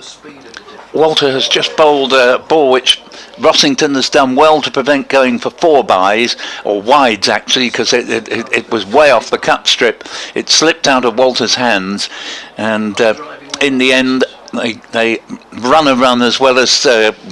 Walter has just bowled a ball which Rossington has done well to prevent going for 4 byes, or wides actually, because it was way off the cut strip. It slipped out of Walter's hands, and in the end they run a run as well as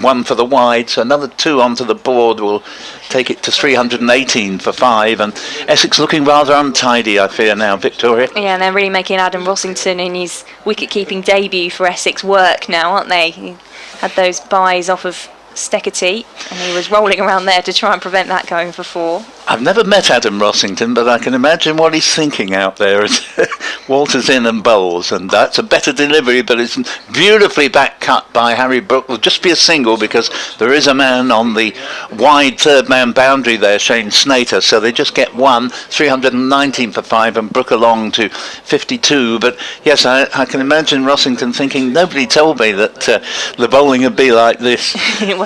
one for the wide, so another 2 onto the board will take it to 318 for 5, and Essex looking rather untidy, I fear now, Victoria. Yeah, and they're really making Adam Rossington in his wicket-keeping debut for Essex work now, aren't they? He had those byes off of Steckety, and he was rolling around there to try and prevent that going for 4. I've never met Adam Rossington, but I can imagine what he's thinking out there as Walter's in and bowls, and that's a better delivery, but it's beautifully back cut by Harry Brook. Will just be a single because there is a man on the wide third-man boundary there, Shane Snater, so they just get 1, 319 for 5, and Brook along to 52. But yes, I can imagine Rossington thinking, nobody told me that the bowling would be like this,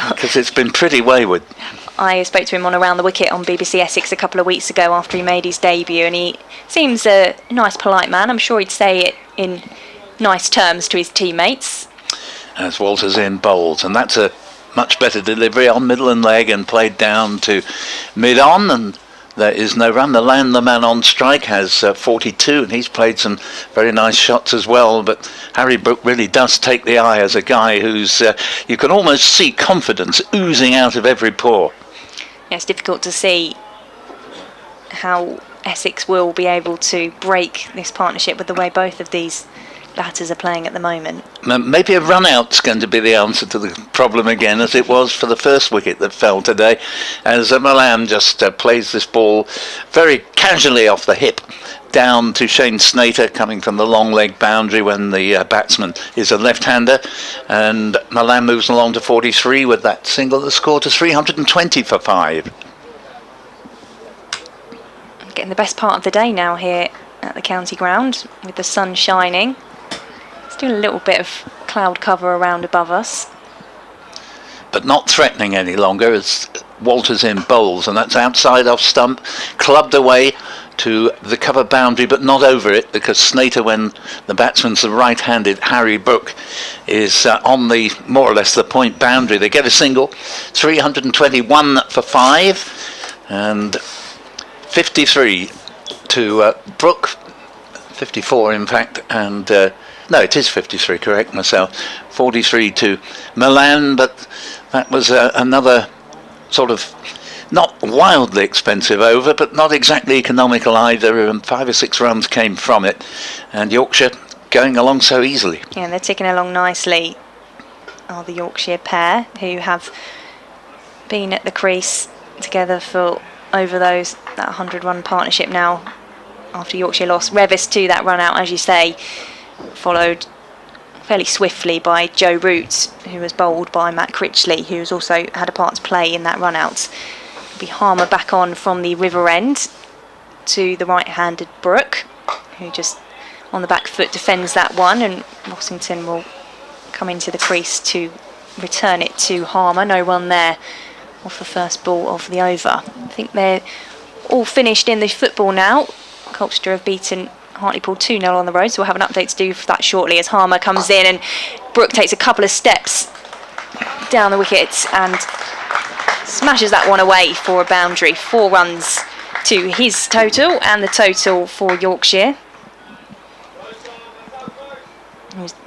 because it's been pretty wayward. I spoke to him on Around the Wicket on BBC Essex a couple of weeks ago after he made his debut, and he seems a nice, polite man. I'm sure he'd say it in nice terms to his teammates. As Walter's in bowls, and that's a much better delivery on middle and leg and played down to mid-on, and there is no run. The man on strike has 42, and he's played some very nice shots as well, but Harry Brook really does take the eye as a guy who's, you can almost see confidence oozing out of every pore. Yeah, it's difficult to see how Essex will be able to break this partnership with the way both of these batters are playing at the moment. Maybe a run-out's going to be the answer to the problem again, as it was for the first wicket that fell today, as Milan just plays this ball very casually off the hip down to Shane Snater, coming from the long leg boundary when the batsman is a left-hander, and Milan moves along to 43 with that single. The score to 320 for 5. Getting the best part of the day now here at the county ground with the sun shining. Still a little bit of cloud cover around above us, but not threatening any longer as Walter's in bowls, and that's outside off stump, clubbed away to the cover boundary but not over it, because Snater, when the batsman's the right-handed Harry Brook, is on the more or less the point boundary. They get a single, 321 for 5, and 53 to Brook, 54 in fact, and no, it is 53, correct myself. 43 to Milan, but that was another sort of not wildly expensive over, but not exactly economical either, and 5 or 6 runs came from it, and Yorkshire going along so easily. Yeah, they're ticking along nicely. are the Yorkshire pair, who have been at the crease together for over that 100-run partnership now after Yorkshire lost. Revis to that run out, as you say, followed fairly swiftly by Joe Root, who was bowled by Matt Critchley, who's also had a part to play in that run out. It'll be Harmer back on from the river end to the right-handed Brook, who just on the back foot defends that one, and Rossington will come into the crease to return it to Harmer. No run there off the first ball of the over. I think they're all finished in the football now. Colchester have beaten Hartlepool 2-0 on the road, so we'll have an update to do for that shortly as Harmer comes in and Brook takes a couple of steps down the wickets and smashes that one away for a boundary. 4 runs to his total and the total for Yorkshire.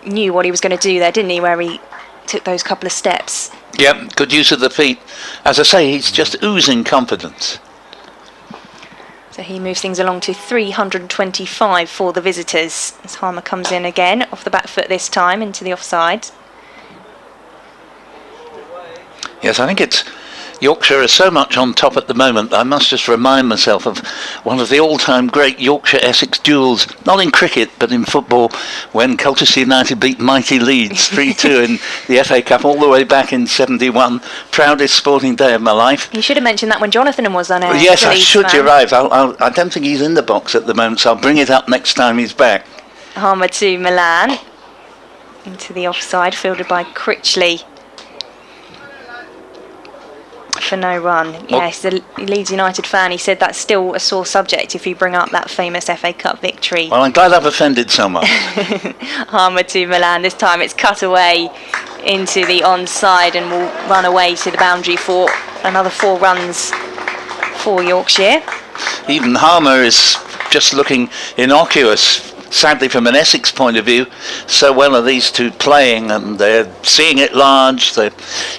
He knew what he was going to do there, didn't he, where he took those couple of steps. Yeah, good use of the feet. As I say, he's just oozing confidence. So he moves things along to 325 for the visitors as Harmer comes in again off the back foot this time into the offside. Yes, I think it's Yorkshire is so much on top at the moment. I must just remind myself of one of the all-time great Yorkshire-Essex duels, not in cricket but in football, when Colchester United beat mighty Leeds 3-2 in the FA Cup all the way back in '71. Proudest sporting day of my life. You should have mentioned that when Jonathan was on air. Yes, I should. You're right. I don't think he's in the box at the moment, so I'll bring it up next time he's back. Harmer to Milan into the offside, fielded by Critchley. For no run. Yes, the Leeds United fan, he said that's still a sore subject if you bring up that famous FA Cup victory. Well, I'm glad I've offended someone. Harmer to Milan. This time it's cut away into the onside and will run away to the boundary for another 4 runs for Yorkshire. Even Harmer is just looking innocuous. Sadly, from an Essex point of view, so well are these two playing, and they're seeing it large. They're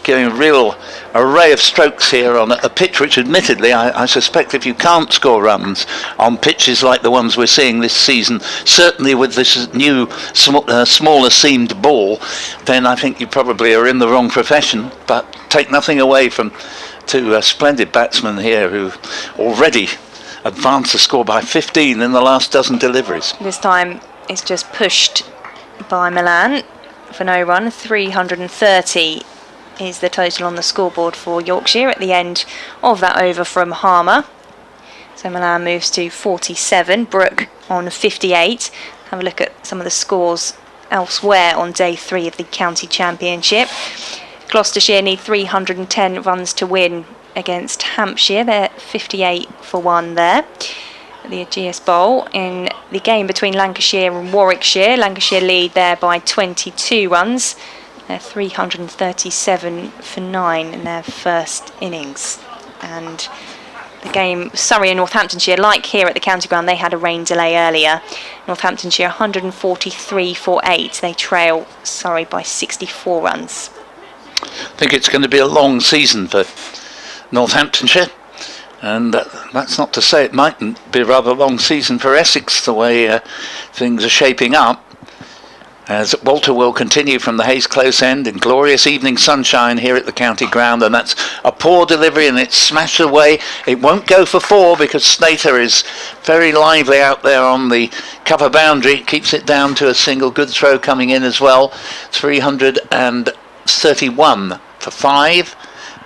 giving a real array of strokes here on a pitch which, admittedly, I suspect if you can't score runs on pitches like the ones we're seeing this season, certainly with this new smaller seamed ball, then I think you probably are in the wrong profession. But take nothing away from 2 splendid batsmen here who already advanced the score by 15 in the last dozen deliveries. This time it's just pushed by Milan for no run. 330 is the total on the scoreboard for Yorkshire at the end of that over from Harmer. So Milan moves to 47, Brook on 58. Have a look at some of the scores elsewhere on day 3 of the county championship. Gloucestershire need 310 runs to win against Hampshire. They're 58 for 1 there at the Ageas Bowl. In the game between Lancashire and Warwickshire, Lancashire lead there by 22 runs. They're 337 for 9 in their first innings. And the game Surrey and Northamptonshire, like here at the county ground, they had a rain delay earlier. Northamptonshire 143 for 8. They trail Surrey by 64 runs. I think it's going to be a long season for Northamptonshire, and that's not to say it mightn't be a rather long season for Essex, the way things are shaping up, as Walter will continue from the Hayes Close end in glorious evening sunshine here at the county ground, and that's a poor delivery and it's smashed away. It won't go for 4 because Snater is very lively out there on the cover boundary, keeps it down to a single. Good throw coming in as well. 331 for 5.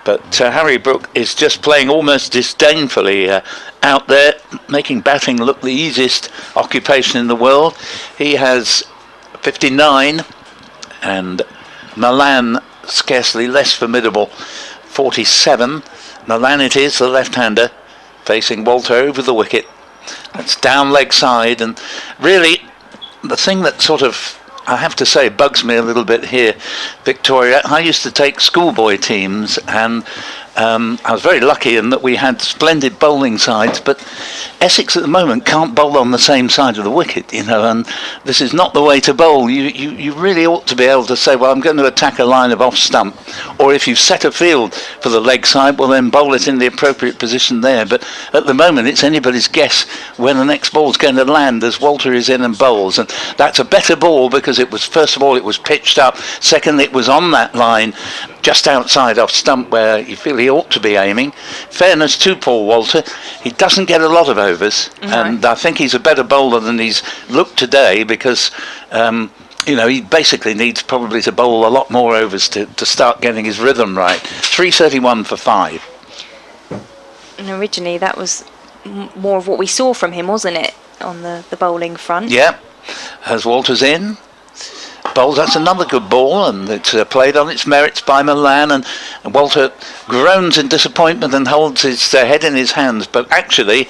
But Harry Brook is just playing almost disdainfully out there, making batting look the easiest occupation in the world. He has 59, and Milan, scarcely less formidable, 47. Milan it is, the left-hander, facing Walter over the wicket. That's down leg side, and really the thing that sort of, I have to say, bugs me a little bit here, Victoria. I used to take schoolboy teams, and I was very lucky in that we had splendid bowling sides, but Essex at the moment can't bowl on the same side of the wicket, and this is not the way to bowl. You really ought to be able to say, well, I'm going to attack a line of off stump, or if you've set a field for the leg side, well, then bowl it in the appropriate position there. But at the moment, it's anybody's guess when the next ball's going to land as Walter is in and bowls, and that's a better ball because it was, first of all, it was pitched up, second, it was on that line just outside off stump where you feel he ought to be aiming. Fairness to Paul Walter, he doesn't get a lot of overs, and I think he's a better bowler than he's looked today because he basically needs probably to bowl a lot more overs to start getting his rhythm right. 331 for 5. And originally that was more of what we saw from him, wasn't it, on the bowling front? Yeah, as Walter's in. Bowls, that's another good ball, and it's played on its merits by Milan, and Walter groans in disappointment and holds his head in his hands, but actually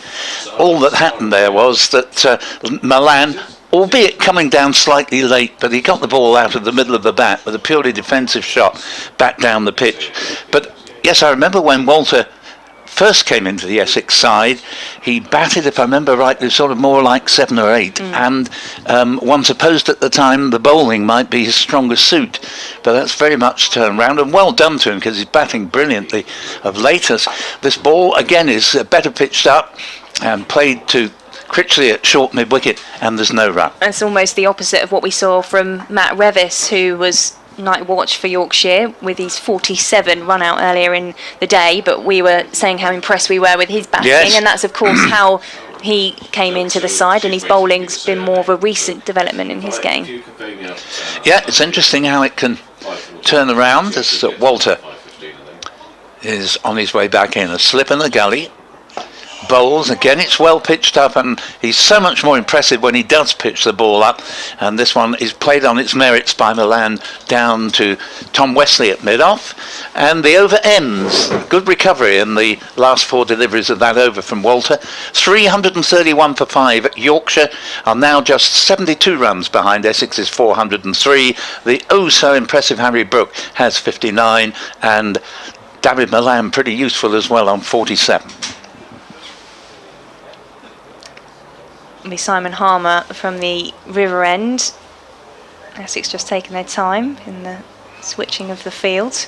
all that happened there was that Milan, albeit coming down slightly late, but he got the ball out of the middle of the bat with a purely defensive shot back down the pitch. But yes, I remember when Walter first came into the Essex side, he batted, if I remember rightly, sort of more like 7 or 8, and one supposed at the time the bowling might be his strongest suit, but that's very much turned round, and well done to him because he's batting brilliantly of late. This ball again is better pitched up and played to Critchley at short mid-wicket, and there's no run. It's almost the opposite of what we saw from Matt Revis, who was night watch for Yorkshire with his 47 run out earlier in the day, but we were saying how impressed we were with his batting, yes. And that's of course how he came into the side, and his bowling's been more of a recent development in his game. Yeah, it's interesting how it can turn around as Walter is on his way back in. A slip in the gully, bowls again, it's well pitched up, and he's so much more impressive when he does pitch the ball up, and this one is played on its merits by Milan down to Tom Wesley at mid-off, and the over ends. Good recovery in the last 4 deliveries of that over from Walter. 331 for 5. Yorkshire are now just 72 runs behind Essex's 403. The oh so impressive Harry Brook has 59, and David Milan pretty useful as well on 47. Be Simon Harmer from the River End. Essex just taking their time in the switching of the field.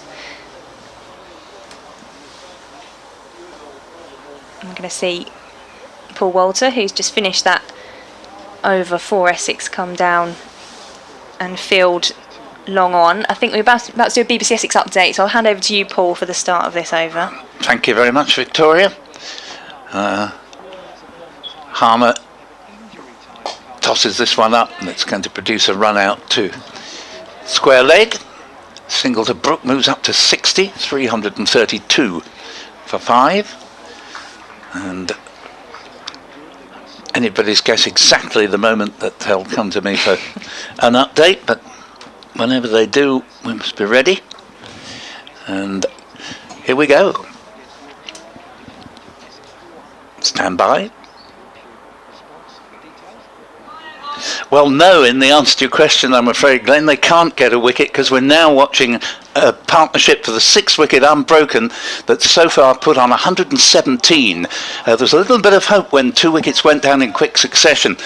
I'm going to see Paul Walter, who's just finished that over for Essex, come down and field long on. I think we're about to do a BBC Essex update, so I'll hand over to you, Paul, for the start of this over. Thank you very much, Victoria. Harmer tosses this one up, and it's going to produce a run out to square leg. Single to Brook moves up to 60, 332 for 5. And anybody's guess exactly the moment that they'll come to me for an update, but whenever they do, we must be ready. And here we go. Stand by. Well, no, in the answer to your question, I'm afraid, Glenn, they can't get a wicket because we're now watching a partnership for the 6th wicket unbroken that's so far put on 117. There was a little bit of hope when 2 wickets went down in quick succession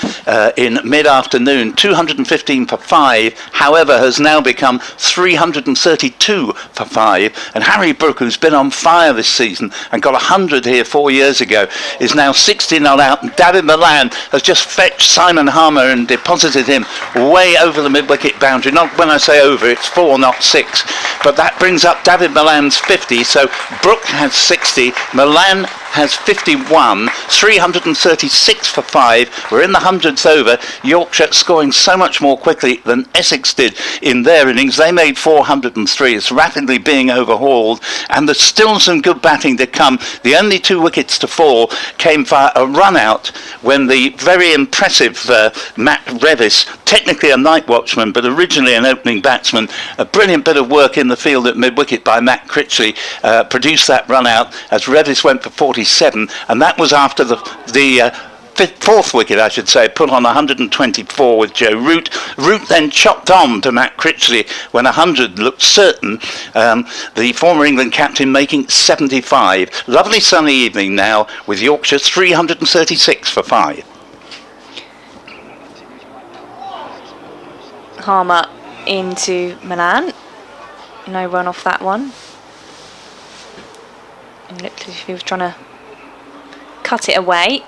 in mid-afternoon. 215 for 5, however, has now become 332 for 5. And Harry Brook, who's been on fire this season and got 100 here 4 years ago, is now 60 not out. And David Milan has just fetched Simon Harmer and deposited him way over the mid-wicket boundary. Not when I say over, it's 4, not 6. But that brings up David Milan's 50, so Brook has 60, Milan has 51, 336 for 5. We're in the 100th over. Yorkshire scoring so much more quickly than Essex did in their innings. They made 403. It's rapidly being overhauled, and there's still some good batting to come. The only 2 wickets to fall came via a run out when the very impressive Matt Revis, technically a night watchman but originally an opening batsman, a brilliant bit of work in the field at mid-wicket by Matt Critchley, produced that run out as Revis went for 47, and that was after the fourth wicket, I should say, put on 124 with Joe Root. Root then chopped on to Matt Critchley when 100 looked certain. The former England captain making 75. Lovely sunny evening now with Yorkshire 336 for 5. Harmer into Milan. No run off that one. It looked as if he was trying to cut it away.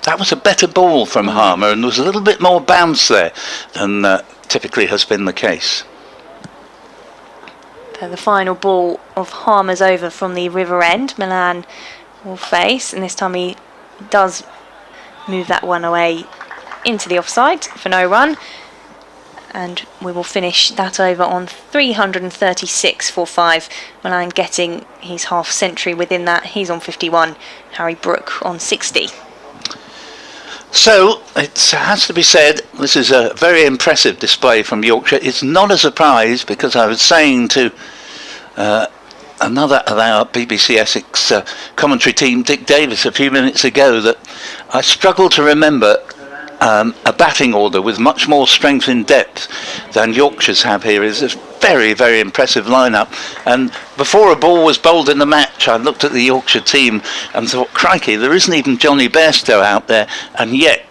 That was a better ball from Harmer, and there was a little bit more bounce there than typically has been the case. The final ball of Harmer's over from the river end. Milan will face, and this time he does move that one away into the offside for no run. And we will finish that over on 336 for 5. Milan getting his half century within that. He's on 51. Harry Brook on 60. So, it has to be said, this is a very impressive display from Yorkshire. It's not a surprise, because I was saying to another of our BBC Essex commentary team, Dick Davis, a few minutes ago, that I struggle to remember a batting order with much more strength in depth than Yorkshire's have here. Is a very, very impressive lineup. And before a ball was bowled in the match, I looked at the Yorkshire team and thought, crikey, there isn't even Johnny Bairstow out there, and yet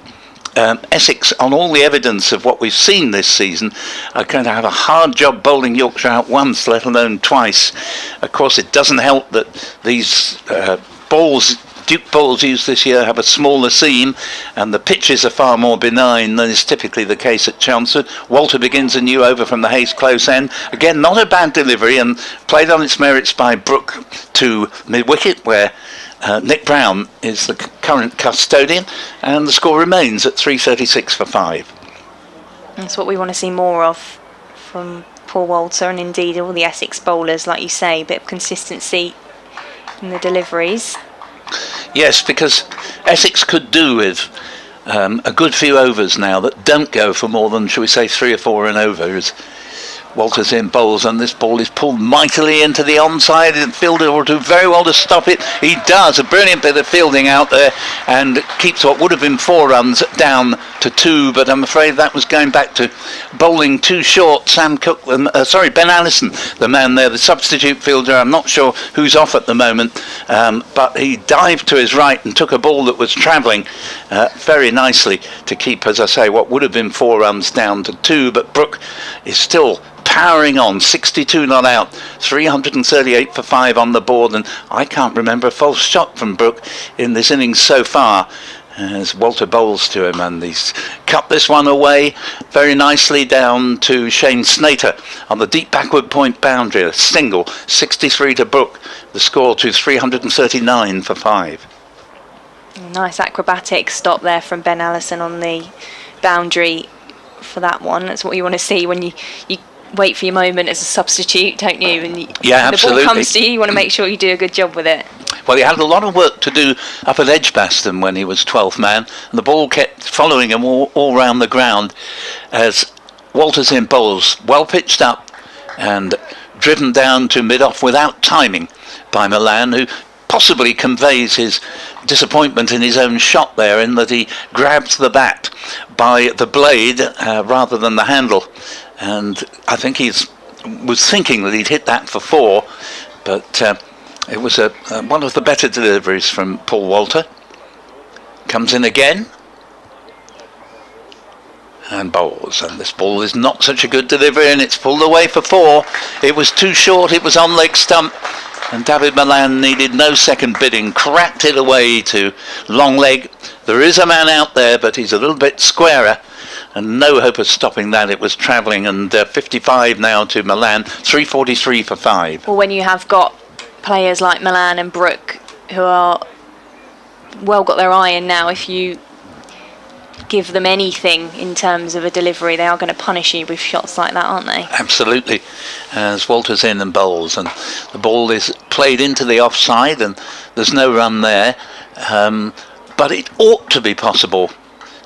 Essex, on all the evidence of what we've seen this season, are going to have a hard job bowling Yorkshire out once, let alone twice. Of course, it doesn't help that these Duke balls used this year have a smaller seam, and the pitches are far more benign than is typically the case at Chelmsford. Walter begins a new over from the Hayes close end. Again, not a bad delivery, and played on its merits by Brook to mid-wicket, where Nick Brown is the current custodian, and the score remains at 336 for 5. That's what we want to see more of from Paul Walter, and indeed all the Essex bowlers, like you say, a bit of consistency in the deliveries. Yes, because Essex could do with a good few overs now that don't go for more than, shall we say, 3 or 4 an over, as Walter's in bowls, and this ball is pulled mightily into the onside, and fielder will do very well to stop it. He does a brilliant bit of fielding out there and keeps what would have been 4 runs down to 2, but I'm afraid that was going back to bowling too short. Ben Allison, the man there, the substitute fielder. I'm not sure who's off at the moment, but he dived to his right and took a ball that was travelling very nicely to keep, as I say, what would have been 4 runs down to 2, but Brook is still powering on, 62 not out, 338 for 5 on the board, and I can't remember a false shot from Brook in this innings so far, as Walter bowls to him, and he's cut this one away very nicely down to Shane Snater on the deep backward point boundary, a single, 63 to Brook, the score to 339 for 5. Nice acrobatic stop there from Ben Allison on the boundary for that one. That's what you want to see when you wait for your moment as a substitute, don't you? And yeah, absolutely. The ball comes to you, you want to make sure you do a good job with it. Well, he had a lot of work to do up at Edgbaston when he was 12th man, and the ball kept following him all round the ground as Walter's in bowls, well pitched up and driven down to mid-off without timing by Milan, who possibly conveys his disappointment in his own shot there, in that he grabs the bat by the blade rather than the handle. And I think he was thinking that he'd hit that for 4, but it was one of the better deliveries from Paul Walter. Comes in again and bowls, and this ball is not such a good delivery, and it's pulled away for 4. It was too short, it was on leg stump, and David Milan needed no second bidding, cracked it away to long leg. There is a man out there, but he's a little bit squarer, and no hope of stopping that. It was travelling, and 55 now to Milan, 343 for 5. Well, when you have got players like Milan and Brook who are well got their eye in now, if you give them anything in terms of a delivery, they are going to punish you with shots like that, aren't they? Absolutely. As Walter's in and bowls, and the ball is played into the offside, and there's no run there, but it ought to be possible,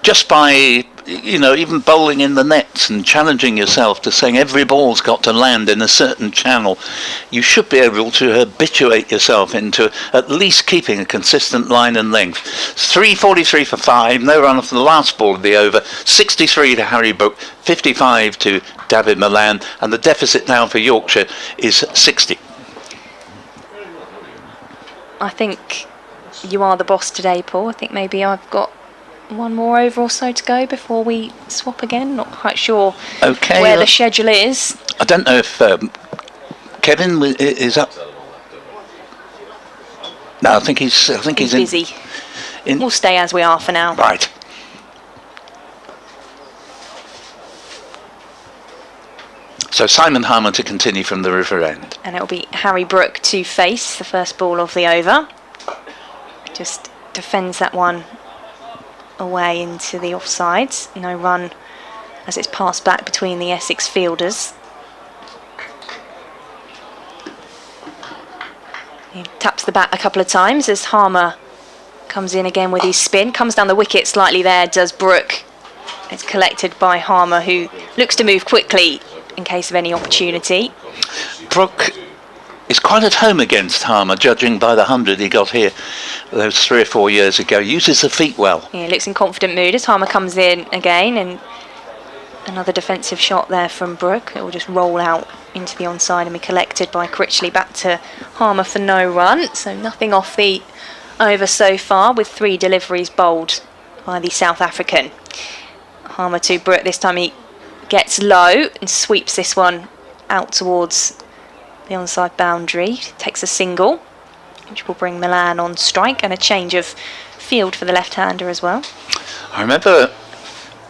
just by you know, even bowling in the nets and challenging yourself to saying every ball's got to land in a certain channel, you should be able to habituate yourself into at least keeping a consistent line and length. 343 for 5, no run off the last ball of the over, 63 to Harry Brook, 55 to David Milan, and the deficit now for Yorkshire is 60. I think you are the boss today, Paul. I think maybe I've got one more over or so to go before we swap again. Not quite sure where the schedule is. I don't know if Kevin is up. No, I think he's busy. We'll stay as we are for now. Right. So Simon Harmer to continue from the river end. And it'll be Harry Brook to face the first ball of the over. Just defends that one away into the offsides. No run as it's passed back between the Essex fielders. He taps the bat a couple of times as Harmer comes in again with his spin. Comes down the wicket slightly there, does Brook. It's collected by Harmer, who looks to move quickly in case of any opportunity. Brook is quite at home against Harmer, judging by the 100 he got here those 3 or 4 years ago. Uses the feet well. Yeah, looks in confident mood as Harmer comes in again, and another defensive shot there from Brook. It will just roll out into the onside and be collected by Critchley. Back to Harmer for no run, so nothing off the over so far, with 3 deliveries bowled by the South African. Harmer to Brook. This time he gets low and sweeps this one out towards the onside boundary. Takes a single, which will bring Milan on strike, and a change of field for the left-hander as well. I remember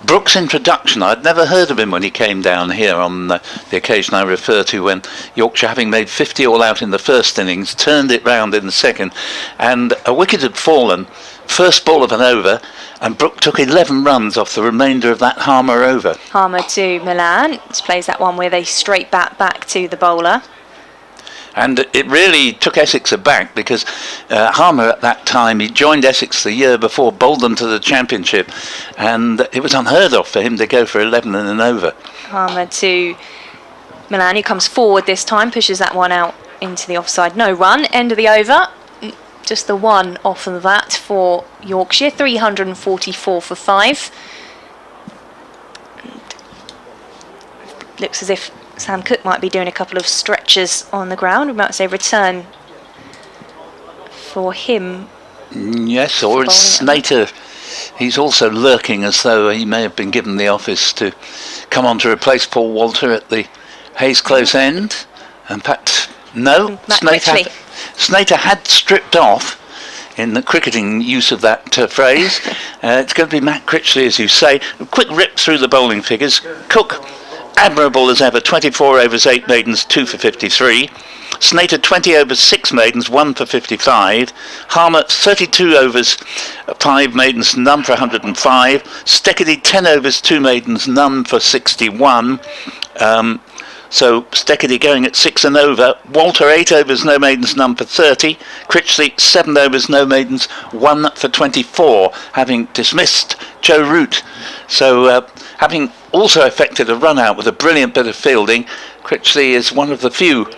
Brook's introduction. I'd never heard of him when he came down here on the occasion I refer to, when Yorkshire, having made 50 all out in the first innings, turned it round in the second, and a wicket had fallen, first ball of an over, and Brook took 11 runs off the remainder of that Harmer over. Harmer to Milan. Just plays that one with a straight bat back to the bowler. And it really took Essex aback, because Harmer at that time, he joined Essex the year before, bowled them to the championship, and it was unheard of for him to go for 11 and an over. Harmer to Milan, who comes forward this time, pushes that one out into the offside. No run, end of the over. Just the one off of that for Yorkshire, 344 for 5. And looks as if Sam Cook might be doing a couple of stretches on the ground. We might say return for him. Yes, or it's Snater. He's also lurking, as though he may have been given the office to come on to replace Paul Walter at the Hayes Close end. In fact, no, Snater had stripped off, in the cricketing use of that phrase. It's going to be Matt Critchley, as you say. A quick rip through the bowling figures. Cook, admirable as ever, 24 overs, 8 maidens, 2 for 53. Snater, 20 overs, 6 maidens, 1 for 55. Harmer, 32 overs, 5 maidens, none for 105. Steckedy, 10 overs, 2 maidens, none for 61. So Steckedy going at 6 and over. Walter, 8 overs, no maidens, none for 30. Critchley, 7 overs, no maidens, 1 for 24, having dismissed Joe Root. So having also effected a run out with a brilliant bit of fielding, Critchley is one of the few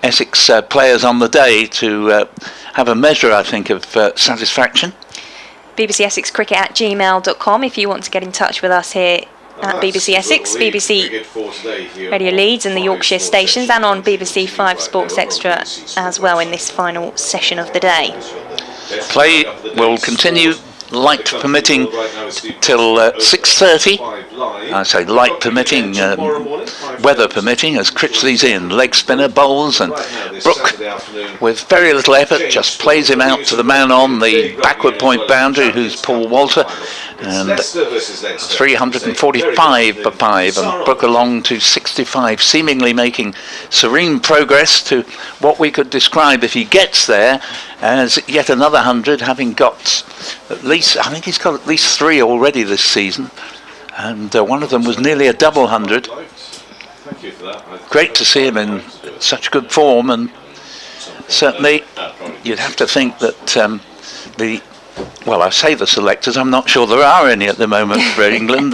Essex players on the day to have a measure, I think, of satisfaction. BBC Essex Cricket at gmail.com if you want to get in touch with us here at BBC Essex, BBC Radio Leeds and the Yorkshire stations, and on BBC 5 Sports Extra as well in this final session of the day. Play will continue, light permitting, till 6:30. I say light permitting, weather permitting, as Critchley's in. Leg spinner bowls, and Brook, with very little effort, just plays him out to the man on the backward point boundary, who's Paul Walter. And 345 for 5, and Brook along to 65, seemingly making serene progress to what we could describe, if he gets there, as yet another 100, having got at least, I think he's got at least 3 already this season, and one of them was nearly a double 100. Great to see him in such good form, and certainly you'd have to think that the Well, I say the selectors, I'm not sure there are any at the moment for England,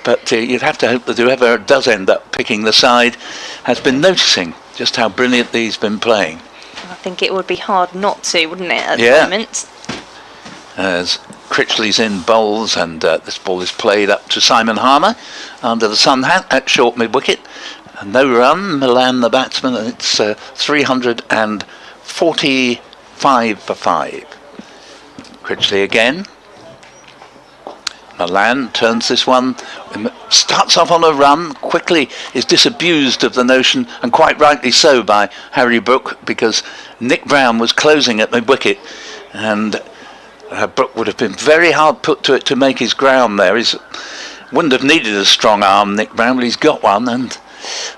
but you'd have to hope that whoever does end up picking the side has been noticing just how brilliantly he's been playing. I think it would be hard not to, wouldn't it, at the moment? As Critchley's in bowls, and this ball is played up to Simon Harmer under the sun hat at short mid-wicket. No run, Milan the batsman, and it's 345 for 5. Critchley again. Milan turns this one, starts off on a run, quickly is disabused of the notion, and quite rightly so, by Harry Brook, because Nick Brown was closing at mid-wicket, and Brook would have been very hard put to it to make his ground there. He wouldn't have needed a strong arm, Nick Brown, but he's got one, and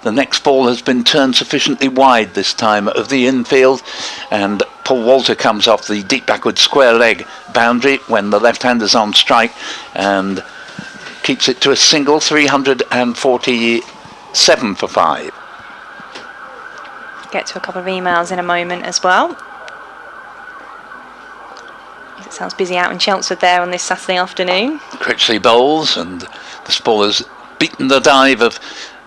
the next ball has been turned sufficiently wide this time of the infield, and Paul Walter comes off the deep backward square leg boundary when the left-hander's on strike and keeps it to a single. 347 for 5. Get to a couple of emails in a moment as well. It sounds busy out in Chelmsford there on this Saturday afternoon. Critchley bowls, and the ball has beaten the dive of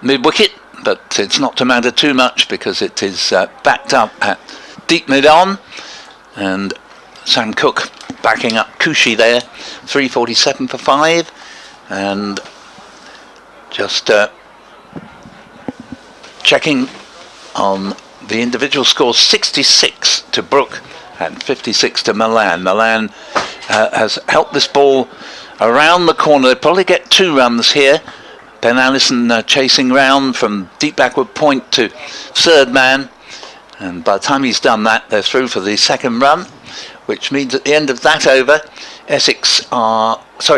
mid-wicket, but it's not to matter too much because it is backed up at deep mid-on, and Sam Cook backing up Cushy there. 347 for 5, and just checking on the individual scores, 66 to Brook and 56 to Milan. Milan has helped this ball around the corner. They probably get 2 runs here. Ben Allison chasing round from deep backward point to third man, and by the time he's done that, they're through for the second run, which means at the end of that over,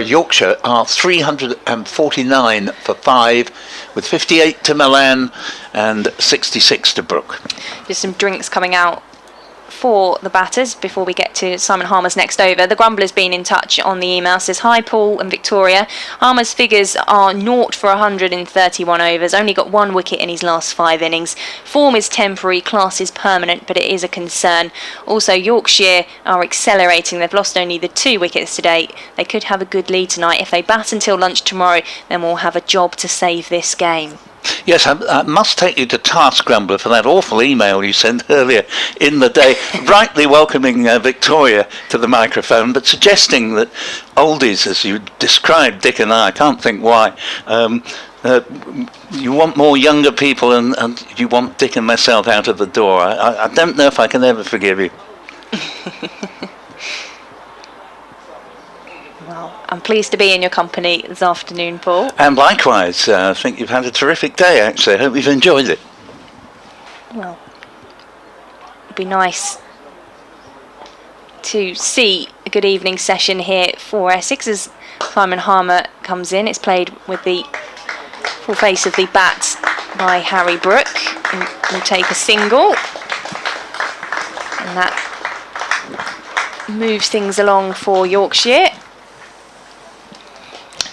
Yorkshire are 349 for 5, with 58 to Milan and 66 to Brook. Just some drinks coming out for the batters before we get to Simon Harmer's next over. The Grumbler's been in touch on the email, says, hi Paul and Victoria, Harmer's figures are 0 for 100 in 31 overs, only got 1 wicket in his last 5 innings. Form is temporary, class is permanent, but it is a concern. Also, Yorkshire are accelerating, they've lost only the 2 wickets to date. They could have a good lead tonight. If they bat until lunch tomorrow, then we'll have a job to save this game. Yes, I must take you to task, Grumbler, for that awful email you sent earlier in the day, rightly welcoming Victoria to the microphone, but suggesting that oldies, as you described Dick and I can't think why, you want more younger people and you want Dick and myself out of the door. I don't know if I can ever forgive you. Well, I'm pleased to be in your company this afternoon, Paul. And likewise, I think you've had a terrific day, actually. I hope you've enjoyed it. Well, it'd be nice to see a good evening session here for Essex as Simon Harmer comes in. It's played with the full face of the bat by Harry Brook, and will take a single. And that moves things along for Yorkshire.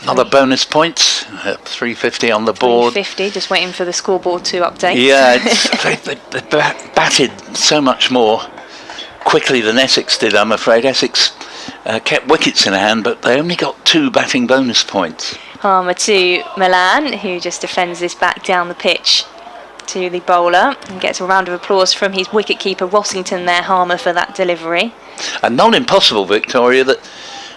Another bonus points, 350 on the board. 350, just waiting for the scoreboard to update. Yeah, they batted so much more quickly than Essex did, I'm afraid. Essex kept wickets in hand, but they only got 2 batting bonus points. Harmer to Milan, who just defends this back down the pitch to the bowler, and gets a round of applause from his wicketkeeper Rossington there, Harmer, for that delivery. And not impossible, Victoria, that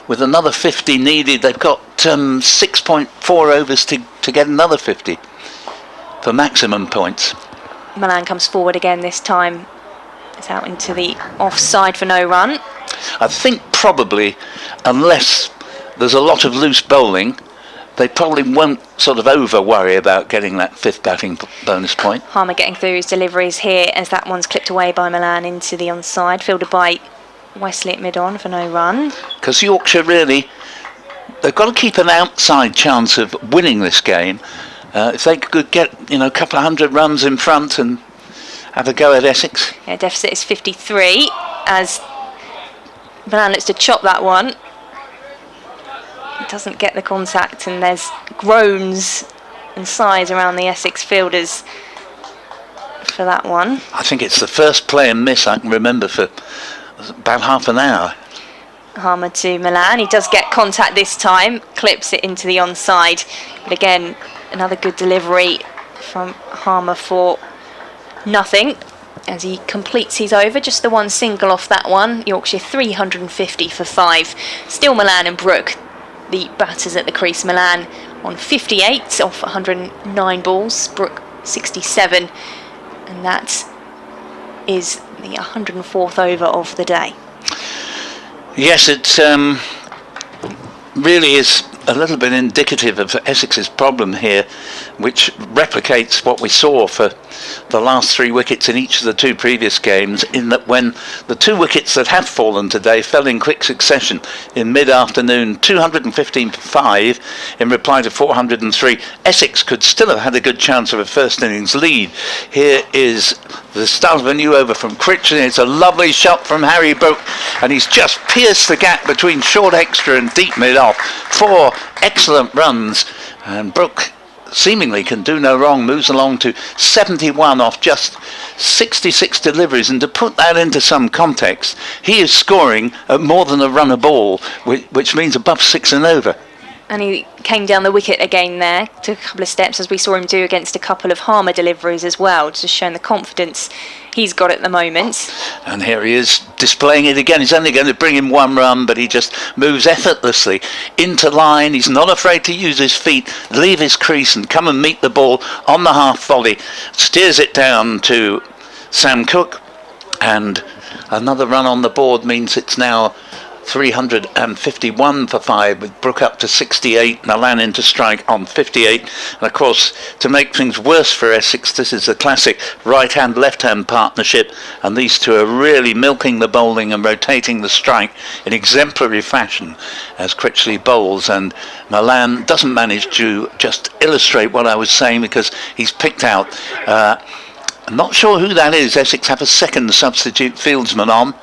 with another 50 needed, they've got 6.4 overs to get another 50 for maximum points. Milan comes forward again this time. It's out into the offside for no run. I think probably, unless there's a lot of loose bowling, they probably won't sort of over worry about getting that 5th batting bonus point. Harmer getting through his deliveries here as that one's clipped away by Milan into the onside, fielded by Wesley at mid-on for no run. Because Yorkshire really, they've got to keep an outside chance of winning this game. If they could get, a couple of 100 runs in front and have a go at Essex. Yeah, deficit is 53 as Milan looks to chop that one. It doesn't get the contact, and there's groans and sighs around the Essex fielders for that one. I think it's the first play and miss I can remember for about half an hour. Harmer to Milan. He does get contact this time, clips it into the onside. But again, another good delivery from Harmer for nothing as he completes his over. Just the one single off that one. Yorkshire 350 for 5. Still Milan and Brook, the batters at the crease. Milan on 58 off 109 balls. Brook 67. And that is the 104th over of the day. Yes, it really is a little bit indicative of Essex's problem here, which replicates what we saw for the last 3 wickets in each of the 2 previous games, in that when the 2 wickets that have fallen today fell in quick succession in mid-afternoon, 215 for 5 in reply to 403, Essex could still have had a good chance of a first innings lead. Here is the start of a new over from Critchley. It's a lovely shot from Harry Brook, and he's just pierced the gap between short extra and deep mid-off. 4 excellent runs, and Brook seemingly can do no wrong, moves along to 71 off just 66 deliveries, and to put that into some context, he is scoring at more than a run a ball, which means above 6 and over. And he came down the wicket again there, took a couple of steps, as we saw him do against a couple of Harmer deliveries as well, just showing the confidence he's got at the moment. And here he is displaying it again. He's only going to bring in 1 run, but he just moves effortlessly into line. He's not afraid to use his feet, leave his crease and come and meet the ball on the half volley. Steers it down to Sam Cook, and another run on the board means it's now 351 for 5, with Brook up to 68, Milan into strike on 58. And of course, to make things worse for Essex, this is a classic right-hand left-hand partnership, and these two are really milking the bowling and rotating the strike in exemplary fashion as Critchley bowls, and Milan doesn't manage to just illustrate what I was saying, because he's picked out I'm not sure who that is. Essex have a second substitute fieldsman on.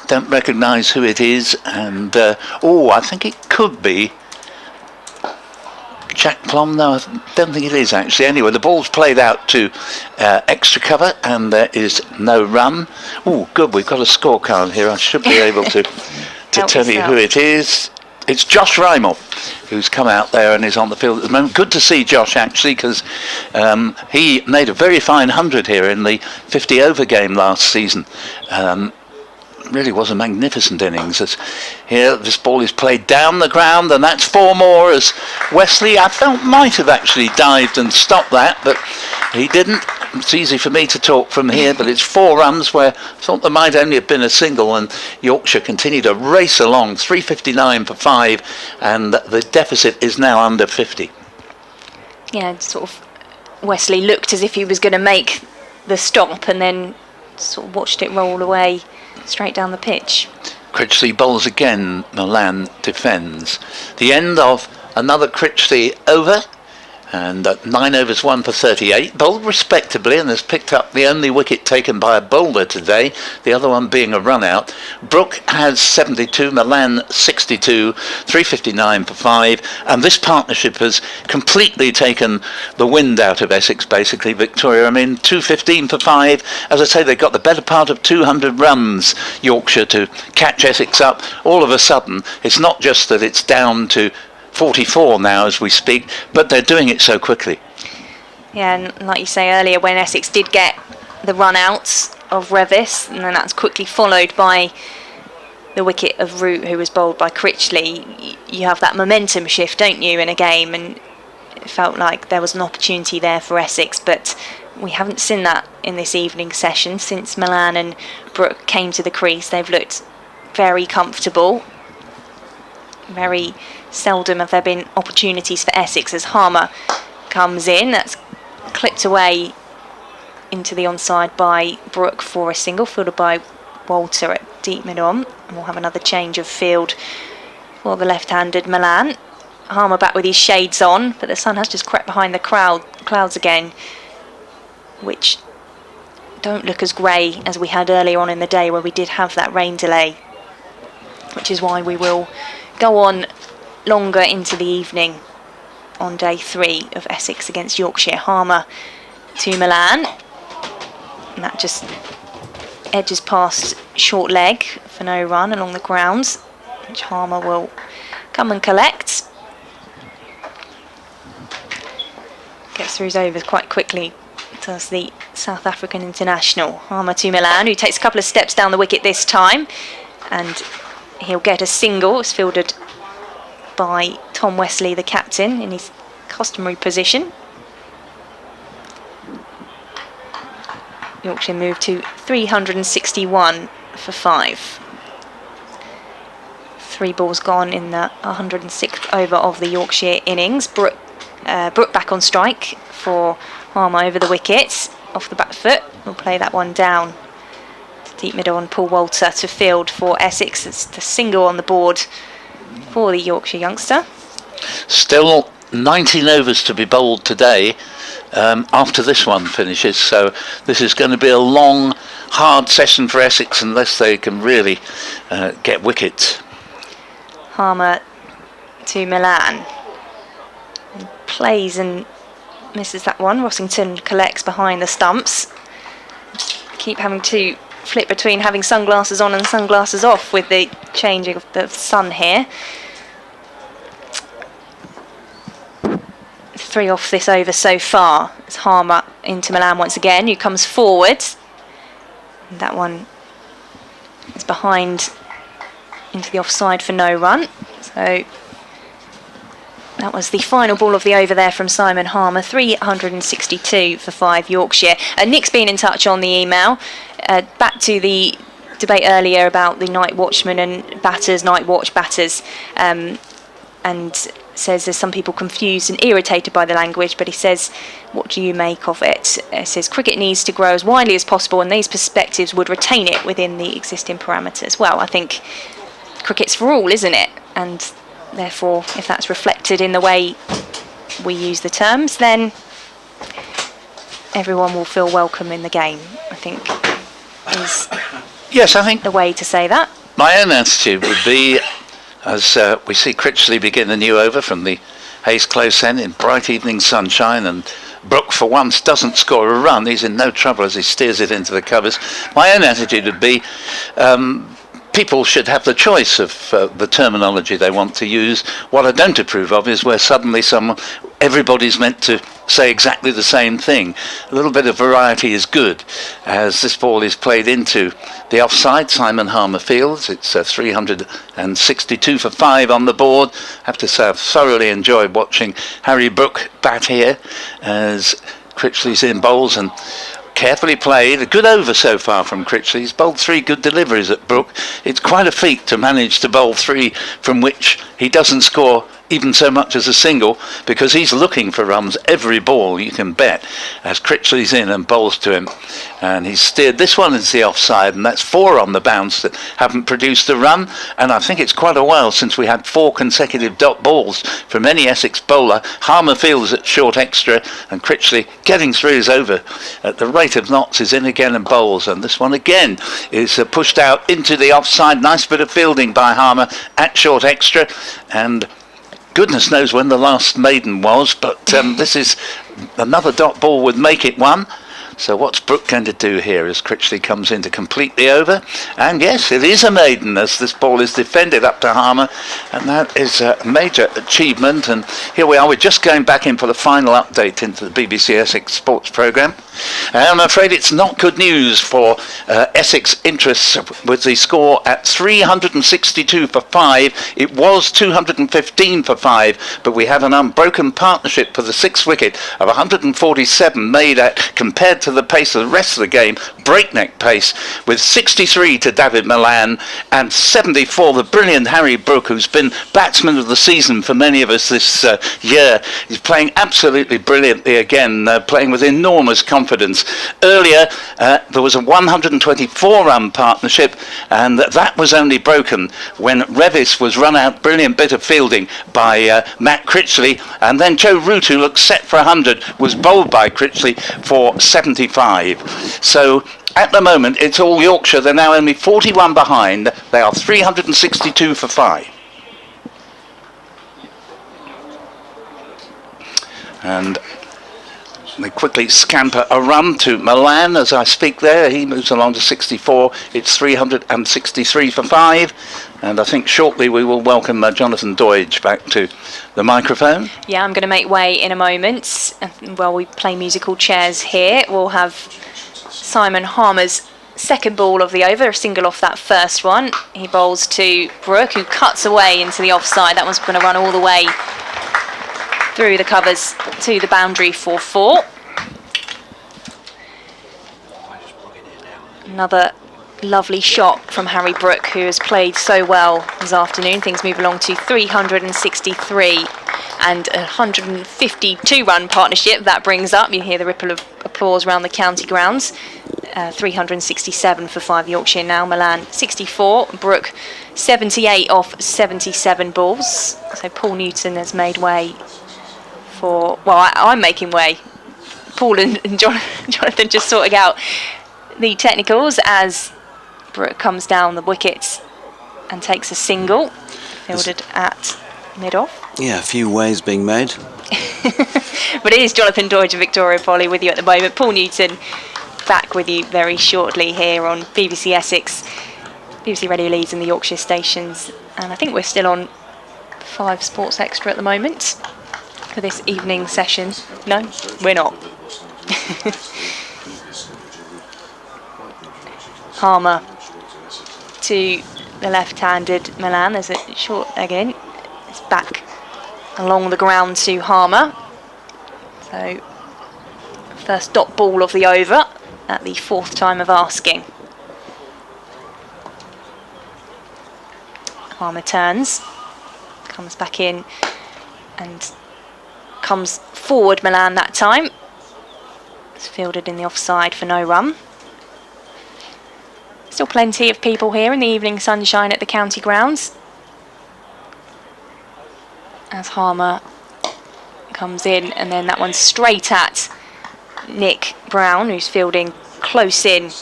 Don't recognise who it is, and I think it could be Jack Plum. No, I don't think it is actually. Anyway, the ball's played out to extra cover, and there is no run. Oh, good, we've got a scorecard here. I should be able to tell you who it is. It's Josh Rymel who's come out there and is on the field at the moment. Good to see Josh, actually, because he made a very fine 100 here in the 50 over game last season. Really was a magnificent innings. As here, this ball is played down the ground, and that's 4 more, as Wesley, I felt, might have actually dived and stopped that, but he didn't. It's easy for me to talk from here, but it's 4 runs where I thought there might only have been a single, and Yorkshire continue to race along, 359 for 5, and the deficit is now under 50. Yeah, sort of Wesley looked as if he was going to make the stop, and then sort of watched it roll away straight down the pitch. Critchley bowls again, Milan defends. The end of another Critchley over, and 9 overs 1 for 38, bowled respectably, and has picked up the only wicket taken by a bowler today, the other one being a run out. Brook has 72, Milan 62, 359 for 5, and this partnership has completely taken the wind out of Essex, basically, Victoria. I mean, 215 for 5, as I say, they got the better part of 200 runs, Yorkshire, to catch Essex up. All of a sudden, it's not just that it's down to 44 now as we speak, but they're doing it so quickly. Yeah, and like you say earlier, when Essex did get the run outs of Revis, and then that's quickly followed by the wicket of Root, who was bowled by Critchley, you have that momentum shift, don't you, in a game, and it felt like there was an opportunity there for Essex, but we haven't seen that in this evening session. Since Milan and Brook came to the crease, they've looked very comfortable. Very seldom have there been opportunities for Essex as Harmer comes in. That's clipped away into the onside by Brook for a single, fielded by Walter at deep mid-on. And we'll have another change of field for the left-handed Milan. Harmer back with his shades on, but the sun has just crept behind the clouds again, which don't look as grey as we had earlier on in the day, where we did have that rain delay, which is why we will go on longer into the evening on day 3 of Essex against Yorkshire. Harmer to Milan, and that just edges past short leg for no run along the grounds. which Harmer will come and collect. Gets through his overs quite quickly, does the South African international. Harmer to Milan, who takes a couple of steps down the wicket this time, and he'll get a single. It's fielded by Tom Wesley, the captain, in his customary position. Yorkshire move to 361 for 5. 3 balls gone in the 106th over of the Yorkshire innings. Brook back on strike for Harmer over the wickets. Off the back foot, we'll play that one down to deep middle on Paul Walter to field for Essex. It's the single on the board for the Yorkshire youngster. Still 19 overs to be bowled today after this one finishes, so this is going to be a long, hard session for Essex unless they can really get wickets. Harmer to Milan. He plays and misses that one. Rossington collects behind the stumps. Keep having to flip between having sunglasses on and sunglasses off with the changing of the sun here. 3 off this over so far. It's Harmer into Milan once again, who comes forward. And that one is behind into the offside for no run. So that was the final ball of the over there from Simon Harmer. 362 for 5 Yorkshire. Nick's been in touch on the email. Back to the debate earlier about the night watchman and batters, night watch batters, and says there's some people confused and irritated by the language, but he says, what do you make of it? He says cricket needs to grow as widely as possible and these perspectives would retain it within the existing parameters. Well, I think cricket's for all, isn't it? And therefore, if that's reflected in the way we use the terms, then everyone will feel welcome in the game, I think, is yes, I think the way to say that. my own attitude would be, as we see Critchley begin a new over from the Hayes Close end in bright evening sunshine, and Brook for once doesn't score a run. He's in no trouble as he steers it into the covers. My own attitude would be people should have the choice of the terminology they want to use. What I don't approve of is where suddenly everybody's meant to say exactly the same thing. A little bit of variety is good. As this ball is played into the offside, Simon Harmer fields. It's 362 for 5 on the board. I have to say I've thoroughly enjoyed watching Harry Brook bat here as Critchley's in bowls, and carefully played. A good over so far from Critchley. He's bowled 3 good deliveries at Brook. It's quite a feat to manage to bowl 3 from which he doesn't score even so much as a single, because he's looking for runs every ball, you can bet, as Critchley's in and bowls to him. And he's steered this one into the offside, and that's 4 on the bounce that haven't produced a run. And I think it's quite a while since we had 4 consecutive dot balls from any Essex bowler. Harmer fields at short extra, and Critchley, getting through his over at the rate of knots, is in again and bowls. And this one again is pushed out into the offside. Nice bit of fielding by Harmer at short extra, and goodness knows when the last maiden was, but this is another dot ball would make it 1. So what's Brook going to do here as Critchley comes in to complete the over? And yes, it is a maiden as this ball is defended up to Harmer, and that is a major achievement. And here we are, we're just going back in for the final update into the BBC Essex Sports programme. And I'm afraid it's not good news for Essex interests with the score at 362 for 5. It was 215 for 5, but we had an unbroken partnership for the 6th wicket of 147 made at, compared to the pace of the rest of the game, breakneck pace, with 63 to David Milan and 74 the brilliant Harry Brook, who's been batsman of the season for many of us this year. He's playing absolutely brilliantly again, playing with enormous confidence. Earlier there was a 124 run partnership, and that was only broken when Revis was run out. Brilliant bit of fielding by Matt Critchley, and then Joe Root, who looked set for 100, was bowled by Critchley for 75. So at the moment it's all Yorkshire. They're now only 41 behind. They are 362 for 5. And They quickly scamper a run to Milan as I speak there. He moves along to 64. It's 363 for 5. And I think shortly we will welcome Jonathan Doidge back to the microphone. Yeah, I'm going to make way in a moment. And while we play musical chairs here, we'll have Simon Harmer's second ball of the over, a single off that first one. He bowls to Brook, who cuts away into the offside. That one's going to run all the way through the covers to the boundary for 4. Another lovely shot from Harry Brook, who has played so well this afternoon. Things move along to 363 and a 152 run partnership. That brings up, you hear the ripple of applause around the county grounds. 367 for 5 Yorkshire now. Milan 64, Brook 78 off 77 balls. So Paul Newton has made way for, well, I'm making way. Paul and Jonathan just sorting out the technicals as Brook comes down the wickets and takes a single, fielded at mid-off. Yeah, a few ways being made. But it is Jonathan Doidge and Victoria Polly with you at the moment. Paul Newton back with you very shortly here on BBC Essex, BBC Radio Leeds and the Yorkshire stations. And I think we're still on 5 Sports Extra at the moment for this evening session. No, we're not. Harmer to the left-handed Milan. There's a short again. It's back along the ground to Harmer. So first dot ball of the over at the 4th time of asking. Harmer turns, comes back in and comes forward Milan that time. It's fielded in the offside for no run. Still plenty of people here in the evening sunshine at the county grounds. As Harmer comes in, and then that one's straight at Nick Brown, who's fielding close in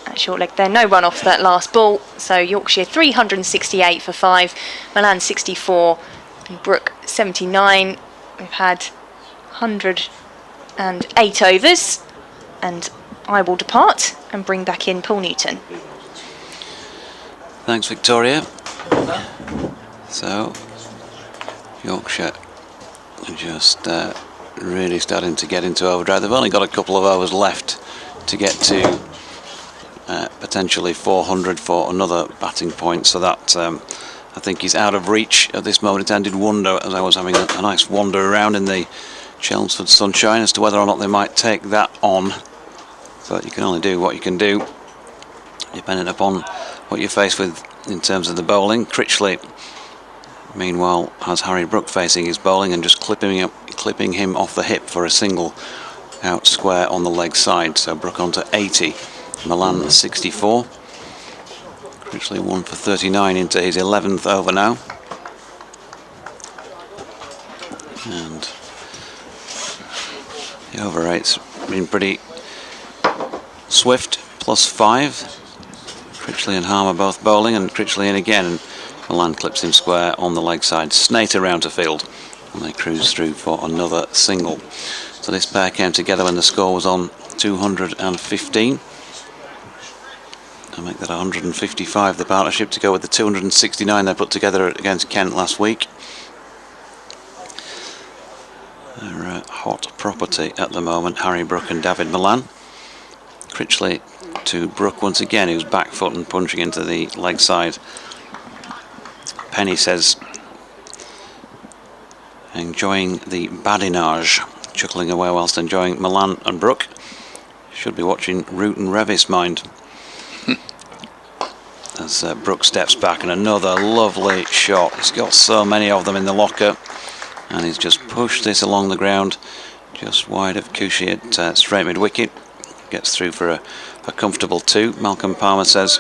at short leg there. No run off that last ball. So Yorkshire 368 for 5, Milan 64, and Brook 79. We've had 108 overs, and I will depart and bring back in Paul Newton. Thanks, Victoria. So Yorkshire just really starting to get into overdrive. They've only got a couple of overs left to get to potentially 400 for another batting point, so that I think is out of reach at this moment. I did wonder, as I was having a nice wander around in the Chelmsford sunshine, as to whether or not they might take that on, but you can only do what you can do depending upon what you're faced with in terms of the bowling. Critchley meanwhile has Harry Brook facing his bowling and just clipping him off the hip for a single out square on the leg side. So Brook on to 80, Milan 64. Critchley 1 for 39 into his 11th over now. And the over eight's been pretty swift, +5. Critchley and Harmer both bowling, and Critchley in again, and Milan clips him square on the leg side. Snater around to field, and they cruise through for another single. So this pair came together when the score was on 215. I'll make that 155, the partnership, to go with the 269 they put together against Kent last week. They're hot property at the moment, Harry Brook and David Milan. Critchley to Brook once again, who's back foot and punching into the leg side. Penny says, enjoying the badinage, chuckling away whilst enjoying Milan and Brook. Should be watching Root and Revis, mind. As Brook steps back, and another lovely shot. He's got so many of them in the locker, and he's just pushed this along the ground just wide of Cushy at straight mid wicket. Gets through for a comfortable 2. Malcolm Palmer says,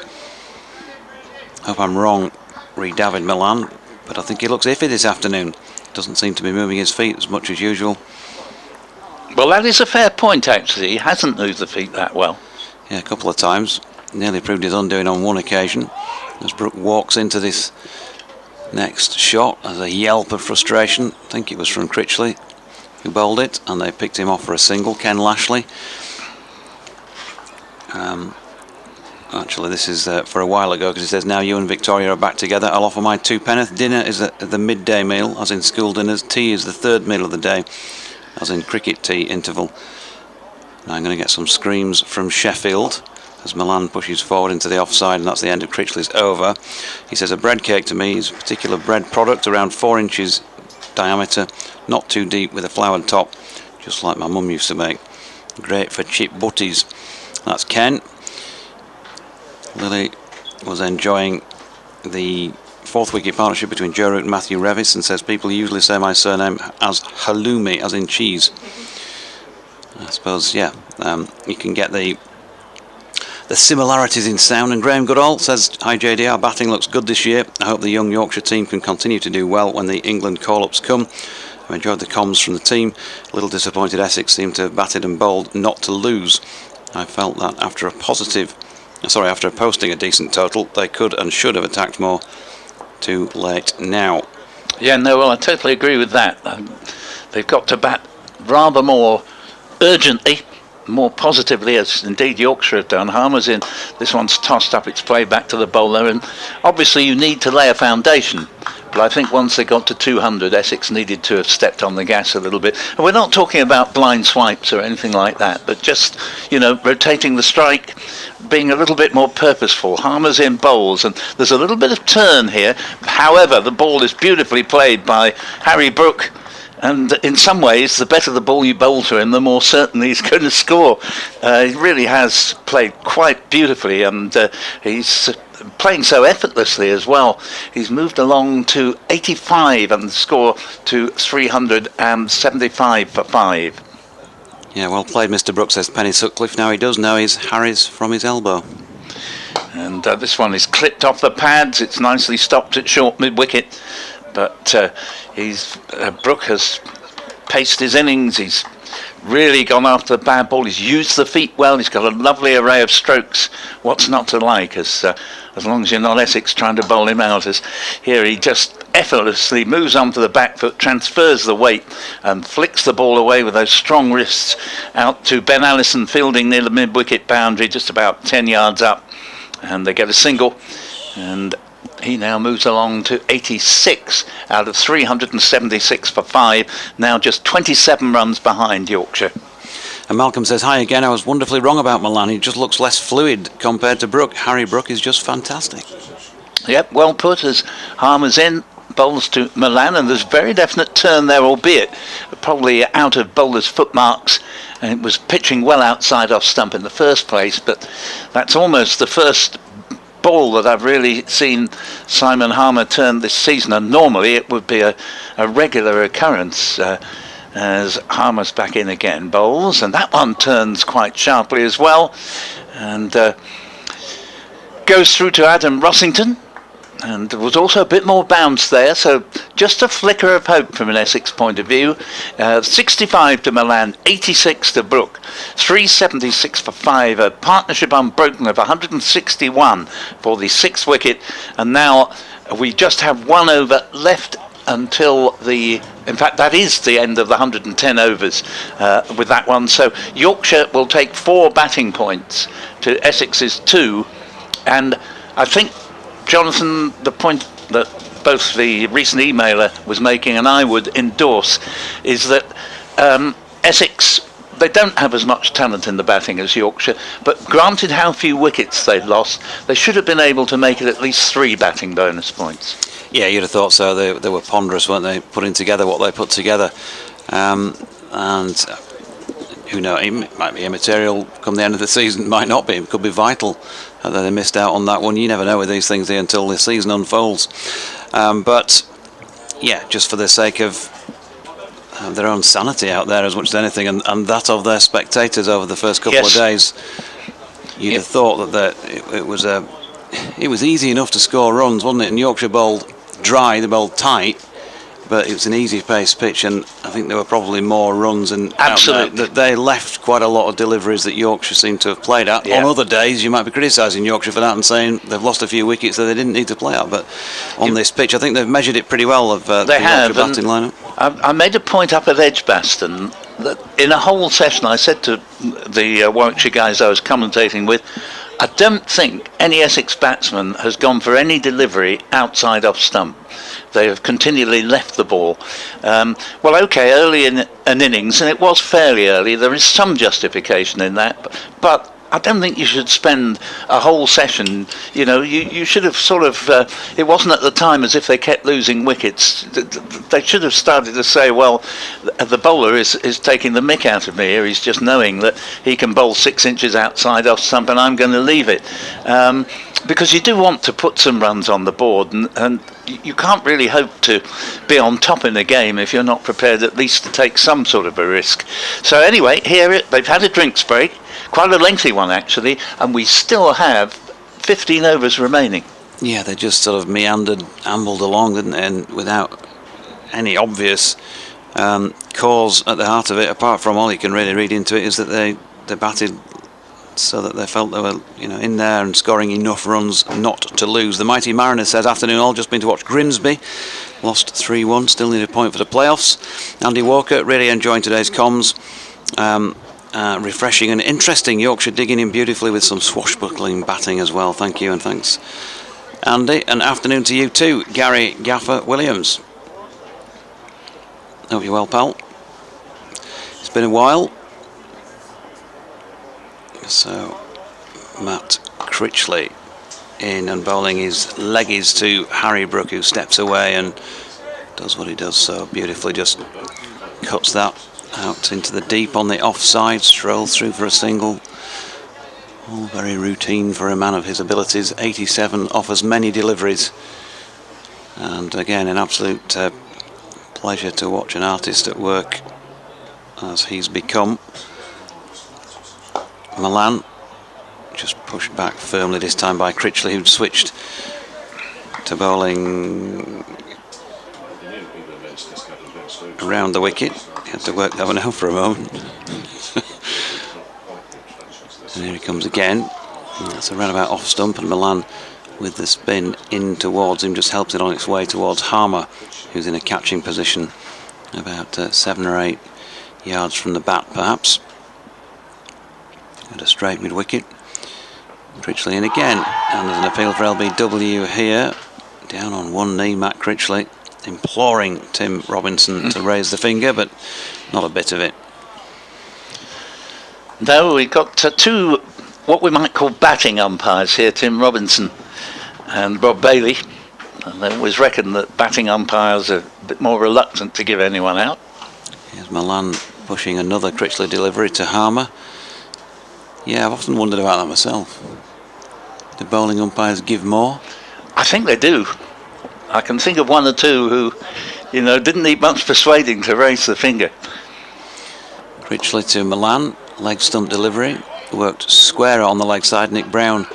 hope I'm wrong, re David Milan, but I think he looks iffy this afternoon. Doesn't seem to be moving his feet as much as usual. Well, that is a fair point, actually. He hasn't moved the feet that well. Yeah, a couple of times. Nearly proved his undoing on one occasion. As Brook walks into this next shot, as a yelp of frustration. I think it was from Critchley, who bowled it, and they picked him off for a single, Ken Lashley. Actually, this is for a while ago, because it says, now you and Victoria are back together. I'll offer my 2 penn'orth. Dinner is the midday meal, as in school dinners. Tea is the third meal of the day, as in cricket tea interval. Now I'm going to get some screams from Sheffield as Milan pushes forward into the offside, and that's the end of Critchley's over. He says, a bread cake to me is a particular bread product, around 4 inches diameter, not too deep, with a floured top, just like my mum used to make. Great for chip butties. That's Ken. Lily was enjoying the 4th wicket partnership between Joe Root and Matthew Revis, and says, people usually say my surname as halloumi, as in cheese. I suppose, yeah, you can get the similarities in sound. And Graham Goodall says, hi JD, our batting looks good this year. I hope the young Yorkshire team can continue to do well when the England call-ups come. I enjoyed the comms from the team. A little disappointed Essex seemed to have batted and bowled not to lose. I felt that after posting a decent total, they could and should have attacked more. Too late now. Yeah, no, well, I totally agree with that. They've got to bat rather more urgently, more positively, as indeed Yorkshire have done. Harmer's in, this one's tossed up, it's played back to the bowler, and obviously you need to lay a foundation. But I think once they got to 200, Essex needed to have stepped on the gas a little bit. And we're not talking about blind swipes or anything like that, but just, rotating the strike, being a little bit more purposeful. Harmer's in bowls, and there's a little bit of turn here. However, the ball is beautifully played by Harry Brook. And in some ways, the better the ball you bowl to him, the more certain he's going to score. He really has played quite beautifully, and he's playing so effortlessly as well. He's moved along to 85 and the score to 375 for 5. Yeah, well played, Mr. Brook, says Penny Sutcliffe. Now he does know he's Harry's from his elbow. And this one is clipped off the pads. It's nicely stopped at short mid-wicket. But Brook has paced his innings. He's really gone after the bad ball. He's used the feet well. He's got a lovely array of strokes. What's not to like? As long as you're not Essex trying to bowl him out. As here he just effortlessly moves onto the back foot, transfers the weight, and flicks the ball away with those strong wrists out to Ben Allison, fielding near the mid-wicket boundary, just about 10 yards up, and they get a single. And he now moves along to 86 out of 376 for 5, now just 27 runs behind Yorkshire. And Malcolm says, hi again, I was wonderfully wrong about Milan. He just looks less fluid compared to Brook. Harry Brook is just fantastic. Yep, well put, as Harmer's in, bowls to Milan, and there's very definite turn there, albeit probably out of bowler's footmarks, and it was pitching well outside off stump in the first place, but that's almost the first ball that I've really seen Simon Harmer turn this season, and normally it would be a regular occurrence. As Harmer's back in again, bowls, and that one turns quite sharply as well, and goes through to Adam Rossington, and there was also a bit more bounce there, so just a flicker of hope from an Essex point of view. 65 to Milan, 86 to Brook, 376 for 5, a partnership unbroken of 161 for the 6th wicket, and now we just have 1 over left until in fact that is the end of the 110 overs with that one, so Yorkshire will take 4 batting points to Essex's 2, and I think, Jonathan, the point that both the recent emailer was making and I would endorse is that Essex, they don't have as much talent in the batting as Yorkshire, but granted how few wickets they've lost, they should have been able to make it at least 3 batting bonus points. Yeah, you'd have thought so. They were ponderous, weren't they, putting together what they put together. And who knows, it might be immaterial come the end of the season, might not be. It could be vital that they missed out on that one. You never know with these things until the season unfolds. But yeah, just for the sake of their own sanity out there as much as anything, and that of their spectators over the first couple of days, you'd have thought that it was easy enough to score runs, wasn't it? And Yorkshire bowled dry, they bowled tight, but it was an easy-paced pitch, and I think there were probably more runs and Absolutely. that they left quite a lot of deliveries that Yorkshire seemed to have played at. Yeah. On other days, you might be criticising Yorkshire for that and saying they've lost a few wickets that they didn't need to play at. But on this pitch, I think they've measured it pretty well of the Yorkshire batting lineup. I made a point up at Edgbaston that in a whole session I said to the Warwickshire guys I was commentating with, I don't think any Essex batsman has gone for any delivery outside off stump. They have continually left the ball. Well, okay, early in an innings, and it was fairly early, there is some justification in that, but I don't think you should spend a whole session, you should have sort of, it wasn't at the time as if they kept losing wickets. They should have started to say, well, the bowler is taking the mick out of me here. He's just knowing that he can bowl 6 inches outside off stump and I'm going to leave it. Because you do want to put some runs on the board, and you can't really hope to be on top in the game if you're not prepared at least to take some sort of a risk. So anyway, here they've had a drinks break. Quite a lengthy one actually, and we still have 15 overs remaining. Yeah, they just sort of ambled along, didn't they, and without any obvious cause at the heart of it, apart from all you can really read into it is that they batted so that they felt they were in there and scoring enough runs not to lose. The mighty Mariners says, afternoon all, just been to watch Grimsby, lost 3-1, still need a point for the playoffs. Andy Walker, really enjoying today's comms. Refreshing and interesting. Yorkshire digging in beautifully with some swashbuckling batting as well. Thank you, and thanks, Andy. And afternoon to you too, Gary Gaffer Williams. Hope you're well, pal. It's been a while. So Matt Critchley in and bowling his leggies to Harry Brook, who steps away and does what he does so beautifully, just cuts that out into the deep on the offside, strolls through for a single. All very routine for a man of his abilities. 87 offers many deliveries, and again an absolute pleasure to watch an artist at work as he's become. Milan just pushed back firmly this time by Critchley, who'd switched to bowling around the wicket. He had to work that one out for a moment. And here he comes again. And that's a roundabout off stump, and Milan with the spin in towards him just helps it on its way towards Harmer, who's in a catching position about 7 or 8 yards from the bat perhaps. At a straight mid wicket. Critchley in again, and there's an appeal for LBW here. Down on one knee, Matt Critchley, imploring Tim Robinson to raise the finger, but not a bit of it. No, we've got two what we might call batting umpires here, Tim Robinson and Rob Bailey. And they always reckon that batting umpires are a bit more reluctant to give anyone out. Here's Milan pushing another Critchley delivery to Harmer. Yeah, I've often wondered about that myself. Do bowling umpires give more? I think they do. I can think of one or two who, didn't need much persuading to raise the finger. Critchley to Milan, leg stump delivery, worked square on the leg side. Nick Brown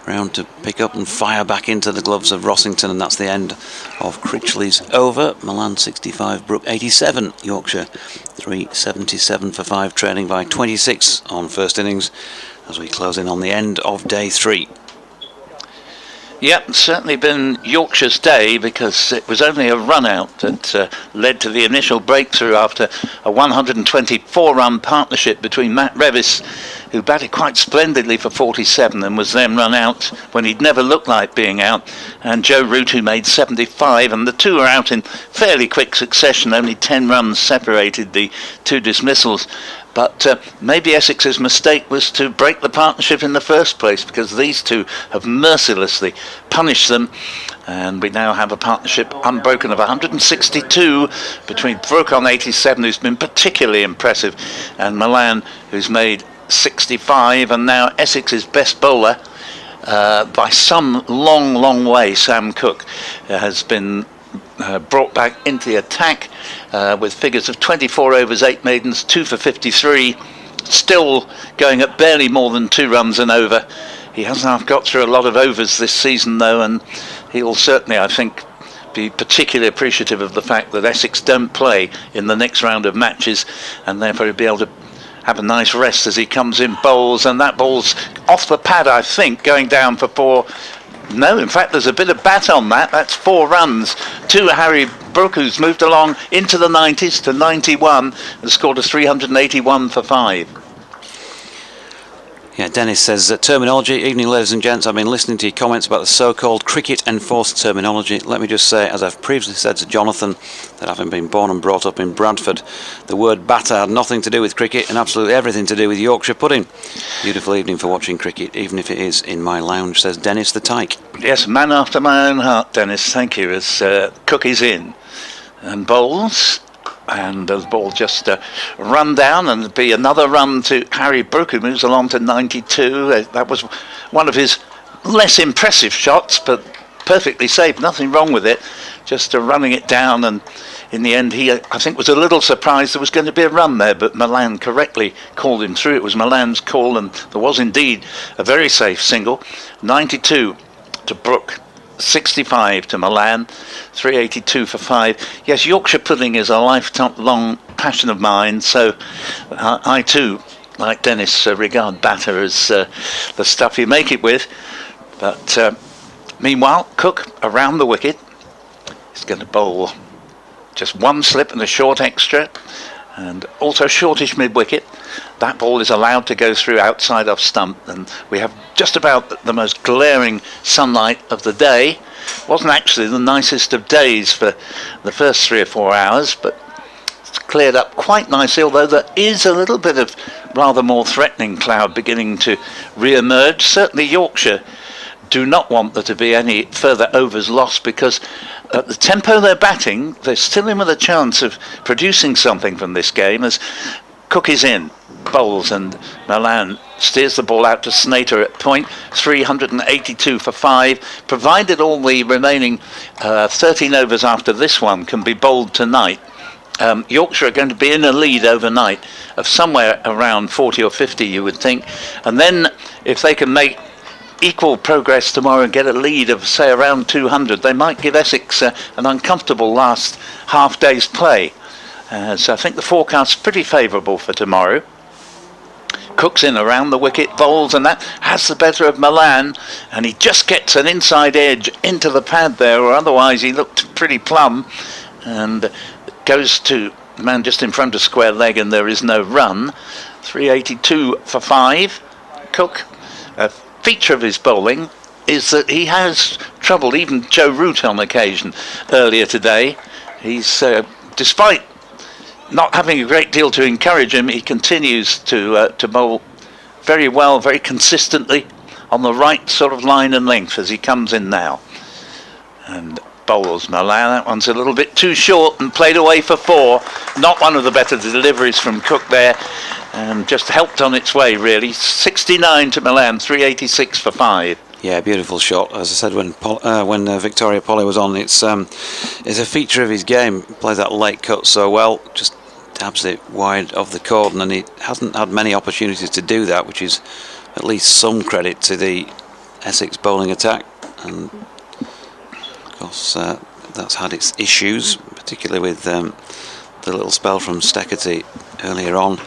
round to pick up and fire back into the gloves of Rossington, and that's the end of Critchley's over. Milan 65, Brook 87, Yorkshire 377 for 5, trailing by 26 on first innings as we close in on the end of day 3. Yep, certainly been Yorkshire's day, because it was only a run out that led to the initial breakthrough after a 124-run partnership between Matt Revis, who batted quite splendidly for 47 and was then run out when he'd never looked like being out, and Joe Root, who made 75, and the two are out in fairly quick succession. Only 10 runs separated the two dismissals. But maybe Essex's mistake was to break the partnership in the first place, because these two have mercilessly punished them. And we now have a partnership unbroken of 162 between Brook on 87, who's been particularly impressive, and Milan, who's made 65, and now Essex's best bowler, by some long way, Sam Cook, has been brought back into the attack with figures of 24 overs, 8 maidens, 2 for 53, still going at barely more than 2 runs an over. He hasn't got through a lot of overs this season though, and he will certainly, I think, be particularly appreciative of the fact that Essex don't play in the next round of matches, and therefore he'll be able to have a nice rest as he comes in, bowls, and that ball's off the pad, I think, going down for 4. No, in fact, there's a bit of bat on that. That's 4 runs to Harry Brook, who's moved along into the 90s to 91 and scored a 381 for 5. Yeah, Dennis says, terminology. Evening, ladies and gents. I've been listening to your comments about the so-called cricket enforced terminology. Let me just say, as I've previously said to Jonathan, that having been born and brought up in Bradford, the word batter had nothing to do with cricket and absolutely everything to do with Yorkshire pudding. Beautiful evening for watching cricket, even if it is in my lounge, says Dennis the Tyke. Yes, man after my own heart, Dennis. Thank you. As Cook is in and bowls. And the ball just run down, and be another run to Harry Brook, who moves along to 92. That was one of his less impressive shots, but perfectly safe. Nothing wrong with it. Just running it down, and in the end, he, I think, was a little surprised there was going to be a run there, but Milan correctly called him through. It was Milan's call, and there was indeed a very safe single. 92 to Brook. 65 to Milan, 382 for 5. Yes, Yorkshire pudding is a lifelong passion of mine, so I too, like Dennis, regard batter as the stuff you make it with. But meanwhile, Cook around the wicket is going to bowl just 1 slip and a short extra, and also shortish mid-wicket. That ball is allowed to go through outside off stump, and we have just about the most glaring sunlight of the day. Wasn't actually the nicest of days for the first 3 or 4 hours, but it's cleared up quite nicely, although there is a little bit of rather more threatening cloud beginning to re-emerge. Certainly Yorkshire do not want there to be any further overs lost, because at the tempo they're batting, they're still in with a chance of producing something from this game, as Cook is in, bowls, and Milan steers the ball out to Snater at point. 382 for 5, provided all the remaining 13 overs after this one can be bowled tonight. Yorkshire are going to be in a lead overnight of somewhere around 40 or 50, you would think, and then if they can make equal progress tomorrow and get a lead of, say, around 200, they might give Essex an uncomfortable last half day's play. So I think the forecast's pretty favourable for tomorrow. Cook's in around the wicket, bowls, and that has the better of Milan, and he just gets an inside edge into the pad there, or otherwise he looked pretty plumb, and goes to the man just in front of square leg, and there is no run. 382 for 5. Cook, a feature of his bowling is that he has troubled even Joe Root on occasion earlier today. He's, despite not having a great deal to encourage him, he continues to bowl very well, very consistently, on the right sort of line and length as he comes in now. And bowls Milan, that one's a little bit too short and played away for 4. Not one of the better deliveries from Cook there, and just helped on its way really. 69 to Milan, 386 for 5. Yeah, beautiful shot. As I said when Victoria Polly was on, it's a feature of his game. He plays that late cut so well, just dabs it wide of the cordon, and he hasn't had many opportunities to do that, which is at least some credit to the Essex bowling attack. And of course that's had its issues, particularly with the little spell from Steckerty earlier on.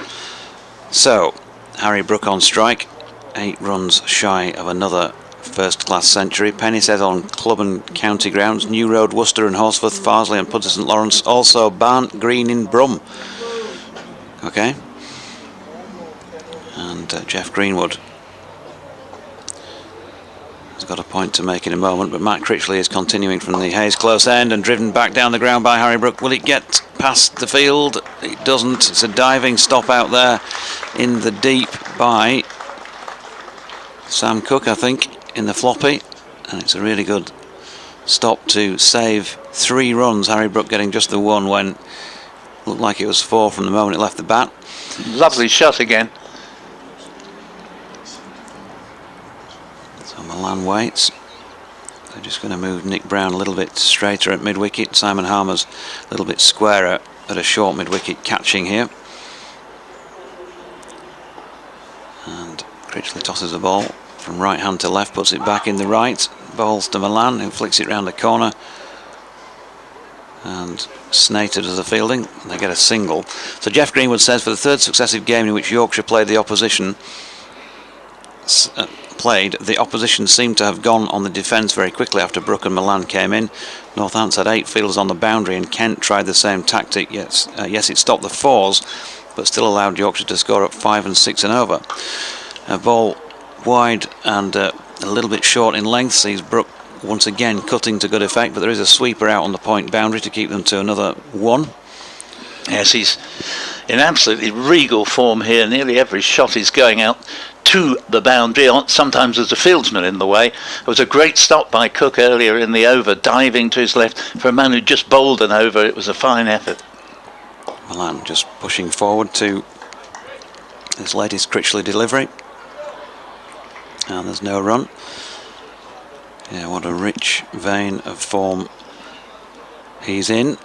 So Harry Brook on strike, 8 runs shy of another first-class century. Penny says on club and county grounds: New Road, Worcester and Horsforth, Farsley and Pudder St Lawrence, also Barnt Green in Brum. Okay. And Jeff Greenwood has got a point to make in a moment, but Matt Critchley is continuing from the Hayes close end and driven back down the ground by Harry Brook. Will it get past the field? It doesn't. It's a diving stop out there in the deep by Sam Cook, I think, in the floppy, and it's a really good stop to save 3 runs. Harry Brook getting just the 1 when it looked like it was 4 from the moment it left the bat. Lovely shot again. So Milan waits. They're just going to move Nick Brown a little bit straighter at mid-wicket. Simon Harmer's a little bit squarer at a short mid-wicket catching here. And Critchley tosses the ball from right hand to left, puts it back in the right, bowls to Milan, who flicks it round the corner. And Snater does the fielding, and they get a single. So Jeff Greenwood says, for the third successive game in which Yorkshire played, the opposition seemed to have gone on the defence very quickly after Brook and Milan came in. Northampton had 8 fielders on the boundary, and Kent tried the same tactic. Yes, it stopped the fours, but still allowed Yorkshire to score up 5 and 6 and over. A ball wide and a little bit short in length sees Brook once again cutting to good effect, but there is a sweeper out on the point boundary to keep them to another 1. Yes, he's in absolutely regal form here. Nearly every shot is going out to the boundary. Sometimes there's a fieldsman in the way. It was a great stop by Cook earlier in the over, diving to his left for a man who just bowled an over. It was a fine effort. Milan just pushing forward to his latest Critchley delivery, and there's no run. Yeah, what a rich vein of form he's in.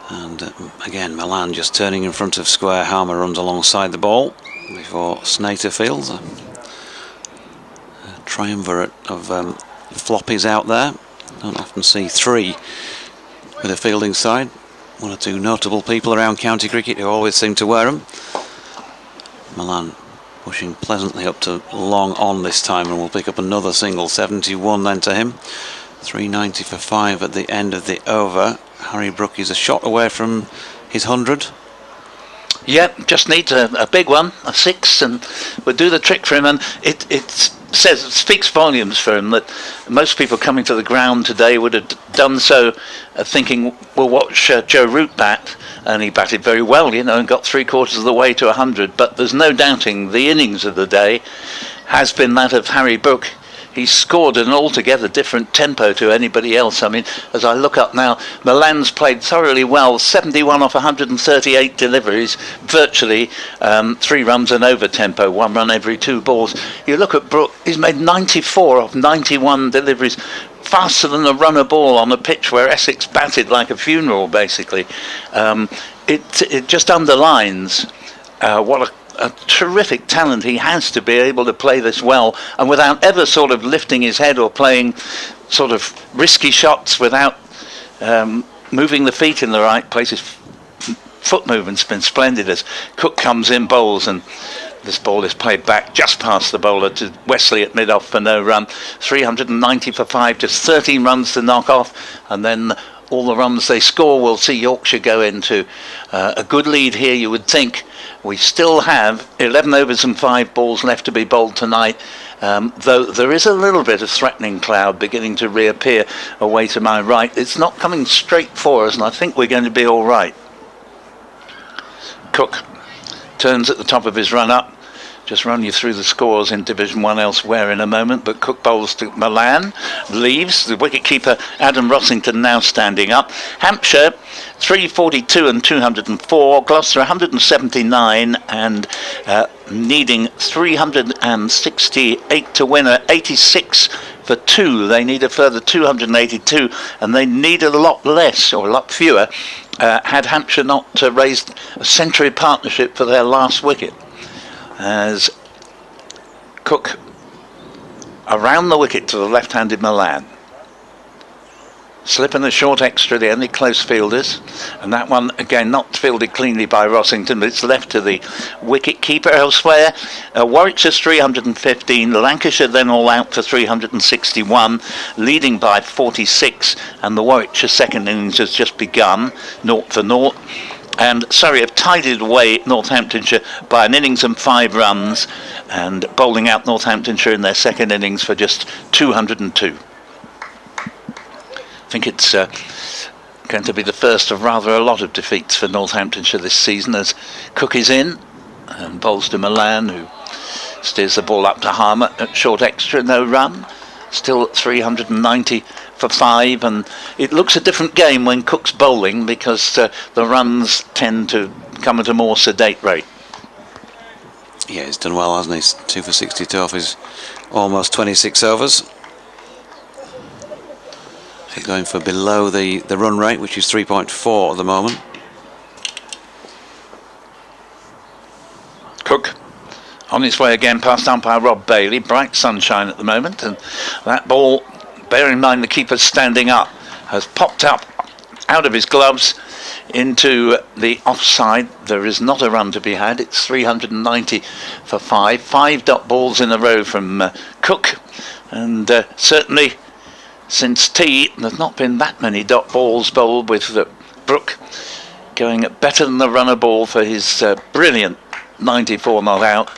And again, Milan just turning in front of square. Harmer runs alongside the ball before Snater fields. A triumvirate of floppies out there. Don't often see 3 with a fielding side. 1 or 2 notable people around county cricket who always seem to wear them. Milan pushing pleasantly up to long on this time, and will pick up another single. 71 then to him. 390 for 5 at the end of the over. Harry Brook is a shot away from his 100. Yep, just needs a big one, a 6, and would do the trick for him. And it speaks volumes for him that most people coming to the ground today would have done so thinking, we'll watch Joe Root bat, and he batted very well, and got 3/4 of the way to 100. But there's no doubting the innings of the day has been that of Harry Brook. He's scored at an altogether different tempo to anybody else. I mean, as I look up now, Milan's played thoroughly well, 71 off 138 deliveries, virtually 3 runs and over tempo, 1 run every 2 balls. You look at Brook, he's made 94 off 91 deliveries, faster than a runner ball on a pitch where Essex batted like a funeral, basically. It just underlines what a terrific talent he has to be able to play this well, and without ever sort of lifting his head or playing sort of risky shots, without moving the feet in the right places. Foot movement's been splendid as Cook comes in, bowls, and this ball is played back just past the bowler to Wesley at mid-off for no run. 390 for 5, just 13 runs to knock off, and then all the runs they score will see Yorkshire go into a good lead here, you would think. We still have 11 overs and 5 balls left to be bowled tonight, though there is a little bit of threatening cloud beginning to reappear away to my right. It's not coming straight for us, and I think we're going to be all right. Cook turns at the top of his run up. Just run you through the scores in Division 1 elsewhere in a moment, but Cook bowls to Milan, leaves. The wicketkeeper Adam Rossington now standing up. Hampshire 342 and 204, Gloucester 179 and needing 368 to win, 86 for 2. They need a further 282, and they need a lot less, or a lot fewer, had Hampshire not raised a century partnership for their last wicket. As Cook around the wicket to the left-handed Milan. Slip and a short extra, the only close fielders, and that one again not fielded cleanly by Rossington, but it's left to the wicket keeper. Elsewhere, Warwickshire's 315, Lancashire then all out for 361, leading by 46, and the Warwickshire second innings has just begun, 0 for 0. And Surrey have tided away Northamptonshire by an innings and 5 runs, and bowling out Northamptonshire in their second innings for just 202. I think it's going to be the first of rather a lot of defeats for Northamptonshire this season, as Cook is in and bowls to Milan, who steers the ball up to Harmer at short extra, no run. Still at 390 for 5, and it looks a different game when Cook's bowling, because the runs tend to come at a more sedate rate. Yeah, he's done well, hasn't he? He's 2 for 62 off his almost 26 overs. He's going for below the run rate, which is 3.4 at the moment. Cook on his way again past umpire Rob Bailey. Bright sunshine at the moment, and that ball, bear in mind the keeper's standing up. has popped up out of his gloves into the offside. There is not a run to be had. It's 390 for 5 dot balls in a row from Cook, and certainly since tea there's not been that many dot balls bowled, with Brook going better than the runner ball for his brilliant 94 not out.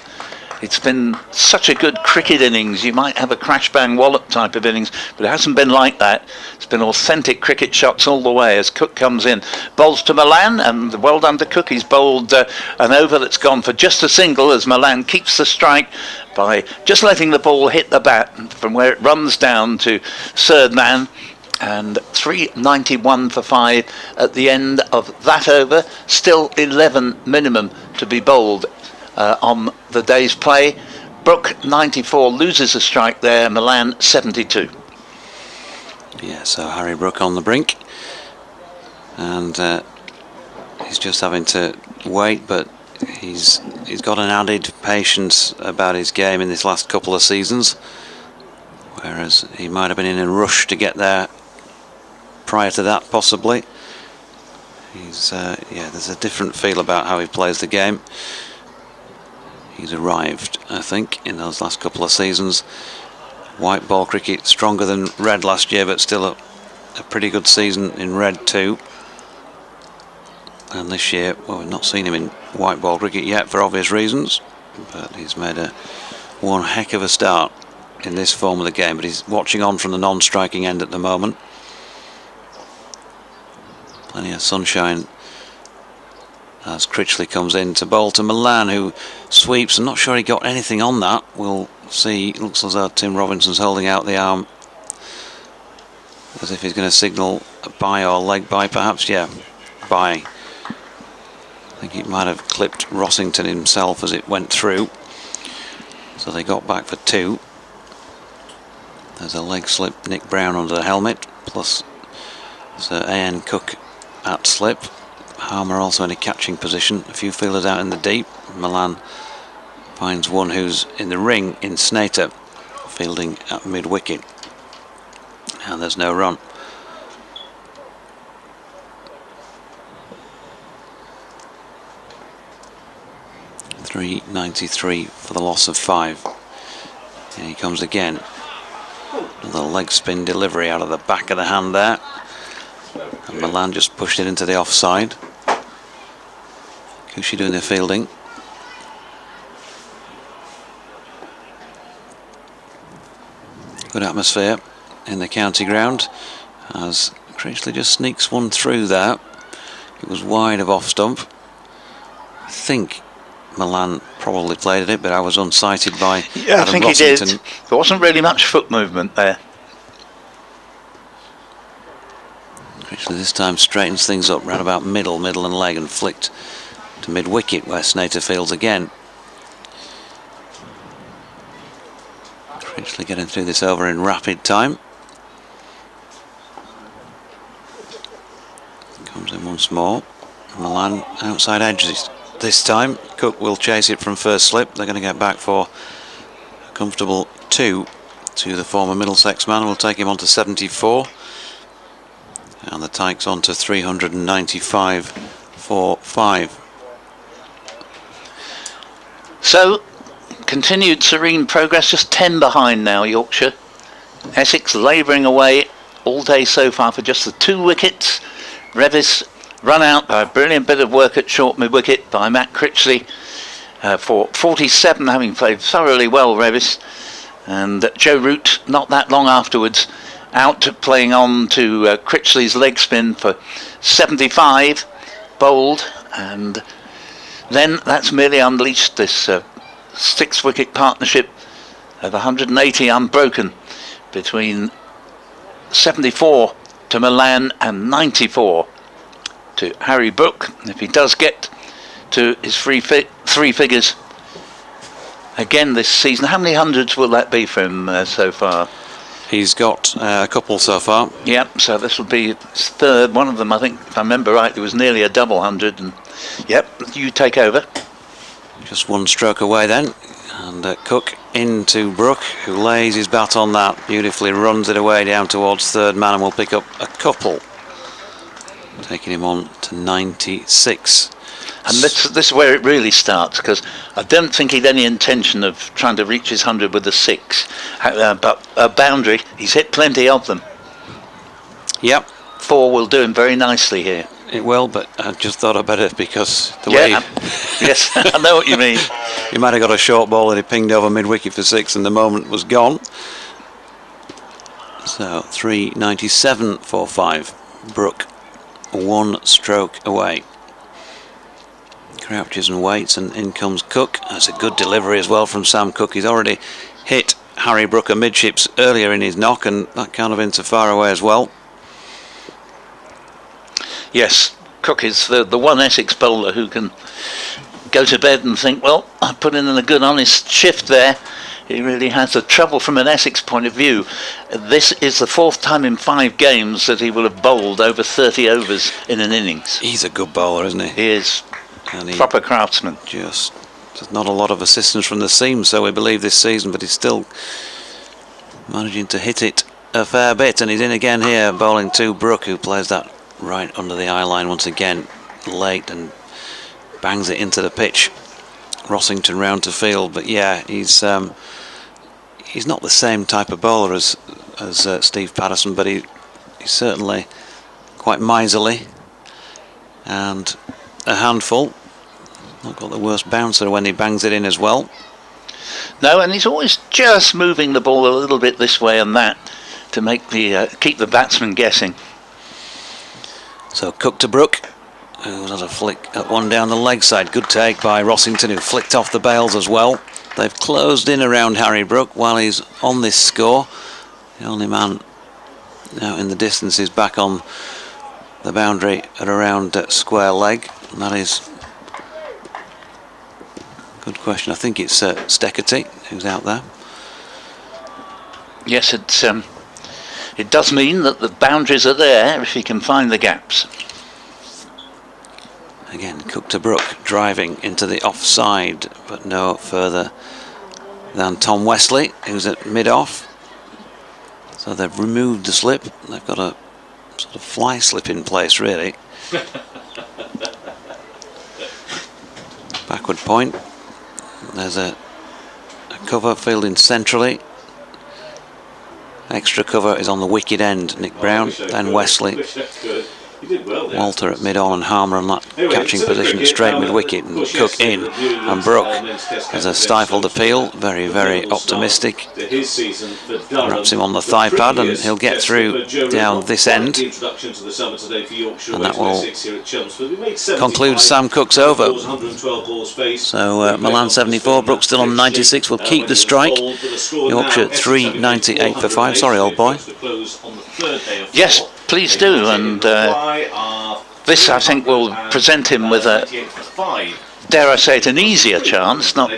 It's been such a good cricket innings. You might have a crash bang wallop type of innings, but it hasn't been like that. It's been authentic cricket shots all the way as Cook comes in, bowls to Milan, and well done to Cook. He's bowled an over that's gone for just a single, as Milan keeps the strike by just letting the ball hit the bat from where it runs down to third man. And 391 for 5 at the end of that over. Still 11 minimum to be bowled on the day's play. Brook 94 loses a strike there. Milan 72. Yeah, so Harry Brook on the brink, and he's just having to wait, but he's got an added patience about his game in this last couple of seasons, whereas he might have been in a rush to get there prior to that, possibly. He's yeah, there's a different feel about how he plays the game. He's arrived, I think, in those last couple of seasons. White ball cricket stronger than red last year, but still a pretty good season in red too. And this year, well, we've not seen him in white ball cricket yet for obvious reasons, but he's made one heck of a start in this form of the game. But he's watching on from the non-striking end at the moment. Plenty of sunshine as Critchley comes in to bowl to Milan, who sweeps. I'm not sure he got anything on that. We'll see. It looks as though Tim Robinson's holding out the arm as if he's going to signal a bye or leg bye, perhaps. Yeah, bye. I think he might have clipped Rossington himself as it went through. So they got back for 2. There's a leg slip, Nick Brown under the helmet, plus there's A.N. Cook at slip. Harmer also in a catching position. A few fielders out in the deep. Milan finds one who's in the ring in Snater, fielding at mid-wicket. And there's no run. .393 for the loss of 5. Here he comes again. Another leg spin delivery out of the back of the hand there. And Milan just pushed it into the offside. Kushi doing the fielding. Good atmosphere in the county ground as Critchley just sneaks one through there. It was wide of off stump. I think Milan probably played it, but I was unsighted by Adam I think Rossington. He did. There wasn't really much foot movement there. Critchley this time straightens things up round about middle and leg, and flicked to mid-wicket where Snater fields again. Critchley getting through this over in rapid time. Comes in once more. Milan outside edges this time. Cook will chase it from first slip. They're going to get back for a comfortable 2 to the former Middlesex man. Will take him on to 74. And the Tykes on to 395 for 5. So, continued serene progress, just 10 behind now, Yorkshire. Essex labouring away all day so far for just the 2 wickets. Revis run out by a brilliant bit of work at short mid-wicket by Matt Critchley for 47, having played thoroughly well, Revis. And Joe Root, not that long afterwards, out playing on to Critchley's leg spin for 75, bowled, and then that's merely unleashed this 6-wicket partnership of 180 unbroken between 74 to Milan and 94 to Harry Brook. If he does get to his 3 figures again this season, how many hundreds will that be for him so far? He's got a couple so far. Yep, so this will be his 3rd. One of them, I think, if I remember right, it was nearly a double 100. And yep, you take over. Just 1 stroke away then. And Cook into Brook, who lays his bat on that beautifully, runs it away down towards third man, and will pick up a couple, taking him on to 96. And this is where it really starts, because I don't think he'd any intention of trying to reach his 100 with a 6. But a boundary, he's hit plenty of them. Yep. 4 will do him very nicely here. It will, but I just thought I'd better, because the way yes, I know what you mean. he might have got a short ball that he pinged over mid-wicket for 6 and the moment was gone. So 397 for 5. Brook 1 stroke away. Crouches and waits, and in comes Cook. That's a good delivery as well from Sam Cook. He's already hit Harry Brook amidships earlier in his knock, and that can't have been so far away as well. Yes, Cook is the one Essex bowler who can go to bed and think, well, I put in a good honest shift there. He really has the trouble from an Essex point of view. This is the 4th time in 5 games that he will have bowled over 30 overs in an innings. He's a good bowler, isn't he? He is. And he proper craftsman. Just there's not a lot of assistance from the seam, so we believe, this season, but he's still managing to hit it a fair bit, and he's in again here, bowling to Brook, who plays that right under the eye line once again, late, and bangs it into the pitch. Rossington round to field, but yeah, he's not the same type of bowler as Steve Patterson, but he's certainly quite miserly and a handful. Not got the worst bouncer when he bangs it in as well. No, and he's always just moving the ball a little bit this way and that to make keep the batsman guessing. So Cook to Brook, who has a flick at one down the leg side. Good take by Rossington, who flicked off the bails as well. They've closed in around Harry Brook while he's on this score. The only man out in the distance is back on the boundary at around square leg, and that is a good question. I think it's Steckerty who's out there. Yes, it does mean that the boundaries are there if he can find the gaps. Again, Cook to Brook, driving into the offside, but no further than Tom Wesley, who's at mid-off. So they've removed the slip. They've got a sort of fly slip in place, really. Backward point. There's a cover fielding centrally. Extra cover is on the wicket end. Nick Brown, then Wesley. Walter at mid-on, and Harmer on that catching position straight mid-wicket, and Cook in, and Brook has a stifled appeal, very, very optimistic. Wraps him on the thigh pad, and he'll get through down this end, and that will conclude Sam Cook's over. So Milan 74, Brook still on 96, will keep the strike. Yorkshire 398 for 5. Sorry, old boy. Yes, please do, and this, I think, will present him with a, dare I say it, an easier chance, not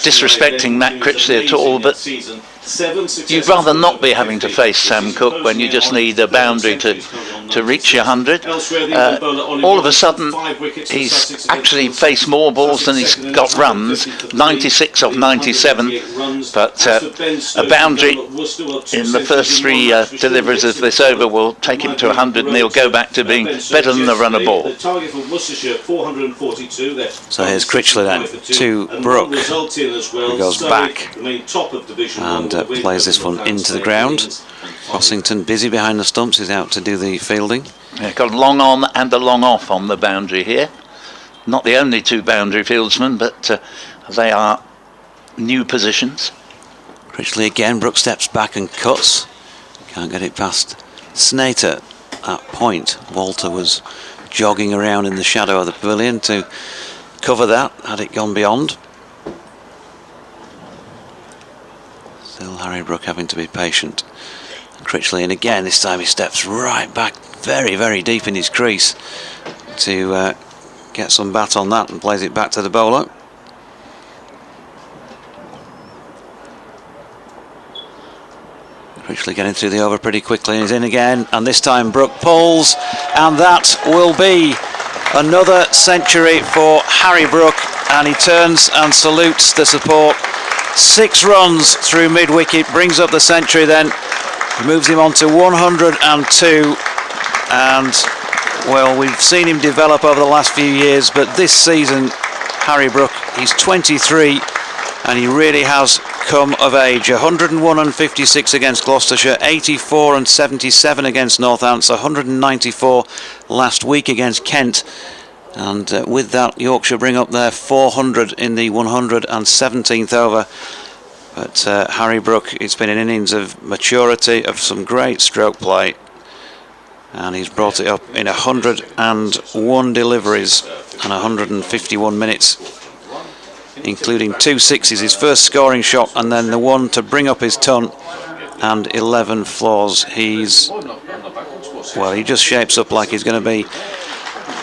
disrespecting Matt Critchley at all, but you'd rather not be having to face Sam Cook when you just need a boundary to reach your 100. All of a sudden, he's actually faced more balls than he's got runs, 96 of 97, but a boundary in the first 3 deliveries of this over will take him to 100, and he'll go back to being better than the runner ball. So here's Critchley then to Brook, who goes back and plays this one into the ground. Rossington, busy behind the stumps, is out to do the fielding. Yeah, got a long on and a long off on the boundary here. Not the only 2 boundary fieldsmen, but they are new positions. Critchley again, Brook steps back and cuts. Can't get it past Snater at point. Walter was jogging around in the shadow of the pavilion to cover that, had it gone beyond. Still Harry Brook having to be patient. Critchley, and again this time he steps right back, very, very deep in his crease to get some bat on that, and plays it back to the bowler. Critchley getting through the over pretty quickly, and he's in again, and this time Brook pulls, and that will be another century for Harry Brook, and he turns and salutes the support 6 runs through mid-wicket, brings up the century then. He moves him on to 102, and well, we've seen him develop over the last few years, but this season, Harry Brook, he's 23, and he really has come of age. 101 and 56 against Gloucestershire, 84 and 77 against Northants, 194 last week against Kent, and with that, Yorkshire bring up their 400 in the 117th over. But Harry Brook, it's been an innings of maturity, of some great stroke play, and he's brought it up in 101 deliveries and 151 minutes, including 2 sixes, his first scoring shot, and then the one to bring up his ton, and 11 floors. He just shapes up like he's going to be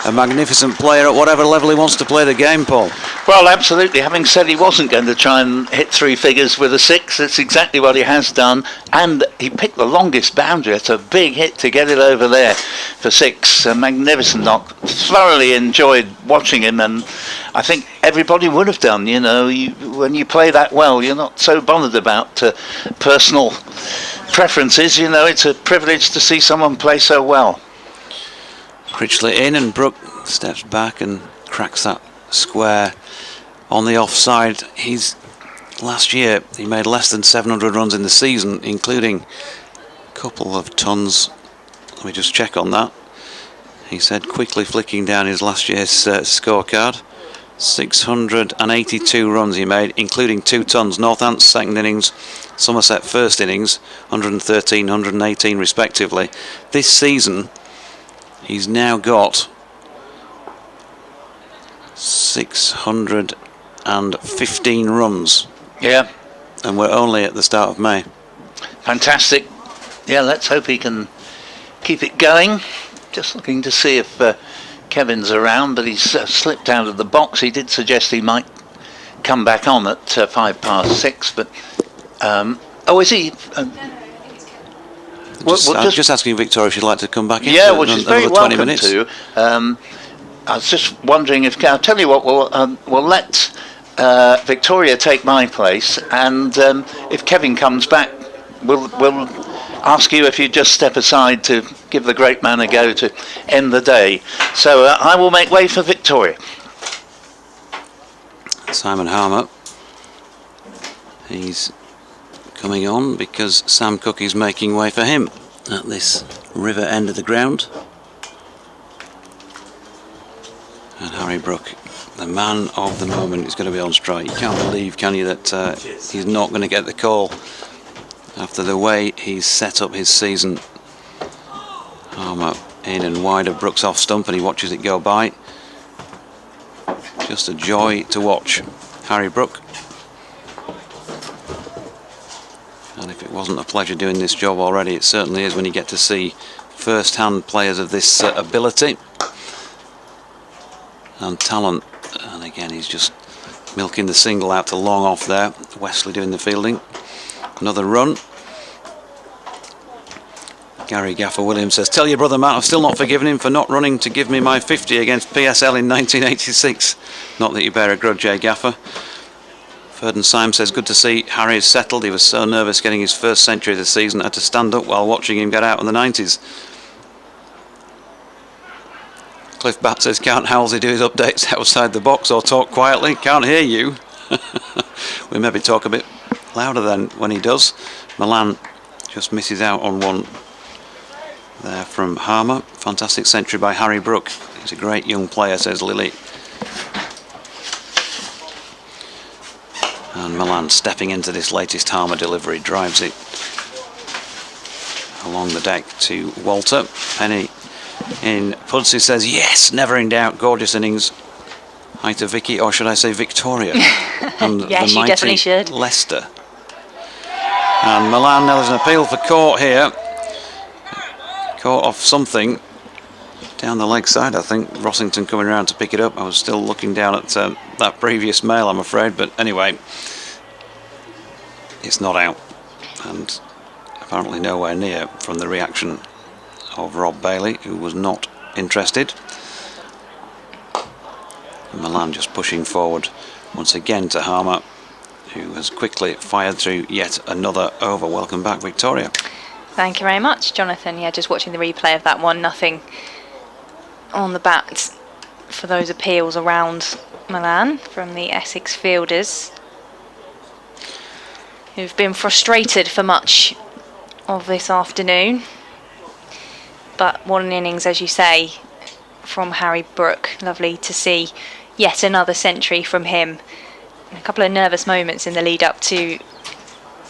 a magnificent player at whatever level he wants to play the game, Paul. Well, absolutely. Having said he wasn't going to try and hit 3 figures with a 6, that's exactly what he has done. And he picked the longest boundary. It's a big hit to get it over there for 6. A magnificent knock. Thoroughly enjoyed watching him, and I think everybody would have done. You know, when you play that well, you're not so bothered about personal preferences. You know, it's a privilege to see someone play so well. Critchley in, and Brook steps back and cracks that square on the offside. Last year he made less than 700 runs in the season, including a couple of tons. Let me just check on that. He said, quickly flicking down his last year's scorecard. 682 runs he made, including 2 tons. Northants second innings, Somerset first innings, 113, 118 respectively. This season he's now got 615 runs. Yeah. And we're only at the start of May. Fantastic. Yeah, let's hope he can keep it going. Just looking to see if Kevin's around, but he's slipped out of the box. He did suggest he might come back on at 6:05, but... is he... just asking Victoria if she'd like to come back in. Yeah, well, she's very welcome to. I was just wondering if... I'll tell you what, we'll let Victoria take my place, and if Kevin comes back, we'll ask you if you just step aside to give the great man a go to end the day. So I will make way for Victoria. Simon Harmer. He's coming on because Sam Cook is making way for him at this river end of the ground. And Harry Brook, the man of the moment, is going to be on strike. You can't believe, can you, that he's not going to get the call after the way he's set up his season. Harmer in and wide of Brook's off stump, and he watches it go by. Just a joy to watch Harry Brook. And if it wasn't a pleasure doing this job already, it certainly is when you get to see first-hand players of this ability and talent. And again, he's just milking the single out to long off there. Wesley doing the fielding. Another run. Gary Gaffer Williams says, tell your brother Matt I've still not forgiven him for not running to give me my 50 against PSL in 1986. Not that you bear a grudge, Jay Gaffer. Ferdinand Syme says, good to see Harry is settled. He was so nervous getting his first century of the season. Had to stand up while watching him get out in the 90s. Cliff Bat says, can't Halsey do his updates outside the box or talk quietly? Can't hear you. We maybe talk a bit louder then when he does. Milan just misses out on one there from Harmer. Fantastic century by Harry Brook. He's a great young player, says Lily. And Milan stepping into this latest Harmer delivery, drives it along the deck to Walter. Penny in Pudsey says, yes, never in doubt, gorgeous innings. Hi to Vicky, or should I say Victoria? And yes, you definitely should. Leicester. And Milan, now there's an appeal for caught here. Caught off something down the leg side, I think. Rossington coming around to pick it up. I was still looking down at that previous mail, I'm afraid, but anyway, it's not out, and apparently nowhere near from the reaction of Rob Bailey, who was not interested. Milan just pushing forward once again to Harmer, who has quickly fired through yet another over. Welcome back, Victoria. Thank you very much, Jonathan. Yeah, just watching the replay of that one, nothing on the bat for those appeals around Milan from the Essex fielders, who've been frustrated for much of this afternoon. But what an innings, as you say, from Harry Brook. Lovely to see yet another century from him. A couple of nervous moments in the lead up to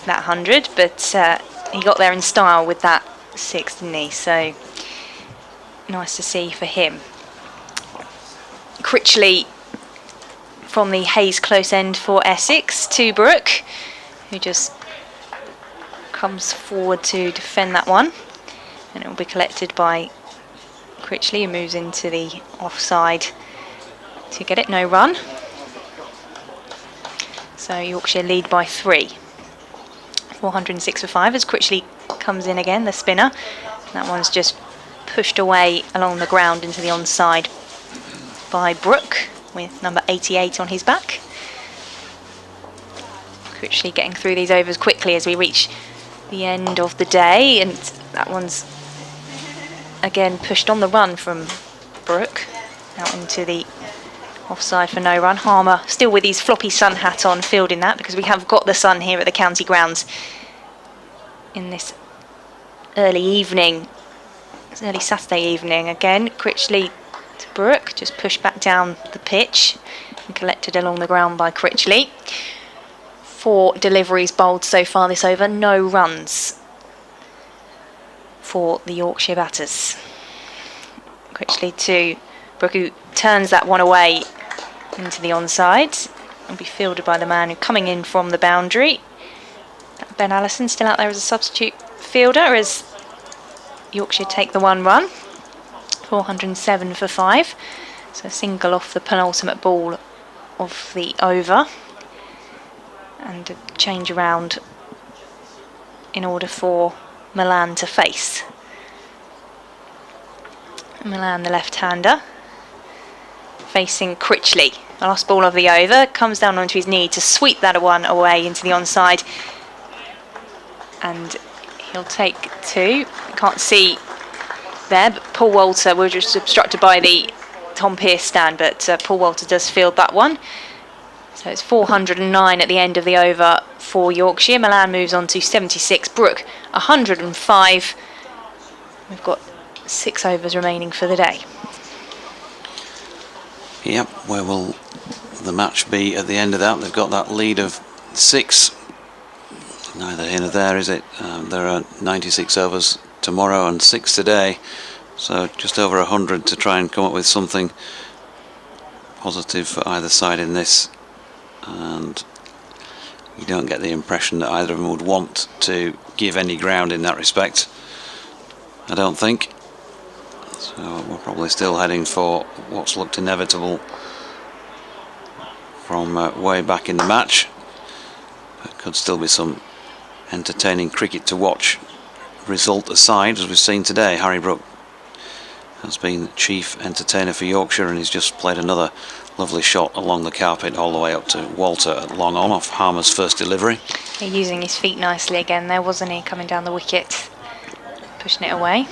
that 100, but he got there in style with that 6, didn't he? So nice to see for him. Critchley from the Hayes close end for Essex to Brook, who just comes forward to defend that one, and it will be collected by Critchley, who moves into the offside to get it. No run. So Yorkshire lead by 3. 406 for 5 as Critchley comes in again, the spinner. That one's just pushed away along the ground into the onside by Brook, with number 88 on his back. Critchley getting through these overs quickly as we reach the end of the day, and that one's again pushed on the run from Brook out into the offside for no run. Harmer still with his floppy sun hat on, fielding that, because we have got the sun here at the county grounds in this early evening. It's early Saturday evening. Again, Critchley to Brook, just pushed back down the pitch and collected along the ground by Critchley. 4 deliveries bowled so far this over, no runs for the Yorkshire batters. Critchley to Brook, who turns that one away into the onside and be fielded by the man who coming in from the boundary. Ben Allison still out there as a substitute fielder as Yorkshire take the 1 run. 407 for 5. So a single off the penultimate ball of the over. And a change around in order for Milan to face. Milan, the left-hander, facing Critchley. Last ball of the over, comes down onto his knee to sweep that one away into the onside. And he'll take 2. Can't see there, but Paul Walter, we're just obstructed by the Tom Pearce stand, but Paul Walter does field that one. So it's 409 at the end of the over for Yorkshire. Milan moves on to 76. Brook 105. We've got 6 overs remaining for the day. Yep, where will the match be at the end of that? They've got that lead of 6. Neither here nor there, is it? There are 96 overs tomorrow and 6 today. So just over 100 to try and come up with something positive for either side in this. And you don't get the impression that either of them would want to give any ground in that respect, I don't think. So we're probably still heading for what's looked inevitable from way back in the match. But could still be some entertaining cricket to watch, result aside, as we've seen today. Harry Brook has been chief entertainer for Yorkshire, and he's just played another lovely shot along the carpet all the way up to Walter at long on off Harmer's first delivery. He's using his feet nicely again there, wasn't he, coming down the wicket, pushing it away.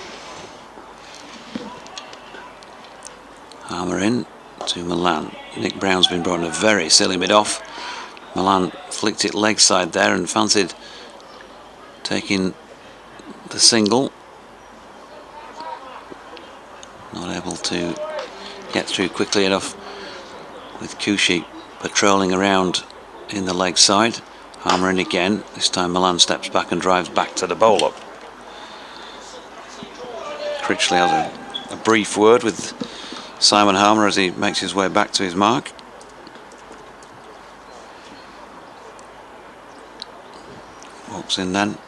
Harmer in to Milan. Nick Brown's been brought in a very silly mid-off. Milan flicked it leg side there and fancied taking the single. Not able to get through quickly enough with Kushi patrolling around in the leg side. Harmer in again. This time Milan steps back and drives back to the bowler. Critchley has a brief word with Simon Harmer as he makes his way back to his mark. Walks in then,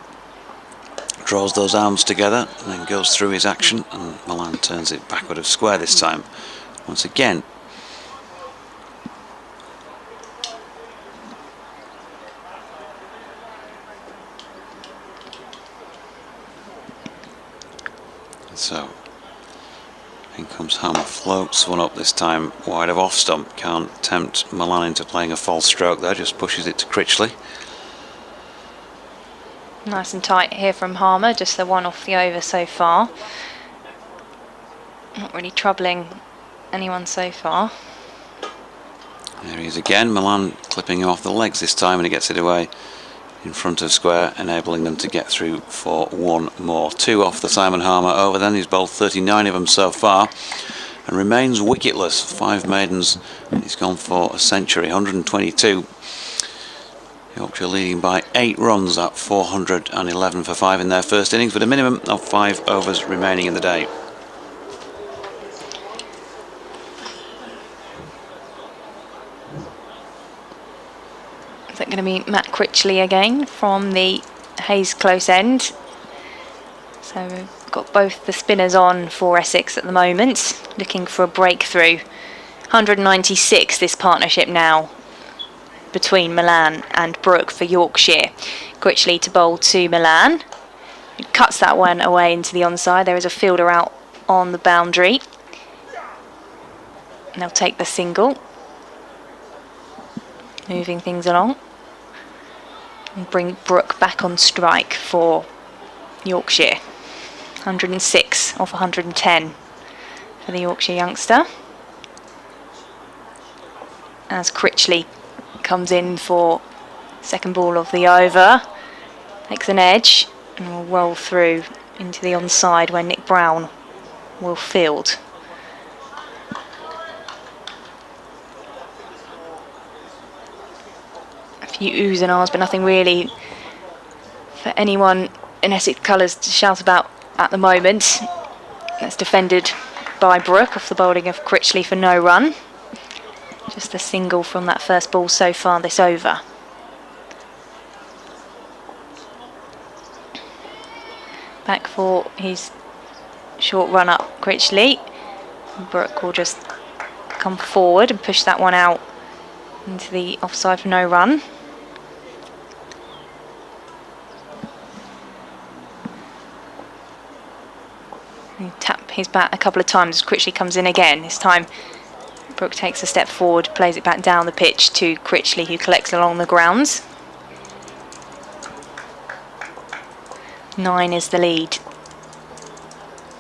draws those arms together and then goes through his action, and Milan turns it backward of square this time. Once again, so In comes Hammer, floats one up this time wide of off stump. Can't tempt Milan into playing a false stroke there, just pushes it to Critchley. Nice and tight here from Harmer, just the one off the over so far. Not really troubling anyone so far. There he is again, Milan clipping him off the legs this time, and he gets it away in front of square, enabling them to get through for one more. 2 off the Simon Harmer over then. He's bowled 39 of them so far and remains wicketless. 5 maidens, he's gone for a century, 122. Yorkshire leading by 8 runs at 411 for 5 in their first innings, with a minimum of 5 overs remaining in the day. Is that going to be Matt Critchley again from the Hayes close end? So we've got both the spinners on for Essex at the moment, looking for a breakthrough. 196 this partnership now between Milan and Brook for Yorkshire. Critchley to bowl to Milan. He cuts that one away into the onside. There is a fielder out on the boundary. And they'll take the single. Moving things along. And bring Brook back on strike for Yorkshire. 106 off 110 for the Yorkshire youngster. As Critchley comes in for second ball of the over, takes an edge and will roll through into the onside where Nick Brown will field. A few oohs and ahs, but nothing really for anyone in Essex colours to shout about at the moment. That's defended by Brook off the bowling of Critchley for no run. Just a single from that first ball so far this over. Back for his short run up, Critchley. Brook will just come forward and push that one out into the offside for no run. And tap his bat a couple of times as Critchley comes in again. This time Brook takes a step forward, plays it back down the pitch to Critchley, who collects along the grounds. 9 is the lead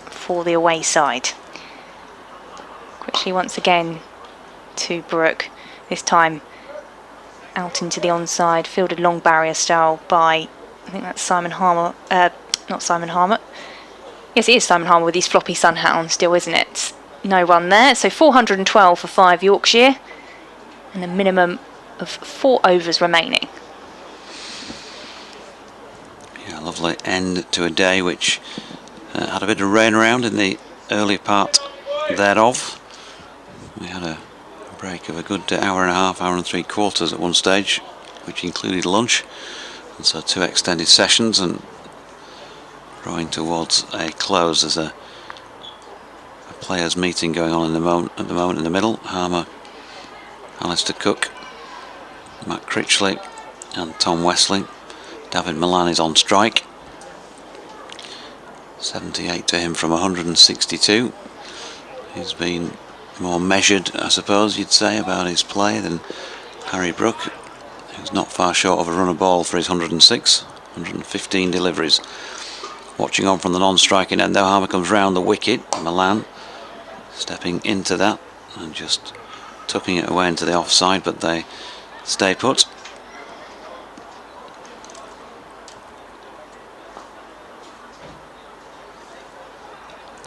for the away side. Critchley once again to Brook, this time out into the onside, fielded long barrier style by, I think that's Simon Harmer, not Simon Harmer. Yes, it is Simon Harmer with his floppy sun hat on still, isn't it? No run there, so 412 for 5 Yorkshire and a minimum of 4 overs remaining. Yeah, lovely end to a day which had a bit of rain around in the early part thereof. We had a break of a good hour and a half, hour and 3/4 at one stage, which included lunch, and so 2 extended sessions, and drawing towards a close. There's a players meeting going on at the moment in the middle. Harmer, Alistair Cook, Matt Critchley and Tom Wesley. David Milan is on strike. 78 to him from 162. He's been more measured, I suppose you'd say, about his play than Harry Brook, who's not far short of a run of ball for his 106, 115 deliveries. Watching on from the non-striking end though, Harmer comes round the wicket. Milan stepping into that and just tucking it away into the offside, but they stay put.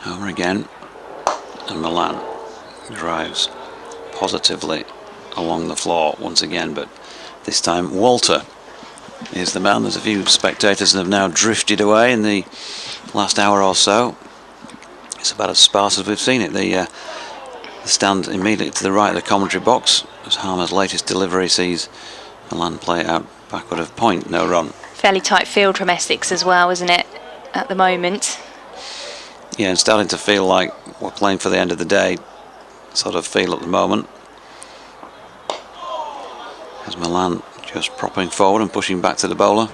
Homer again, and Milan drives positively along the floor once again, but this time Walter is the man. There's a few spectators that have now drifted away in the last hour or so. It's about as sparse as we've seen it. The stand immediately to the right of the commentary box, as Harmer's latest delivery sees Milan play it out backward of point, no run. Fairly tight field from Essex as well, isn't it, at the moment? Yeah, and starting to feel like we're playing for the end of the day sort of feel at the moment. As Milan just propping forward and pushing back to the bowler.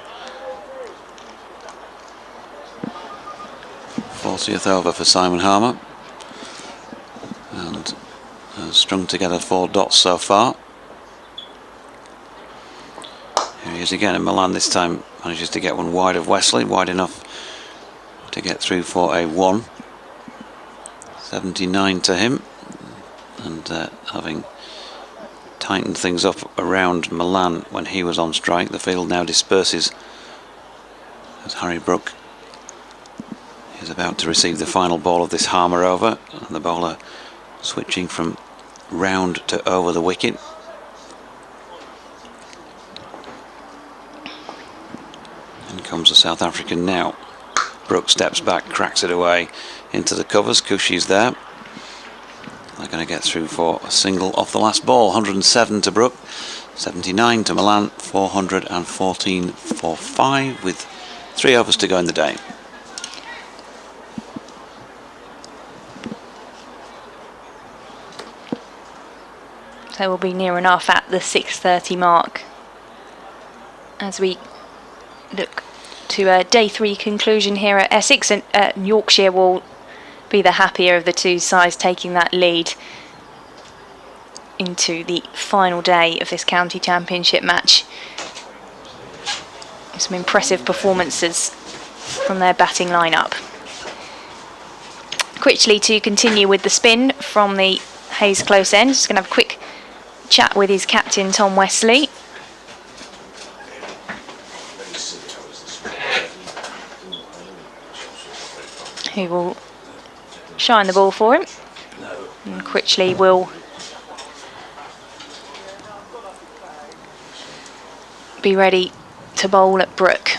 40th over for Simon Harmer. Has strung together 4 dots so far. Here he is again, and Milan this time manages to get one wide of Wesley, wide enough to get through for a 1. 79 to him, and having tightened things up around Milan when he was on strike, the field now disperses as Harry Brook is about to receive the final ball of this Harmer over, and the bowler switching from round to over the wicket. In comes the South African now. Brook steps back, cracks it away into the covers. Cushy's there. They're going to get through for a single off the last ball. 107 to Brook, 79 to Milan, 414 for 5 with 3 overs to go in the day. So we'll be near enough at the 6:30 mark as we look to a day 3 conclusion here at Essex, and Yorkshire will be the happier of the two sides, taking that lead into the final day of this county championship match. Some impressive performances from their batting lineup. Critchley to continue with the spin from the Hayes close end. Just going to have a quick chat with his captain Tom Wesley. Who will shine the ball for him. And Critchley will be ready to bowl at Brook.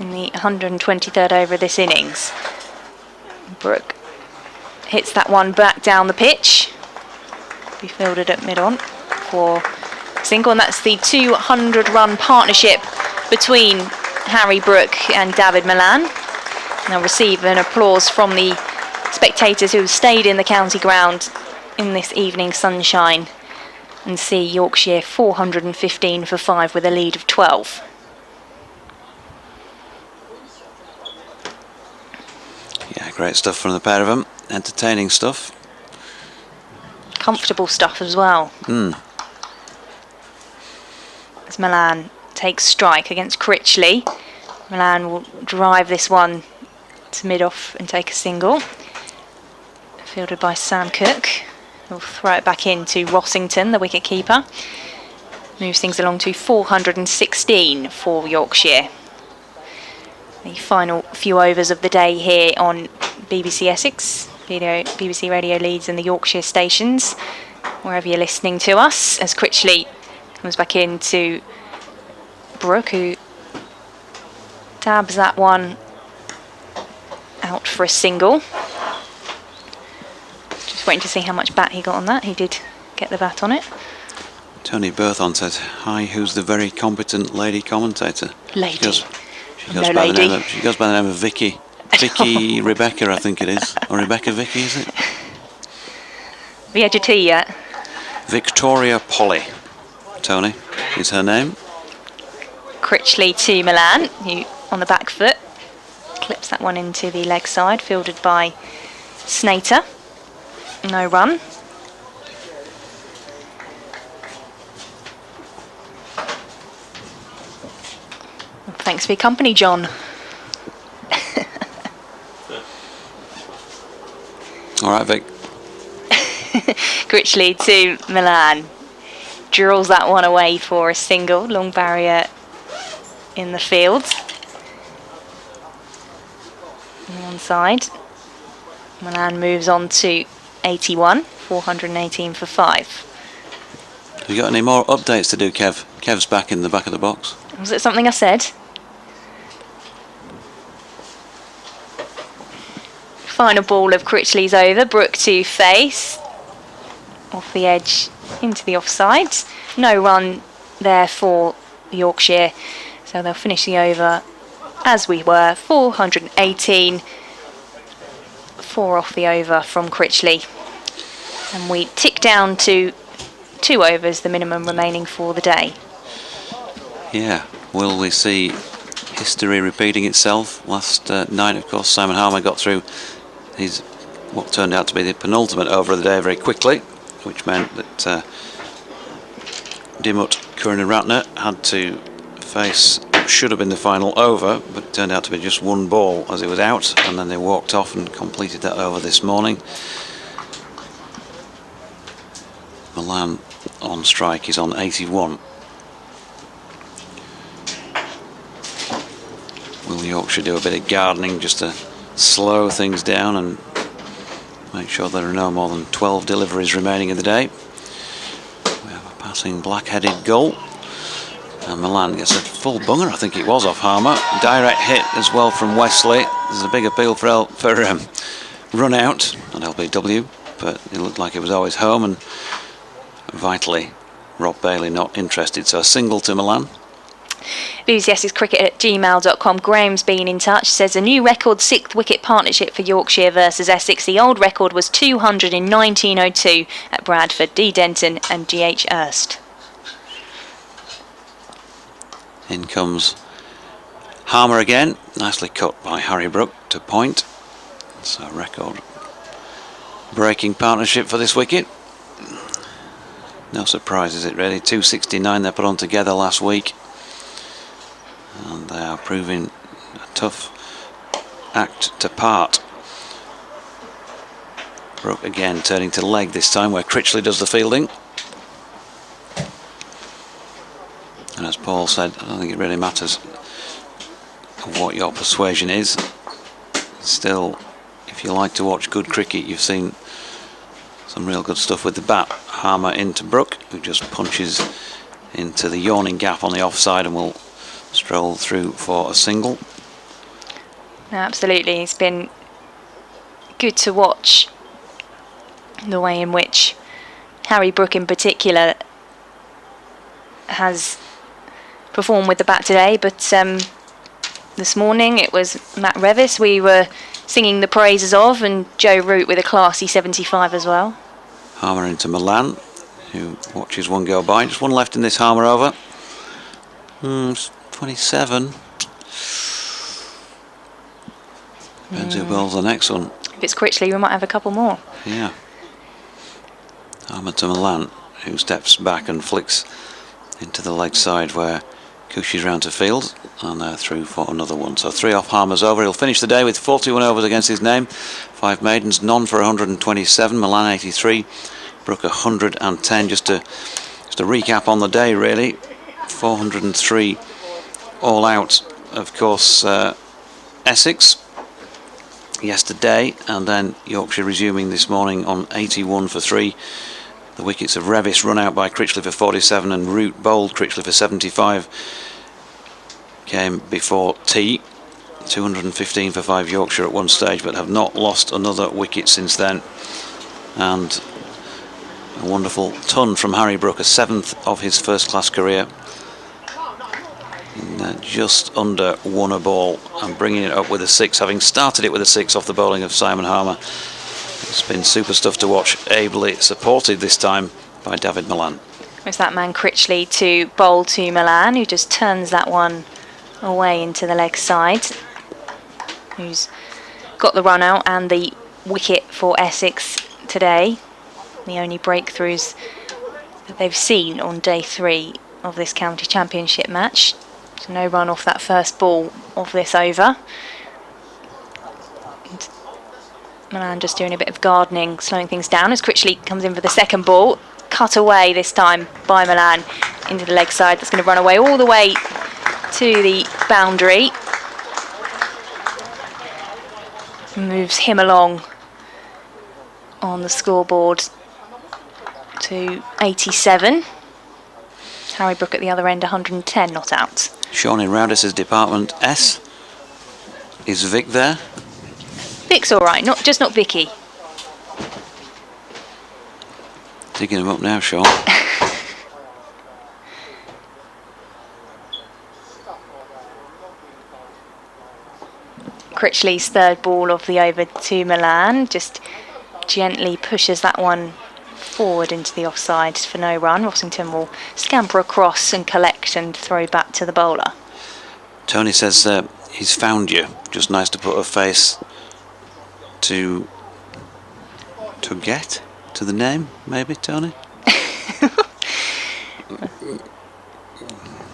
In the 123rd over of this innings. Brook hits that one back down the pitch. Be fielded at mid-on for single, and that's the 200-run partnership between Harry Brook and David Milan. They'll receive an applause from the spectators who have stayed in the county ground in this evening sunshine and see Yorkshire 415 for 5 with a lead of 12. Yeah, great stuff from the pair of them. Entertaining stuff. Comfortable stuff as well. As Milan takes strike against Critchley. Milan will drive this one to mid-off and take a single. Fielded by Sam Cook. He'll throw it back into Rossington, the wicket-keeper. Moves things along to 416 for Yorkshire. The final few overs of the day here on BBC Essex, BBC Radio Leeds and the Yorkshire stations, wherever you're listening to us, as Critchley comes back into Brook, who dabs that one out for a single. Just waiting to see how much bat he got on that. He did get the bat on it. Tony Berthon said, "Hi, who's the very competent lady commentator?" Lady. She goes by the name of Vicky. Vicky Rebecca, I think it is. Or Rebecca Vicky, is it? Have you had your tea yet? Victoria Polly, Tony, is her name. Critchley to Milan, who on the back foot clips that one into the leg side, fielded by Snater. No run. Thanks for your company, John. All right, Vic. Critchley to Milan. Drills that one away for a single. Long barrier in the field. On one side. Milan moves on to 81. 418 for 5. Have you got any more updates to do, Kev? Kev's back in the back of the box. Was it something I said? Final ball of Critchley's over. Brook to face. Off the edge into the offside. No run there for Yorkshire. So they'll finish the over as we were. 418. 4 off the over from Critchley. And we tick down to 2 overs, the minimum remaining for the day. Yeah, will we see history repeating itself? Last night, of course, Simon Harmer got through his what turned out to be the penultimate over of the day very quickly, which meant that Dimut Kurineratne had to face what should have been the final over, but it turned out to be just one ball as it was out, and then they walked off and completed that over this morning. Milan on strike is on 81. Will Yorkshire do a bit of gardening just to slow things down and make sure there are no more than 12 deliveries remaining in the day? We have a passing black-headed goal, and Milan gets a full bunger, I think it was, off Harmer. Direct hit as well from Wesley. There's a big appeal for run out on LBW, but it looked like it was always home, and vitally Rob Bailey not interested, so a single to Milan. bbcscricket@gmail.com. Graham's been in touch, says a new record 6th wicket partnership for Yorkshire versus Essex. The old record was 200 in 1902 at Bradford. D. Denton and G.H. Erst. In comes Harmer again, nicely cut by Harry Brook to point. So record breaking partnership for this wicket. No surprise, is it really? 269 they put on together last week, and they are proving a tough act to part. Brook again turning to leg this time, where Critchley does the fielding. And as Paul said, I don't think it really matters what your persuasion is. Still, if you like to watch good cricket, you've seen some real good stuff with the bat. Harmer into Brook, who just punches into the yawning gap on the offside and will stroll through for a single. Absolutely, it's been good to watch the way in which Harry Brook in particular has performed with the bat today, but this morning it was Matt Revis we were singing the praises of, and Joe Root with a classy 75 as well. Harmer into Milan, who watches one go by. Just one left in this Harmer over. 27. Depends who bowls the next one. If it's Critchley, we might have a couple more. Yeah. Harmer to Milan, who steps back and flicks into the leg side where Cushy's round to field, and they're through for another one. So 3 off Harmer's over. He'll finish the day with 41 overs against his name. 5 maidens, none for 127. Milan 83, Brook 110. Just a recap on the day, really. 403 all out, of course. Essex yesterday, and then Yorkshire resuming this morning on 81 for 3. The wickets of Revis run out by Critchley for 47, and Root bowled Critchley for 75. Came before tea. 215 for 5 Yorkshire at one stage, but have not lost another wicket since then. And a wonderful ton from Harry Brook, a 7th of his first-class career. In just under 1 a ball, and bringing it up with a 6, having started it with a 6 off the bowling of Simon Harmer. It's been super stuff to watch, ably supported this time by David Milan. It's that man Critchley to bowl to Milan, who just turns that one away into the leg side, who's got the run out and the wicket for Essex today. The only breakthroughs that they've seen on day 3 of this county championship match. So no run off that first ball of this over. And Milan just doing a bit of gardening, slowing things down as Critchley comes in for the second ball. Cut away this time by Milan into the leg side. That's going to run away all the way to the boundary. Moves him along on the scoreboard to 87. Harry Brook at the other end, 110 not out. Sean in Rowdis' department S. Is Vic there? Vic's all right, just not Vicky. Digging him up now, Sean. Critchley's third ball of the over to Milan, just gently pushes that one forward into the offside for no run. Rossington will scamper across and collect and throw back to the bowler. Tony says he's found you. Just nice to put a face to to get to the name, maybe, Tony?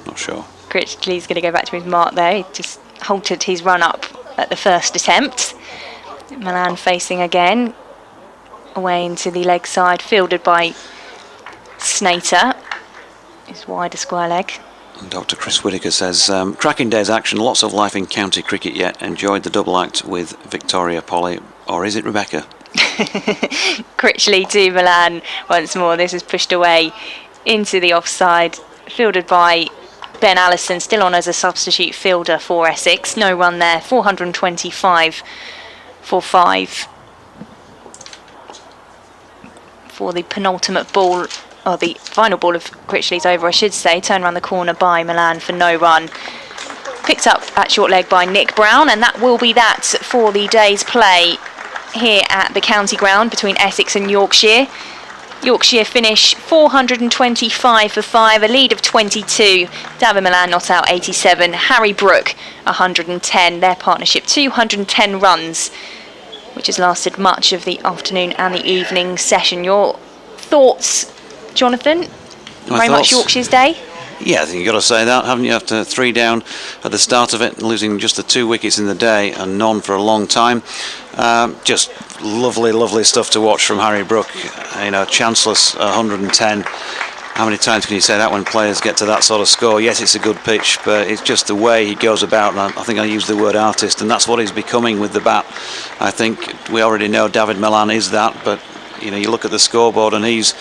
Not sure. Critchley's going to go back to his mark there. He just halted his run up at the first attempt. Milan facing again. Away into the leg side, fielded by Snater. His wider square leg. Dr. Chris Whitaker says, cracking day's action, lots of life in county cricket yet. Enjoyed the double act with Victoria Polly. Or is it Rebecca? Critchley to Milan once more. This is pushed away into the offside. Fielded by Ben Allison, still on as a substitute fielder for Essex. No run there, 425 for 5. For the penultimate ball, or the final ball of Critchley's over, I should say. Turn around the corner by Milan for no run. Picked up at short leg by Nick Brown, and that will be that for the day's play here at the county ground between Essex and Yorkshire. Yorkshire finish 425 for 5, a lead of 22. David Milan not out 87. Harry Brook 110. Their partnership 210 runs, which has lasted much of the afternoon and the evening session. Your thoughts, Jonathan? Very much Yorkshire's day? Yeah, I think you've got to say that, haven't you? After 3 down at the start of it, losing just the 2 wickets in the day and none for a long time. Just lovely, lovely stuff to watch from Harry Brook. You know, chanceless 110. How many times can you say that when players get to that sort of score? Yes, it's a good pitch, but it's just the way he goes about. And I think I used the word artist, and that's what he's becoming with the bat. I think we already know David Milan is that, but you know, you look at the scoreboard and he's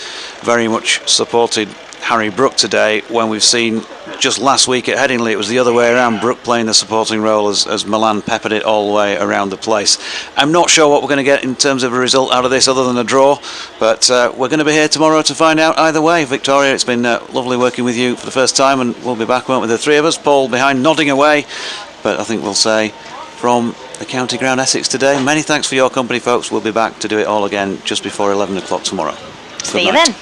very much supported Harry Brook today, when we've seen just last week at Headingley it was the other way around, Brook playing the supporting role as Milan peppered it all the way around the place. I'm not sure what we're going to get in terms of a result out of this other than a draw, but we're going to be here tomorrow to find out either way. Victoria, it's been lovely working with you for the first time, and we'll be back, won't we, the 3 of us? Paul behind nodding away, but I think we'll say from the county ground Essex today, many thanks for your company, folks. We'll be back to do it all again just before 11 o'clock tomorrow. See you then.